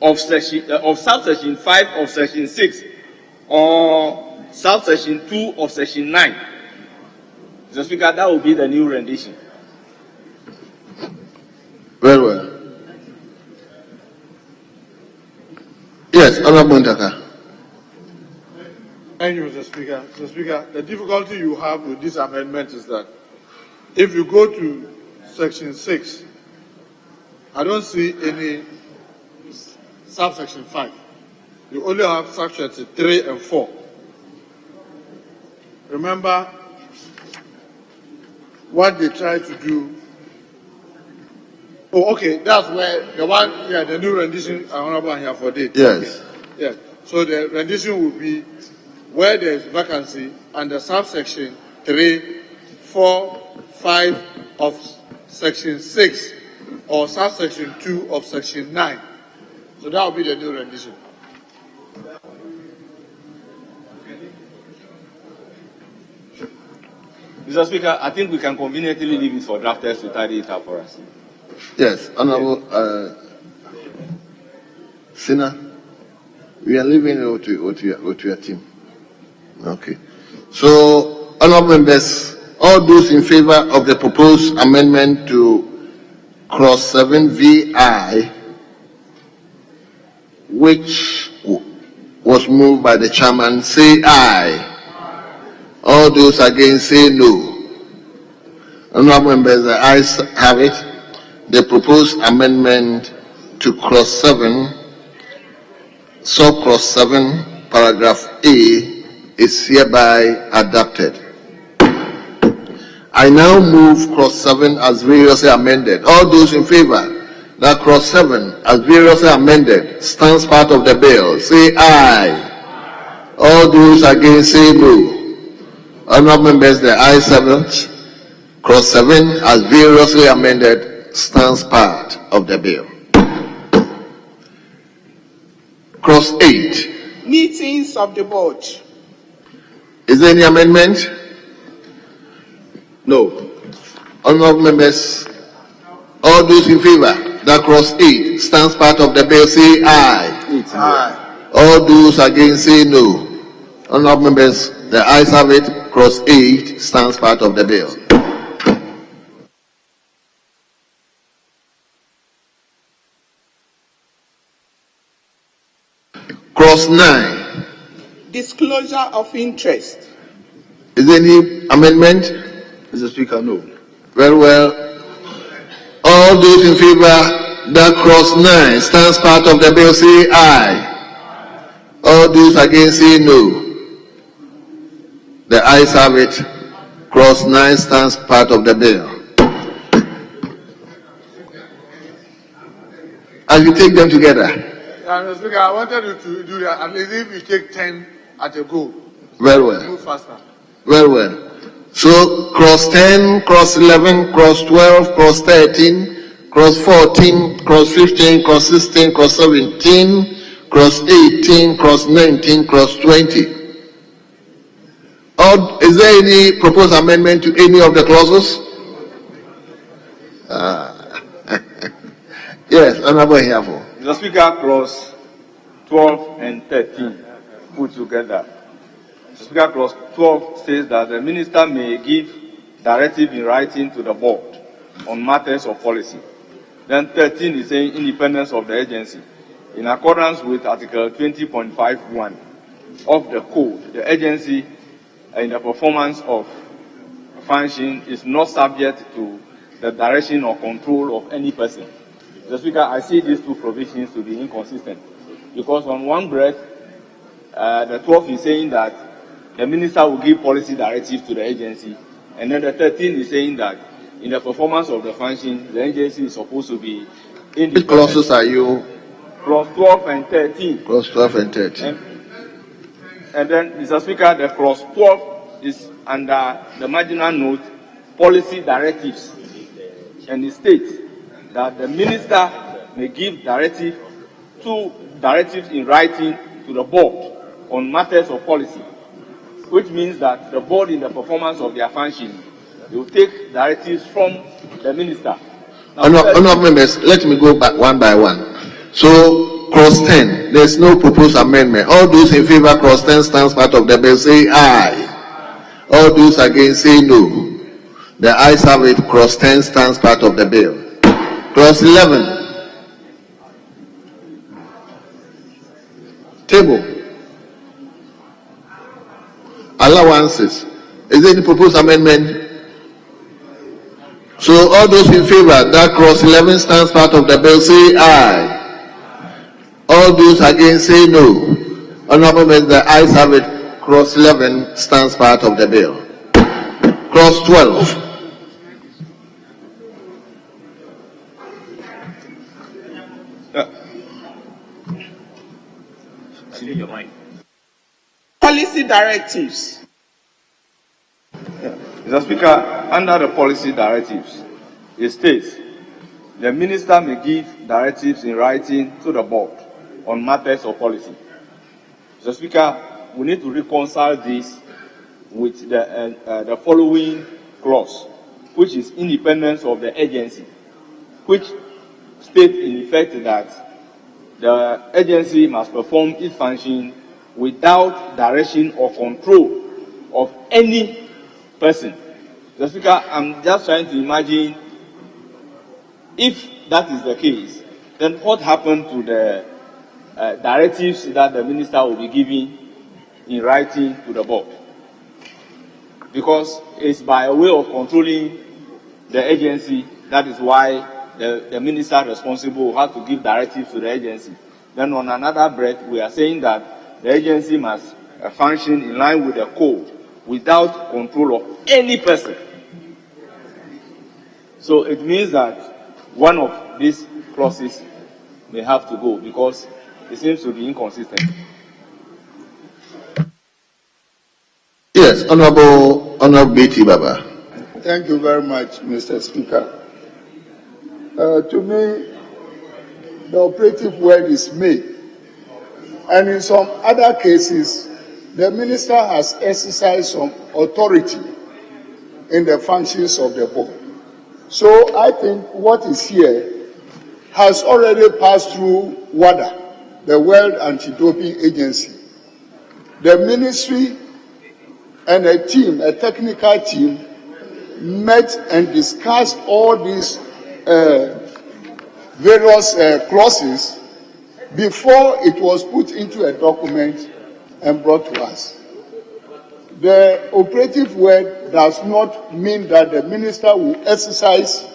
Speaker 16: of subsection 5 of section 6 or subsection 2 of section 9. Mr. Speaker, that will be the new rendition.
Speaker 13: Very well. Yes, Honorable Ndaka.
Speaker 4: Thank you, Mr. Speaker. Mr. Speaker, the difficulty you have with this amendment is that if you go to section 6,
Speaker 18: I don't see any subsection 5. You only have subsection 3 and 4. Remember what they try to do. Oh, okay, that's where the one, yeah, the new rendition, Honorable here for date.
Speaker 13: Yes.
Speaker 18: Okay. Yeah. So the rendition will be where there is vacancy under subsection 3, 4, 5 of section 6 or subsection 2 of section 9. So that will be the new rendition.
Speaker 16: Mr. Speaker, I think we can conveniently leave it for drafters to tidy it up for us.
Speaker 13: Yes, Honorable Sina, we are leaving it with your team. Okay. So, honorable members, all those in favor of the proposed amendment to clause 7 VI, which was moved by the chairman, say aye. All those against say no. Honorable members, the ayes have it. The proposed amendment to clause 7, subclause 7, paragraph A, is hereby adopted. I now move clause 7 as variously amended. All those in favor that clause 7 as variously amended stands part of the bill, say aye. All those against say no. Honorable members, the ayes have it. Clause 7 as variously amended stands part of the bill. Clause 8.
Speaker 9: Meetings of the board.
Speaker 13: Is there any amendment? No. Honorable members, all those in favor that clause 8 stands part of the bill, say aye.
Speaker 18: Aye.
Speaker 13: All those against say no. Honorable members, the ayes have it. Clause 8 stands part of the bill. Clause 9.
Speaker 9: Disclosure of interest.
Speaker 13: Is there any amendment?
Speaker 17: Mr. Speaker, no.
Speaker 13: Very well. All those in favor that clause 9 stands part of the bill, say aye. All those against say no. The ayes have it. Clause 9 stands part of the bill. As you take them together.
Speaker 18: Mr. Speaker, I wanted you to do that at least if you take 10 at a go.
Speaker 13: Very well.
Speaker 18: Move faster.
Speaker 13: Very well. So, clause 10, clause 11, clause 12, clause 13, clause 14, clause 15, clause 16, clause 17, clause 18, clause 19, clause 20. Is there any proposed amendment to any of the clauses? Yes, Honorable Hiafo.
Speaker 16: Mr. Speaker, clause 12 and 13 put together. Mr. Speaker, clause 12 says that the minister may give directive in writing to the board on matters of policy. Then 13 is saying independence of the agency. In accordance with Article 20.51 of the Code, the agency in the performance of function is not subject to the direction or control of any person. Mr. Speaker, I see these two provisions to be inconsistent because on one breath, the 12 is saying that the minister will give policy directives to the agency, and then the 13 is saying that in the performance of the function, the agency is supposed to be independent.
Speaker 13: Which clauses are you?
Speaker 16: Clause 12 and 13.
Speaker 13: Clause 12 and 13.
Speaker 16: And then, Mr. Speaker, the clause 12 is under the marginal note, policy directives. And it states that the minister may give directives in writing to the board on matters of policy, which means that the board in the performance of their function will take directives from the minister.
Speaker 13: Honorable members, let me go back one by one. So, clause 10, there's no proposed amendment. All those in favor, clause 10 stands part of the bill, say aye. All those against, say no. The ayes have it, clause 10 stands part of the bill. Clause 11. Table. Allowances. Is there any proposed amendment? So all those in favor that clause 11 stands part of the bill, say aye. All those against, say no. Honorable members, the ayes have it. Clause 11 stands part of the bill. Clause 12.
Speaker 19: Policy directives.
Speaker 16: Mr. Speaker, under the policy directives, it states the minister may give directives in writing to the board on matters of policy. Mr. Speaker, we need to reconcile this with the following clause, which is independence of the agency, which states in effect that the agency must perform its function without direction or control of any person. Mr. Speaker, I'm just trying to imagine if that is the case, then what happened to the directives that the minister will be giving in writing to the board? Because it's by way of controlling the agency, that is why the minister responsible will have to give directives to the agency. Then on another breath, we are saying that the agency must function in line with the code without control of any person. So it means that one of these clauses may have to go because it seems to be inconsistent.
Speaker 13: Yes, Honorable BT Baba.
Speaker 18: Thank you very much, Mr. Speaker. To me, the operative word is may. And in some other cases, the minister has exercised some authority in the functions of the board. So I think what is here has already passed through WADA, the World Anti-Doping Agency. The ministry and a team, a technical team, met and discussed all these various clauses before it was put into a document and brought to us. The operative word does not mean that the minister will exercise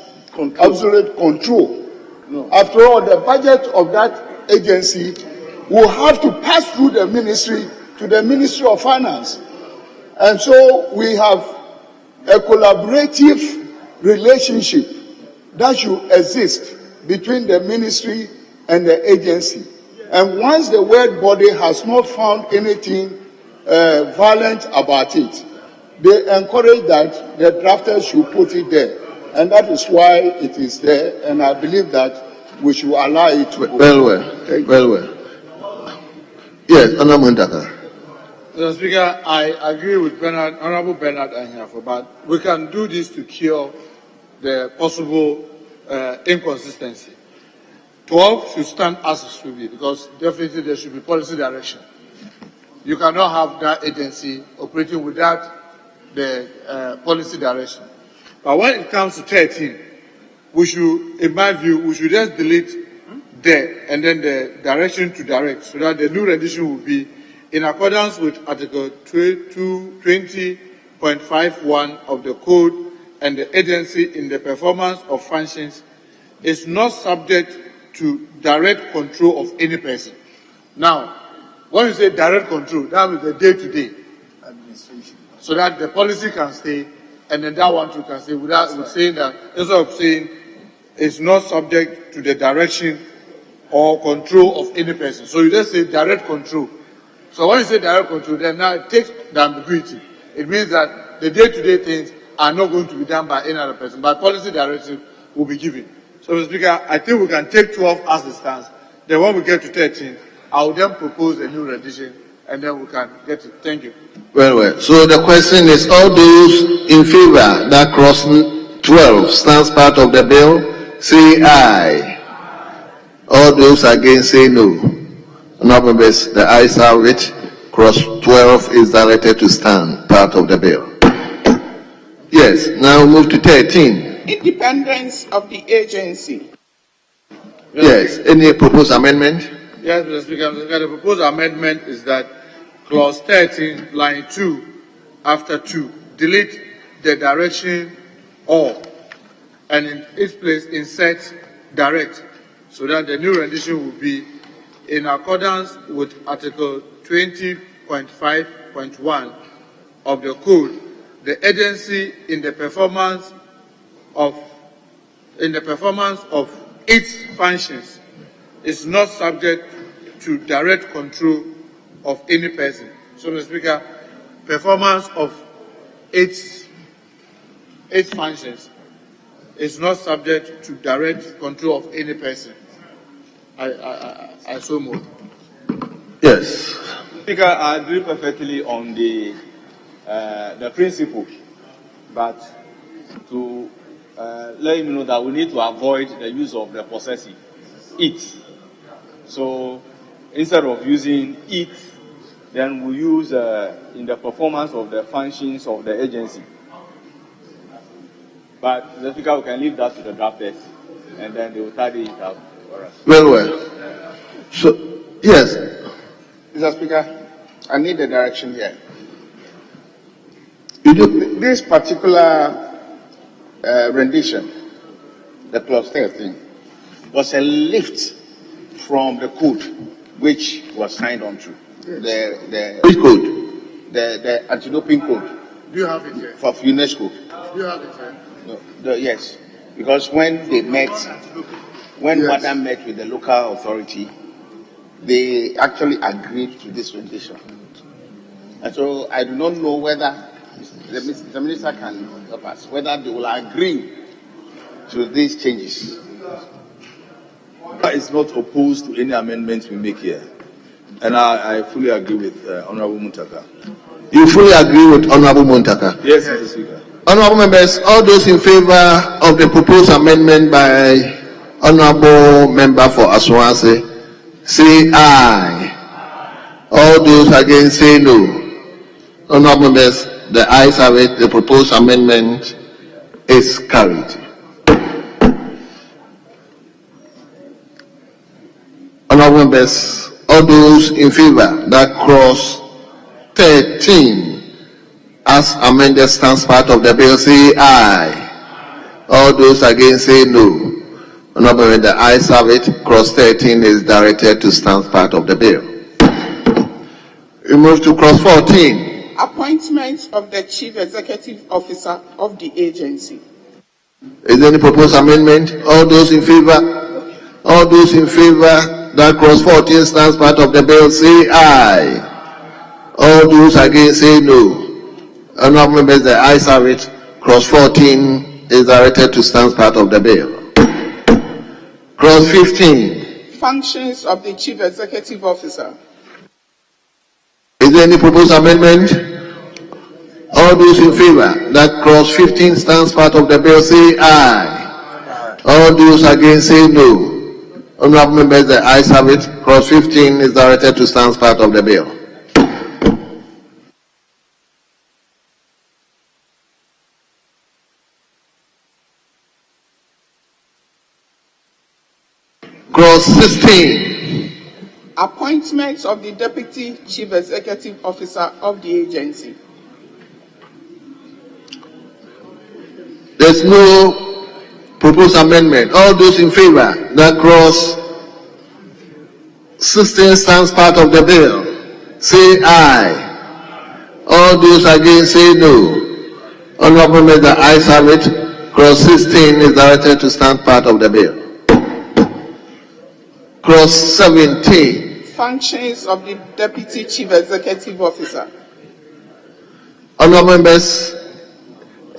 Speaker 18: absolute control. No. After all, the budget of that agency will have to pass through the ministry to the Ministry of Finance. And so we have a collaborative relationship that should exist between the ministry and the agency. And once the word body has not found anything violent about it, they encourage that the drafters should put it there. And that is why it is there, and I believe that we should allow it to go.
Speaker 13: Well. Yes, Honorable Ndaka.
Speaker 4: Mr. Speaker, I agree with Honorable Bernard Anyafo, but we can do this to cure the possible inconsistency. 12 should stand as it should be, because definitely there should be policy direction. You cannot have that agency operating without the policy direction. But when it comes to 13, we should, in my view, we should just delete there and then the direction to direct, so that the new rendition will be in accordance with Article 20.51 of the Code, and the agency in the performance of functions is not subject to direct control of any person. Now, when you say direct control, that means the day-to-day administration, so that the policy can stay, and then that one too can stay, without saying that, instead of saying it's not subject to the direction or control of any person. So you just say direct control. So when you say direct control, then now it takes the ambiguity. It means that the day-to-day things are not going to be done by any other person, but policy directive will be given. So, Mr. Speaker, I think we can take 12 as it stands. Then when we get to 13, I will then propose a new rendition, and then we can get it. Thank you.
Speaker 13: Well. So the question is, all those in favor that clause 12 stands part of the bill, say aye. All those against, say no. Honorable members, the ayes have it. Clause 12 is directed to stand part of the bill. Yes, now move to 13.
Speaker 19: Independence of the agency.
Speaker 13: Yes, any proposed amendment?
Speaker 4: Yes, Mr. Speaker. The proposed amendment is that clause 13, line 2, after 2, delete the direction or
Speaker 11: and in its place insert direct, so that the new rendition will be in accordance with Article 20.5.1 of the Code. The agency in the performance of its functions is not subject to direct control of any person. So, Mr. Speaker, performance of its functions is not subject to direct control of any person. I so move.
Speaker 13: Yes.
Speaker 16: Speaker, I agree perfectly on the principle, but to let you know that we need to avoid the use of the possessive, it. So instead of using it, then we use in the performance of the functions of the agency. But the Speaker, we can leave that to the drafters, and then they will tidy it out for us.
Speaker 13: Very well. So, yes.
Speaker 3: Mr. Speaker, I need a direction here.
Speaker 13: You do?
Speaker 3: This particular rendition, the clause 13, was a lift from the code which was signed on to.
Speaker 13: Which code?
Speaker 3: The anti-doping code.
Speaker 11: Do you have it here?
Speaker 3: For UNESCO.
Speaker 11: Do you have it here?
Speaker 3: No, yes. Because when they met, when
Speaker 11: Yes.
Speaker 3: WADA met with the local authority, they actually agreed to this rendition. And so I do not know whether the minister can help us, whether they will agree to these changes.
Speaker 17: Is not opposed to any amendments we make here. And I fully agree with Honorable Muntaka.
Speaker 13: You fully agree with Honorable Muntaka?
Speaker 17: Yes, Mr. Speaker.
Speaker 13: Honorable members, all those in favor of the proposed amendment by Honorable Member for Aswase, say aye. All those against, say no. Honorable members, the ayes have it. The proposed amendment is carried. Honorable members, all those in favor that clause 13 as amended stands part of the bill, say aye. All those against, say no. Honorable members, the ayes have it. Clause 13 is directed to stand part of the bill. We move to clause 14.
Speaker 20: Appointment of the Chief Executive Officer of the agency.
Speaker 13: Is there any proposed amendment? All those in favor? All those in favor that clause 14 stands part of the bill, say aye. All those against, say no. Honorable members, the ayes have it. Clause 14 is directed to stand part of the bill. Clause 15.
Speaker 20: Functions of the Chief Executive Officer.
Speaker 13: Is there any proposed amendment? All those in favor that clause 15 stands part of the bill, say aye. All those against, say no. Honorable members, the ayes have it. Clause 15 is directed to stand part of the bill. Clause 16.
Speaker 20: Appointment of the Deputy Chief Executive Officer of the agency.
Speaker 13: There's no proposed amendment. All those in favor that clause 16 stands part of the bill, say aye. All those against, say no. Honorable members, the ayes have it. Clause 16 is directed to stand part of the bill. Clause 17.
Speaker 20: Functions of the Deputy Chief Executive Officer.
Speaker 13: Honorable members,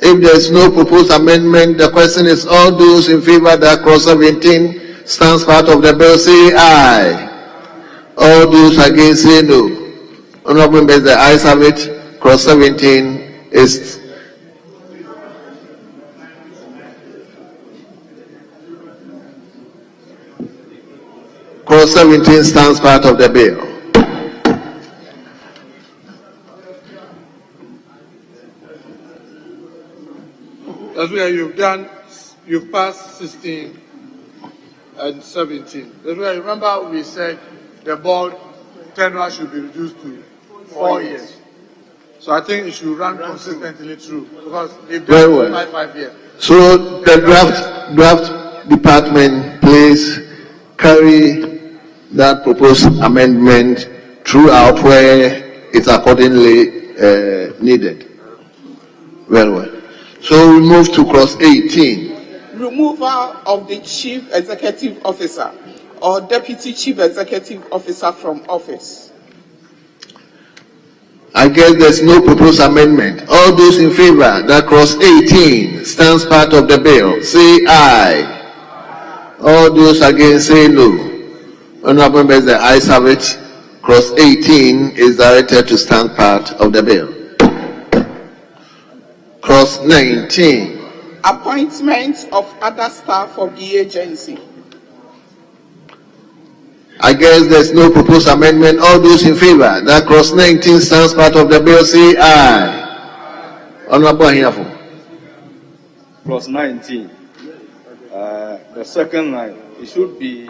Speaker 13: if there is no proposed amendment, the question is all those in favor that clause 17 stands part of the bill, say aye. All those against, say no. Honorable members, the ayes have it. Clause 17 is clause 17 stands part of the bill.
Speaker 11: That's where you've passed 16 and 17. That's where, remember, we said the board tenure should be reduced to 4 years. So I think it should run consistently through, because they've
Speaker 13: Very
Speaker 11: done
Speaker 13: well.
Speaker 11: 5 years.
Speaker 13: So the draft department, please carry that proposed amendment throughout where it's accordingly needed. Very well. So we move to clause 18.
Speaker 20: Removal of the Chief Executive Officer or Deputy Chief Executive Officer from office.
Speaker 13: I guess there's no proposed amendment. All those in favor that clause 18 stands part of the bill, say aye. All those against, say no. Honorable members, the ayes have it. Clause 18 is directed to stand part of the bill. Clause 19.
Speaker 20: Appointment of other staff of the agency.
Speaker 13: I guess there's no proposed amendment. All those in favor that clause 19 stands part of the bill, say aye. Honorable Ahiafo.
Speaker 14: Clause 19. The second line, it should be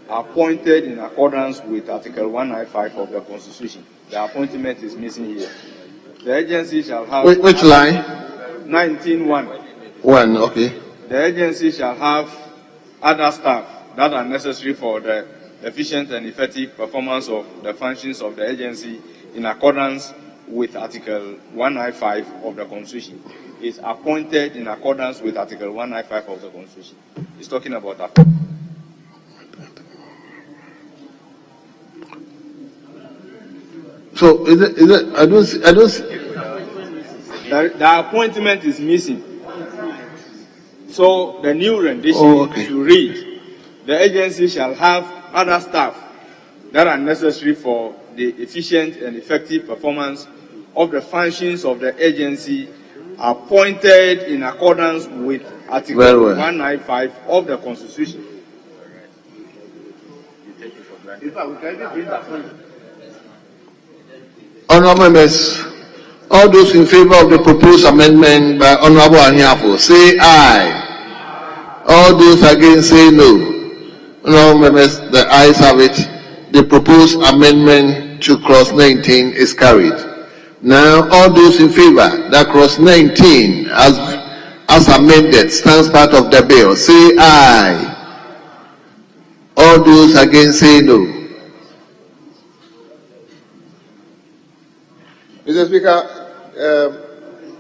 Speaker 14: appointed in accordance with Article 195 of the Constitution. The appointment is missing here. The agency shall have...
Speaker 13: Which line?
Speaker 14: 19.1.
Speaker 13: 1, okay.
Speaker 14: The agency shall have other staff that are necessary for the efficient and effective performance of the functions of the agency in accordance with Article 195 of the Constitution. Is appointed in accordance with Article 195 of the Constitution. It's talking about that.
Speaker 13: So is it I don't see
Speaker 14: the appointment is missing. So the new rendition should read, the agency shall have other staff that are necessary for the efficient and effective performance of the functions of the agency appointed in accordance with Article 195 of the Constitution.
Speaker 13: Honorable members, all those in favor of the proposed amendment by Honorable Ahiafo, say aye. All those against, say no. Honorable members, the ayes have it. The proposed amendment to clause 19 is carried. Now, all those in favor that clause 19 as amended stands part of the bill, say aye. All those against, say no.
Speaker 3: Mr. Speaker,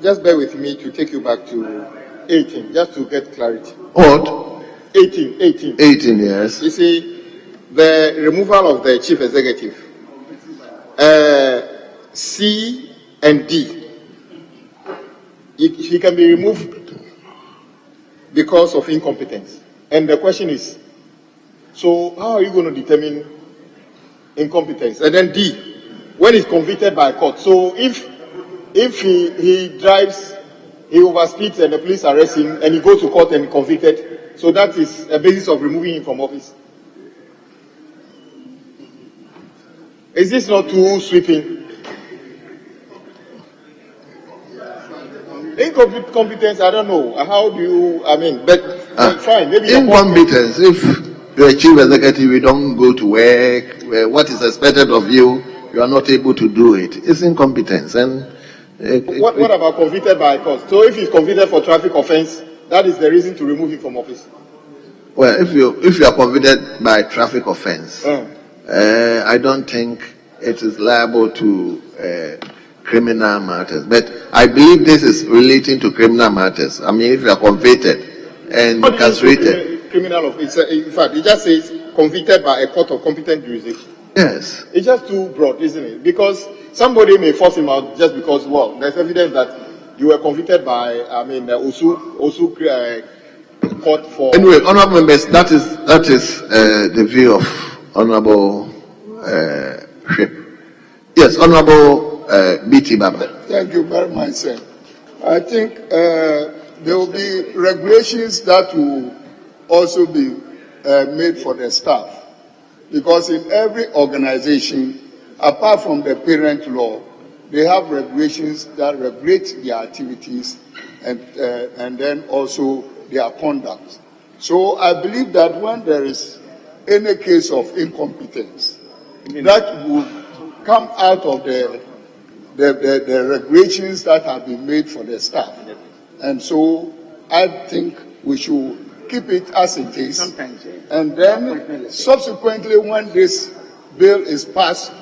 Speaker 3: just bear with me to take you back to 18, just to get clarity.
Speaker 13: What?
Speaker 3: 18,
Speaker 13: 18, yes.
Speaker 3: You see, the removal of the chief executive, C and D, he can be removed because of incompetence. And the question is, so how are you going to determine incompetence? And then D, when he's convicted by court. So if he drives, he overspeeds and the police arrest him and he goes to court and convicted, so that is a basis of removing him from office. Is this not too sweeping? Incompetence, I don't know. How do you, I mean, but fine. Maybe
Speaker 13: incompetence, if you're a chief executive, you don't go to work, what is expected of you, you are not able to do it. It's incompetence. And
Speaker 3: what about convicted by court? So if he's convicted for traffic offense, that is the reason to remove him from office.
Speaker 13: Well, if you are convicted by traffic offense, I don't think it is liable to criminal matters. But I believe this is relating to criminal matters. I mean, if you are convicted and incarcerated.
Speaker 3: Criminal offense. In fact, it just says convicted by a court of competent jurisdiction.
Speaker 13: Yes.
Speaker 3: It's just too broad, isn't it? Because somebody may force him out just because, well, there's evidence that you were convicted by, I mean, Osu court for...
Speaker 13: Anyway, honorable members, that is the view of Honorable Ship. Yes, Honorable B.T. Baba.
Speaker 18: Thank you very much, sir. I think there will be regulations that will also be made for the staff. Because in every organization, apart from the parent law, they have regulations that regulate their activities and then also their conduct. So I believe that when there is any case of incompetence, that will come out of the regulations that have been made for the staff. And so I think we should keep it as it is. And then subsequently, when this bill is passed,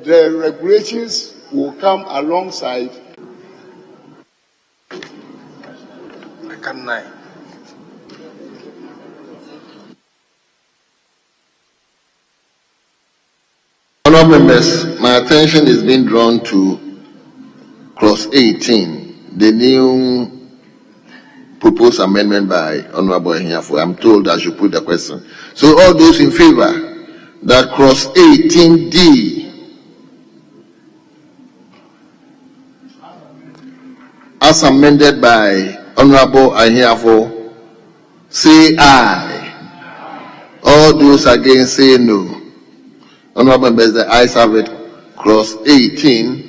Speaker 18: the regulations will come alongside.
Speaker 13: Honourable members, my attention is being drawn to clause 18, the new proposed amendment by Honourable Ehiafo. I'm told I should put the question. So all those in favour that clause 18D as amended by Honourable Ehiafo, say aye. All those against say no. Honourable members, the ayes have it. Clause 18.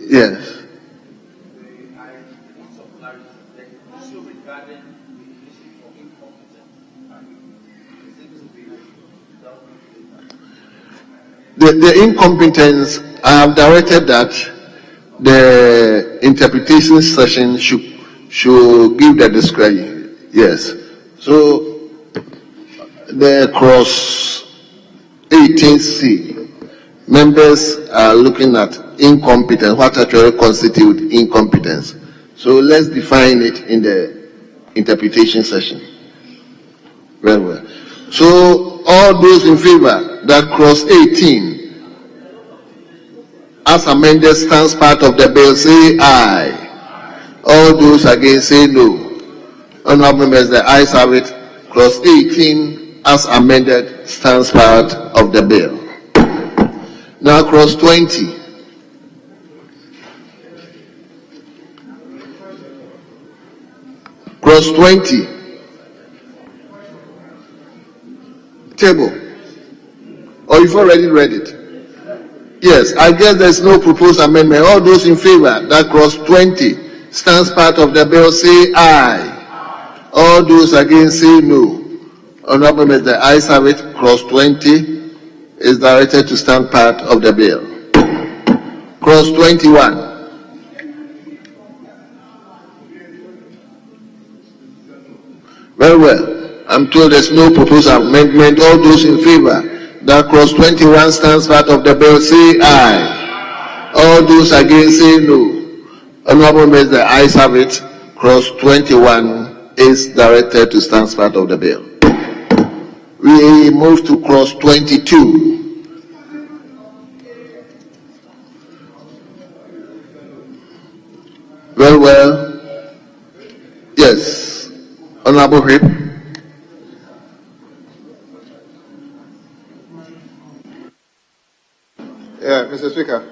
Speaker 13: Yes. The incompetence, I have directed that the interpretation session should give the discretion. Yes. So the clause 18C, members are looking at incompetence, what actually constitutes incompetence. So let's define it in the interpretation session. Very well. So all those in favor that clause 18 as amended stands part of the bill, say aye. All those against say no. Honourable members, the ayes have it. Clause 18 as amended stands part of the bill. Now clause 20. Clause 20. Table. Or you've already read it? Yes, I guess there's no proposed amendment. All those in favor that clause 20 stands part of the bill, say aye. All those against say no. Honourable members, the ayes have it. Clause 20 is directed to stand part of the bill. Clause 21. Very well. I'm told there's no proposed amendment. All those in favor that clause 21 stands part of the bill, say aye. All those against say no. Honourable members, the ayes have it. Clause 21 is directed to stand part of the bill. We move to clause 22. Very well. Yes. Honourable Whip.
Speaker 3: Yeah, Mr. Speaker.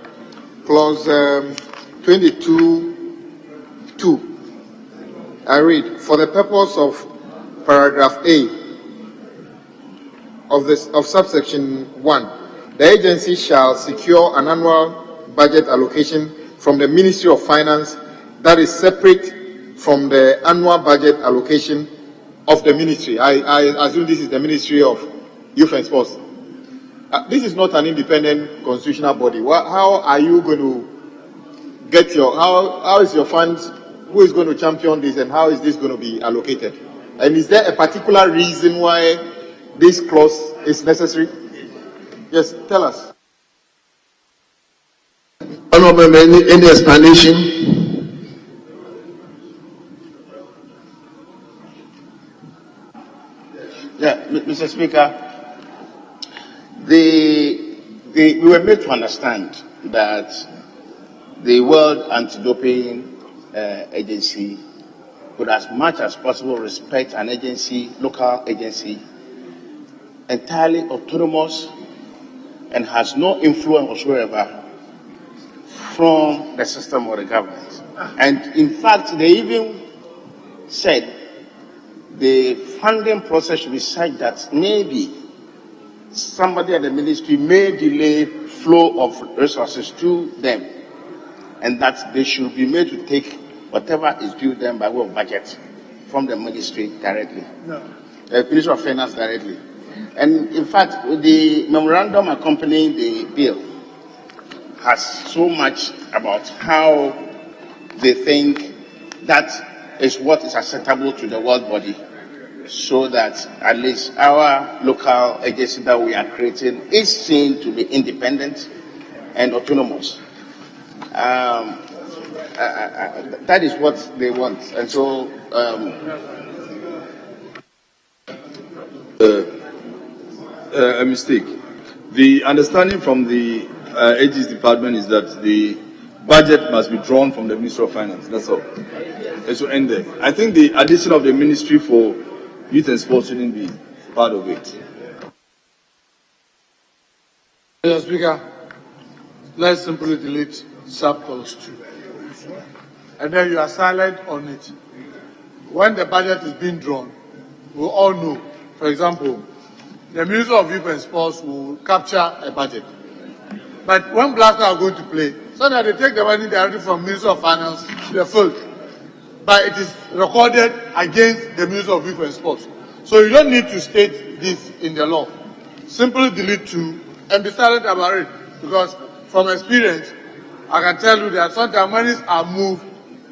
Speaker 3: Clause 22(2). I read, for the purpose of paragraph A of subsection 1, the agency shall secure an annual budget allocation from the Ministry of Finance that is separate from the annual budget allocation of the ministry. I assume this is the Ministry of Youth and Sports. This is not an independent constitutional body. How are you going to get how is your funds, who is going to champion this, and how is this going to be allocated? And is there a particular reason why this clause is necessary? Yes, tell us.
Speaker 13: Honourable, any explanation?
Speaker 19: Yeah, Mr. Speaker, we were made to understand that the World Anti-Doping Agency could, as much as possible, respect an agency, local agency, entirely autonomous and has no influence whatsoever from the system or the government. And in fact, they even said the funding process should be such that maybe somebody at the ministry may delay flow of resources to them, and that they should be made to take whatever is due them by way of budget from the ministry directly, Ministry of Finance directly. And in fact, with the memorandum accompanying the bill, has so much about how they think that is what is acceptable to the world body, so that at least our local agency that we are creating is seen to be independent and autonomous. That is what they want. And so
Speaker 17: a mistake. The understanding from the AG's department is that the budget must be drawn from the Ministry of Finance. That's all. It should end there. I think the addition of the Ministry for Youth and Sports shouldn't be part of it.
Speaker 4: Mr. Speaker, let's simply delete subclause 2. And then you are silent on it. When the budget is being drawn, we all know, for example, the Minister of Youth and Sports will capture a budget. But when Blaster are going to play, so that they take the money directly from Minister of Finance to the field. But it is recorded against the Minister of Youth and Sports. So you don't need to state this in the law. Simply delete 2 and be silent about it. Because from experience, I can tell you that sometimes monies are moved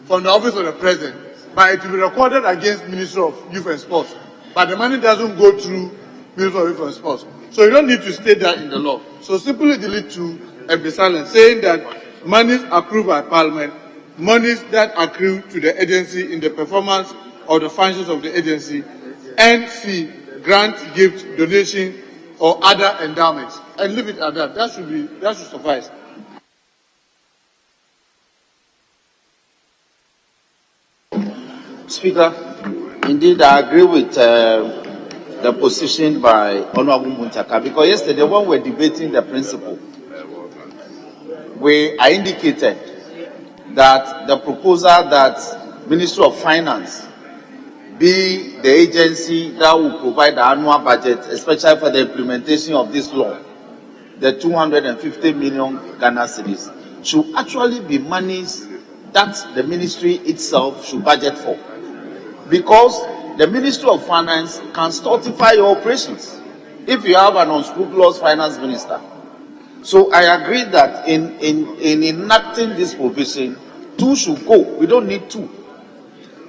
Speaker 4: from the office of the president, but it will be recorded against Minister of Youth and Sports. But the money doesn't go through Minister of Youth and Sports. So you don't need to state that in the law. So simply delete 2 and be silent, saying that monies approved by Parliament, monies that accrue to the agency in the performance of the functions of the agency, and C, grant, gift, donation, or other endowments. And leave it at that. That should suffice.
Speaker 7: Speaker, indeed, I agree with the position by Honorable Muntaka, because yesterday when we were debating the principle, I indicated that the proposal that Ministry of Finance be the agency that will provide the annual budget, especially for the implementation of this law, the 250 million Ghana cedis, should actually be monies that the ministry itself should budget for. Because the Ministry of Finance can stultify your operations if you have an unscrupulous finance minister. So I agree that in enacting this provision, 2 should go. We don't need 2.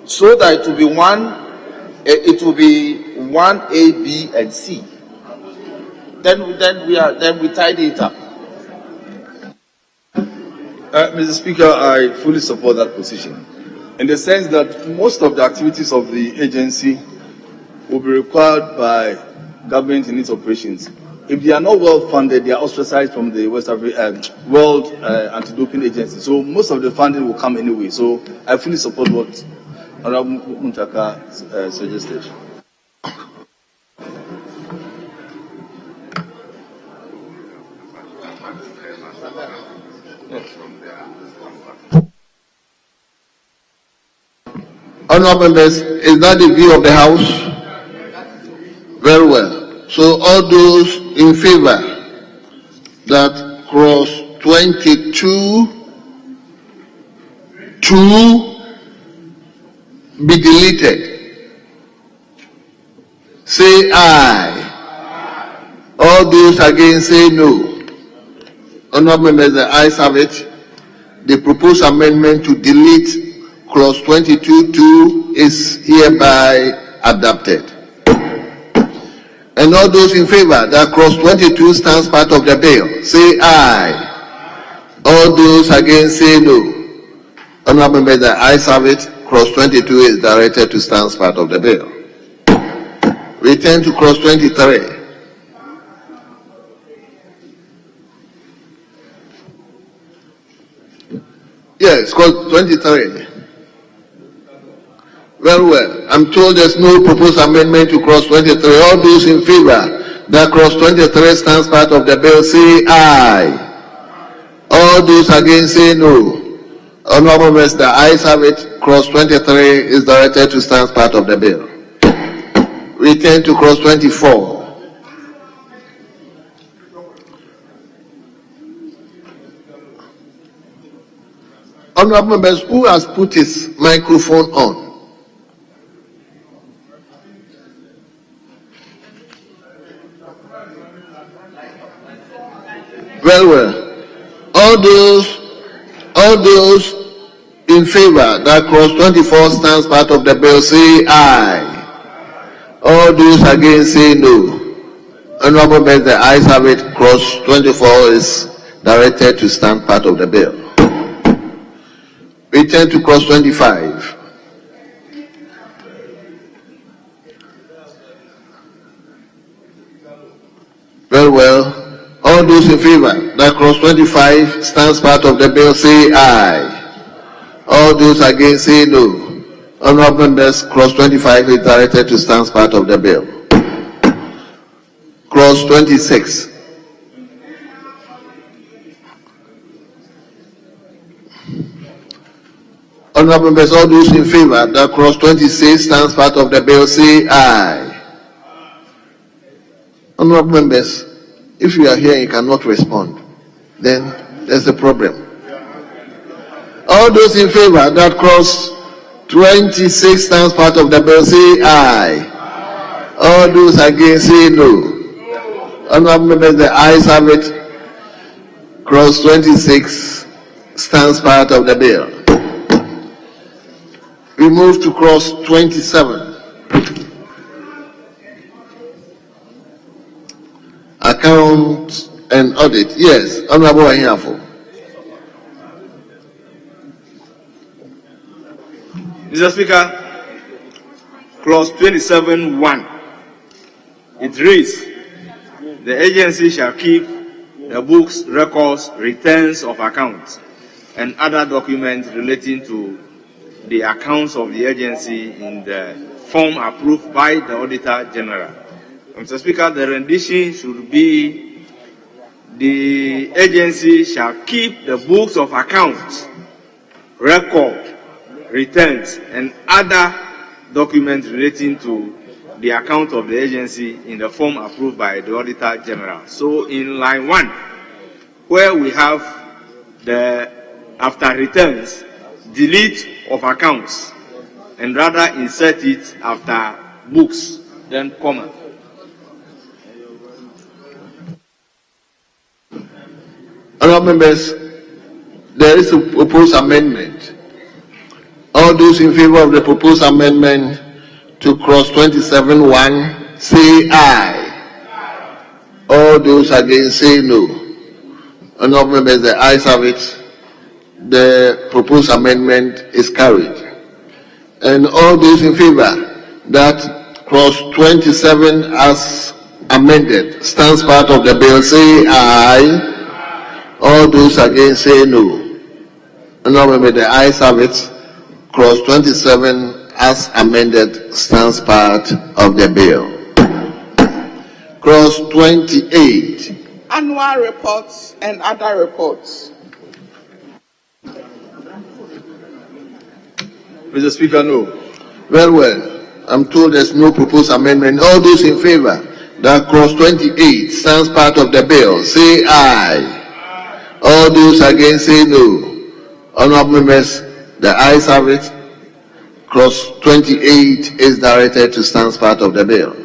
Speaker 7: So that it will be 1A, B, and C. Then we tidy it up.
Speaker 17: Mr. Speaker, I fully support that position, in the sense that most of the activities of the agency will be required by government in its operations. If they are not well funded, they are ostracized from the World Anti-Doping Agency. So most of the funding will come anyway. So I fully support what Honorable Muntaka suggested.
Speaker 13: Honourable members, is that the view of the House? Very well. So all those in favour that clause 22 be deleted, say aye. All those against say no. Honourable members, the ayes have it. The proposed amendment to delete clause 22(2) is hereby adopted. And all those in favor that clause 22 stands part of the bill, say aye. All those against say no. Honourable members, the ayes have it. Clause 22 is directed to stand part of the bill. We turn to clause 23. Yes, clause 23. Very well. I'm told there's no proposed amendment to clause 23. All those in favor that clause 23 stands part of the bill, say aye. All those against say no. Honourable members, the ayes have it. Clause 23 is directed to stand part of the bill. We turn to clause 24. Honourable members, who has put his microphone on? Very well. All those in favor that clause 24 stands part of the bill, say aye. All those against, say no. Honorable members, the ayes have it. Clause 24 is directed to stand part of the bill. We turn to clause 25. Very well. All those in favor that clause 25 stands part of the bill, say aye. All those against, say no. Honorable members, clause 25 is directed to stand part of the bill. Clause 26. Honorable members, all those in favor that clause 26 stands part of the bill, say aye. Honorable members, if you are here and you cannot respond, then there's a problem. All those in favor that clause 26 stands part of the bill, say aye. All those against, say no. Honorable members, the ayes have it. Clause 26 stands part of the bill. We move to clause 27. Account and audit. Yes, Honorable Ahiafo.
Speaker 16: Mr. Speaker, clause 27(1). It reads, the agency shall keep the books, records, returns of accounts, and other documents relating to the accounts of the agency in the form approved by the Auditor General. Mr. Speaker, the rendition should be, the agency shall keep the books of accounts, record, returns, and other documents relating to the account of the agency in the form approved by the Auditor General. So in line 1, where we have the after returns, delete of accounts, and rather insert it after books, then comma.
Speaker 13: Honourable members, there is a proposed amendment. All those in favor of the proposed amendment to clause 27(1), say aye. All those against, say no. Honourable members, the ayes have it. The proposed amendment is carried. And all those in favor that clause 27 as amended stands part of the bill, say aye. All those against, say no. Honourable members, the ayes have it. Clause 27 as amended stands part of the bill. Clause 28.
Speaker 20: Annual reports and other reports.
Speaker 17: Mr. Speaker, no.
Speaker 13: Very well. I'm told there's no proposed amendment. All those in favor that clause 28 stands part of the bill, say aye. All those against, say no. Honourable members, the ayes have it. Clause 28 is directed to stand part of the bill.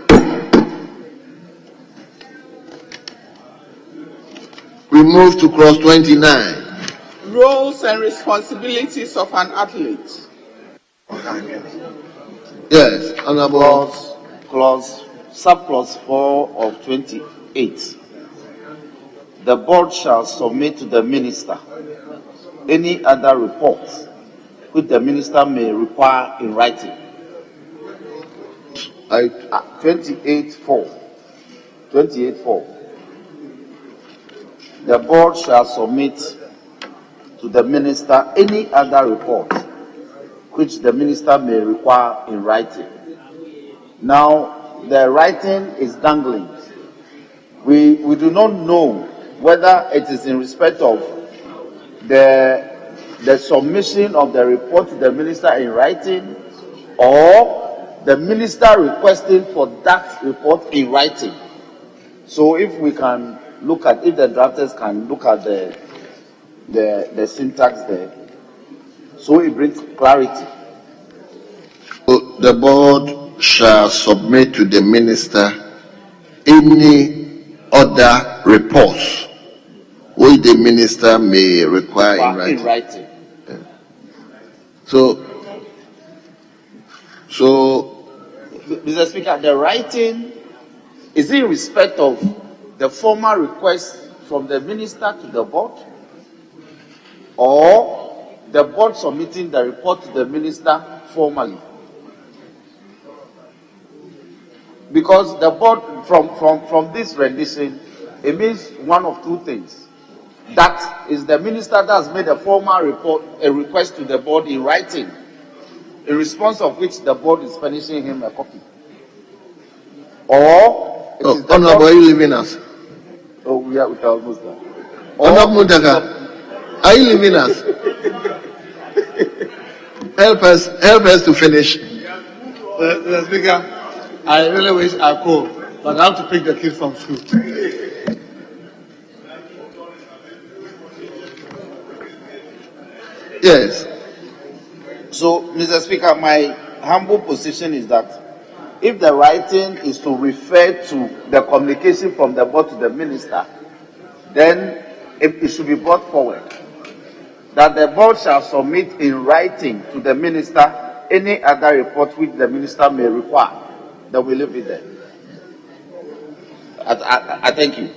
Speaker 13: We move to clause 29.
Speaker 20: Roles and responsibilities of an athlete.
Speaker 13: Yes, Honourable.
Speaker 7: Subclause 4 of 28. The board shall submit to the minister any other reports which the minister may require in writing. 28.4. 28.4. The board shall submit to the minister any other report which the minister may require in writing. Now, the writing is dangling. We do not know whether it is in respect of the submission of the report to the minister in writing, or the minister requesting for that report in writing. So if we can look at, if the drafters can look at the syntax there, so it brings clarity.
Speaker 13: So the board shall submit to the minister any other reports which the minister may require in writing. So,
Speaker 7: Mr. Speaker, the writing is in respect of the formal request from the minister to the board, or the board submitting the report to the minister formally. Because the board, from this rendition, it means one of two things. That is the minister that has made a formal report, a request to the board in writing, in response of which the board is furnishing him a copy. Or it is the
Speaker 13: Honorable,
Speaker 7: board,
Speaker 13: are you leaving us?
Speaker 7: oh, we are almost done.
Speaker 13: Honorable Mutaka, are you leaving us? Help us to finish.
Speaker 11: Mr. Speaker, I really wish I could, but I have to pick the kids from school.
Speaker 13: Yes.
Speaker 7: So, Mr. Speaker, my humble position is that if the writing is to refer to the communication from the board to the minister, then it should be brought forward that the board shall submit in writing to the minister any other report which the minister may require. Then we leave it there. I thank you.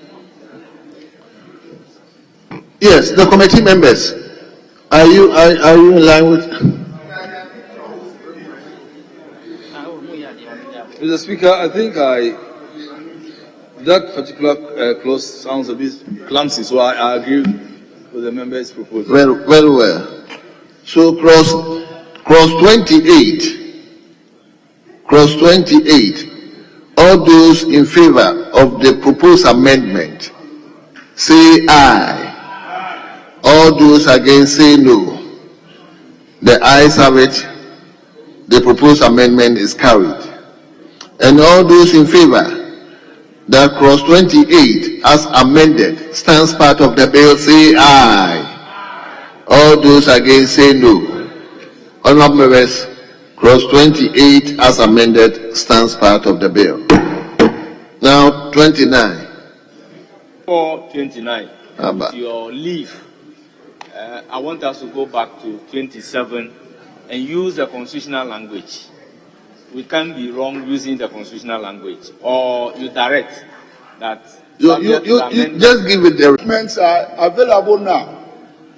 Speaker 13: Yes, the committee members, are you in line with?
Speaker 14: Mr. Speaker, I think that particular clause sounds a bit clumsy, so I agree with the member's proposal.
Speaker 13: Very well. So cross 28. Cross 28. All those in favor of the proposed amendment, say aye. All those against, say no. The ayes have it. The proposed amendment is carried. And all those in favor that cross 28 as amended stands part of the bill, say aye. All those against, say no. Honorable members, cross 28 as amended stands part of the bill. Now 29.
Speaker 16: For 29, with your leave, I want us to go back to 27 and use the constitutional language. We can't be wrong using the constitutional language, or you direct that.
Speaker 18: You just give it. The documents are available now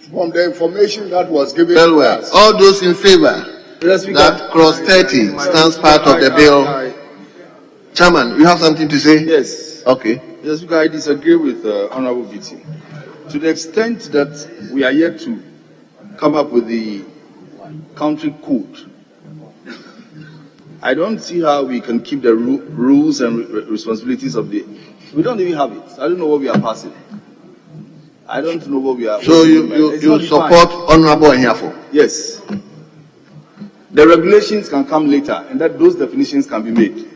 Speaker 18: from the information that was given to us.
Speaker 13: All those in favor that cross 30 stands part of the bill. Chairman, you have something to say?
Speaker 17: Yes.
Speaker 13: Okay.
Speaker 17: Mr. Speaker, I disagree with Honorable Vitti. To the extent that we are yet to come up with the country code, I don't see how we can keep the rules and responsibilities of the. We don't even have it. I don't know what we are passing. I don't know what we are.
Speaker 13: So you support Honorable Anyafo?
Speaker 17: Yes. The regulations can come later, and that those definitions can be made.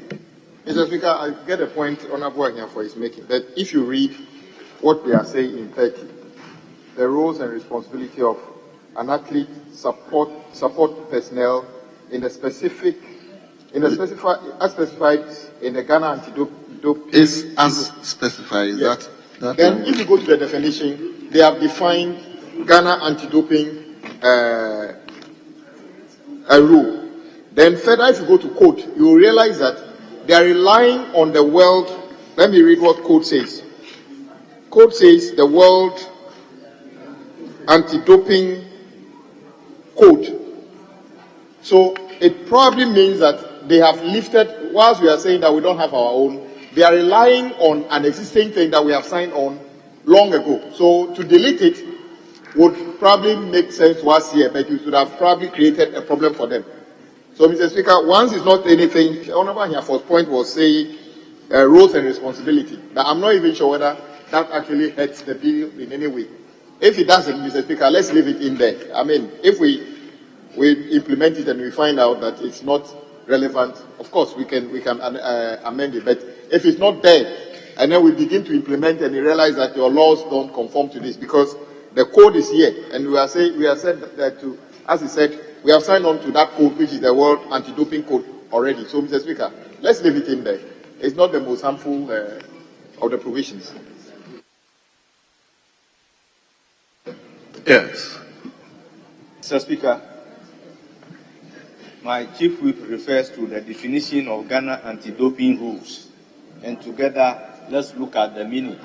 Speaker 3: Mr. Speaker, I get the point Honorable Anyafo is making. That if you read what they are saying in 30, the roles and responsibility of an athlete, support personnel in the specified as specified in the Ghana anti-doping
Speaker 13: is as specified. Is
Speaker 3: yes.
Speaker 13: that
Speaker 3: then if you go to the definition, they have defined Ghana anti-doping a rule. Then further, if you go to code, you will realize that they are relying on the world. Let me read what code says. Code says the World Anti-Doping Code. So it probably means that they have lifted, whilst we are saying that we don't have our own, they are relying on an existing thing that we have signed on long ago. So to delete it would probably make sense to us here, but you should have probably created a problem for them. So, Mr. Speaker, once it's not anything, Honorable Anyafo's point was saying roles and responsibility. But I'm not even sure whether that actually hurts the bill in any way. If it doesn't, Mr. Speaker, let's leave it in there. I mean, if we implement it and we find out that it's not relevant, of course we can amend it. But if it's not there, and then we begin to implement and you realize that your laws don't conform to this, because the code is here, and we are said that to, as he said, we have signed on to that code, which is the World Anti-Doping Code already. So, Mr. Speaker, let's leave it in there. It's not the most harmful of the provisions.
Speaker 13: Yes.
Speaker 16: Mr. Speaker, my chief whip refers to the definition of Ghana anti-doping rules, and together let's look at the meaning.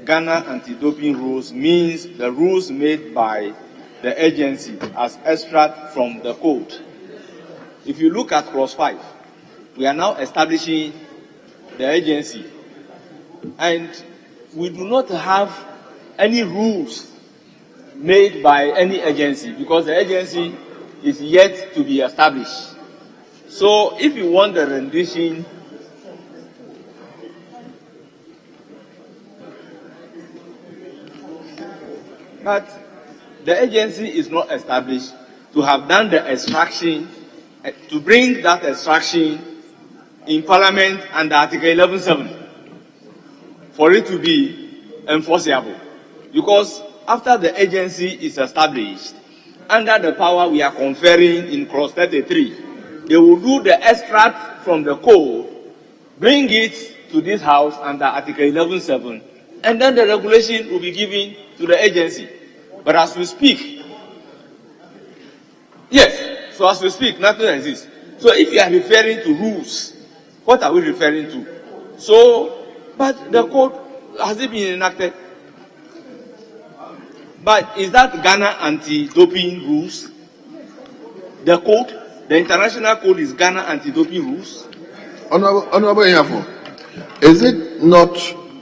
Speaker 16: Ghana anti-doping rules means the rules made by the agency as extract from the code. If you look at clause 5, we are now establishing the agency, and we do not have any rules made by any agency because the agency is yet to be established. So if you want the rendition, but the agency is not established to have done the extraction, to bring that extraction in Parliament under Article 11.7 for it to be enforceable. Because after the agency is established, under the power we are conferring in clause 33, they will do the extract from the code, bring it to this house under Article 11.7, and then the regulation will be given to the agency. But as we speak, yes, so as we speak, nothing exists. So if you are referring to rules, what are we referring to? So, but the code, has it been enacted? But is that Ghana anti-doping rules? The code, the international code is Ghana anti-doping rules?
Speaker 13: Honorable Yafo, is it not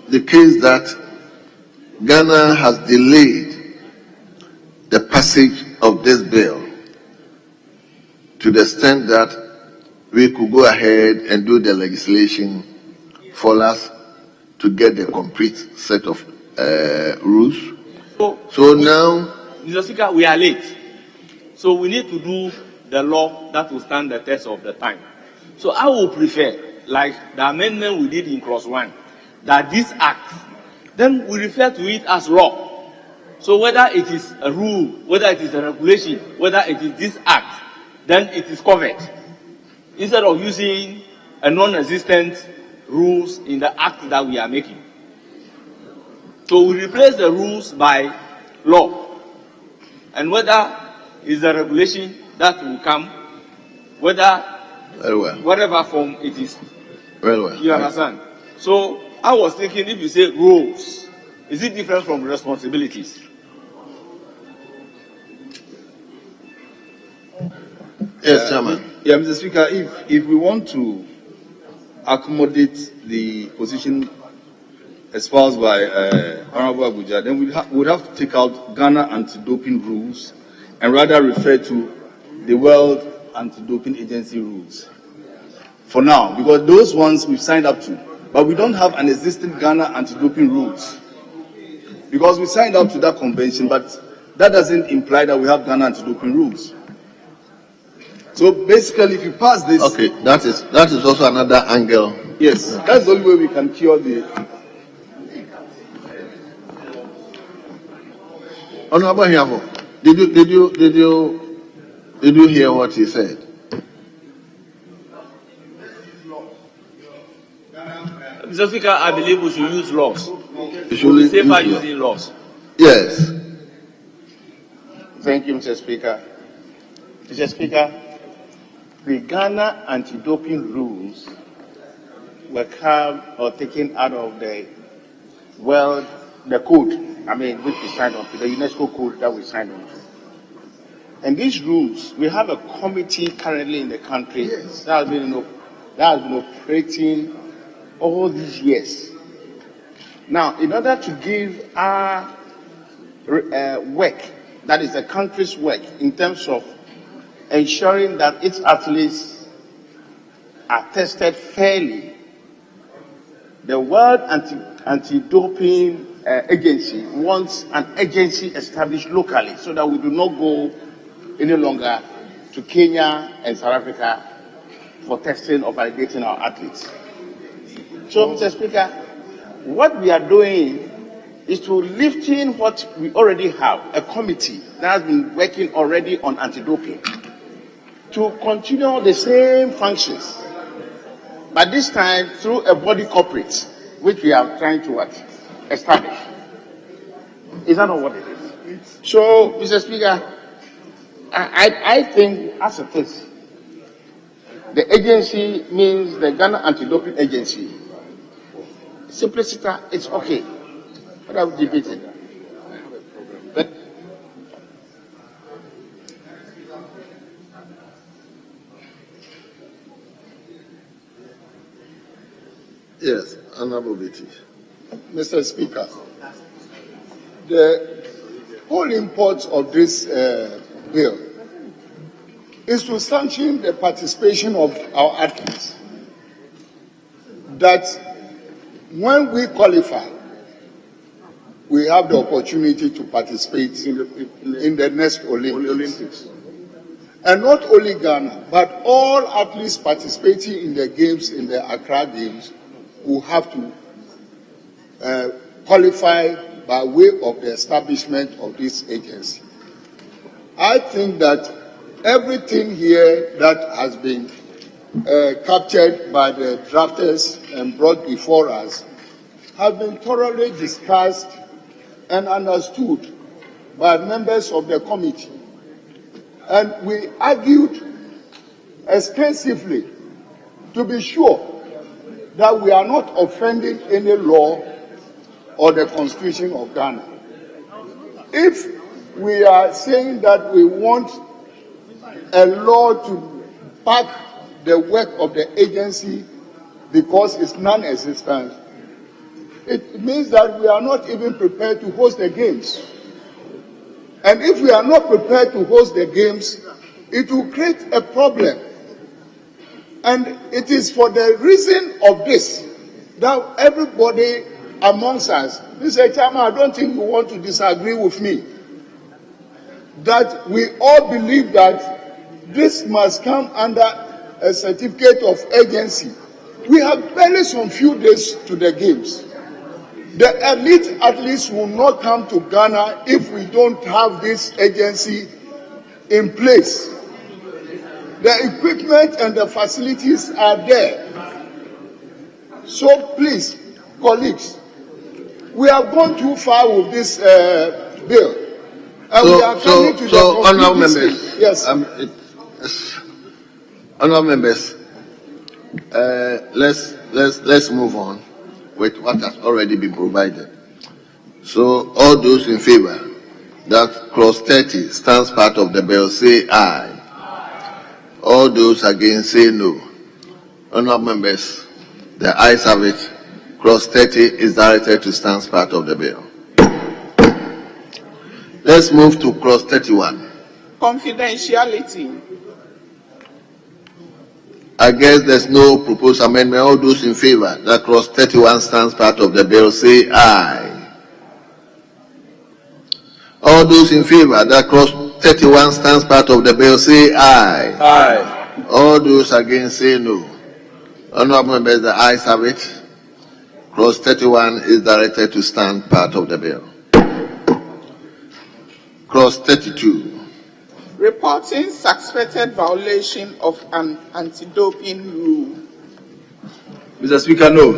Speaker 13: the case that Ghana has delayed the passage of this bill to the extent that we could go ahead and do the legislation for us to get the complete set of rules? So now,
Speaker 16: Mr. Speaker, we are late. So we need to do the law that will stand the test of the time. So I would prefer, like the amendment we did in clause 1, that this act, then we refer to it as law. So whether it is a rule, whether it is a regulation, whether it is this act, then it is covered. Instead of using a non-existent rules in the act that we are making. So we replace the rules by law. And whether it's a regulation that will come, whether whatever form it is.
Speaker 13: Very well.
Speaker 16: You understand? So I was thinking, if you say rules, is it different from responsibilities?
Speaker 13: Yes, Chairman.
Speaker 17: Yeah, Mr. Speaker, if we want to accommodate the position espoused by Honorable Abuja, then we would have to take out Ghana anti-doping rules and rather refer to the World Anti-Doping Agency rules for now, because those ones we've signed up to, but we don't have an existing Ghana anti-doping rules because we signed up to that convention, but that doesn't imply that we have Ghana anti-doping rules. So basically, if you pass this,
Speaker 13: okay, that is also another angle.
Speaker 17: Yes, that's the only way we can cure the.
Speaker 13: Honorable Hiavo, did you hear what he said?
Speaker 16: Mr. Speaker, I believe we should use laws.
Speaker 13: We should
Speaker 16: be safer using laws.
Speaker 13: Yes.
Speaker 19: Thank you, Mr. Speaker. Mr. Speaker, the Ghana anti-doping rules were taken out of the code, which we signed on to, the UNESCO code that we signed on to. And these rules, we have a committee currently in the country that has been operating all these years. Now, in order to give our work, that is the country's work, in terms of ensuring that its athletes are tested fairly, the World Anti-Doping Agency wants an agency established locally so that we do not go any longer to Kenya and South Africa for testing or validating our athletes. So, Mr. Speaker, what we are doing is to lift in what we already have, a committee that has been working already on anti-doping, to continue the same functions, but this time through a body corporate, which we are trying to establish. Is that not what it is?
Speaker 11: So, Mr. Speaker, I think as it is, the agency means the Ghana Anti-Doping Agency. Simplicity, it's okay. What have we debated? But
Speaker 13: yes, Honorable Betty.
Speaker 18: Mr. Speaker, the whole import of this bill is to sanction the participation of our athletes. That when we qualify, we have the opportunity to participate in the next Olympics. And not only Ghana, but all athletes participating in the games, in the Accra Games, will have to qualify by way of the establishment of this agency. I think that everything here that has been captured by the drafters and brought before us have been thoroughly discussed and understood by members of the committee. And we argued extensively to be sure that we are not offending any law or the Constitution of Ghana. If we are saying that we want a law to back the work of the agency because it's non-existent, it means that we are not even prepared to host the games. And if we are not prepared to host the games, it will create a problem. And it is for the reason of this that everybody amongst us, Mr. Chairman, I don't think you want to disagree with me, that we all believe that this must come under a certificate of agency. We have barely some few days to the games. The elite athletes will not come to Ghana if we don't have this agency in place. The equipment and the facilities are there. So please, colleagues, we have gone too far with this bill. And we are coming to the
Speaker 13: honourable members,
Speaker 18: yes.
Speaker 13: Honourable members, let's move on with what has already been provided. So all those in favour that clause 30 stands part of the bill, say aye. All those against, say no. Honourable members, the ayes have it. Clause 30 is directed to stand part of the bill. Let's move to clause 31.
Speaker 20: Confidentiality.
Speaker 13: I guess there's no proposed amendment. All those in favour that clause 31 stands part of the bill, say aye. All those in favour that clause 31 stands part of the bill, say aye.
Speaker 10: Aye.
Speaker 13: All those against, say no. Honourable members, the ayes have it. Clause 31 is directed to stand part of the bill. Clause 32.
Speaker 20: Reporting suspected violation of an anti-doping rule.
Speaker 10: Mr. Speaker, no.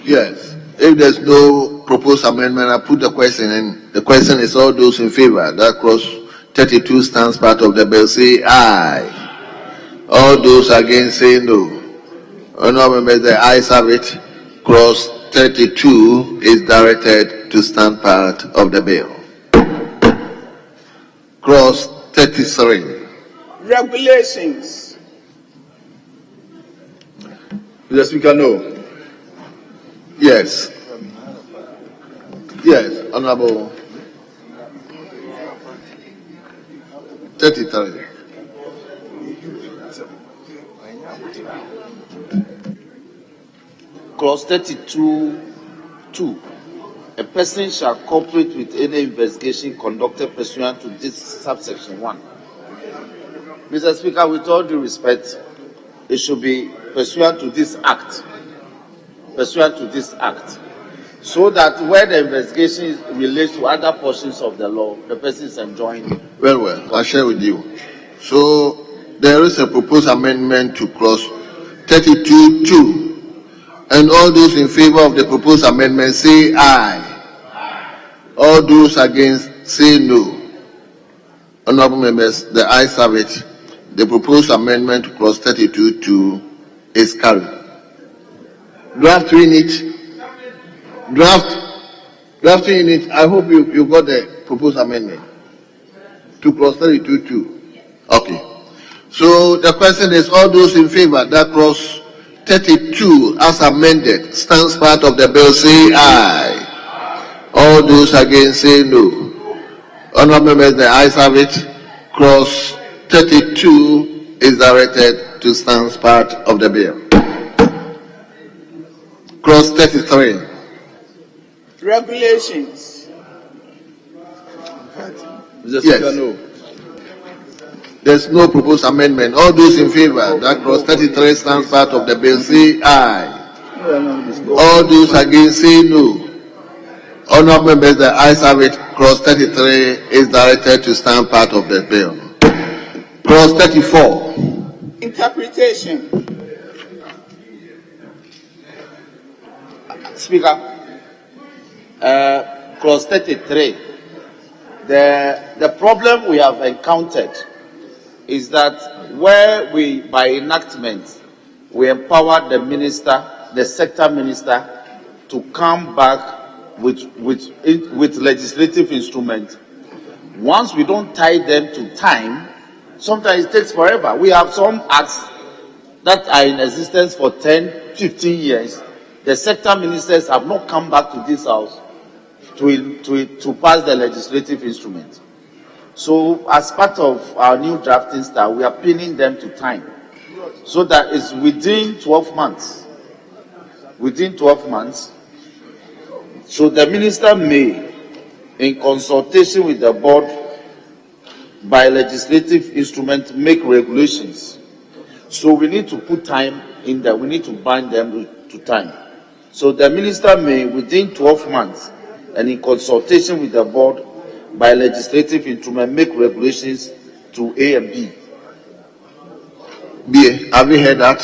Speaker 13: Yes. If there's no proposed amendment, I put the question in. The question is all those in favour that clause 32 stands part of the bill, say aye. All those against, say no. Honourable members, the ayes have it. Clause 32 is directed to stand part of the bill. Clause 33.
Speaker 20: Regulations.
Speaker 10: Mr. Speaker, no.
Speaker 13: Yes. Yes, Honourable. 33.
Speaker 7: Clause 32(2). A person shall cooperate with any investigation conducted pursuant to this subsection 1. Mr. Speaker, with all due respect, it should be pursuant to this act. Pursuant to this act. So that when the investigation relates to other portions of the law, the person is enjoined.
Speaker 13: Well, I'll share with you. So there is a proposed amendment to clause 32(2). And all those in favour of the proposed amendment say aye. All those against say no. Honorable members, the ayes have it. The proposed amendment to clause 32(2) is carried. Draft 2 in it. Draft 2 in it. I hope you got the proposed amendment to clause 32(2). Okay. So the question is, all those in favor that clause 32 as amended stands part of the bill, say aye. All those against, say no. Honorable members, the ayes have it. Clause 32 is directed to stand part of the bill. Clause 33.
Speaker 20: Regulations.
Speaker 13: Yes. No. There's no proposed amendment. All those in favor that clause 33 stands part of the bill, say aye. All those against, say no. Honorable members, the ayes have it. Clause 33 is directed to stand part of the bill. Clause 34.
Speaker 20: Interpretation.
Speaker 7: Speaker, clause 33. The problem we have encountered is that where we, by enactment, we empower the minister, the sector minister, to come back with legislative instruments. Once we don't tie them to time, sometimes it takes forever. We have some acts that are in existence for 10, 15 years. The sector ministers have not come back to this house to pass the legislative instrument. So as part of our new drafting style, we are pinning them to time, so that it's within 12 months. Within 12 months. So the minister may, in consultation with the board, by legislative instrument, make regulations. So we need to put time in there. We need to bind them to time. So the minister may, within 12 months, and in consultation with the board, by legislative instrument, make regulations to A and B.
Speaker 13: B, have you heard that?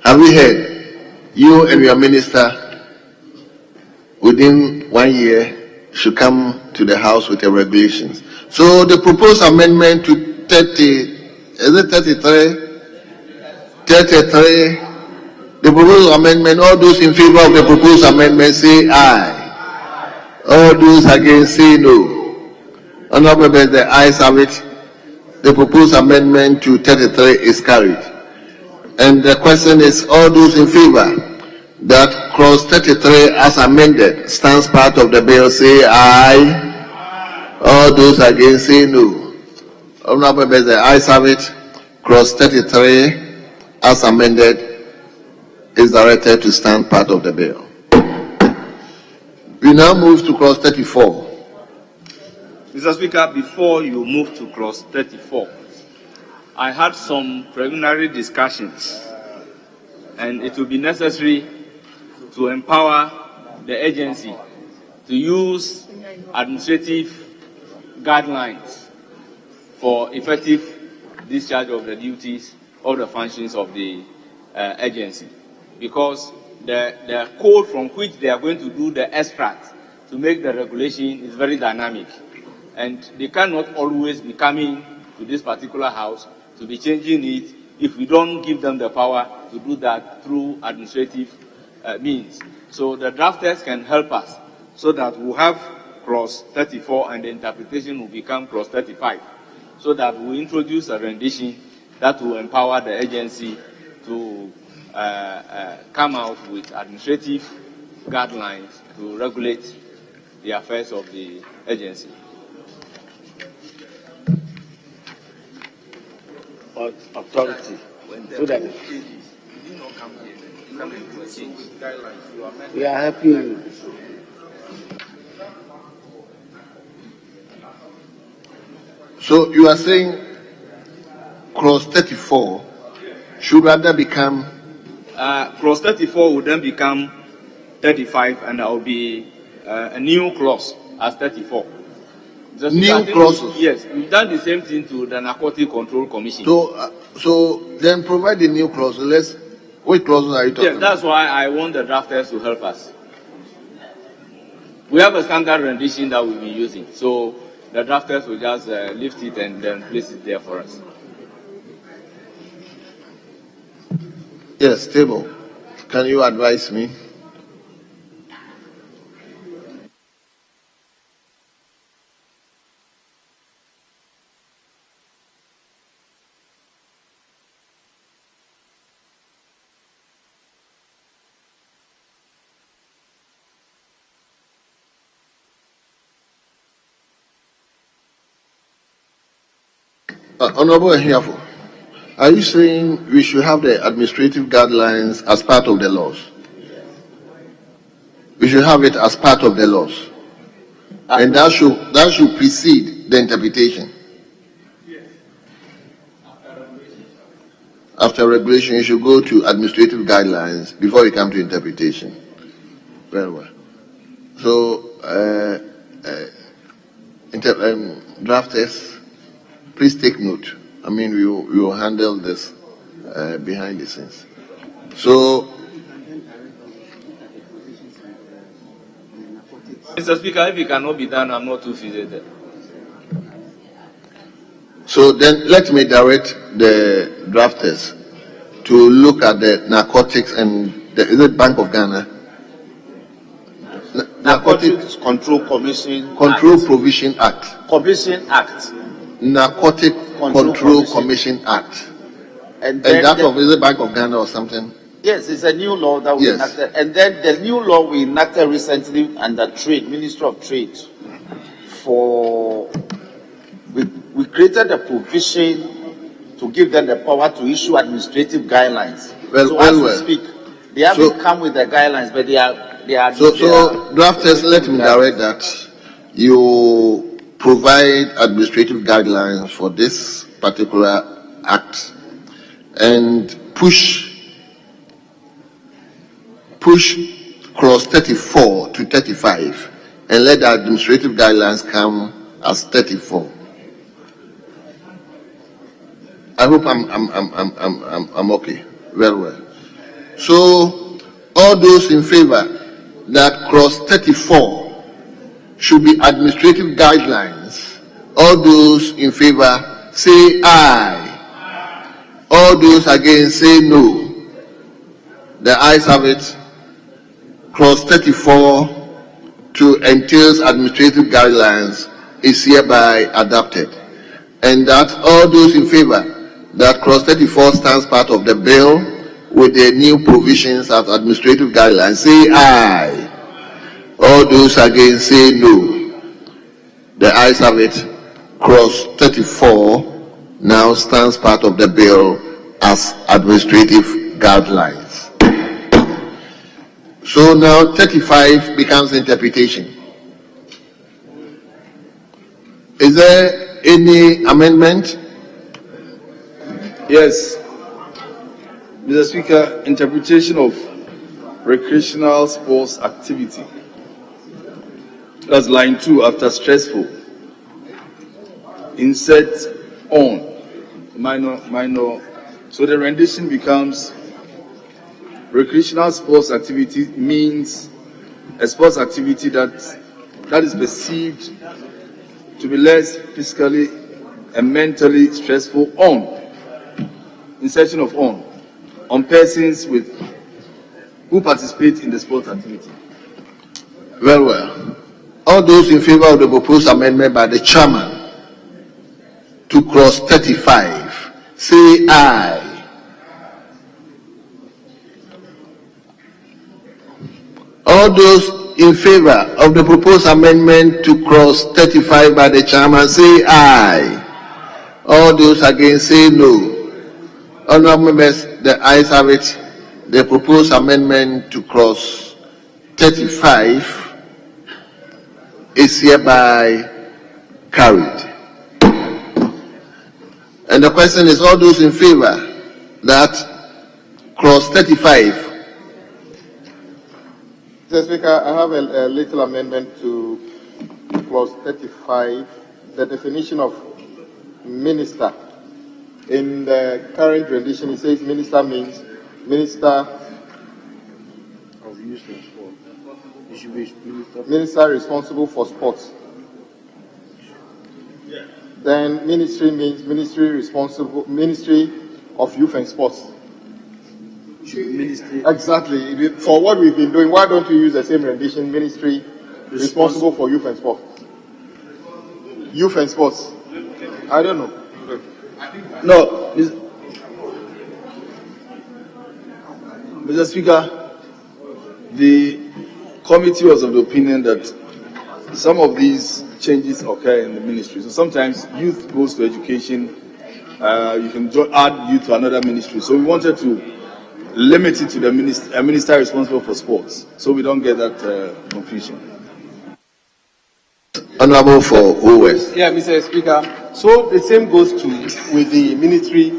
Speaker 13: Have you heard? You and your minister, within 1 year, should come to the house with the regulations. So the proposed amendment to 30, is it 33? 33. The proposed amendment, all those in favor of the proposed amendment say aye. All those against say no. Honorable members, the ayes have it. The proposed amendment to 33 is carried. And the question is, all those in favor that clause 33 as amended stands part of the bill, say aye. All those against say no. Honorable members, the ayes have it. Clause 33 as amended is directed to stand part of the bill. We now move to clause 34.
Speaker 16: Mr. Speaker, before you move to clause 34, I had some preliminary discussions, and it will be necessary to empower the agency to use administrative guidelines for effective discharge of the duties or the functions of the agency, because the code from which they are going to do the extract to make the regulation is very dynamic, and they cannot always be coming to this particular house to be changing it if we don't give them the power to do that through administrative means. So the drafters can help us so that we'll have clause 34 and the interpretation will become clause 35, so that we introduce a rendition that will empower the agency to come out with administrative guidelines to regulate the affairs of the agency.
Speaker 11: Authority. So that we are happy.
Speaker 13: So you are saying clause 34 should rather become
Speaker 16: clause 34 would then become 35, and there will be a new clause as 34.
Speaker 13: New clauses?
Speaker 16: Yes, we've done the same thing to the Narcotic Control Commission.
Speaker 13: So then provide the new clauses. Which clauses are you talking
Speaker 16: about? Yes, that's why I want the drafters to help us. We have a standard rendition that we'll be using. So the drafters will just lift it and then place it there for us.
Speaker 13: Yes, table. Can you advise me? Honorable Ehiafo, are you saying we should have the administrative guidelines as part of the laws? We should have it as part of the laws. And that should precede the interpretation. After regulation, you should go to administrative guidelines before you come to interpretation. Very well. So, drafters, please take note. I mean, we will handle this behind the scenes. So,
Speaker 16: Mr. Speaker, if it cannot be done, I'm not too fixated.
Speaker 13: So then let me direct the drafters to look at the narcotics and is it Bank of Ghana?
Speaker 7: Narcotics Control Commission
Speaker 13: Control Provision Act.
Speaker 7: Commission Act.
Speaker 13: Narcotic Control Commission Act. And that of is it Bank of Ghana or something?
Speaker 7: Yes, it's a new law that we enacted. And then the new law we enacted recently under Trade, Ministry of Trade, we created a provision to give them the power to issue administrative guidelines. As we speak, they haven't come with the guidelines, but they are.
Speaker 13: So drafters, let me direct that you provide administrative guidelines for this particular act and push clause 34 to 35 and let the administrative guidelines come as 34. I hope I'm okay. Very well. So all those in favor that clause 34 should be administrative guidelines, all those in favor say aye. All those against say no. The ayes have it. Clause 34 to entails administrative guidelines is hereby adopted. And that all those in favor that clause 34 stands part of the bill with the new provisions as administrative guidelines say aye. All those against say no. The ayes have it. Clause 34 now stands part of the bill as administrative guidelines. So now 35 becomes interpretation. Is there any amendment?
Speaker 10: Yes. Mr. Speaker, interpretation of recreational sports activity. That's line 2 after stressful. Insert on. Minor. So the rendition becomes recreational sports activity means a sports activity that is perceived to be less physically and mentally stressful insertion of on persons who participate in the sports activity.
Speaker 13: Very well. All those in favor of the proposed amendment by the chairman to clause 35 say aye. All those in favor of the proposed amendment to clause 35 by the chairman say aye. All those against say no. Honourable members, the ayes have it. The proposed amendment to clause 35 is hereby carried. And the question is, all those in favor that clause 35.
Speaker 3: Mr. Speaker, I have a little amendment to clause 35, the definition of minister. In the current rendition, it says minister means minister It should be minister responsible for sports. Then ministry means Ministry of Youth and Sports.
Speaker 17: Ministry.
Speaker 3: Exactly. For what we've been doing, why don't you use the same rendition? Ministry responsible for youth and sports. Youth and sports. I don't know.
Speaker 17: No, Mr. Speaker, the committee was of the opinion that some of these changes occur in the ministry. So sometimes youth goes to education. You can add youth to another ministry. So we wanted to limit it to the minister responsible for sports, so we don't get that confusion.
Speaker 13: Honorable for OS.
Speaker 21: Yeah, Mr. Speaker. So the same goes with the ministry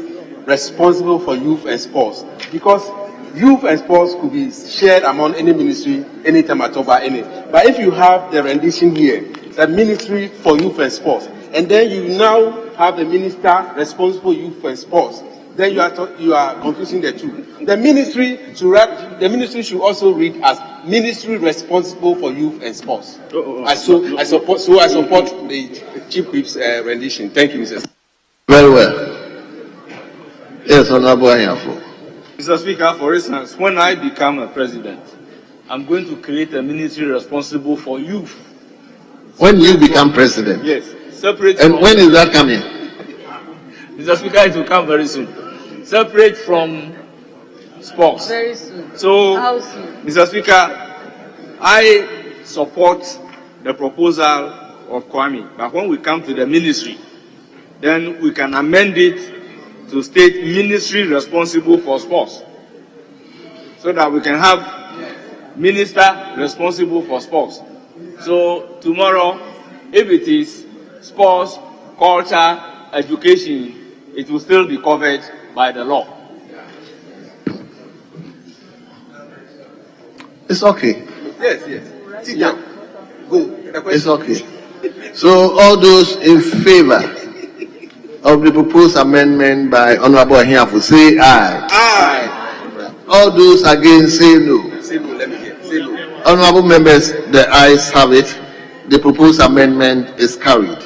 Speaker 21: responsible for youth and sports, because youth and sports could be shared among any ministry anytime at all by any. But if you have the rendition here, the ministry for youth and sports, and then you now have the minister responsible for youth and sports, then you are confusing the two. The ministry should also read as ministry responsible for youth and sports. I support the Chief Whip's rendition. Thank you, Mr.
Speaker 13: Very well. Yes, Honorable Anyafo.
Speaker 16: Mr. Speaker, for instance, when I become a president, I'm going to create a ministry responsible for youth.
Speaker 13: When you become president?
Speaker 16: Yes. Separate.
Speaker 13: And when is that coming?
Speaker 16: Mr. Speaker, it will come very soon. Separate from sports.
Speaker 22: Very soon.
Speaker 16: So,
Speaker 22: How soon?
Speaker 16: Mr. Speaker, I support the proposal of Kwame, but when we come to the ministry, then we can amend it to state ministry responsible for sports, so that we can have minister responsible for sports. So tomorrow, if it is sports, culture, education, it will still be covered by the law.
Speaker 13: It's okay.
Speaker 21: Yes. Sit down. Go.
Speaker 13: It's okay. So all those in favor of the proposed amendment by Honorable Anyafo, say aye.
Speaker 21: Aye.
Speaker 13: All those against, say no.
Speaker 21: Say no. Let me hear. Say no.
Speaker 13: Honorable members, the ayes have it. The proposed amendment is carried.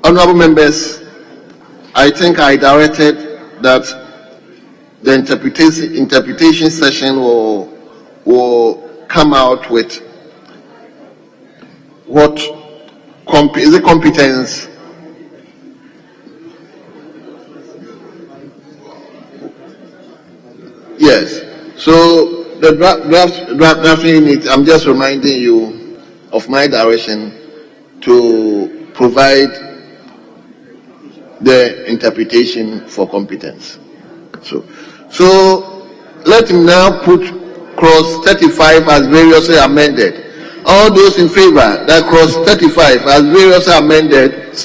Speaker 13: Honorable members, I think I directed that the interpretation session will come out with what is it competence? Yes. So the drafting unit, I'm just reminding you of my direction to provide the interpretation for competence. So let him now put clause 35 as variously amended. All those in favor that clause 35 as variously amended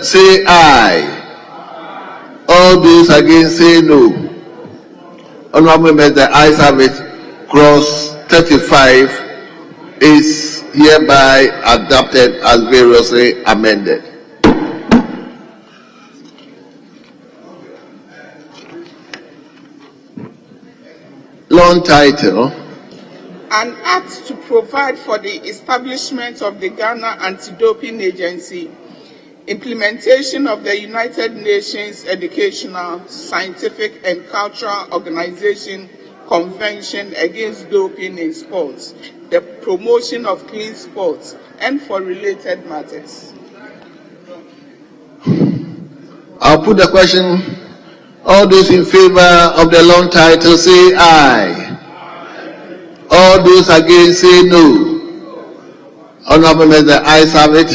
Speaker 13: say aye. All those against say no. Honorable members, the ayes have it. Clause 35 is hereby adopted as variously amended. Long title.
Speaker 20: An act to provide for the establishment of the Ghana Anti-Doping Agency, implementation of the United Nations Educational, Scientific and Cultural Organization Convention Against Doping in Sports, the promotion of clean sports, and for related matters.
Speaker 13: I'll put the question. All those in favor of the long title say aye. All those against say no. Honorable members, the ayes have it.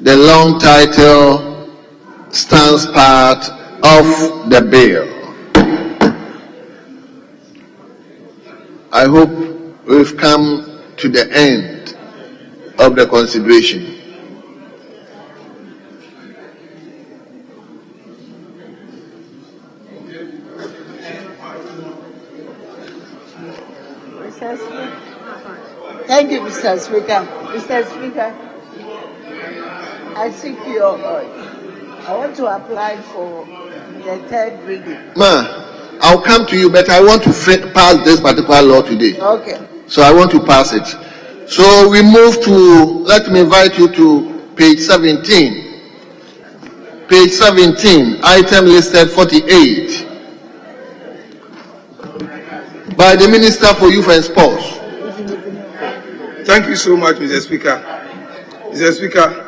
Speaker 13: The long title stands part of the bill. I hope we've come to the end of the consideration.
Speaker 9: Thank you, Mr. Speaker. Mr. Speaker, I seek your I want to apply for the third reading.
Speaker 13: Ma, I'll come to you, but I want to pass this particular law today.
Speaker 9: Okay.
Speaker 13: So I want to pass it. So we move to, let me invite you to page 17. Page 17, item listed 48. By the Minister for Youth and Sports.
Speaker 14: Thank you so much, Mr. Speaker. Mr. Speaker,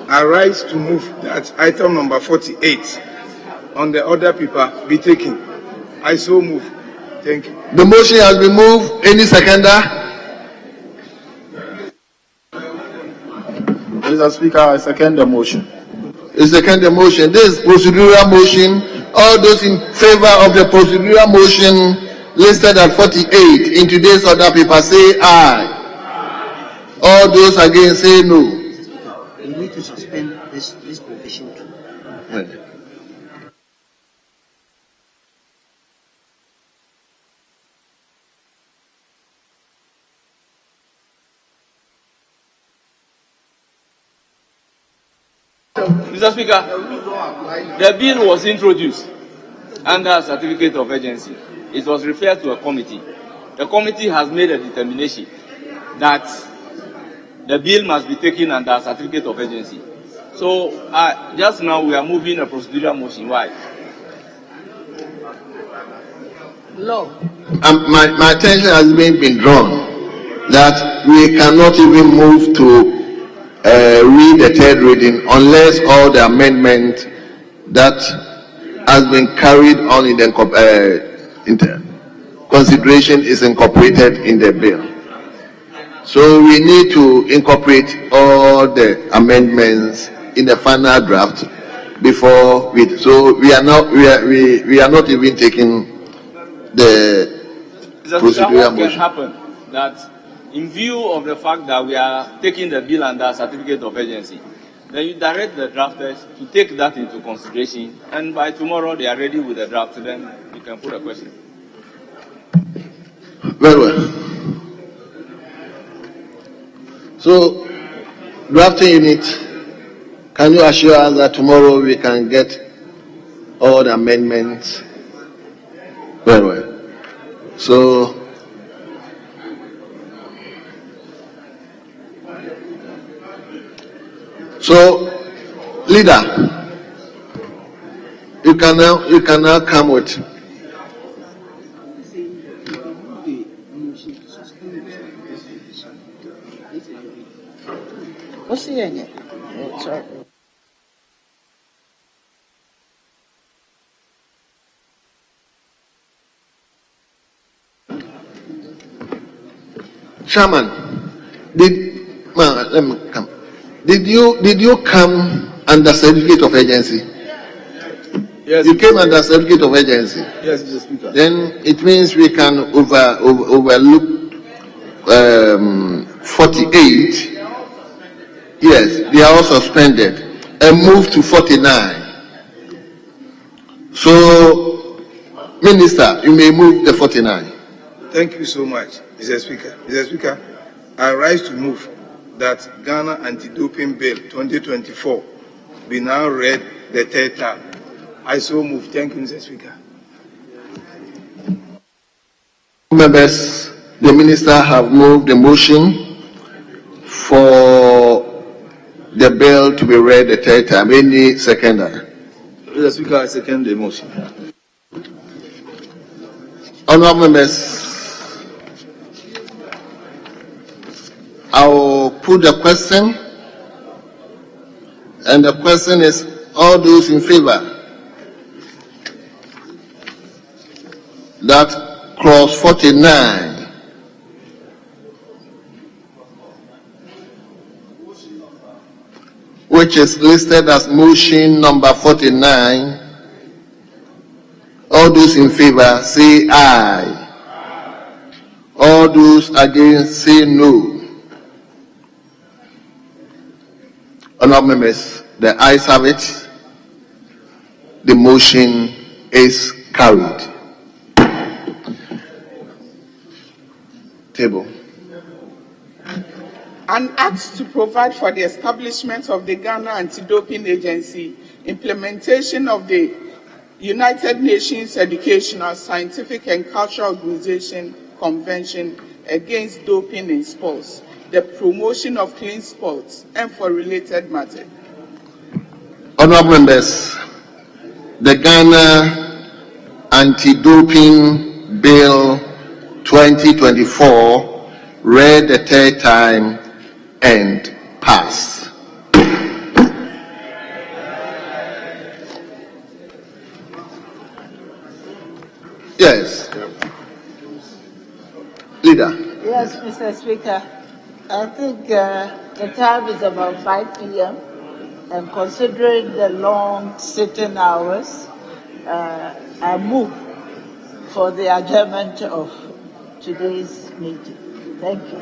Speaker 14: I rise to move that item number 48 on the order paper be taken. I so move. Thank you.
Speaker 13: The motion has been moved. Any seconder?
Speaker 3: Mr. Speaker, I second the motion.
Speaker 13: I second the motion. This is procedural motion. All those in favor of the procedural motion listed at 48 in today's order paper say aye. All those against say no.
Speaker 8: We need to suspend this provision too.
Speaker 13: Right.
Speaker 16: Mr. Speaker, the bill was introduced under a certificate of urgency. It was referred to a committee. The committee has made a determination that the bill must be taken under a certificate of urgency. So just now we are moving a procedural motion. Why?
Speaker 9: Law.
Speaker 13: My attention has been drawn that we cannot even move to read the third reading unless all the amendment that has been carried on in the consideration is incorporated in the bill. So we need to incorporate all the amendments in the final draft before we. So we are not even taking the procedural
Speaker 16: What can happen that in view of the fact that we are taking the bill under a certificate of urgency, then you direct the drafters to take that into consideration, and by tomorrow they are ready with the draft, then you can put a question.
Speaker 13: Very well. So, drafting unit, can you assure us that tomorrow we can get all the amendments? Very well. So, leader, you can now come with.
Speaker 9: What's the end? Sorry.
Speaker 13: Chairman, let me come. Did you come under certificate of agency?
Speaker 14: Yes.
Speaker 13: You came under certificate of agency.
Speaker 14: Yes, Mr. Speaker.
Speaker 13: Then it means we can overlook 48. Yes, they are all suspended and move to 49. So, Minister, you may move the 49.
Speaker 14: Thank you so much, Mr. Speaker. Mr. Speaker, I rise to move that Ghana Anti-Doping Bill 2024 be now read the third time. I so move. Thank you, Mr. Speaker.
Speaker 13: Members, the Minister have moved the motion for the bill to be read the third time. Any seconder?
Speaker 14: Mr. Speaker, I second the motion.
Speaker 13: Honourable members, I will put the question, and the question is: all those in favor that clause 49 which is listed as motion number 49, all those in favor say aye. All those against say no. Honourable members, the ayes have it. The motion is carried. Table.
Speaker 20: An act to provide for the establishment of the Ghana Anti-Doping Agency, implementation of the United Nations Educational, Scientific and Cultural Organization Convention Against Doping in Sports, the promotion of clean sports, and for related matters.
Speaker 13: Honorable members, the Ghana Anti-Doping Bill 2024 read the third time and passed. Yes. Leader.
Speaker 9: Yes, Mr. Speaker. I think the time is about 5 p.m. and considering the long sitting hours, I move for the adjournment of today's meeting. Thank you.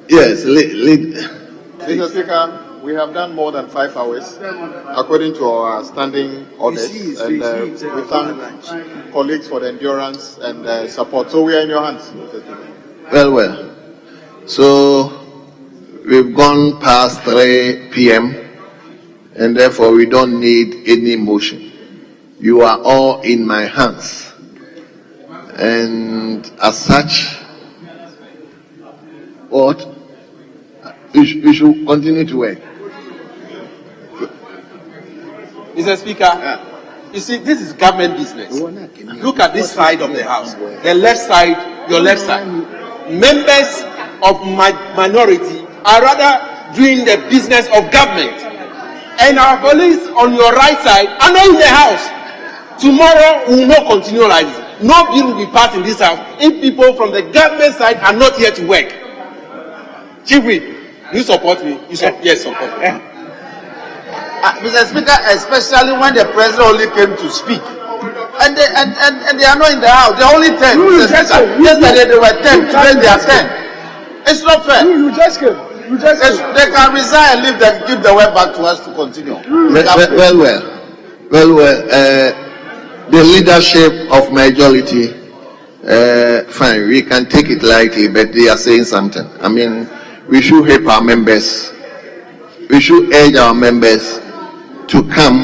Speaker 13: Yes,
Speaker 3: Mr. Speaker, we have done more than 5 hours according to our standing orders, and we thank colleagues for the endurance and support. So we are in your hands, Mr. Speaker.
Speaker 13: Well. So we've gone past 3 p.m. and therefore we don't need any motion. You are all in my hands. And as such, what? You should continue to work.
Speaker 21: Mr. Speaker, you see, this is government business. Look at this side of the house. The left side, your left side. Members of my minority are rather doing the business of government. And our colleagues on your right side are not in the house. Tomorrow we will not continue like this. No bill will be passed in this house if people from the government side are not here to work. Chief Whip, you support me? Yes, support me.
Speaker 7: Mr. Speaker, especially when the president only came to speak. And they are not in the house. They are only 10. Yesterday they were 10. Today they are 10. It's not fair.
Speaker 18: You just came.
Speaker 7: They can resign and leave them, give the word back to us to continue.
Speaker 13: The leadership of majority, fine, we can take it lightly, but they are saying something. I mean, we should help our members. We should urge our members to come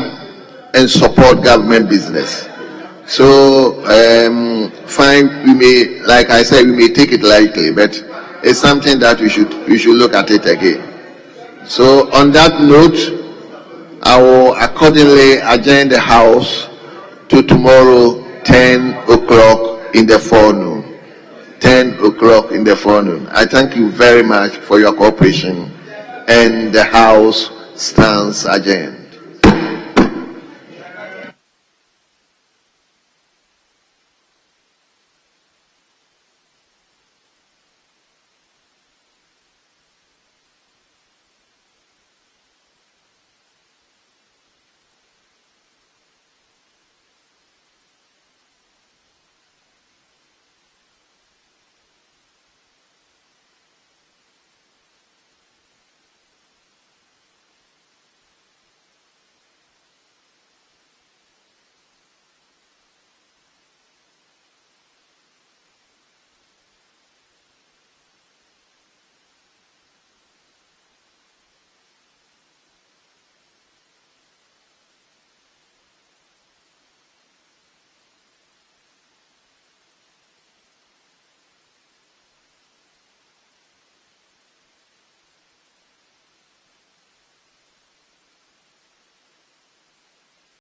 Speaker 13: and support government business. So, fine, we may, like I said, we may take it lightly, but it's something that we should look at it again. So, on that note, I will accordingly adjourn the House to tomorrow, 10 o'clock in the forenoon. 10 o'clock in the forenoon. I thank you very much for your cooperation, and the House stands adjourned.